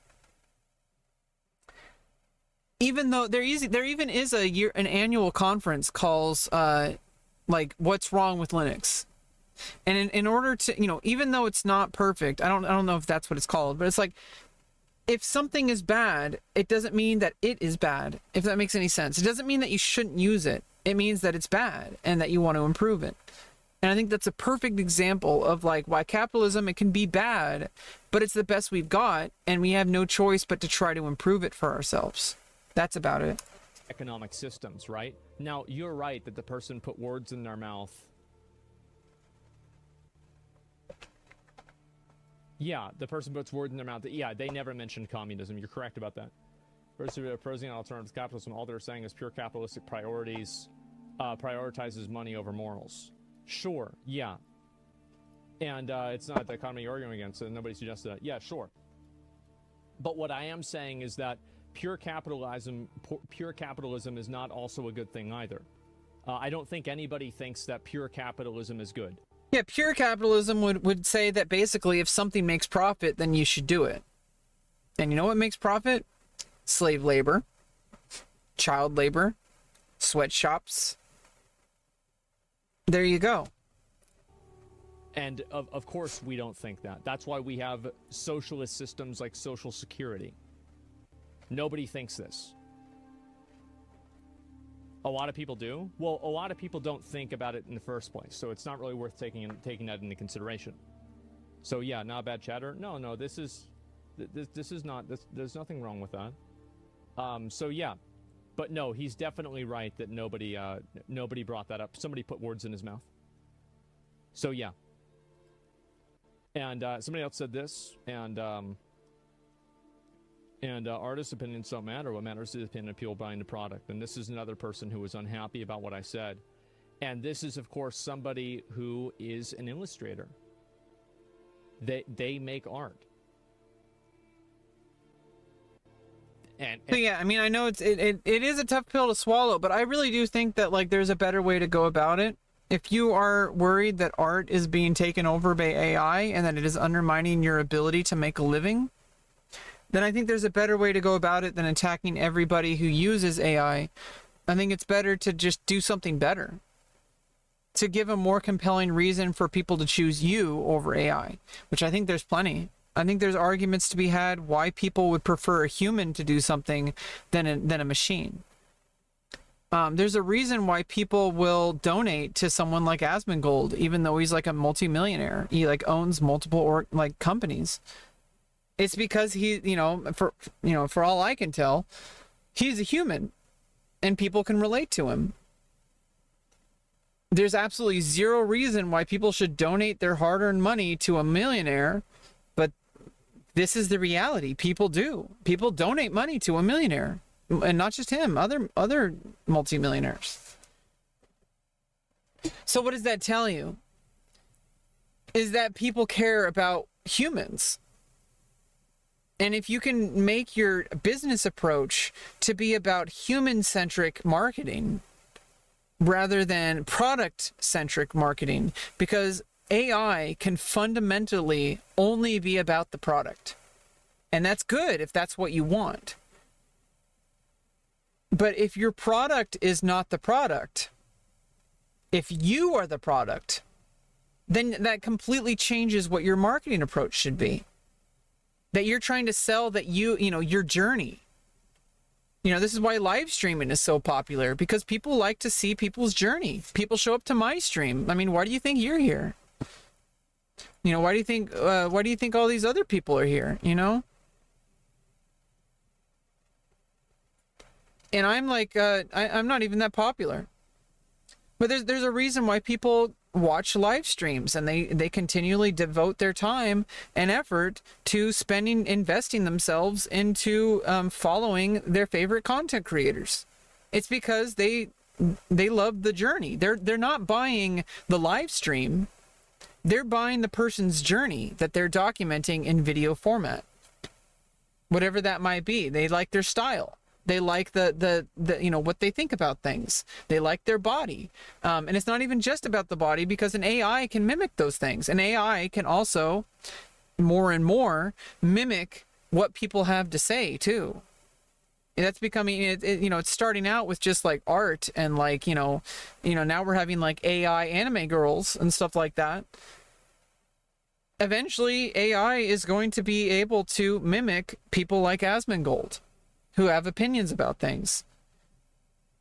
even though there even is an annual conference calls like what's wrong with Linux, and in order to, you know, even though it's not perfect, I don't know if that's what it's called, but it's like if something is bad, it doesn't mean that it is bad, if that makes any sense. It doesn't mean that you shouldn't use it. It means that it's bad and that you want to improve it. And I think that's a perfect example of like why capitalism, it can be bad, but it's the best we've got, and we have no choice but to try to improve it for ourselves. That's about it. Economic systems, right? Now, you're right that the person put words in their mouth. Yeah, the person puts words in their mouth. Yeah, they never mentioned communism. You're correct about that. Person opposing alternative capitalism, all they're saying is pure capitalistic priorities prioritizes money over morals. Sure, yeah. And it's not the economy you're arguing against, so nobody suggested that. Yeah, sure. But what I am saying is that pure capitalism is not also a good thing either. I don't think anybody thinks that pure capitalism is good. Yeah, pure capitalism would say that basically if something makes profit, then you should do it. And you know what makes profit? Slave labor, child labor, sweatshops. There you go. And of course we don't think that. That's why we have socialist systems like Social Security. Nobody thinks this. A lot of people do. Well, a lot of people don't think about it in the first place, so it's not really worth taking that into consideration. So yeah, not bad chatter. No, this is not. There's nothing wrong with that. So yeah, but no, he's definitely right that nobody brought that up. Somebody put words in his mouth. So yeah. And somebody else said this, and artists' opinions don't matter. What matters is the opinion of people buying the product. And this is another person who was unhappy about what I said. And this is, of course, somebody who is an illustrator. They make art. And yeah, I mean, I know it is a tough pill to swallow, but I really do think that like there's a better way to go about it. If you are worried that art is being taken over by AI and that it is undermining your ability to make a living, then I think there's a better way to go about it than attacking everybody who uses AI. I think it's better to just do something better, to give a more compelling reason for people to choose you over AI, which I think there's plenty. I think there's arguments to be had why people would prefer a human to do something than a machine. There's a reason why people will donate to someone like Asmongold, even though he's like a multimillionaire. He like owns multiple like companies. It's because he, for all I can tell, he's a human, and people can relate to him. There's absolutely zero reason why people should donate their hard-earned money to a millionaire, but this is the reality. People do. People donate money to a millionaire, and not just him, other multimillionaires. So what does that tell you? Is that people care about humans. And if you can make your business approach to be about human-centric marketing rather than product-centric marketing, because AI can fundamentally only be about the product. And that's good if that's what you want. But if your product is not the product, if you are the product, then that completely changes what your marketing approach should be. That you're trying to sell that your journey. This is why live streaming is so popular, because people like to see people's journey. People show up to my stream. I mean, why do you think you're here? Why do you think all these other people are here, And I'm like, I'm not even that popular. But there's a reason why people watch live streams, and they continually devote their time and effort to investing themselves into following their favorite content creators. It's because they love the journey. They're not buying the live stream. They're buying the person's journey that they're documenting in video format. Whatever that might be. They like their style. They like the what they think about things. They like their body. And it's not even just about the body, because an AI can mimic those things. An AI can also, more and more, mimic what people have to say, too. And that's becoming, it's starting out with just like art and like, now we're having like AI anime girls and stuff like that. Eventually, AI is going to be able to mimic people like Asmongold, who have opinions about things.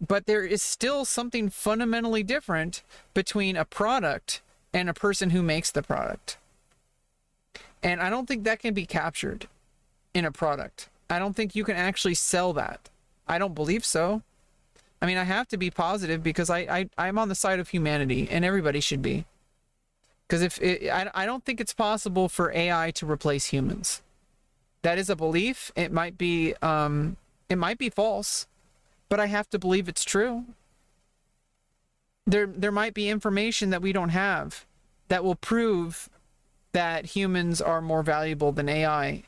But there is still something fundamentally different between a product and a person who makes the product. And I don't think that can be captured in a product. I don't think you can actually sell that. I don't believe so. I mean, I have to be positive because I'm on the side of humanity, and everybody should be. Because I don't think it's possible for AI to replace humans. That is a belief. It might be false, but I have to believe it's true. There might be information that we don't have that will prove that humans are more valuable than AI,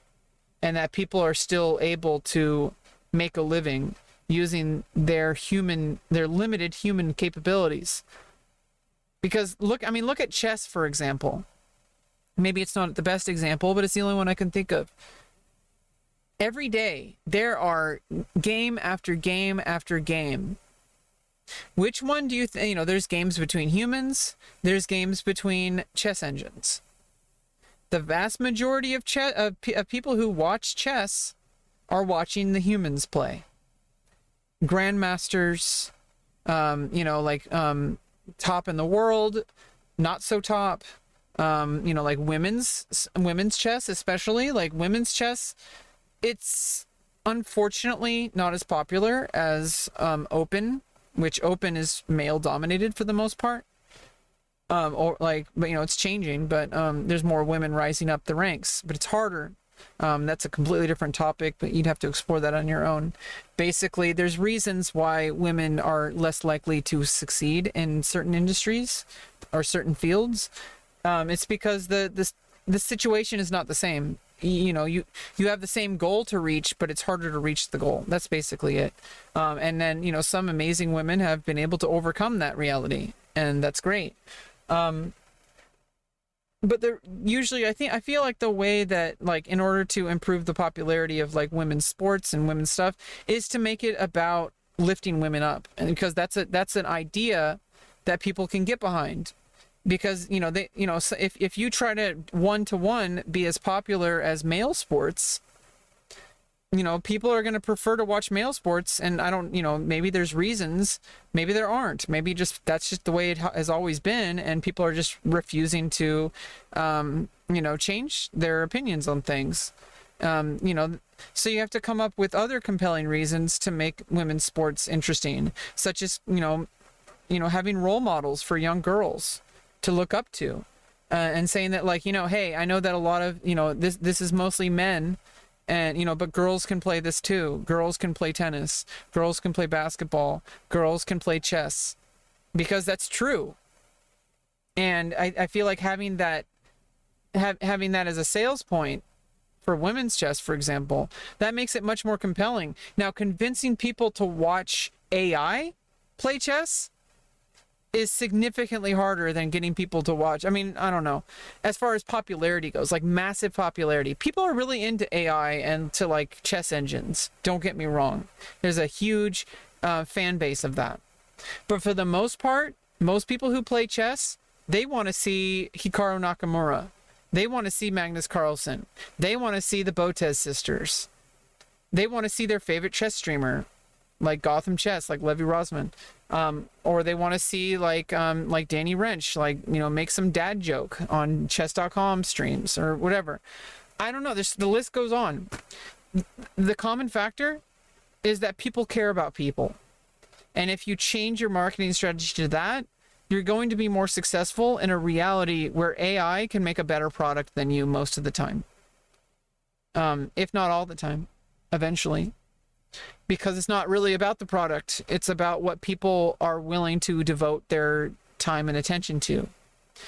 and that people are still able to make a living using their limited human capabilities. Because look at chess, for example. Maybe it's not the best example, but it's the only one I can think of. Every day, there are game after game after game. Which one do you think, there's games between humans, there's games between chess engines. The vast majority of people who watch chess are watching the humans play. Grandmasters, top in the world, not so top, like women's chess, especially, like women's chess. It's unfortunately not as popular as open, which open is male dominated for the most part. It's changing, but there's more women rising up the ranks, but it's harder. That's a completely different topic, but you'd have to explore that on your own. Basically, there's reasons why women are less likely to succeed in certain industries or certain fields. It's because the situation is not the same. You have the same goal to reach, but it's harder to reach the goal. That's basically it. And then, some amazing women have been able to overcome that reality, and that's great. But they're usually, I feel like the way that, like, in order to improve the popularity of like women's sports and women's stuff is to make it about lifting women up, and because that's an idea that people can get behind. Because so if you try to one-to-one be as popular as male sports, people are going to prefer to watch male sports, and I don't, maybe there's reasons, maybe there aren't, maybe that's just the way it has always been, and people are just refusing to, change their opinions on things. So you have to come up with other compelling reasons to make women's sports interesting, such as, having role models for young girls to look up to, and saying that, like, hey, I know that a lot of, this is mostly men, and, but girls can play this too. Girls can play tennis. Girls can play basketball. Girls can play chess, because that's true. And I feel like having that as a sales point for women's chess, for example, that makes it much more compelling. Now, convincing people to watch AI play chess is significantly harder than getting people to watch. I mean, I don't know. As far as popularity goes, like massive popularity, people are really into AI and to like chess engines. Don't get me wrong. There's a huge fan base of that. But for the most part, most people who play chess, they want to see Hikaru Nakamura. They want to see Magnus Carlsen. They want to see the Botez sisters. They want to see their favorite chess streamer, like Gotham Chess, like Levi Rosman. Or they want to see like Danny Wrench, like, make some dad joke on chess.com streams or whatever. I don't know. The list goes on. The common factor is that people care about people. And if you change your marketing strategy to that, you're going to be more successful in a reality where AI can make a better product than you most of the time. If not all the time, eventually. Because it's not really about the product. It's about what people are willing to devote their time and attention to.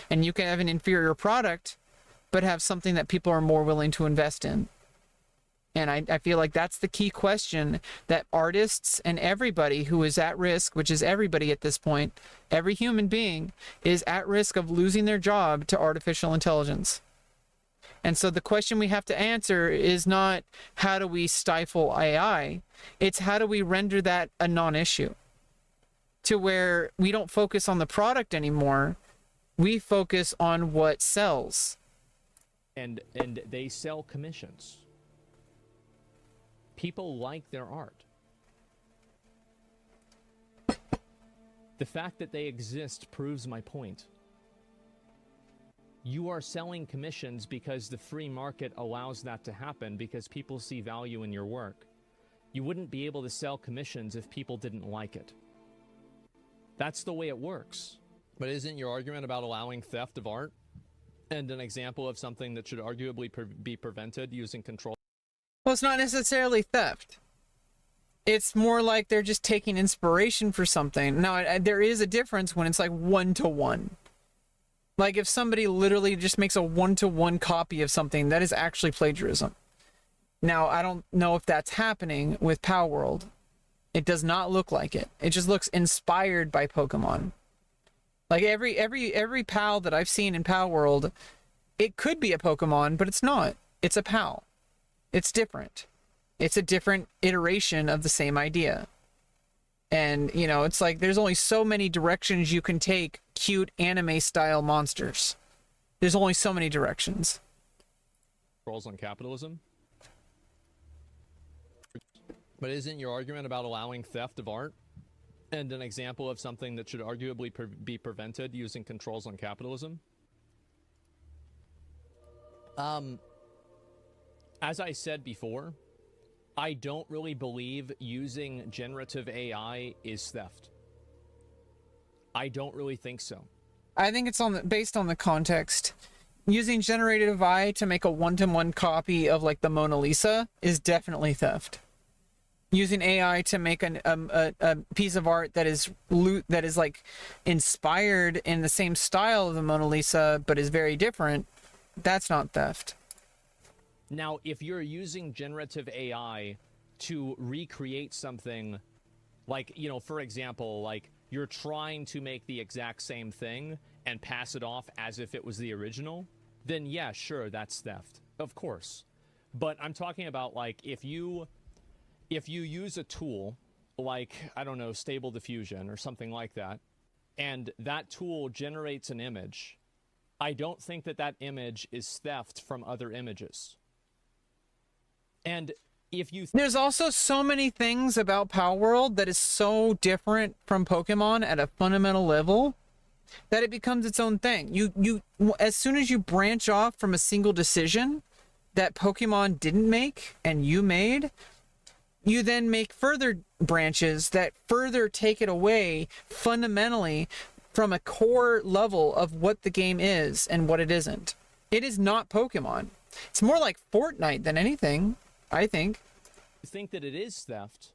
And you can have an inferior product, but have something that people are more willing to invest in. And I feel like that's the key question that artists and everybody who is at risk, which is everybody at this point, every human being is at risk of losing their job to artificial intelligence. And so the question we have to answer is not how do we stifle AI, it's how do we render that a non-issue, to where we don't focus on the product anymore, we focus on what sells. And they sell commissions. People like their art. The fact that they exist proves my point. You are selling commissions because the free market allows that to happen, because people see value in your work. You wouldn't be able to sell commissions if people didn't like it. That's the way it works. But isn't your argument about allowing theft of art and an example of something that should arguably be prevented using control? Well, it's not necessarily theft. It's more like they're just taking inspiration for something. Now, there is a difference when it's like one-to-one. Like if somebody literally just makes a one-to-one copy of something, that is actually plagiarism. Now, I don't know if that's happening with Palworld. It does not look like it. It just looks inspired by Pokemon. Like every PAL that I've seen in Palworld, it could be a Pokemon, but it's not. It's a PAL. It's different. It's a different iteration of the same idea. And, it's like there's only so many directions you can take cute anime-style monsters. There's only so many directions. Controls on capitalism? But isn't your argument about allowing theft of art and an example of something that should arguably be prevented using controls on capitalism? As I said before, I don't really believe using generative AI is theft. I don't really think so. I think it's based on the context. Using generative AI to make a one-to-one copy of like the Mona Lisa is definitely theft. Using AI to make a piece of art that is like inspired in the same style of the Mona Lisa but is very different, that's not theft. Now, if you're using generative AI to recreate something, like, for example, like you're trying to make the exact same thing and pass it off as if it was the original, then yeah, sure, that's theft. Of course. But I'm talking about like if you use a tool like, I don't know, Stable Diffusion or something like that, and that tool generates an image, I don't think that image is theft from other images. And if you There's also so many things about Palworld that is so different from Pokemon at a fundamental level that it becomes its own thing. You as soon as you branch off from a single decision that Pokemon didn't make and you made, you then make further branches that further take it away fundamentally from a core level of what the game is and what it isn't. It is not Pokemon. It's more like Fortnite than anything, I think. think that it is theft,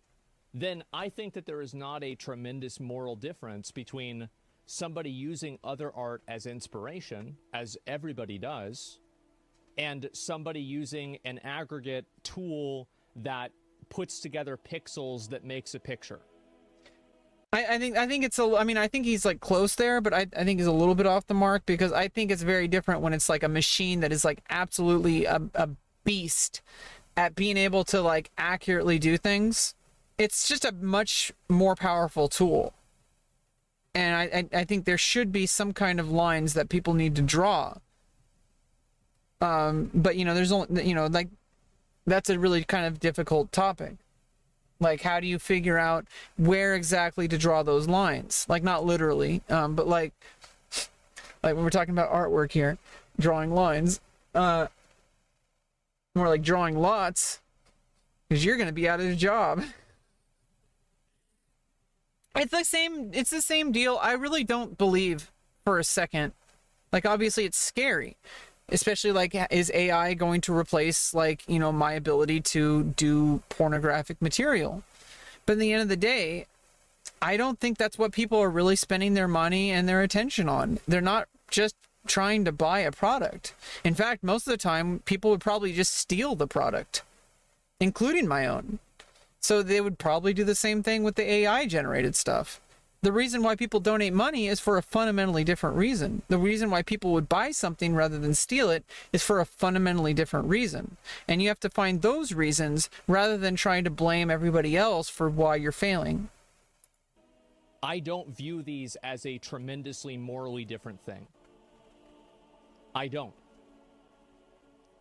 then I think that there is not a tremendous moral difference between somebody using other art as inspiration, as everybody does, and somebody using an aggregate tool that puts together pixels that makes a picture. I think it's a, I mean, I think he's like close there, but I think he's a little bit off the mark, because I think it's very different when it's like a machine that is like absolutely a beast at being able to like accurately do things. It's just a much more powerful tool. And I think there should be some kind of lines that people need to draw. But you know, there's only, you know, like, that's a really kind of difficult topic. Like, how do you figure out where exactly to draw those lines? Like, not literally, but like when we're talking about artwork here, drawing lines, more like drawing lots, because you're going to be out of a job. It's the same deal. I really don't believe for a second. Like, obviously it's scary. Especially, like, is AI going to replace, like, you know, my ability to do pornographic material? But at the end of the day, I don't think that's what people are really spending their money and their attention on. They're not just trying to buy a product. In fact, most of the time, people would probably just steal the product, including my own. So they would probably do the same thing with the AI-generated stuff. The reason why people donate money is for a fundamentally different reason. The reason why people would buy something rather than steal it is for a fundamentally different reason. And you have to find those reasons rather than trying to blame everybody else for why you're failing. I don't view these as a tremendously morally different thing. I don't.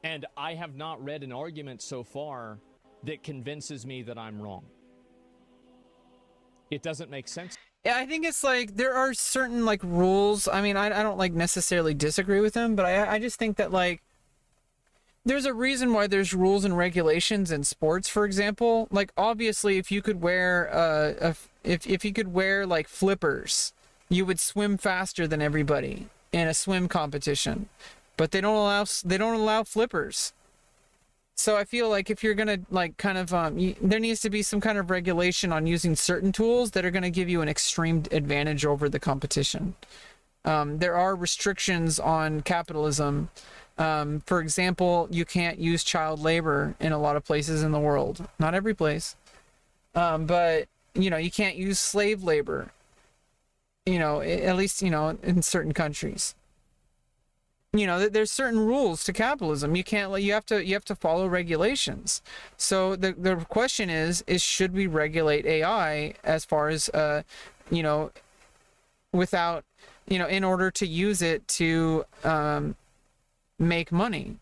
And I have not read an argument so far that convinces me that I'm wrong. It doesn't make sense. Yeah, I think it's like there are certain like rules. I mean, I don't like necessarily disagree with them, but I just think that like there's a reason why there's rules and regulations in sports, for example. Like, obviously, if you could wear if you could wear like flippers, you would swim faster than everybody in a swim competition. But they don't allow flippers. So I feel like if you're gonna like kind of there needs to be some kind of regulation on using certain tools that are gonna give you an extreme advantage over the competition. There are restrictions on capitalism. For example, you can't use child labor in a lot of places in the world. Not every place, but you know, you can't use slave labor. You know, at least, you know, in certain countries. You know, there's certain rules to capitalism. You can't, you have to follow regulations. So the question is should we regulate AI as far as you know, without, you know, in order to use it to make money?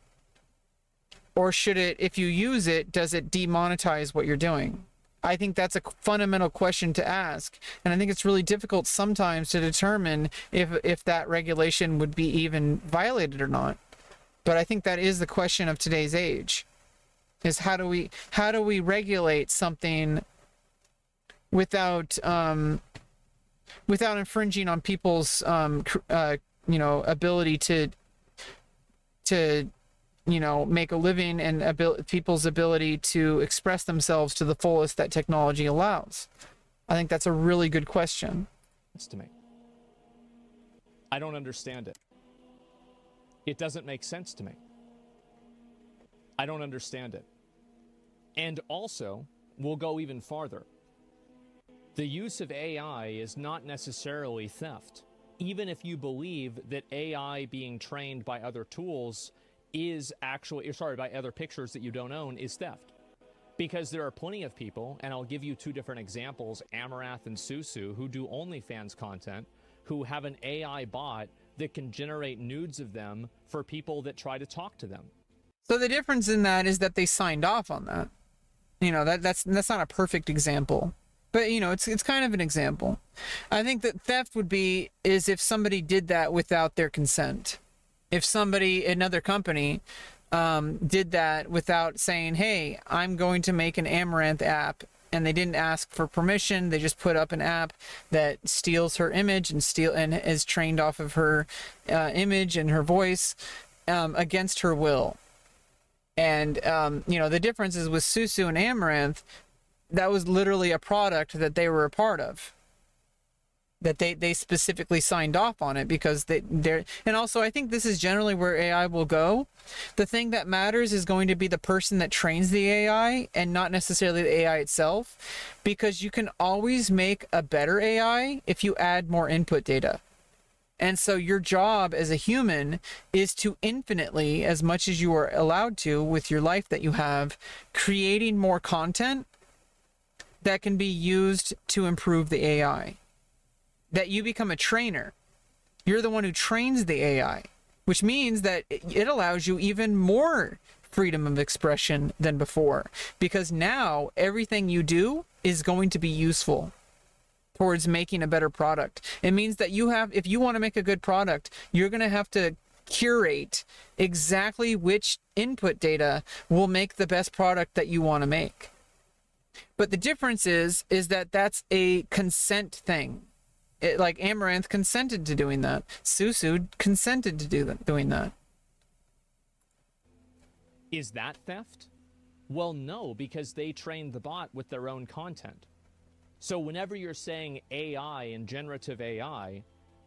Or should it, if you use it, does it demonetize what you're doing? I think that's a fundamental question to ask, and I think it's really difficult sometimes to determine if that regulation would be even violated or not. But I think that is the question of today's age: is how do we regulate something without infringing on people's you know, ability to you know, make a living, and people's ability to express themselves to the fullest that technology allows? I think that's a really good question. To me, I don't understand it. It doesn't make sense to me. I don't understand it. And also, we'll go even farther. The use of AI is not necessarily theft. Even if you believe that AI being trained by other tools is actually, sorry, by other pictures that you don't own, is theft. Because there are plenty of people, and I'll give you two different examples, Amarath and Susu, who do OnlyFans content, who have an AI bot that can generate nudes of them for people that try to talk to them. So the difference in that is that they signed off on that. You know, that's not a perfect example, but you know, it's kind of an example. I think that theft is if somebody did that without their consent. If somebody, another company, did that without saying, hey, I'm going to make an Amaranth app, and they didn't ask for permission, they just put up an app that steals her image and is trained off of her image and her voice against her will. And, you know, the difference is with Susu and Amaranth, that was literally a product that they were a part of. That they specifically signed off on it because they're... And also, I think this is generally where AI will go. The thing that matters is going to be the person that trains the AI and not necessarily the AI itself. Because you can always make a better AI if you add more input data. And so your job as a human is to infinitely, as much as you are allowed to with your life that you have, creating more content that can be used to improve the AI. That you become a trainer. You're the one who trains the AI, which means that it allows you even more freedom of expression than before. Because now everything you do is going to be useful towards making a better product. It means that if you want to make a good product, you're going to have to curate exactly which input data will make the best product that you want to make. But the difference is that that's a consent thing. Like Amaranth consented to doing that. Susu consented to doing that. Is that theft? Well, no, because they trained the bot with their own content. So whenever you're saying AI and generative AI,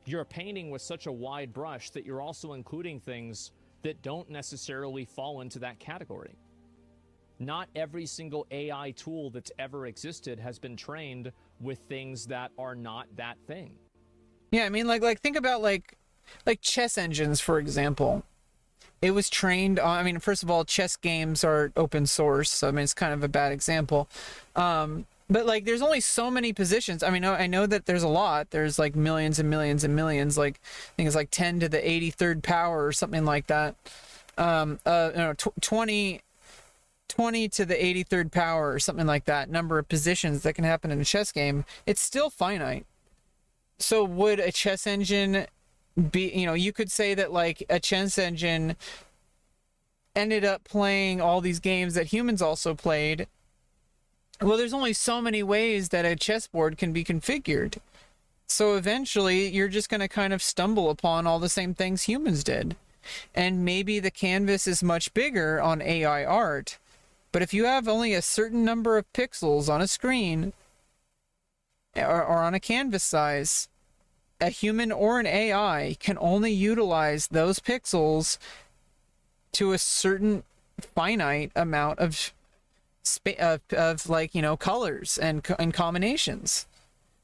you're painting with such a wide brush that you're also including things that don't necessarily fall into that category. Not every single AI tool that's ever existed has been trained with things that are not that thing. Yeah, I mean, like think about like chess engines, for example. It was trained on, I mean, first of all, chess games are open source, so I mean, it's kind of a bad example. But like, there's only so many positions. I mean, I know that there's a lot. There's like millions and millions and millions. Like, I think it's like 10 to the 83rd power or something like that. 20 to the 83rd power or something like that. Number of positions that can happen in a chess game. It's still finite. So would a chess engine be, you know, you could say that like a chess engine ended up playing all these games that humans also played. Well, there's only so many ways that a chessboard can be configured. So eventually you're just going to kind of stumble upon all the same things humans did. And maybe the canvas is much bigger on AI art. But if you have only a certain number of pixels on a screen or on a canvas size, a human or an AI can only utilize those pixels to a certain finite amount of like, you know, colors and combinations.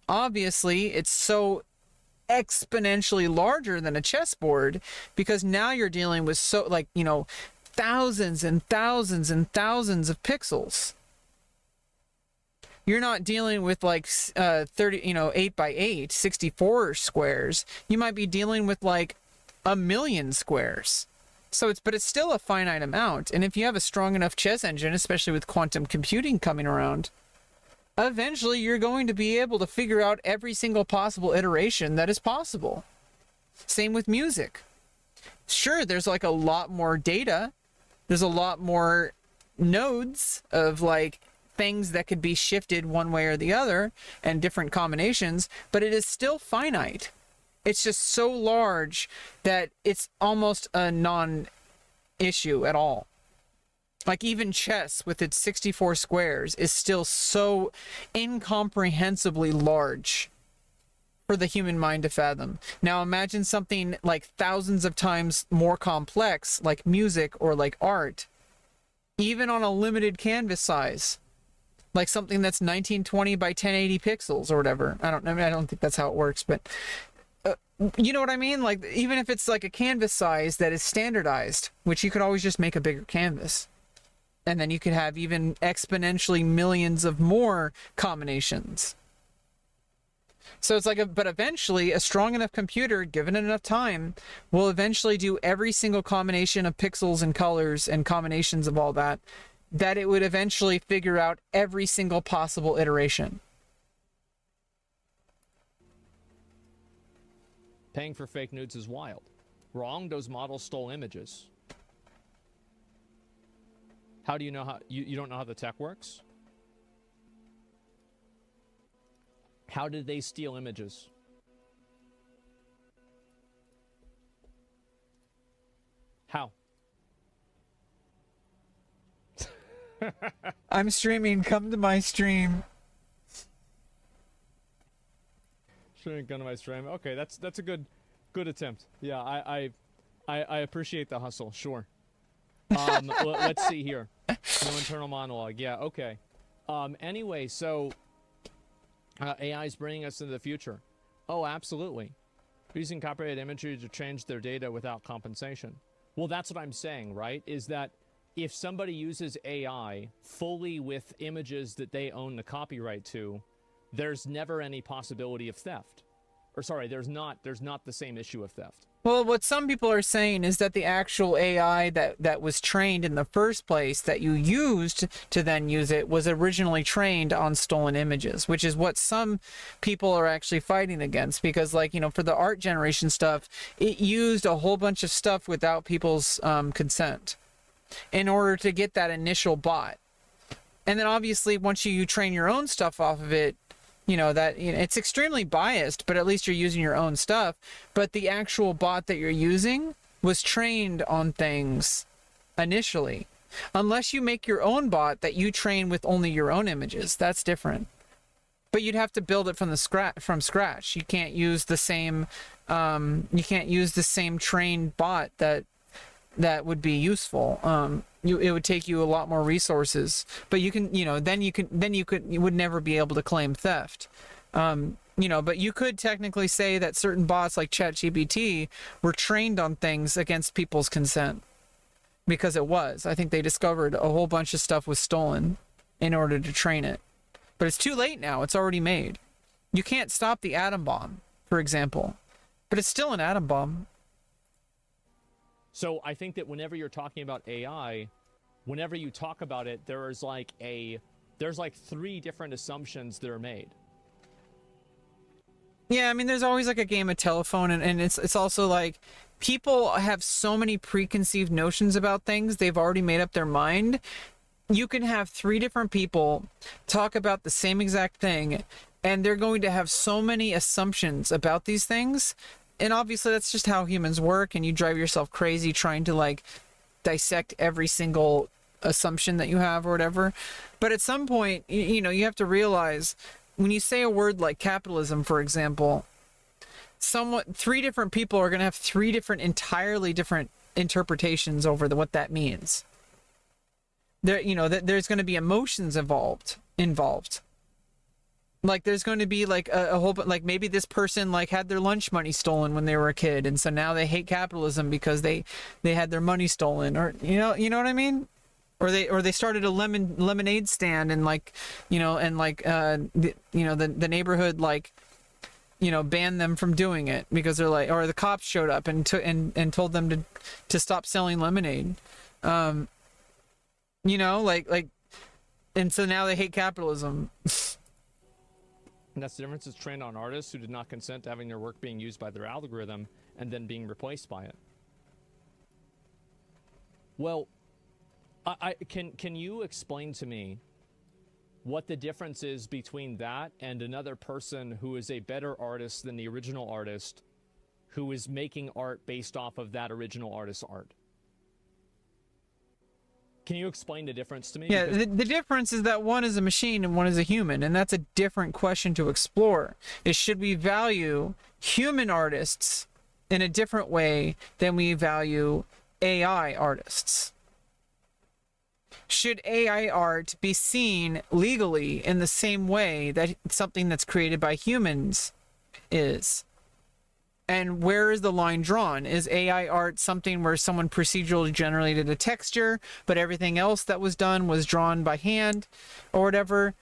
Obviously, it's so exponentially larger than a chessboard because now you're dealing with so, like, you know, thousands and thousands and thousands of pixels. You're not dealing with like 30, you know, 8 by 8, 64 squares. You might be dealing with like 1,000,000 squares. So but it's still a finite amount. And if you have a strong enough chess engine, especially with quantum computing coming around, eventually you're going to be able to figure out every single possible iteration that is possible. Same with music. Sure, there's like a lot more data. There's a lot more nodes of like things that could be shifted one way or the other and different combinations, but it is still finite. It's just so large that it's almost a non-issue at all. Like even chess with its 64 squares is still so incomprehensibly large for the human mind to fathom. Now imagine something like thousands of times more complex, like music or like art, even on a limited canvas size. Like something that's 1920 by 1080 pixels or whatever. I don't think that's how it works, but you know what I mean? Like even if it's like a canvas size that is standardized, which you could always just make a bigger canvas. And then you could have even exponentially millions of more combinations. So it's like but eventually a strong enough computer, given it enough time, will eventually do every single combination of pixels and colors and combinations of all that that it would eventually figure out every single possible iteration. Paying for fake nudes is wild. Wrong, those models stole images. How do you know how... You don't know how the tech works? How did they steal images? How? I'm streaming. Come to my stream. Shouldn't go to my stream. Okay, that's a good attempt. Yeah, I appreciate the hustle. Sure. Let's see here. No internal monologue. Yeah. Okay. Anyway, so AI is bringing us into the future. Oh, absolutely. Using copyrighted imagery to change their data without compensation. Well, that's what I'm saying, right? Is that if somebody uses AI fully with images that they own the copyright to, there's never any possibility of theft. Or sorry, there's not the same issue of theft. Well, what some people are saying is that the actual AI that was trained in the first place, that you used to then use it, was originally trained on stolen images, which is what some people are actually fighting against. Because, like, you know, for the art generation stuff, it used a whole bunch of stuff without people's consent in order to get that initial bot. And then obviously once you train your own stuff off of it, you know, that, you know, it's extremely biased, but at least you're using your own stuff. But the actual bot that you're using was trained on things initially. Unless you make your own bot that you train with only your own images, that's different. But you'd have to build it from scratch. You can't use the same trained bot that would be useful. It would take you a lot more resources, but you would never be able to claim theft. But you could technically say that certain bots like ChatGPT were trained on things against people's consent, because I think they discovered a whole bunch of stuff was stolen in order to train it. But it's too late now. It's already made. You can't stop the atom bomb, for example, but it's still an atom bomb. So I think that whenever you're talking about AI, whenever you talk about it, there's like 3 different assumptions that are made. Yeah, I mean, there's always like a game of telephone, and it's also like people have so many preconceived notions about things. They've already made up their mind. You can have 3 different people talk about the same exact thing, and they're going to have so many assumptions about these things. And obviously that's just how humans work, and you drive yourself crazy trying to like dissect every single assumption that you have or whatever. But at some point, you know, you have to realize when you say a word like capitalism, for example, 3 different people are going to have 3 entirely different interpretations over what that means. There's going to be emotions involved. Like there's going to be like a whole, like maybe this person like had their lunch money stolen when they were a kid, and so now they hate capitalism because they had their money stolen, or you know what I mean? Or they started a lemonade stand, and like, you know, and like the neighborhood like, you know, banned them from doing it because they're like, or the cops showed up and told them to stop selling lemonade. You know, like, and so now they hate capitalism. And that's the difference. It's trained on artists who did not consent to having their work being used by their algorithm and then being replaced by it. Well, can you explain to me what the difference is between that and another person who is a better artist than the original artist, who is making art based off of that original artist's art? Can you explain the difference to me? Yeah, the difference is that one is a machine and one is a human, and that's a different question to explore. Is should we value human artists in a different way than we value AI artists? Should AI art be seen legally in the same way that something that's created by humans is? And where is the line drawn? Is AI art something where someone procedurally generated a texture, but everything else that was done was drawn by hand or whatever?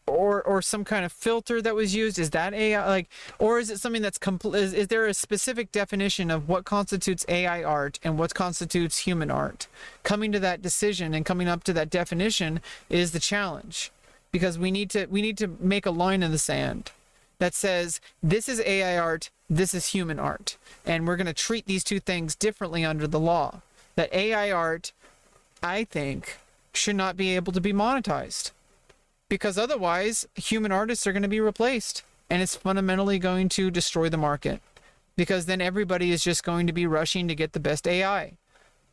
or some kind of filter that was used? Is that AI? Like, or is it something that's is there a specific definition of what constitutes AI art and what constitutes human art? Coming to that decision and coming up to that definition is the challenge, because we need to make a line in the sand that says this is AI art, this is human art, and we're going to treat these two things differently under the law. That AI art, I think, should not be able to be monetized, because otherwise human artists are going to be replaced, and it's fundamentally going to destroy the market, because then everybody is just going to be rushing to get the best AI,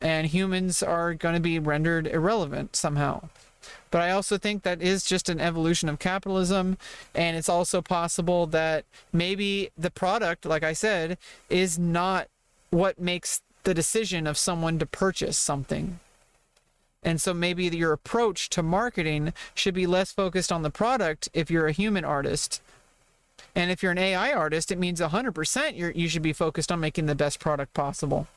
and humans are going to be rendered irrelevant somehow. But I also think that is just an evolution of capitalism, and it's also possible that maybe the product, like I said, is not what makes the decision of someone to purchase something. And so maybe your approach to marketing should be less focused on the product if you're a human artist. And if you're an AI artist, it means 100% you should be focused on making the best product possible.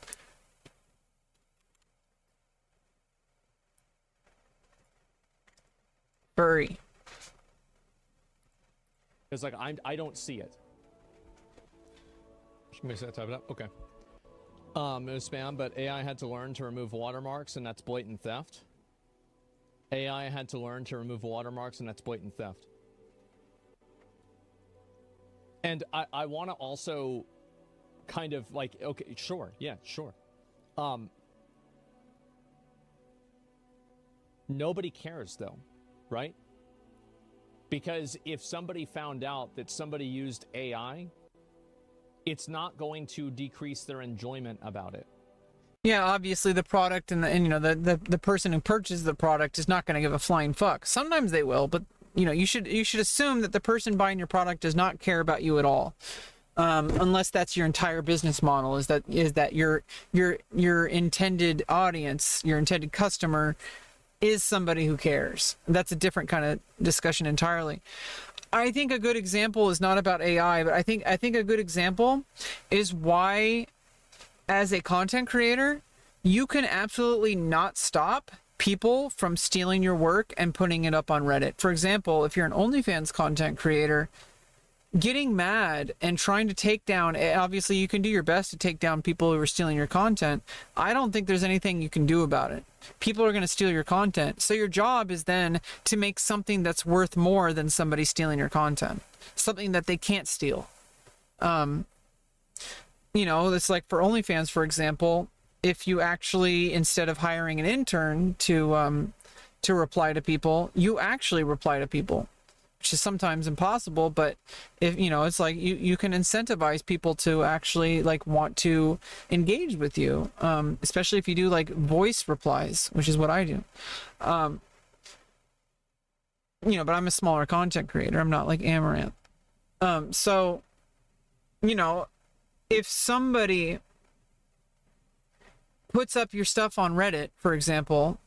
Furry. It's like I don't see it. Just make sure I type it up. Okay. It was spam, but AI had to learn to remove watermarks, and that's blatant theft. AI had to learn to remove watermarks, and that's blatant theft. And I want to also kind of like, okay, sure, yeah, sure. Nobody cares though, right? Because if somebody found out that somebody used AI, it's not going to decrease their enjoyment about it. Yeah, obviously the product and the person who purchases the product is not going to give a flying fuck. Sometimes they will, but you should assume that the person buying your product does not care about you at all, unless that's your entire business model. Is that your intended audience, your intended customer, is somebody who cares. That's a different kind of discussion entirely. I think a good example is not about AI, but I think a good example is why, as a content creator, you can absolutely not stop people from stealing your work and putting it up on Reddit. For example, if you're an OnlyFans content creator, getting mad and trying to take down, obviously you can do your best to take down people who are stealing your content. I don't think there's anything you can do about it. People are going to steal your content. So your job is then to make something that's worth more than somebody stealing your content. Something that they can't steal. It's like for OnlyFans, for example, if you actually, instead of hiring an intern to reply to people, you actually reply to people, which is sometimes impossible, but if it's like you can incentivize people to actually like want to engage with you, especially if you do like voice replies, which is what I do. But I'm a smaller content creator. I'm not like Amaranth. So if somebody puts up your stuff on Reddit, for example,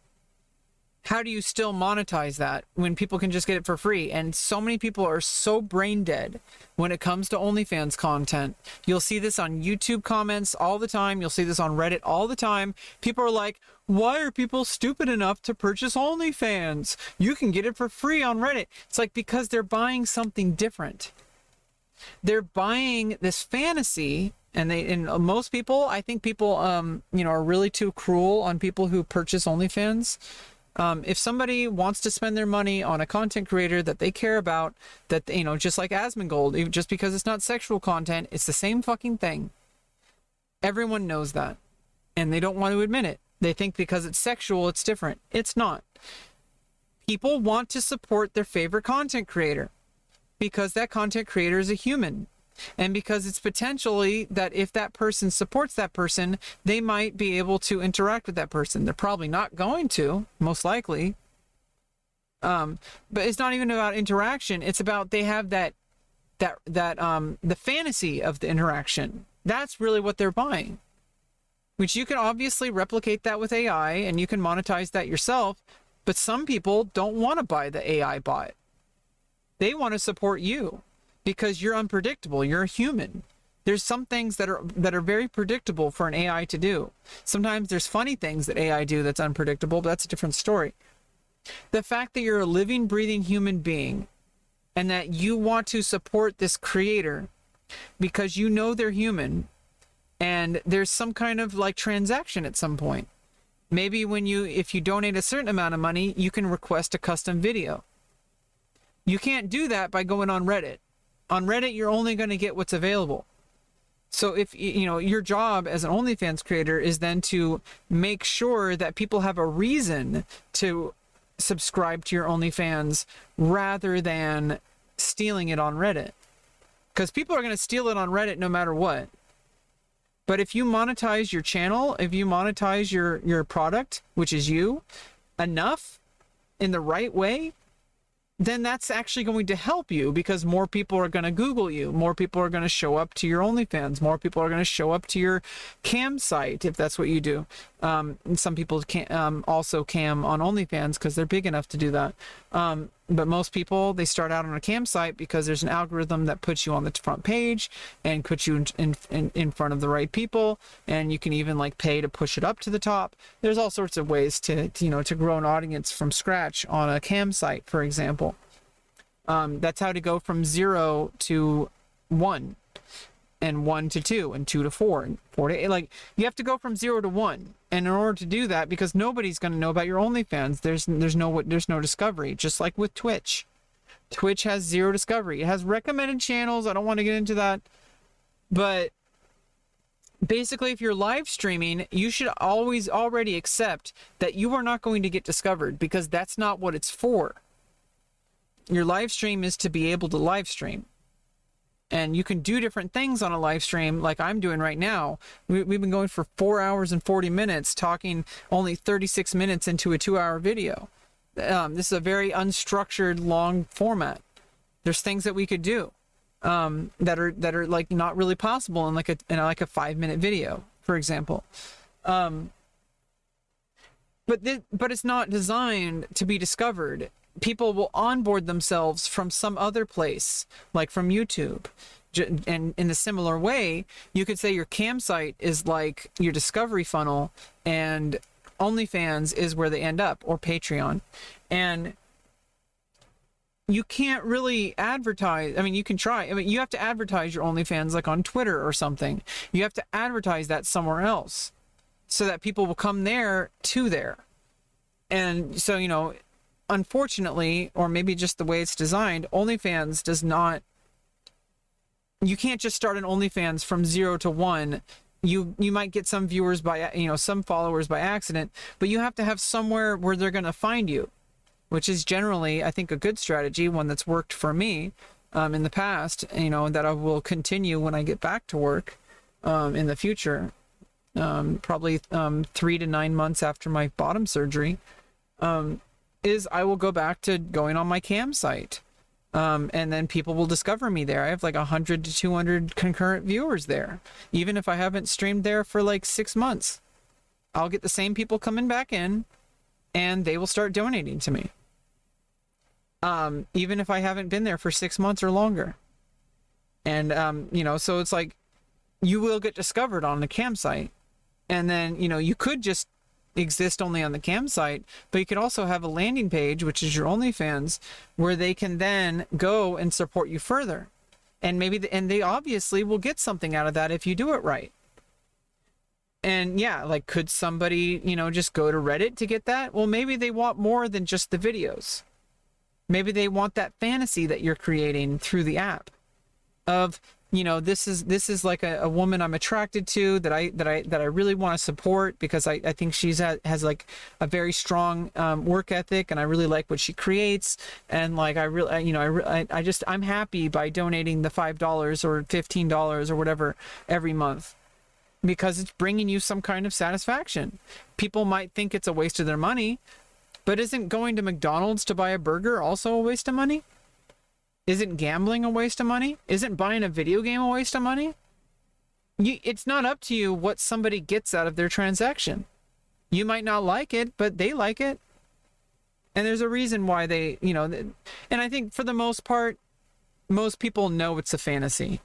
how do you still monetize that when people can just get it for free? And so many people are so brain dead when it comes to OnlyFans content. You'll see this on YouTube comments all the time. You'll see this on Reddit all the time. People are like, why are people stupid enough to purchase OnlyFans? You can get it for free on Reddit. It's like, because they're buying something different. They're buying this fantasy, and most people, I think people, are really too cruel on people who purchase OnlyFans. If somebody wants to spend their money on a content creator that they care about, that, just like Asmongold, just because it's not sexual content, it's the same fucking thing. Everyone knows that, and they don't want to admit it. They think because it's sexual, it's different. It's not. People want to support their favorite content creator because that content creator is a human. And because it's potentially that if that person supports that person, they might be able to interact with that person. They're probably not going to, most likely. But it's not even about interaction. It's about they have the fantasy of the interaction. That's really what they're buying. Which you can obviously replicate that with AI, and you can monetize that yourself. But some people don't want to buy the AI bot. They want to support you. Because you're unpredictable, you're a human. There's some things that are very predictable for an AI to do. Sometimes there's funny things that AI do that's unpredictable, but that's a different story. The fact that you're a living, breathing human being and that you want to support this creator because you know they're human and there's some kind of like transaction at some point. Maybe if you donate a certain amount of money, you can request a custom video. You can't do that by going on Reddit. On Reddit, you're only going to get what's available. So if, your job as an OnlyFans creator is then to make sure that people have a reason to subscribe to your OnlyFans rather than stealing it on Reddit. Because people are going to steal it on Reddit no matter what. But if you monetize your channel, if you monetize your product, which is you, enough in the right way, then that's actually going to help you because more people are going to Google you. More people are going to show up to your OnlyFans. More people are going to show up to your cam site if that's what you do. And some people can also cam on OnlyFans because they're big enough to do that. But most people, they start out on a cam site because there's an algorithm that puts you on the front page and puts you in front of the right people. And you can even like pay to push it up to the top. There's all sorts of ways to grow an audience from scratch on a cam site, for example. That's how to go from 0 to 1 and 1 to 2 and 2 to 4 and 4 to 8. Like, you have to go from 0 to 1. And in order to do that, because nobody's going to know about your OnlyFans, there's no discovery. Just like with Twitch. Twitch has 0 discovery. It has recommended channels. I don't want to get into that. But basically, if you're live streaming, you should always already accept that you are not going to get discovered because that's not what it's for. Your live stream is to be able to live stream. And you can do different things on a live stream like I'm doing right now. We've been going for 4 hours and 40 minutes, talking only 36 minutes into a 2-hour video. This is a very unstructured, long format. There's things that we could do that are like not really possible in like a 5-minute video, for example. But it's not designed to be discovered. People will onboard themselves from some other place, like from YouTube. And in a similar way, you could say your cam site is like your discovery funnel and OnlyFans is where they end up, or Patreon. And you can't really advertise. I mean, you can try. I mean, you have to advertise your OnlyFans like on Twitter or something. You have to advertise that somewhere else so that people will come there to there. And so, unfortunately, or maybe just the way it's designed, OnlyFans does not. You can't just start an OnlyFans from 0 to 1. You might get some viewers some followers by accident, but you have to have somewhere where they're going to find you, which is generally, I think, a good strategy, one that's worked for me in the past, that I will continue when I get back to work in the future, probably 3 to 9 months after my bottom surgery. Is I will go back to going on my cam site. And then people will discover me there. I have like 100 to 200 concurrent viewers there. Even if I haven't streamed there for like 6 months, I'll get the same people coming back in and they will start donating to me. Even if I haven't been there for 6 months or longer. And, so it's like you will get discovered on the cam site. And then, you could just exist only on the cam site, but you could also have a landing page, which is your OnlyFans, where they can then go and support you further. And and they obviously will get something out of that if you do it right. And yeah, like, could somebody, just go to Reddit to get that? Well, maybe they want more than just the videos. Maybe they want that fantasy that you're creating through the app of, this is like a woman I'm attracted to that I really want to support because I think has like a very strong work ethic and I really like what she creates, and like I'm happy by donating the $5 or $15 or whatever every month because it's bringing you some kind of satisfaction. People might think it's a waste of their money, but isn't going to McDonald's to buy a burger also a waste of money? Isn't gambling a waste of money? Isn't buying a video game a waste of money? It's not up to you what somebody gets out of their transaction. You might not like it, but they like it. And there's a reason why they, and I think for the most part, most people know it's a fantasy.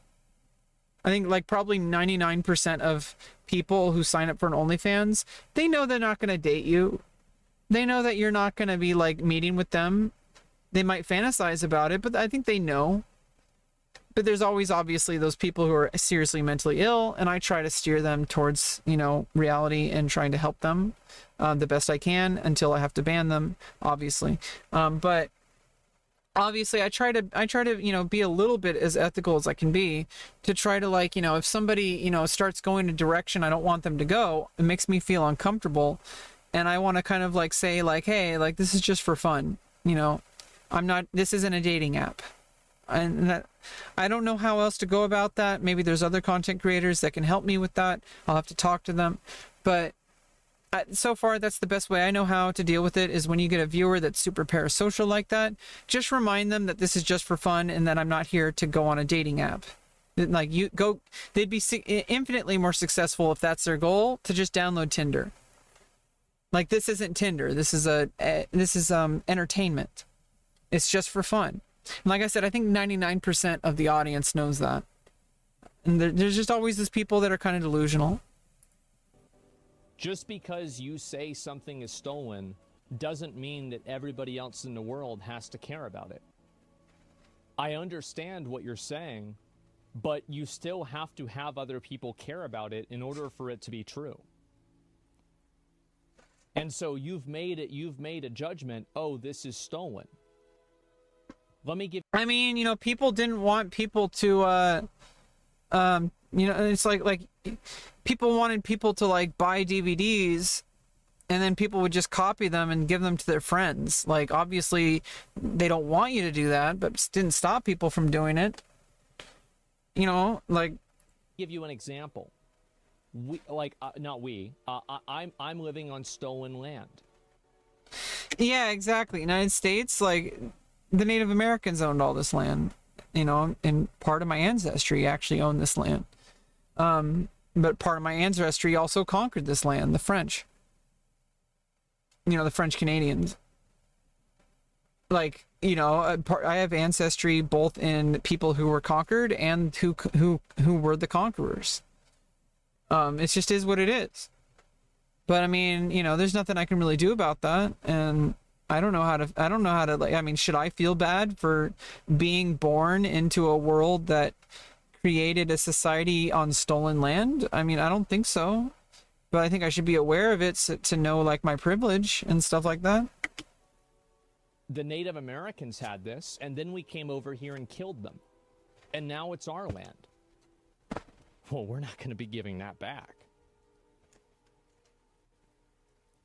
I think like probably 99% of people who sign up for an OnlyFans, they know they're not going to date you. They know that you're not going to be like meeting with them They might fantasize about it, but I think they know. But there's always obviously those people who are seriously mentally ill, and I try to steer them towards, you know, reality and trying to help them the best I can until I have to ban them, obviously. But obviously I try to, you know, be a little bit as ethical as I can be, to try to, like, you know, if somebody, you know, starts going a direction I don't want them to go, it makes me feel uncomfortable, and I want to kind of like say like, hey, like, this is just for fun, you know, this isn't a dating app. And that, I don't know how else to go about that. Maybe there's other content creators that can help me with that. I'll have to talk to them. But so far, that's the best way I know how to deal with it, is when you get a viewer that's super parasocial like that, just remind them that this is just for fun and that I'm not here to go on a dating app. Like, they'd be infinitely more successful if that's their goal, to just download Tinder. Like, this isn't Tinder. This is entertainment. It's just for fun. And like I said, I think 99% of the audience knows that. And there's just always these people that are kind of delusional. Just because you say something is stolen doesn't mean that everybody else in the world has to care about it. I understand what you're saying, but you still have to have other people care about it in order for it to be true. And so you've made a judgment, oh, this is stolen. Let me give. I mean, you know, people didn't want people to, you know, it's like people wanted people to like buy DVDs, and then people would just copy them and give them to their friends. Like, obviously, they don't want you to do that, but it didn't stop people from doing it. You know, like. Give you an example. I'm living on stolen land. Yeah, exactly. United States, like. The Native Americans owned all this land, you know, and part of my ancestry actually owned this land. But part of my ancestry also conquered this land, the French. You know, the French Canadians. Like, you know, I have ancestry both in people who were conquered and who were the conquerors. It just is what it is. But I mean, you know, there's nothing I can really do about that, and I don't know how to, like, I mean, should I feel bad for being born into a world that created a society on stolen land? I mean, I don't think so. But I think I should be aware of it to know, like, my privilege and stuff like that. The Native Americans had this, and then we came over here and killed them. And now it's our land. Well, we're not going to be giving that back.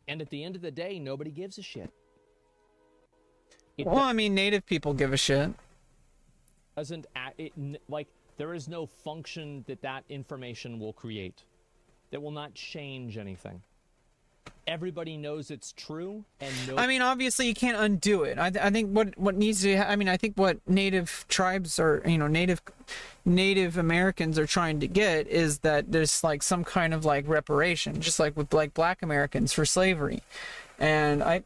And at the end of the day, nobody gives a shit. Well, I mean, Native people give a shit. Like, there is no function that information will create that will not change anything. Everybody knows it's true, and I mean, obviously, you can't undo it. I think what needs to. I mean, I think what Native tribes or, you know, Native Americans are trying to get is that there's like some kind of like reparation, just like with like Black Americans for slavery, and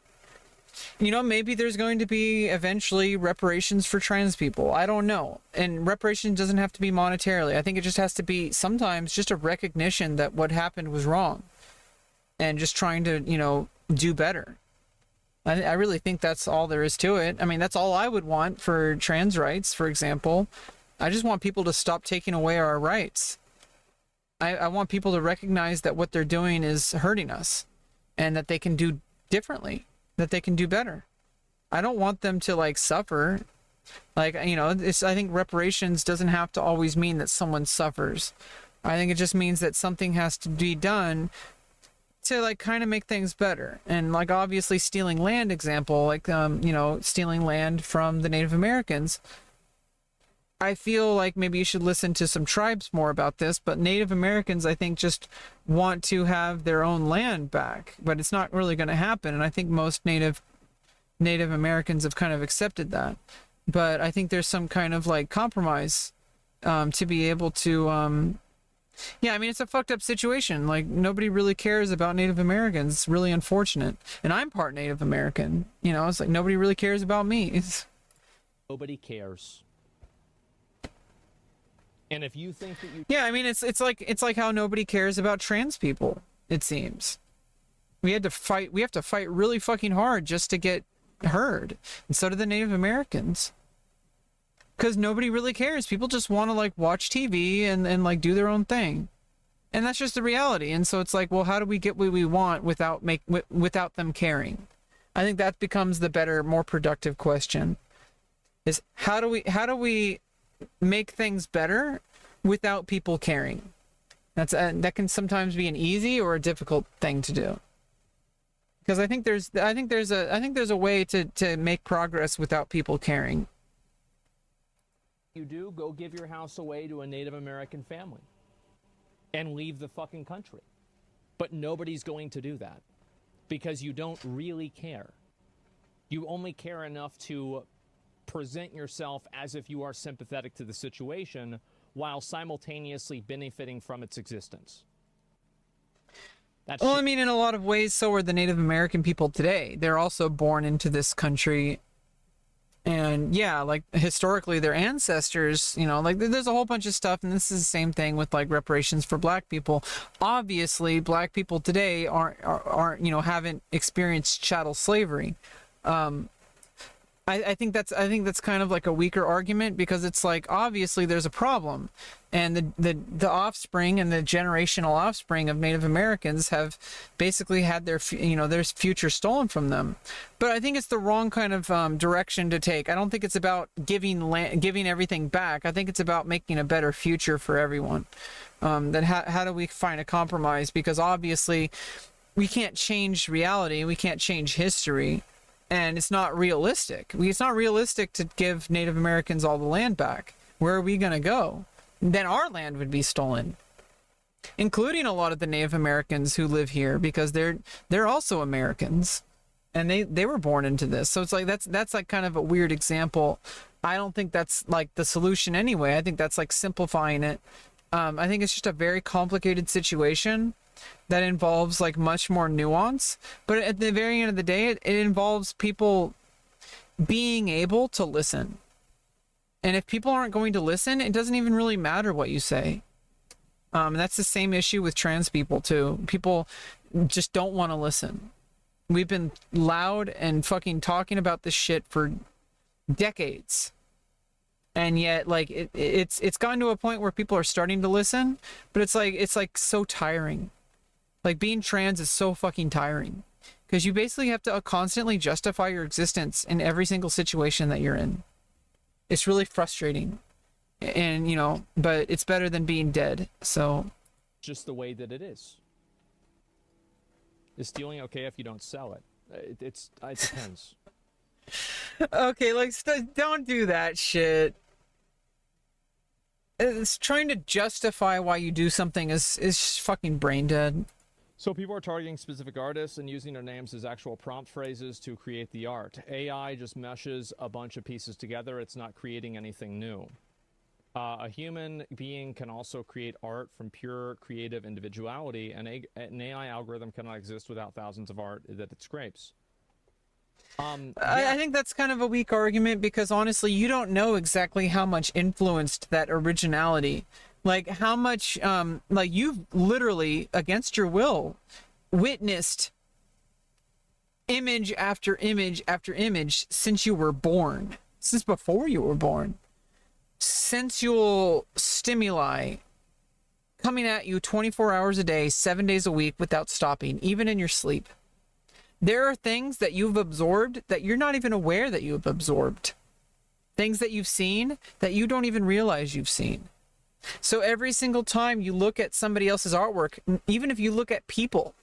you know, maybe there's going to be eventually reparations for trans people. I don't know. And reparation doesn't have to be monetarily. I think it just has to be sometimes just a recognition that what happened was wrong. And just trying to, you know, do better. I really think that's all there is to it. I mean, that's all I would want for trans rights, for example. I just want people to stop taking away our rights. I want people to recognize that what they're doing is hurting us. And that they can do differently. That they can do better. I don't want them to like suffer. Like, you know, I think reparations doesn't have to always mean that someone suffers. I think it just means that something has to be done to like kind of make things better. And like, obviously, stealing land example, like, you know, stealing land from the Native Americans. I feel like maybe you should listen to some tribes more about this, but Native Americans, I think, just want to have their own land back, but it's not really going to happen. And I think most Native Americans have kind of accepted that. But I think there's some kind of like compromise to be able to, yeah, I mean, it's a fucked up situation. Like, nobody really cares about Native Americans. It's really unfortunate. And I'm part Native American. You know, it's like nobody really cares about me. Nobody cares. And if you think that you... Yeah, I mean, it's like how nobody cares about trans people, it seems. We have to fight really fucking hard just to get heard, and so do the Native Americans. Because nobody really cares. People just want to like watch TV and like do their own thing. And that's just the reality. And so it's like, well, how do we get what we want without them caring? I think that becomes the better, more productive question. Is how do we make things better without people caring? That can sometimes be an easy or a difficult thing to do. Because I think there's a way to make progress without people caring. You do, go give your house away to a Native American family and leave the fucking country. But nobody's going to do that because you don't really care. You only care enough to present yourself as if you are sympathetic to the situation while simultaneously benefiting from its existence. Well, I mean, in a lot of ways, so are the Native American people today. They're also born into this country. And yeah, like historically their ancestors, you know, like there's a whole bunch of stuff. And this is the same thing with like reparations for black people. Obviously, black people today aren't you know, haven't experienced chattel slavery. I think that's kind of like a weaker argument because it's like obviously there's a problem, and the offspring and the generational offspring of Native Americans have basically had their future stolen from them. But I think it's the wrong kind of direction to take. I don't think it's about giving everything back. I think it's about making a better future for everyone. Then how do we find a compromise? Because obviously we can't change reality. We can't change history. And it's not realistic. It's not realistic to give Native Americans all the land back. Where are we going to go? Then our land would be stolen, including a lot of the Native Americans who live here because they're also Americans, and they were born into this. So it's like that's like kind of a weird example. I don't think that's like the solution anyway. I think that's like simplifying it. I think it's just a very complicated situation that involves like much more nuance, but at the very end of the day it involves people being able to listen. And if people aren't going to listen, it doesn't even really matter what you say. That's the same issue with trans people too. People just don't want to listen. We've been loud and fucking talking about this shit for decades, and yet like it's gotten to a point where people are starting to listen, but it's like so tiring. Like being trans is so fucking tiring because you basically have to constantly justify your existence in every single situation that you're in. It's really frustrating, and you know, but it's better than being dead. So just the way that it is. Is stealing okay if you don't sell it? It depends. Okay, like don't do that shit. It's trying to justify why you do something is fucking brain dead. So people are targeting specific artists and using their names as actual prompt phrases to create the art. AI just meshes a bunch of pieces together. It's not creating anything new. A human being can also create art from pure creative individuality, and an AI algorithm cannot exist without thousands of art that it scrapes. I think that's kind of a weak argument because honestly, you don't know exactly how much influenced that originality. Like how much, like you've literally, against your will, witnessed image after image after image since you were born, since before you were born. Sensual stimuli coming at you 24 hours a day, 7 days a week without stopping, even in your sleep. There are things that you've absorbed that you're not even aware that you've absorbed. Things that you've seen that you don't even realize you've seen. So every single time you look at somebody else's artwork, even if you look at people,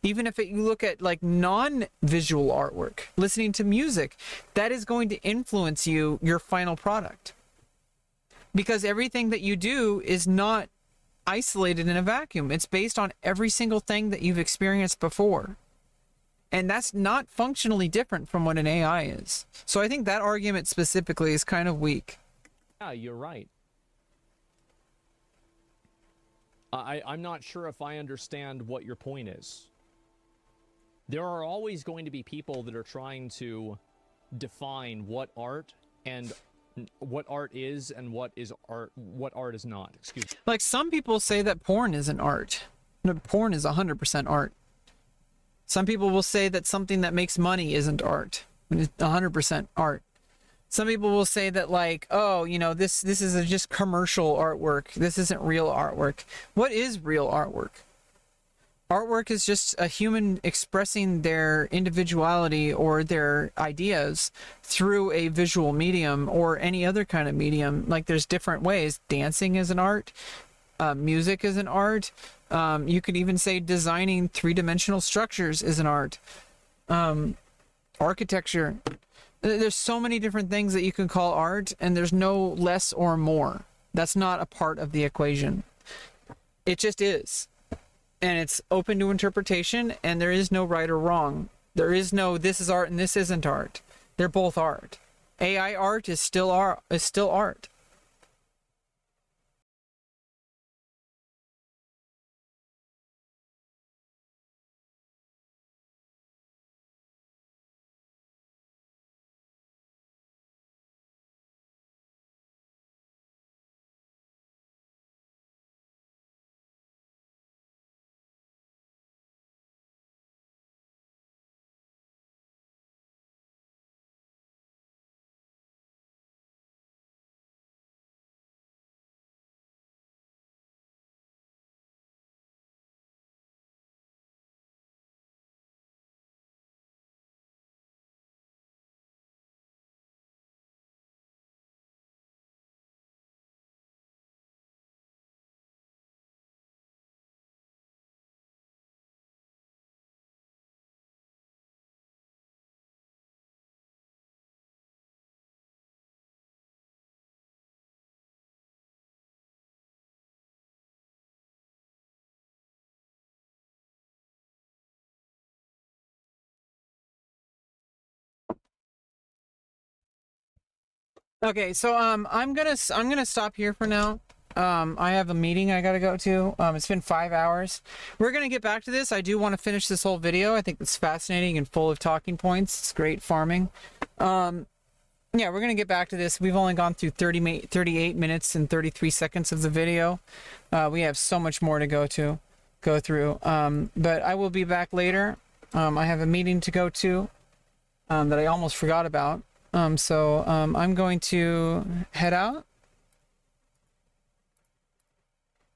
even if you look at like non-visual artwork, listening to music, that is going to influence your final product. Because everything that you do is not isolated in a vacuum. It's based on every single thing that you've experienced before. And that's not functionally different from what an AI is. So I think that argument specifically is kind of weak. Yeah, you're right. I'm not sure if I understand what your point is. There are always going to be people that are trying to define what art and what art is and what art is not. Excuse me. Like some people say that porn isn't art. No, porn is 100% art. Some people will say that something that makes money isn't art. It's 100% art. Some people will say that, like, oh, you know, this is just commercial artwork. This isn't real artwork. What is real artwork? Artwork is just a human expressing their individuality or their ideas through a visual medium or any other kind of medium. Like, there's different ways. Dancing is an art. Music is an art. You could even say designing three-dimensional structures is an art. Architecture. There's so many different things that you can call art, and there's no less or more. That's not a part of the equation. It just is. And it's open to interpretation, and there is no right or wrong. There is no this is art and this isn't art. They're both art. AI art is still art. Okay, so I'm gonna stop here for now. I have a meeting I gotta go to. It's been 5 hours. We're gonna get back to this. I do want to finish this whole video. I think it's fascinating and full of talking points. It's great farming. Yeah, we're gonna get back to this. We've only gone through 38 minutes and 33 seconds of the video. We have so much more to go through. But I will be back later. I have a meeting to go to that I almost forgot about. So I'm going to head out.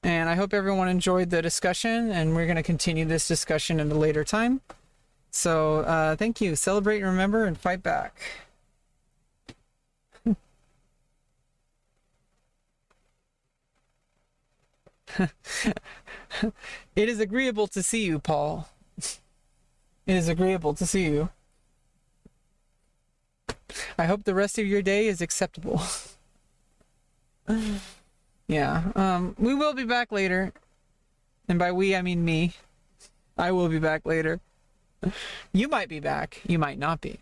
And I hope everyone enjoyed the discussion, and we're going to continue this discussion at a later time. So thank you. Celebrate, remember, and fight back. It is agreeable to see you, Paul. It is agreeable to see you. I hope the rest of your day is acceptable. Yeah, we will be back later. And by we, I mean me. I will be back later. You might be back. You might not be.